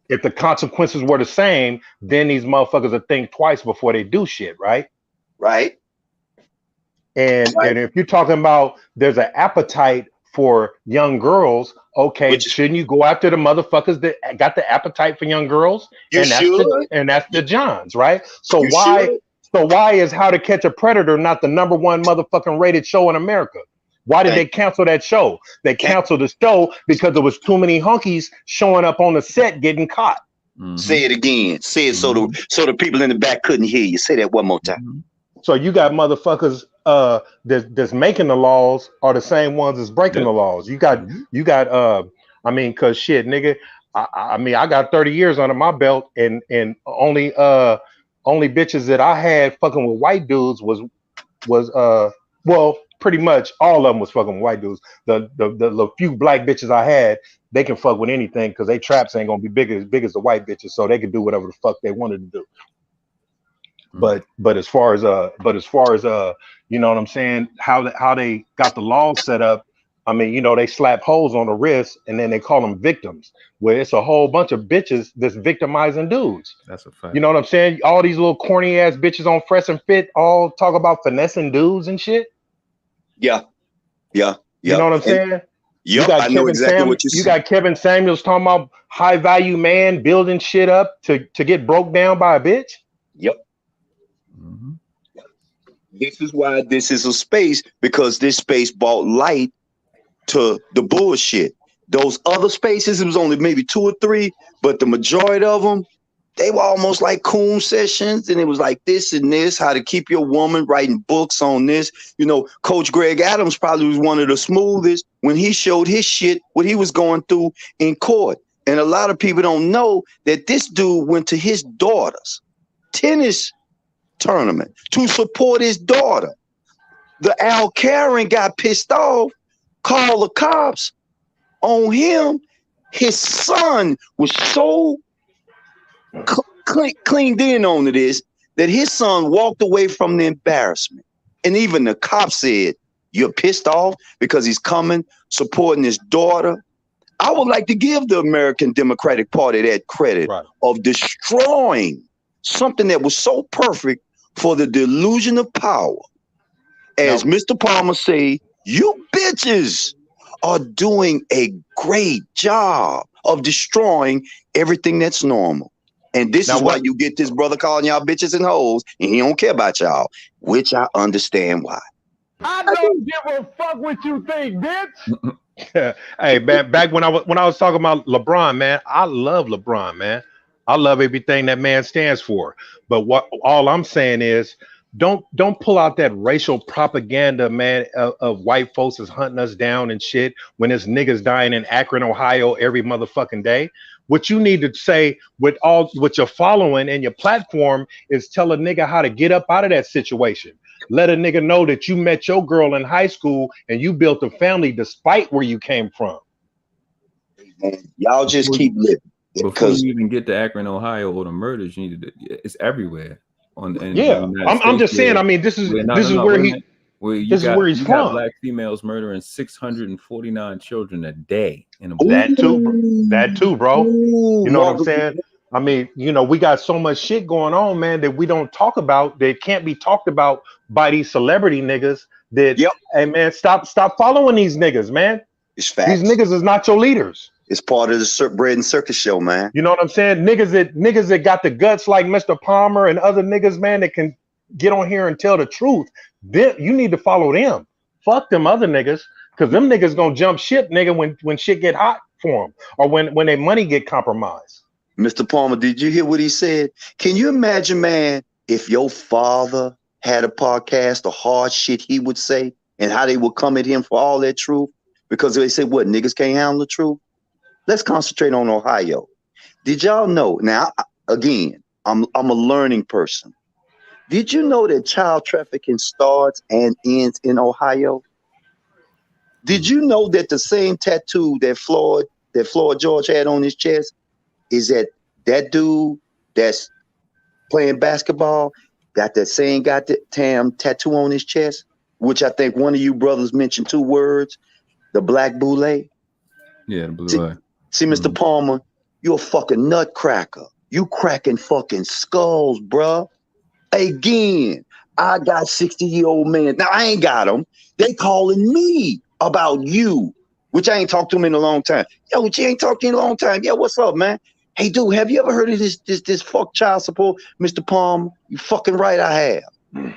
If the consequences were the same, then these motherfuckers would think twice before they do shit, right? Right. And if you're talking about there's an appetite for young girls, okay, shouldn't you go after the motherfuckers that got the appetite for young girls? And that's the Johns, right? So why is How to Catch a Predator not the #1 motherfucking rated show in America? Why did they cancel that show? They canceled the show because there was too many hunkies showing up on the set getting caught. Say it again. Say it so the people in the back couldn't hear you. Say that one more time. So you got motherfuckers that's making the laws are the same ones that's breaking the laws. You got I mean, cause shit, nigga, I mean, I got 30 years under my belt, and only bitches that I had fucking with white dudes was well, pretty much all of them was fucking with white dudes. The few black bitches I had, they can fuck with anything because they traps ain't gonna be big as the white bitches, so they can do whatever the fuck they wanted to do. But as far as you know what I'm saying, how they got the laws set up, I mean, you know, they slap holes on the wrist and then they call them victims, where it's a whole bunch of bitches that's victimizing dudes. That's a fact. You know what I'm saying? All these little corny ass bitches on Fresh and Fit all talk about finessing dudes and shit. Yeah. You know what I'm saying? Yeah, I know exactly what you're saying. You got Kevin Samuels talking about high value man building shit up to get broke down by a bitch. Yep. This is why this is a space, because this space brought light to the bullshit. Those other spaces, it was only maybe 2 or 3, but the majority of them, they were almost like coon sessions, and it was like this and this, how to keep your woman, writing books on this. You know, Coach Greg Adams probably was one of the smoothest when he showed his shit, what he was going through in court. And a lot of people don't know that this dude went to his daughter's tennis tournament to support his daughter. The Al Karen got pissed off, called the cops on him. His son was so cleaned in on this that his son walked away from the embarrassment. And even the cops said, you're pissed off because he's coming, supporting his daughter. I would like to give the American Democratic Party that credit of destroying something that was so perfect for the delusion of power. As Mr. Palmer say, you bitches are doing a great job of destroying everything that's normal. And this is why you get this brother calling y'all bitches and hoes, and he don't care about y'all, which I understand why. I don't give a fuck what you think, bitch. Hey, man, back when I was talking about LeBron, man, I love LeBron, man. I love everything that man stands for. But all I'm saying is, don't pull out that racial propaganda, man, of white folks is hunting us down and shit when there's niggas dying in Akron, Ohio every motherfucking day. What you need to say with your following and your platform is tell a nigga how to get up out of that situation. Let a nigga know that you met your girl in high school and you built a family despite where you came from. Y'all just keep living. Before you even get to Akron, Ohio, or the murders, you need to, it's everywhere. I'm just saying. I mean, this is where he's from. Got black females murdering 649 children a day in a that too, bro. You know what I'm saying? I mean, you know, we got so much shit going on, man, that we don't talk about. That can't be talked about by these celebrity niggas. That hey, man, stop following these niggas, man. It's facts. These niggas is not your leaders. It's part of the bread and circus show, man. You know what I'm saying? Niggas that got the guts like Mr. Palmer and other niggas, man, that can get on here and tell the truth. You need to follow them. Fuck them other niggas, because them niggas gonna jump ship, nigga, when shit get hot for them, or when their money get compromised. Mr. Palmer, did you hear what he said? Can you imagine, man, if your father had a podcast, the hard shit he would say, and how they would come at him for all that truth? Because they say, what, niggas can't handle the truth? Let's concentrate on Ohio. Did y'all know? Now, again, I'm a learning person. Did you know that child trafficking starts and ends in Ohio? Did you know that the same tattoo that Floyd George had on his chest is that dude that's playing basketball got that same goddamn tattoo on his chest, which I think one of you brothers mentioned 2 words, the black boule. Yeah, the blue. See, Mr. Palmer, you're a fucking nutcracker. You cracking fucking skulls, bruh. Again, I got 60-year-old men. Now, I ain't got them. They calling me about you, which I ain't talked to them in a long time. Yo, you ain't talked to you in a long time. Yeah, what's up, man? Hey, dude, have you ever heard of this fuck child support, Mr. Palmer? You fucking right, I have.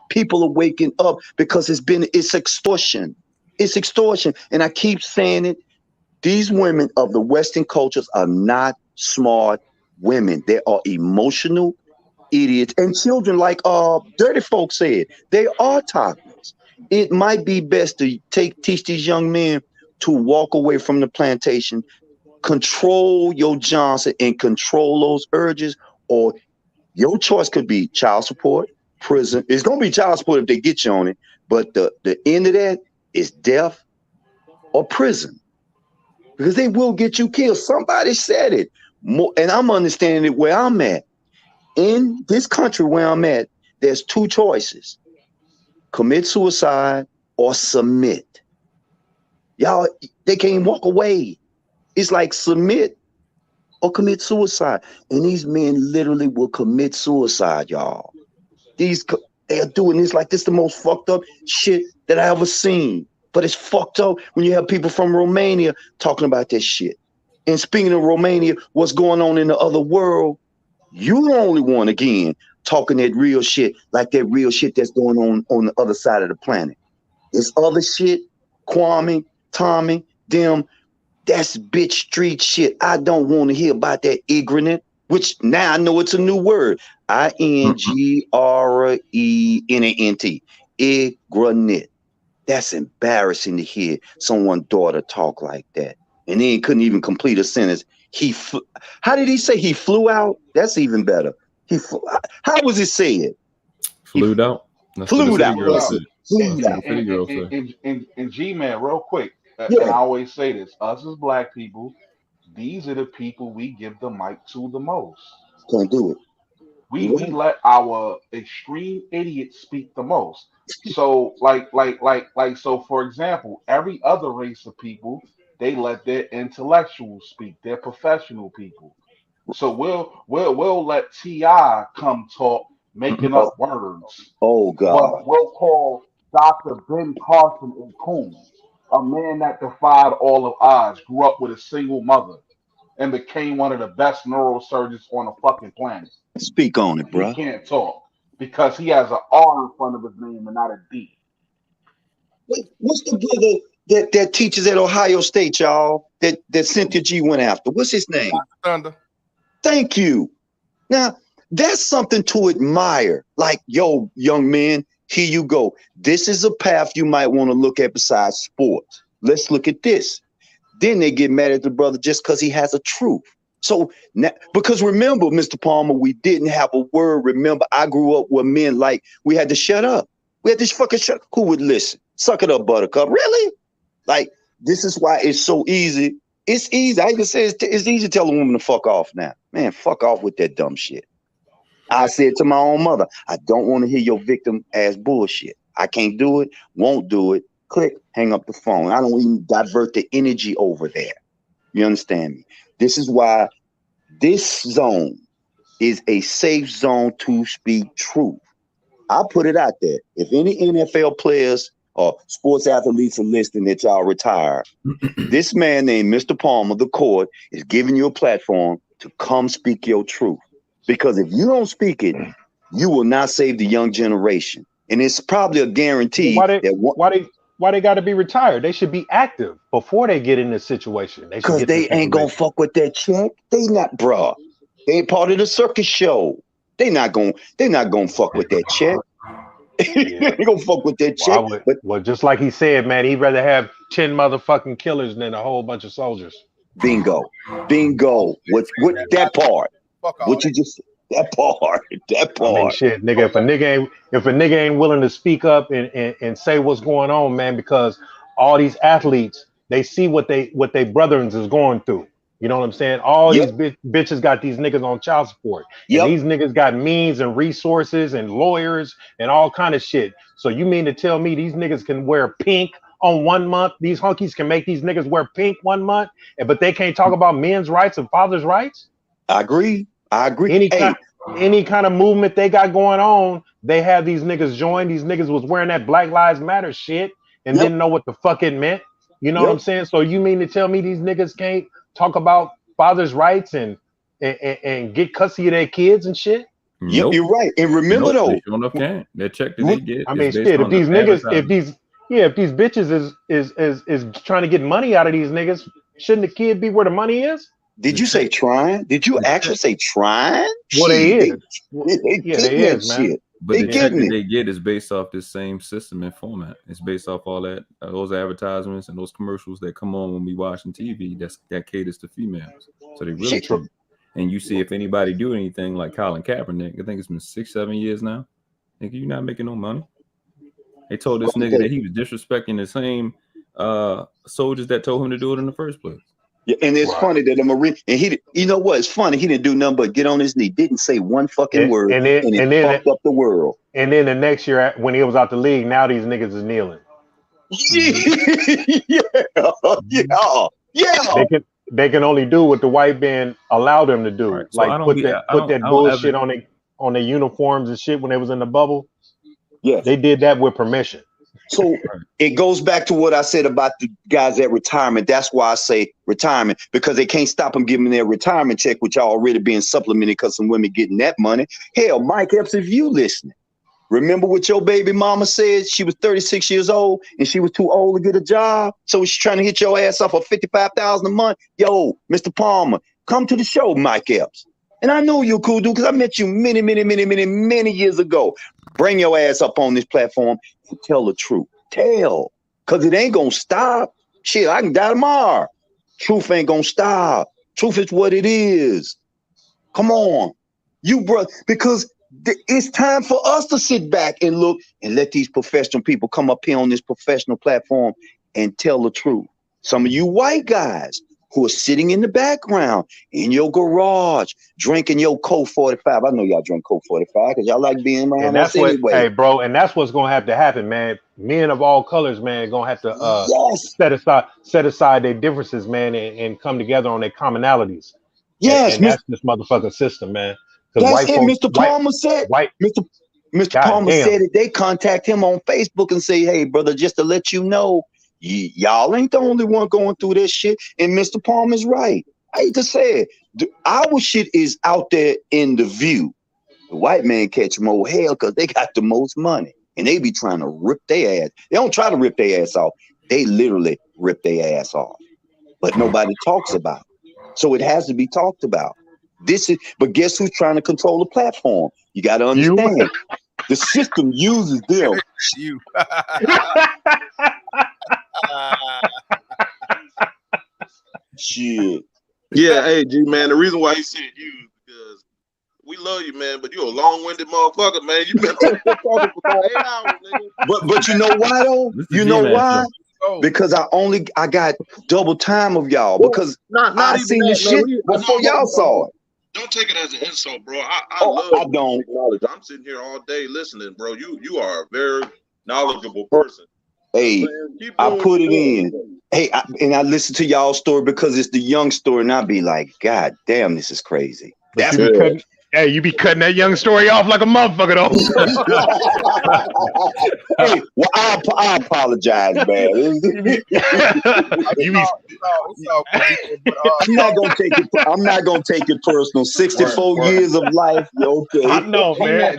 People are waking up because it's extortion. It's extortion. And I keep saying it. These women of the Western cultures are not smart women. They are emotional idiots and children, like Dirty Folk said. They are toddlers. It might be best to teach these young men to walk away from the plantation, control your Johnson and control those urges, or your choice could be child support, prison. It's gonna be child support if they get you on it, but the end of that is death or prison. Because they will get you killed. Somebody said it. And I'm understanding it where I'm at. In this country where I'm at, there's two choices. Commit suicide or submit. Y'all, they can't walk away. It's like submit or commit suicide. And these men literally will commit suicide, y'all. They are doing this like this, the most fucked up shit that I ever seen. But it's fucked up when you have people from Romania talking about this shit. And speaking of Romania, what's going on in the other world, you the only one, again, talking that real shit, like that real shit that's going on the other side of the planet. This other shit, Kwame, Tommy, them, that's bitch street shit. I don't want to hear about that ignorant, which now I know it's a new word. INGRENANT. Ignorant. That's embarrassing to hear someone's daughter talk like that. And then he couldn't even complete a sentence. How did he say he flew out? That's even better. How was it said? Flew out. Flew out. And G-Man, real quick, and I always say this, us as black people, these are the people we give the mic to the most. Can't do it. We let our extreme idiots speak the most. So so for example, every other race of people, they let their intellectuals speak, their professional people. So we'll let T.I. come talk, making up words. Oh God. But we'll call Dr. Ben Carson a coon, a man that defied all of odds, grew up with a single mother, and became one of the best neurosurgeons on the fucking planet. Speak on it, bro. He can't talk because he has an R in front of his name and not a D. Wait, what's the brother that teaches at Ohio State, y'all? That Cynthia G went after. What's his name? Thunder. Thank you. Now, that's something to admire. Like, yo, young man, here you go. This is a path you might want to look at besides sports. Let's look at this. Then they get mad at the brother just because he has a truth. So, now, because remember, Mr. Palmer, we didn't have a word. Remember, I grew up with men like we had to shut up. We had to fucking shut up. Who would listen? Suck it up, Buttercup. Really? Like, this is why it's so easy. It's easy. I can say it's easy to tell a woman to fuck off now. Man, fuck off with that dumb shit. I said to my own mother, I don't want to hear your victim ass bullshit. I can't do it, won't do it. Click, hang up the phone. I don't even divert the energy over there. You understand me? This is why this zone is a safe zone to speak truth. I put it out there. If any NFL players or sports athletes are listening that y'all retired, this man named Mr. Palmer, the court, is giving you a platform to come speak your truth. Because if you don't speak it, you will not save the young generation. And it's probably a guarantee why they got to be retired? They should be active before they get in this situation. Because they ain't gonna fuck with that check. They not, bruh. They ain't part of the circus show. They not gonna fuck with that check. They gonna fuck with that check. Well, just like he said, man, he'd rather have 10 motherfucking killers than a whole bunch of soldiers. Bingo. What that part? What you just that part? I mean, shit, nigga. If a nigga ain't willing to speak up and say what's going on, man, because all these athletes, they see what they brethren is going through. You know what I'm saying? All these bitches got these niggas on child support. And these niggas got means and resources and lawyers and all kind of shit. So you mean to tell me these niggas can wear pink on 1 month? These hunkies can make these niggas wear pink 1 month, but they can't talk about men's rights and fathers' rights? I agree. Any kind of movement they got going on, they have these niggas join. These niggas was wearing that Black Lives Matter shit and didn't know what the fuck it meant. You know what I'm saying? So you mean to tell me these niggas can't talk about fathers' rights and get custody of their kids and shit? Yep, you're right. And remember though, they sure enough can. That check that they get. I mean, shit. If these Yeah, if these bitches is trying to get money out of these niggas, shouldn't the kid be where the money is? Did you say trying? Did you actually say trying? Well, they Shit, is. they Yeah, getting they that is, man. shit. But They the check getting that it. they get is based off this same system and format. It's based off all that those advertisements and those commercials that come on when we watching TV. That caters to females, so they really Shit. treat. And you see if anybody do anything like Colin Kaepernick, I think it's been 6-7 years now. Nigga, you're not making no money. They told this nigga that he was disrespecting the same soldiers that told him to do it in the first place. Yeah, and it's funny that the Marine and he, you know what? It's funny he didn't do nothing but get on his knee, didn't say one fucking word, and it fucked up the world. And then the next year when he was out the league, now these niggas is kneeling. Yeah. They can only do what the white man allowed them to do, Right. So like put that bullshit on their uniforms and shit when they was in the bubble. Yeah, they did that with permission. So it goes back to what I said about the guys at retirement. That's why I say retirement, because they can't stop them giving their retirement check, which are already being supplemented because some women getting that money. Hell, Mike Epps, if you listening, remember what your baby mama said? She was 36 years old and she was too old to get a job. So she's trying to hit your ass up for $55,000 a month. Yo, Mr. Palmer, come to the show, Mike Epps. And I know you're cool dude because I met you many years ago. Bring your ass up on this platform and tell the truth. Tell, because it ain't going to stop. Shit, I can die tomorrow. Truth ain't going to stop. Truth is what it is. Come on. You, bro, because it's time for us to sit back and look and let these professional people come up here on this professional platform and tell the truth. Some of you white guys who are sitting in the background in your garage drinking your Coke 45. I know y'all drink Coke 45 because y'all like being around us anyway. Hey, bro, and that's what's gonna have to happen, man. Men of all colors, man, gonna have to set aside their differences, man, and come together on their commonalities. Yes, and that's this motherfucking system, man. That's it. Mr. Palmer said. Mr. Palmer said it. They contact him on Facebook and say, "Hey, brother, just to let you know, y'all ain't the only one going through this shit." And Mr. Palmer's right. I hate to say it. Our shit is out there in the view. The white man catch more hell because they got the most money. And they be trying to rip their ass. They don't try to rip their ass off. They literally rip their ass off. But nobody talks about it. So it has to be talked about. But guess who's trying to control the platform? You got to understand. The system uses them. You. Shit. Yeah, hey G man, the reason why he said you is because we love you, man, but you're a long-winded motherfucker, man. You've been talking for about 8 hours, nigga. But you know why though? You know why? Because I got double time of y'all because I seen the shit before y'all saw it. Don't take it as an insult, bro. I don't. I'm sitting here all day listening, bro. You are a very knowledgeable person. Hey, I put it in. Hey, and I listen to y'all's story because it's the young story, and I be like, God damn, this is crazy. That's good. Hey, you be cutting that young story off like a motherfucker, though. Hey, well, I apologize, man. I'm not gonna take it personal. 64 years of life, okay. I know, man.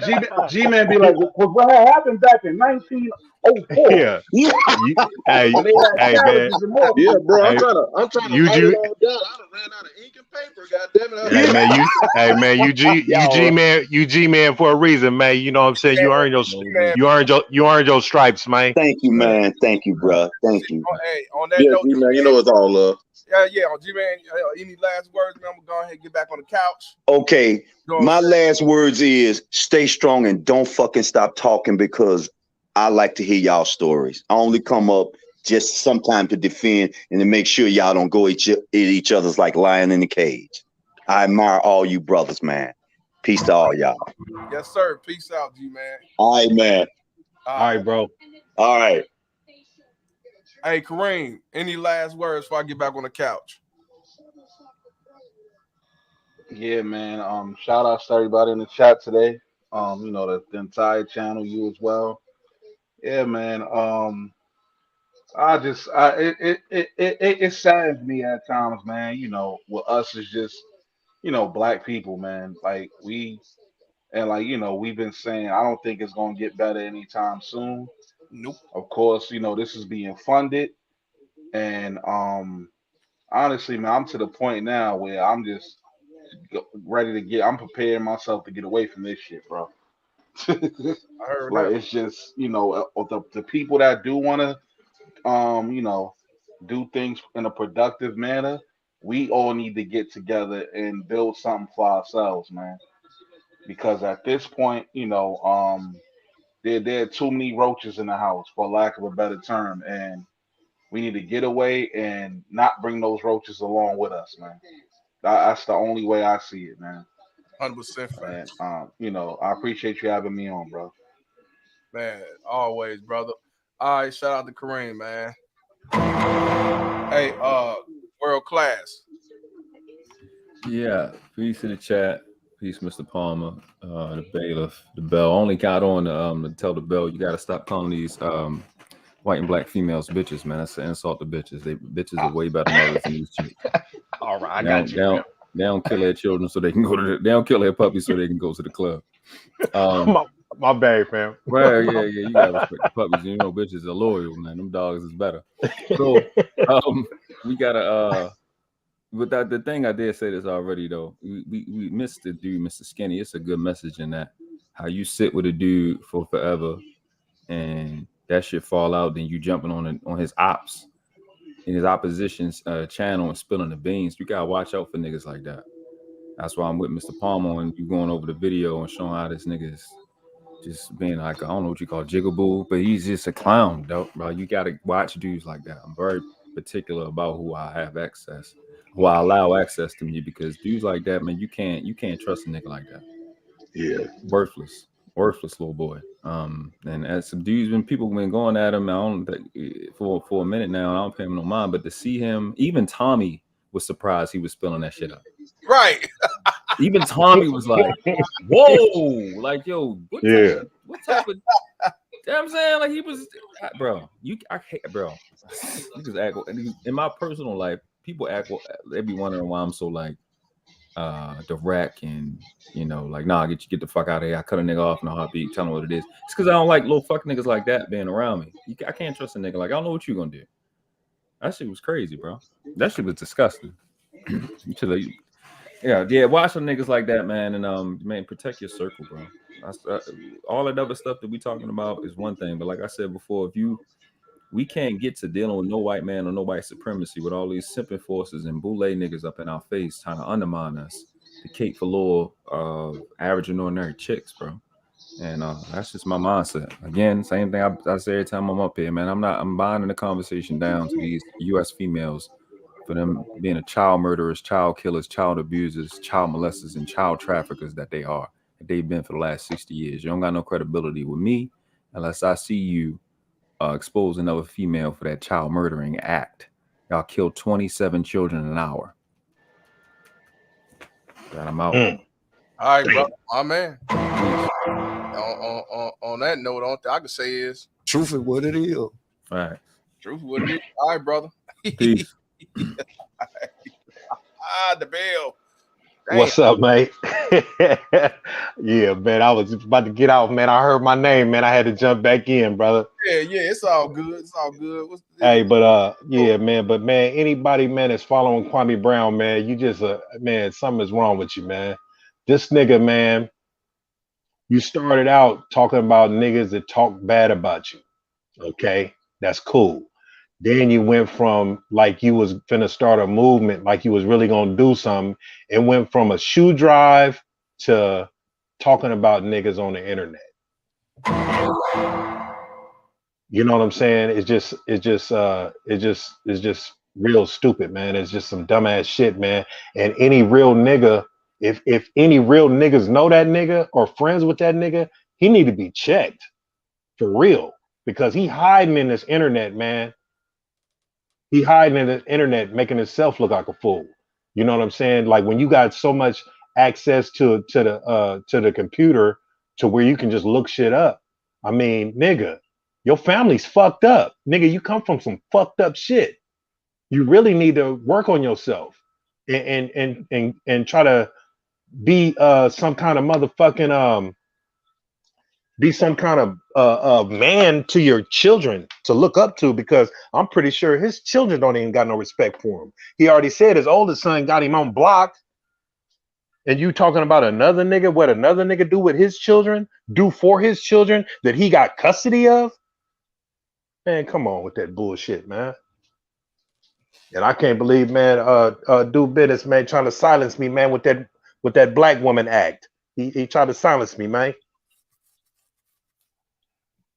G-Man be like, well, what happened back in 1904? Yeah. Hey, man. Yeah, bro. Hey, I'm trying to write it all down. I done ran out of ink and paper. God damn it. You G-Man for a reason, man. You know what I'm saying? You earned your stripes, man. Thank you, man. Thank you, bro. Thank you. Hey, on that note, G-Man, you know it's all love. Yeah, on G-Man, any last words, man? I'm gonna go ahead and get back on the couch. Okay, my last words is stay strong and don't fucking stop talking because I like to hear y'all stories. I only come up just sometime to defend and to make sure y'all don't go at each other's like lion in the cage. I admire all you brothers, man. Peace to all y'all. Yes, sir. Peace out, G-Man. All right, man. All right, bro. All right. Hey, Kareem, any last words before I get back on the couch? Yeah, man. Shout out to everybody in the chat today. You know, the entire channel, you as well. Yeah, man. It saddens me at times, man. You know, with us is just, you know, black people, man. Like you know, we've been saying, I don't think it's gonna get better anytime soon. Nope. Of course, this is being funded, and honestly, man, I'm to the point now where I'm just ready to get. I'm preparing myself to get away from this shit, bro. I heard Like that. it's just the people that do want to do things in a productive manner. We all need to get together and build something for ourselves, man. Because at this point, there are too many roaches in the house, for lack of a better term, and we need to get away and not bring those roaches along with us, man. That's the only way I see it, man. 100% fact. And I appreciate you having me on, bro. Man, always, brother. All right, shout out to Kareem, man. Hey, world class. Yeah, peace in the chat. Peace, Mr. Palmer, the bailiff, the bell. Only got on to tell the bell you got to stop calling these white and black females bitches, man. That's an insult to bitches. Bitches are way better mothers than these chicks. All right, I got you. They don't kill their children so they can go to they don't kill their puppies so they can go to the club. My bad, fam. Well, yeah, you gotta respect the puppies. Bitches are loyal, man. Them dogs is better. So we gotta but the thing I did say this already though. We missed the dude, Mr. Skinny. It's a good message in that. How you sit with a dude for forever and that shit fall out, then you jumping on his ops in his opposition's channel and spilling the beans. You gotta watch out for niggas like that. That's why I'm with Mr. Palmer and you going over the video and showing how this nigga is just being like, I don't know what you call jigaboo, but he's just a clown, though, bro. You gotta watch dudes like that. I'm very particular about who I have access, who I allow access to me, because dudes like that, man, you can't trust a nigga like that. Yeah, worthless little boy. And as some dudes, when people been going at him, I don't think for a minute now, I don't pay him no mind. But to see him, even Tommy was surprised he was spilling that shit out. Right. Even Tommy was like, "Whoa!" Like, yo, what type of? You know what I'm saying? Like, he was, bro. I hate, bro. You just act. In my personal life, people act. They be wondering why I'm so like direct and like, nah, get the fuck out of here. I cut a nigga off in a heartbeat. Tell them what it is. It's because I don't like little fuck niggas like that being around me. I can't trust a nigga. Like, I don't know what you gonna do. That shit was crazy, bro. That shit was disgusting. Yeah. Watch some niggas like that, man, and man, protect your circle, bro. All that other stuff that we talking about is one thing, but like I said before, we can't get to dealing with no white man or no white supremacy with all these simping forces and boule niggas up in our face trying to undermine us, the Kate Velour average and ordinary chicks, bro. And that's just my mindset. Again, same thing I say every time I'm up here, man. I'm binding the conversation down to these U.S. females for them being a child murderers, child killers, child abusers, child molesters, and child traffickers that they are. They've been for the last 60 years. You don't got no credibility with me unless I see you expose another female for that child murdering act. Y'all killed 27 children an hour. Got them out. All right, bro. My man. On that note, all I can say is truth is what it is. All right. Truth is what it is. All right, brother. Peace. The bell. Damn. What's up, mate? Yeah, man. I was about to get out, man. I heard my name, man. I had to jump back in, brother. Yeah, it's all good. It's all good. Hey, but yeah, man. But man, anybody, man, that's following Kwame Brown, man, you just man, something is wrong with you, man. This nigga, man, you started out talking about niggas that talk bad about you. Okay, that's cool. Then you went from like you was finna start a movement, like you was really gonna do something. It went from a shoe drive to talking about niggas on the internet. You know what I'm saying? It's just real stupid, man. It's just some dumbass shit, man. And any real nigga, if any real niggas know that nigga or friends with that nigga, he need to be checked for real, because he hiding in this internet, man. He hiding in the internet, making himself look like a fool. You know what I'm saying? Like when you got so much access to the computer to where you can just look shit up. I mean, nigga, your family's fucked up. Nigga, you come from some fucked up shit. You really need to work on yourself and try to be some kind of motherfucking be some kind of man to your children to look up to, because I'm pretty sure his children don't even got no respect for him. He already said his oldest son got him on block. And you talking about another nigga, what another nigga do with his children, do for his children that he got custody of? Man, come on with that bullshit, man. And I can't believe, man, do business, man, trying to silence me, man, with that black woman act. He tried to silence me, man.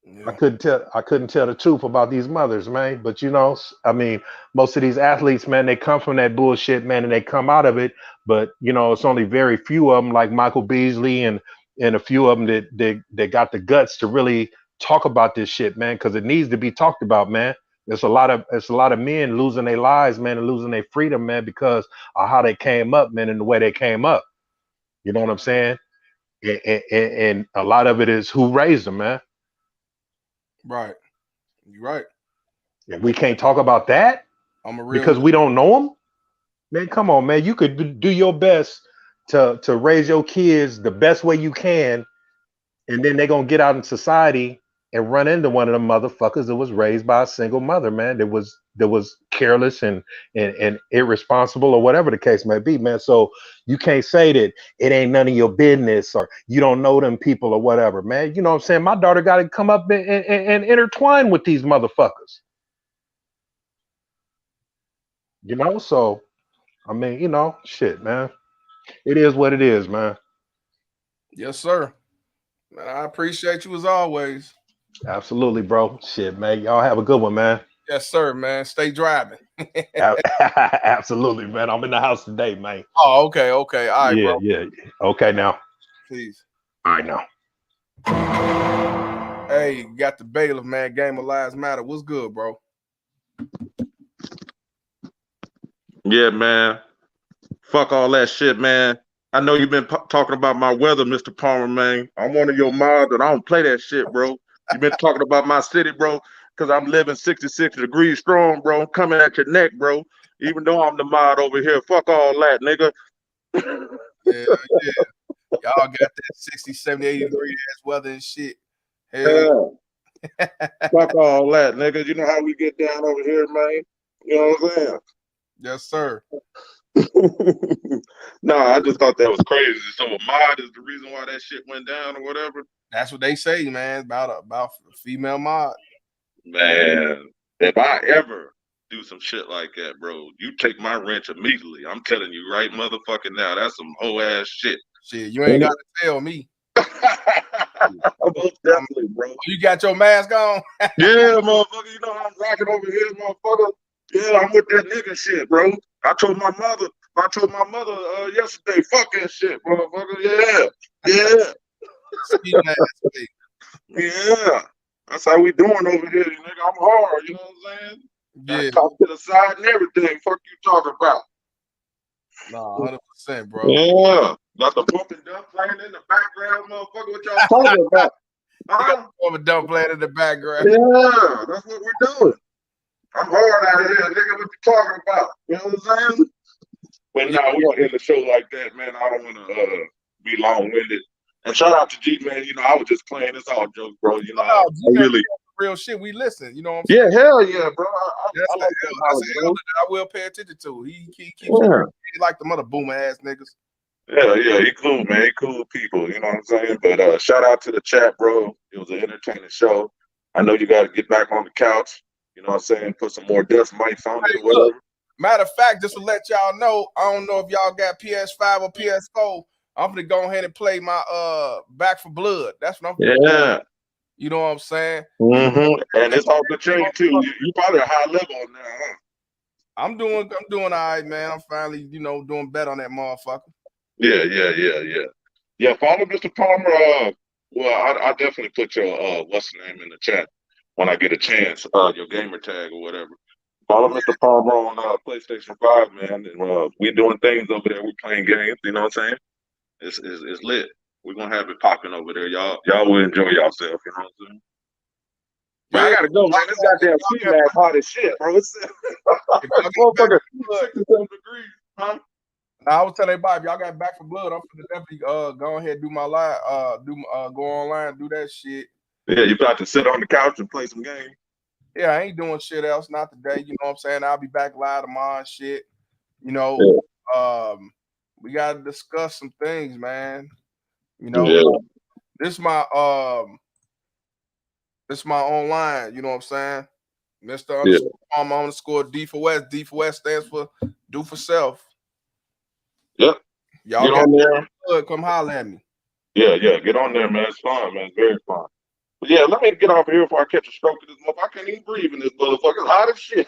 Yeah. I couldn't tell the truth about these mothers, man. But you know, I mean, most of these athletes, man, they come from that bullshit, man, and they come out of it. But you know, it's only very few of them, like Michael Beasley and a few of them that got the guts to really talk about this shit, man, because it needs to be talked about, man. It's a lot of men losing their lives, man, and losing their freedom, man, because of how they came up, man, and the way they came up. You know what I'm saying? And a lot of it is who raised them, man. Right. You're right. And we can't talk about that because we don't know them. Man, come on, man. You could do your best to raise your kids the best way you can, and then they're gonna get out in society and run into one of them motherfuckers that was raised by a single mother, man, that was careless and irresponsible or whatever the case may be, man. So you can't say that it ain't none of your business or you don't know them people or whatever, man. You know what I'm saying? My daughter got to come up and intertwine with these motherfuckers. You know, so I mean, you know, shit, man. It is what it is, man. Yes, sir. Man, I appreciate you as always. Absolutely, bro. Shit, man. Y'all have a good one, man. Yes, sir, man. Stay driving. Absolutely, man. I'm in the house today, man. Oh, okay. All right, yeah, bro. yeah. Okay, now. Please. All right, now. Hey, you got the bailiff, man. Game of Lives Matter. What's good, bro? Yeah, man. Fuck all that shit, man. I know you've been talking about my weather, Mr. Palmer, man. I'm one of your mods, and I don't play that shit, bro. You've been talking about my city, bro, because I'm living 66 degrees strong, bro. I'm coming at your neck, bro. Even though I'm the mod over here. Fuck all that, nigga. Yeah. Y'all got that 60, 70, 80 degree ass weather and shit. Hell. Fuck all that, nigga. You know how we get down over here, man? You know what I'm saying? Yes, sir. No, I just thought that was crazy. So a mod is the reason why that shit went down or whatever. That's what they say, man, about a female mod. Man, if I ever do some shit like that, bro, you take my wrench immediately. I'm telling you right motherfucking now. That's some whole ass shit. Shit, you ain't got to tell me. Most definitely, bro. You got your mask on? Yeah, motherfucker. You know how I'm rocking over here, motherfucker. Yeah, I'm with that nigga shit, bro. I told my mother yesterday, fuck that shit, motherfucker. Yeah. Yeah. That's how we doing over here, nigga. I'm hard, you know what I'm saying? Yeah. I talk to the side and everything. Fuck you talking about. Nah, 100%, bro. Yeah. Got the bump and dump playing in the background, motherfucker. What y'all talking about? Bump and dump playing in the background. Yeah, that's what we're doing. I'm hard out of here, nigga. What you talking about? You know what I'm saying? But nah, we gonna end the show like that, man. I don't want to be long-winded. And shout out to G, man. You know, I was just playing. It's all jokes, bro. You know, I really real shit. We listen. You know what I'm saying? Yeah, hell yeah, bro. I like that's an elder that I will pay attention to. He keeps he like the mother boomer ass niggas. Yeah, he cool, man. He cool people. You know what I'm saying? But shout out to the chat, bro. It was an entertaining show. I know you got to get back on the couch. You know what I'm saying? Put some more dust mics on it or whatever. Matter of fact, just to let y'all know, I don't know if y'all got PS5 or PS4. I'm gonna go ahead and play my Back for Blood. That's what I'm gonna do. You know what I'm saying? Mm-hmm. And it's off the chain too. You probably a high level now, huh? I'm doing all right, man. I'm finally, doing better on that motherfucker. Yeah. Yeah, follow Mr. Palmer. Well, I definitely put your what's the name in the chat when I get a chance. Your gamer tag or whatever. Follow Mr. Palmer on PlayStation 5, man. And we're doing things over there. We're playing games. You know what I'm saying? It's lit. We're gonna have it popping over there. Y'all will enjoy yourself. You know what I'm saying? Yeah, I gotta go, man. This goddamn sea mask hot as shit, bro. It's motherfucker 67 degrees, huh? I was telling everybody, if y'all got Back for Blood, I'm gonna definitely go ahead and do my live, go online, do that shit. Yeah, you about to sit on the couch and play some games. Yeah, I ain't doing shit else, not today. You know what I'm saying? I'll be back live tomorrow and shit. You know, we gotta discuss some things, man. You know, this my online, you know what I'm saying? Mr. Palmer underscore D for West. D for West stands for do for self. Yep. Y'all Get got on there. Come holler at me. Yeah, get on there, man. It's fun, man. It's very fun. But yeah, let me get off here before I catch a stroke of this motherfucker. I can't even breathe in this motherfucker. It's hot as shit.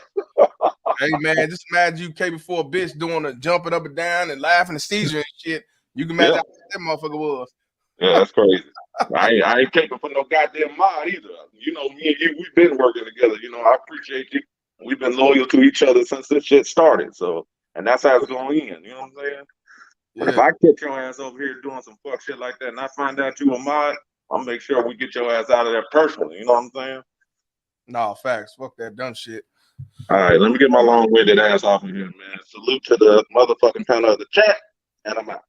Hey man, just imagine you came before a bitch doing a jumping up and down and laughing and seizure and shit. You can imagine how that motherfucker was. Yeah, that's crazy. I ain't caping for no goddamn mod either. You know, me and you, we've been working together. You know, I appreciate you. We've been loyal to each other since this shit started. So, and that's how it's going in. You know what I'm saying? But if I catch your ass over here doing some fuck shit like that and I find out you a mod, I'll make sure we get your ass out of there personally. You know what I'm saying? No, facts. Fuck that dumb shit. All right, let me get my long-winded ass off of here, man. Salute to the motherfucking panel of the chat, and I'm out.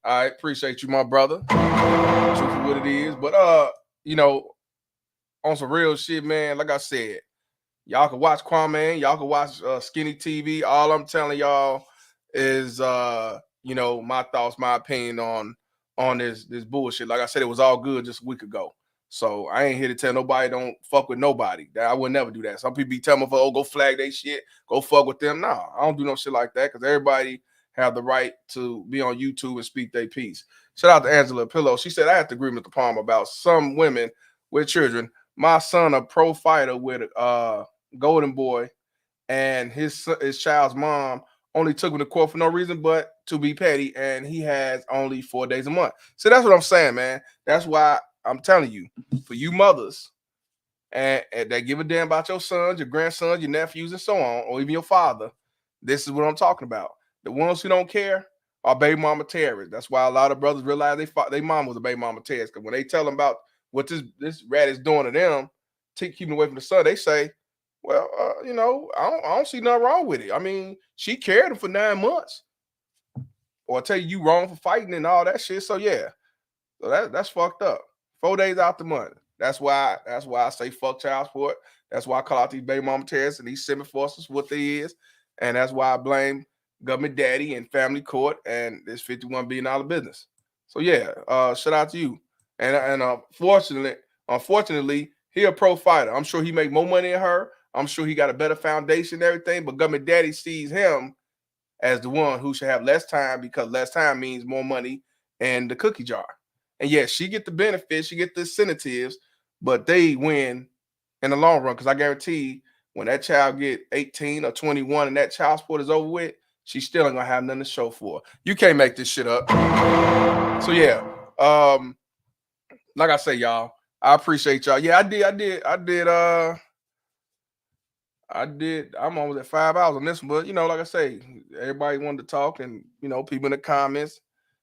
All right, appreciate you, my brother. Truth for what it is. But you know, on some real shit, man, like I said, y'all can watch Kwame, y'all can watch Skinny TV. All I'm telling y'all is you know, my thoughts, my opinion on this bullshit. Like I said, it was all good just a week ago. So I ain't here to tell nobody don't fuck with nobody. I would never do that. Some people be telling me, oh, go flag they shit, go fuck with them. Nah, I don't do no shit like that because everybody have the right to be on YouTube and speak their piece. Shout out to Angela Pillow. She said, I have to agree with the Palm about some women with children. My son, a pro fighter with Golden Boy, and his child's mom only took him to court for no reason but to be petty, and he has only 4 days a month. So that's what I'm saying, man. That's why I'm telling you, for you mothers and that give a damn about your sons, your grandsons, your nephews, and so on, or even your father, this is what I'm talking about. The ones who don't care are baby mama terrorists. That's why a lot of brothers realize they mom was a baby mama terrorist. Because when they tell them about what this rat is doing to them, keeping away from the son, they say, well, you know, I don't see nothing wrong with it. I mean, she carried him for 9 months. Or tell you wrong for fighting and all that shit. So yeah, so that's fucked up. 4 days out the month. That's why I say fuck child support. That's why I call out these baby mama terrorists and these semi-forces what they is. And that's why I blame government daddy and family court and this $51 billion business. So yeah, shout out to you. And unfortunately, he a pro fighter. I'm sure he make more money than her. I'm sure he got a better foundation and everything, but government daddy sees him as the one who should have less time because less time means more money in the cookie jar. And yes, she get the benefits, she get the incentives, but they win in the long run because I guarantee when that child get 18 or 21 and that child support is over with, she's still ain't gonna have nothing to show for. You can't make this shit up. So yeah, like I say, y'all, I appreciate y'all. Yeah, I'm almost at 5 hours on this one, but you know, like I say, everybody wanted to talk, and you know, people in the comments,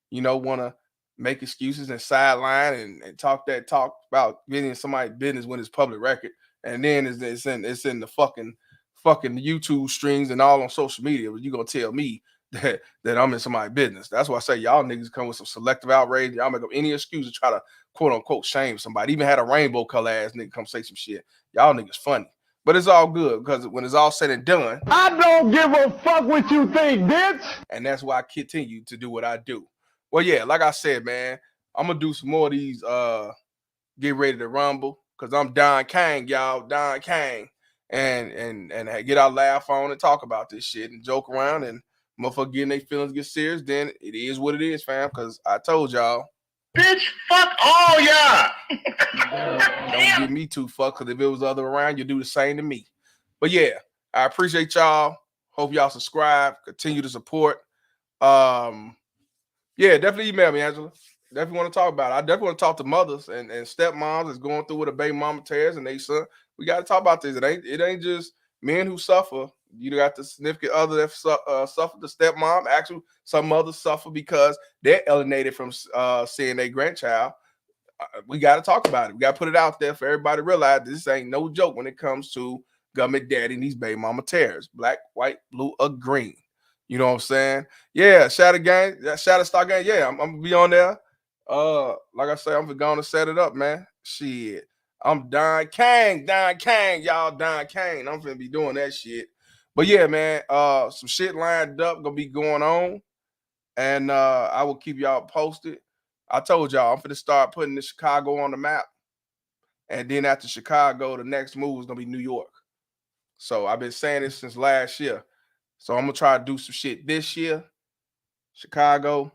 you know, want to make excuses and sideline and talk about getting in somebody's business when it's public record, and then it's in the fucking YouTube streams and all on social media. But you gonna tell me that I'm in somebody's business? That's why I say y'all niggas come with some selective outrage. Y'all make up any excuse to try to quote unquote shame somebody. Even had a rainbow color ass nigga come say some shit. Y'all niggas funny. But it's all good because when it's all said and done, I don't give a fuck what you think, bitch. And that's why I continue to do what I do. Well, yeah, like I said, man, I'm gonna do some more of these get ready to rumble because I'm Don Kang, y'all. Don Kang. And get our laugh on and talk about this shit and joke around and motherfucker getting their feelings get serious, then it is what it is, fam. Because I told y'all. Bitch, fuck all y'all. Don't get me too fucked, because if it was the other around, you do the same to me. But yeah, I appreciate y'all. Hope y'all subscribe, continue to support. Yeah, definitely email me, Angela. Definitely want to talk about it. I definitely want to talk to mothers and stepmoms that's going through with a baby mama tears and they son. We got to talk about this. It ain't just men who suffer. You got the significant other that suffer, the stepmom. Actually, some mothers suffer because they're alienated from seeing their grandchild. We got to talk about it. We got to put it out there for everybody to realize this ain't no joke when it comes to government daddy and these baby mama tears. Black, white, blue, or green. You know what I'm saying? Yeah, Shatter Gang, Shatter Star Gang. Yeah, I'm gonna be on there. Like I say, I'm gonna set it up, man. Shit. I'm Don Kang, y'all, Don Kang. I'm finna be doing that shit. But yeah, man, some shit lined up gonna be going on. And I will keep y'all posted. I told y'all I'm finna start putting the Chicago on the map. And then after Chicago, the next move is gonna be New York. So I've been saying this since last year. So I'm gonna try to do some shit this year, Chicago,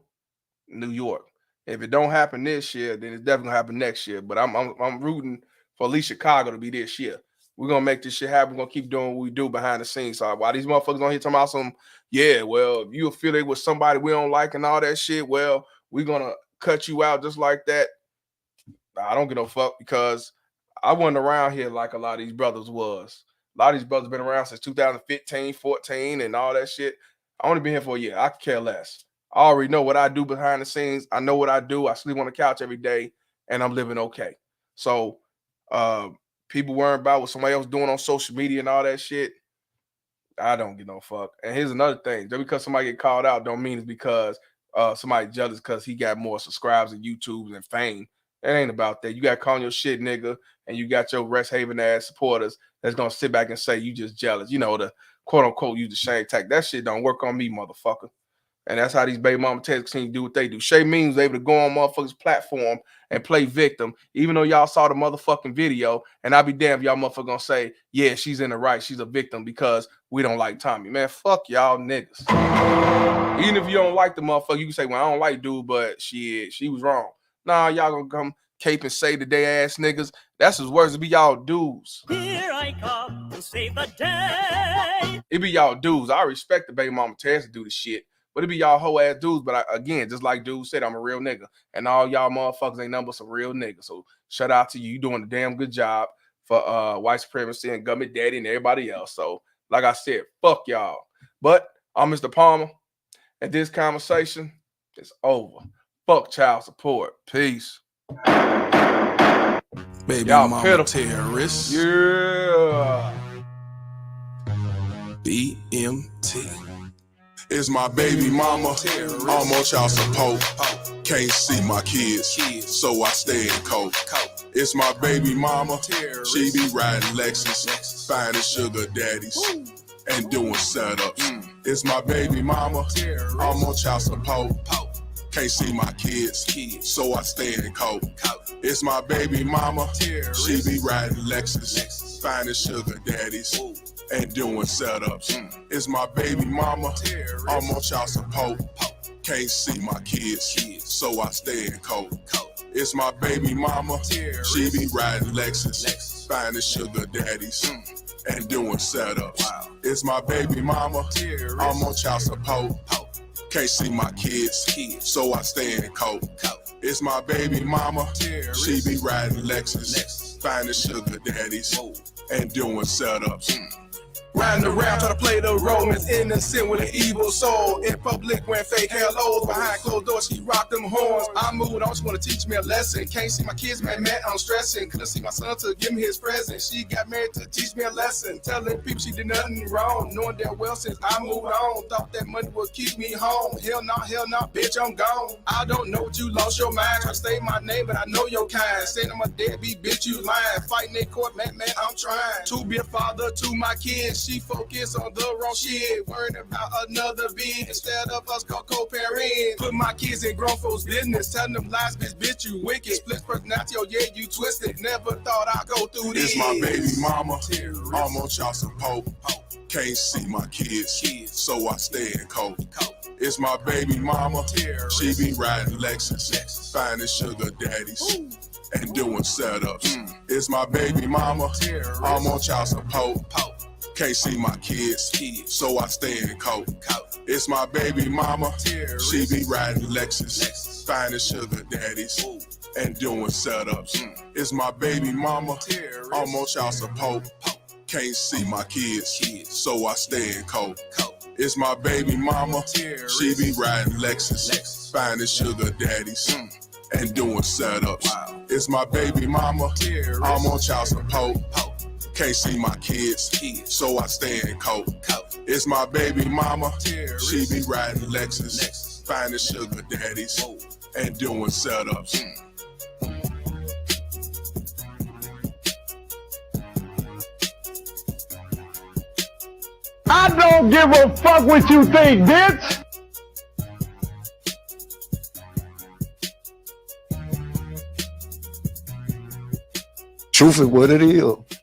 New York. If it don't happen this year, then it's definitely gonna happen next year. But I'm rooting for at least Chicago to be this year. We're gonna make this shit happen. We're gonna keep doing what we do behind the scenes. So while these motherfuckers on here talking about some, yeah, well, if you affiliate with somebody we don't like and all that shit, well, we're gonna cut you out just like that. I don't give no fuck because I wasn't around here like a lot of these brothers was. A lot of these brothers been around since 2015, 14, and all that shit. I only been here for a year. I could care less. I already know what I do behind the scenes. I know what I do. I sleep on the couch every day, and I'm living okay. So people worrying about what somebody else doing on social media and all that shit, I don't give no fuck. And here's another thing. Just because somebody get called out don't mean it's because somebody jealous because he got more subscribers and YouTubes and fame. It ain't about that. You got calling your shit nigga, and you got your Rest Haven ass supporters that's gonna sit back and say you just jealous. You know, the quote unquote use the shame tactic. That shit don't work on me, motherfucker. And that's how these baby mama Texas teams do what they do. Shay Means was able to go on motherfuckers' platform and play victim, even though y'all saw the motherfucking video. And I'll be damned if y'all motherfucker gonna say, yeah, she's in the right, she's a victim because we don't like Tommy. Man, fuck y'all niggas. Even if you don't like the motherfucker, you can say, well, I don't like dude, but she was wrong. Nah, y'all gonna come cape and say the day ass niggas. That's as worse to be y'all dudes. Here I come to save the day. It be y'all dudes. I respect the baby mama Tess to do the shit. But it be y'all whole ass dudes. But again, just like dude said, I'm a real nigga. And all y'all motherfuckers ain't nothing but some real niggas. So shout out to you. You doing a damn good job for white supremacy and Gummy Daddy and everybody else. So like I said, fuck y'all. But I'm Mr. Palmer. And this conversation is over. Fuck child support. Peace. Baby y'all mama pitiful. terrorists. Yeah. BMT. Is my baby mama. I'm on child support. Can't see my kids, so I stay in coat. It's my baby mama. She be riding Lexus, finding sugar daddies, and doing setups. It's my baby mama. I'm on child support. Can't see my kids, so I stay in coat. It's my baby mama. She be riding Lexus, finding sugar daddies, and doing setups. It's my baby mama. I'm on child support. Can't see my kids, so I stay in coat. It's my baby mama. She be riding Lexus, finding sugar daddies, and doing setups. It's my baby mama. I'm on child support. Can't see my kids, so I stay in coat. It's my baby mama. She be riding Lexus, finding sugar daddies, and doing setups. Riding around trying to play the role as innocent with an evil soul. In public wearing fake hellos, behind closed doors she rock them horns. I moved on, she wanna teach me a lesson. Can't see my kids, man, I'm stressing. Couldn't see my son to give me his present. She got married to teach me a lesson. Telling people she did nothing wrong, knowing damn well since I moved on. Thought that money would keep me home. Hell no, bitch, I'm gone. I don't know what you lost your mind. Try to say my name, but I know your kind. Saying I'm a deadbeat bitch, you lying. Fighting in court, man, I'm trying to be a father to my kids. She focus on the wrong shit, worrying about another being instead of us co-parenting. Put my kids in grown folks' business, telling them lies, bitch, you wicked. Split personality, oh yeah, you twisted. Never thought I'd go through this. It's my baby mama. I'm on child support. Can't see my kids, so I stay in coat. It's my baby mama. She be riding Lexus, finding sugar daddies, and doing setups. It's my baby mama. I'm on child support. Can't see my kids, so I stay in coat. It's my baby mama. She be riding Lexus, finding sugar daddies, and doing setups. It's my baby mama. I'm on child support. Can't see my kids, so I stay in coat. It's my baby mama. She be riding Lexus, finding sugar daddies, and doing setups. It's my baby mama. I'm on child support. Can't see my kids, so I stay in coat. It's my baby mama. She be riding Lexus, finding sugar daddies, and doing setups. I don't give a fuck what you think, bitch. Truth is what it is.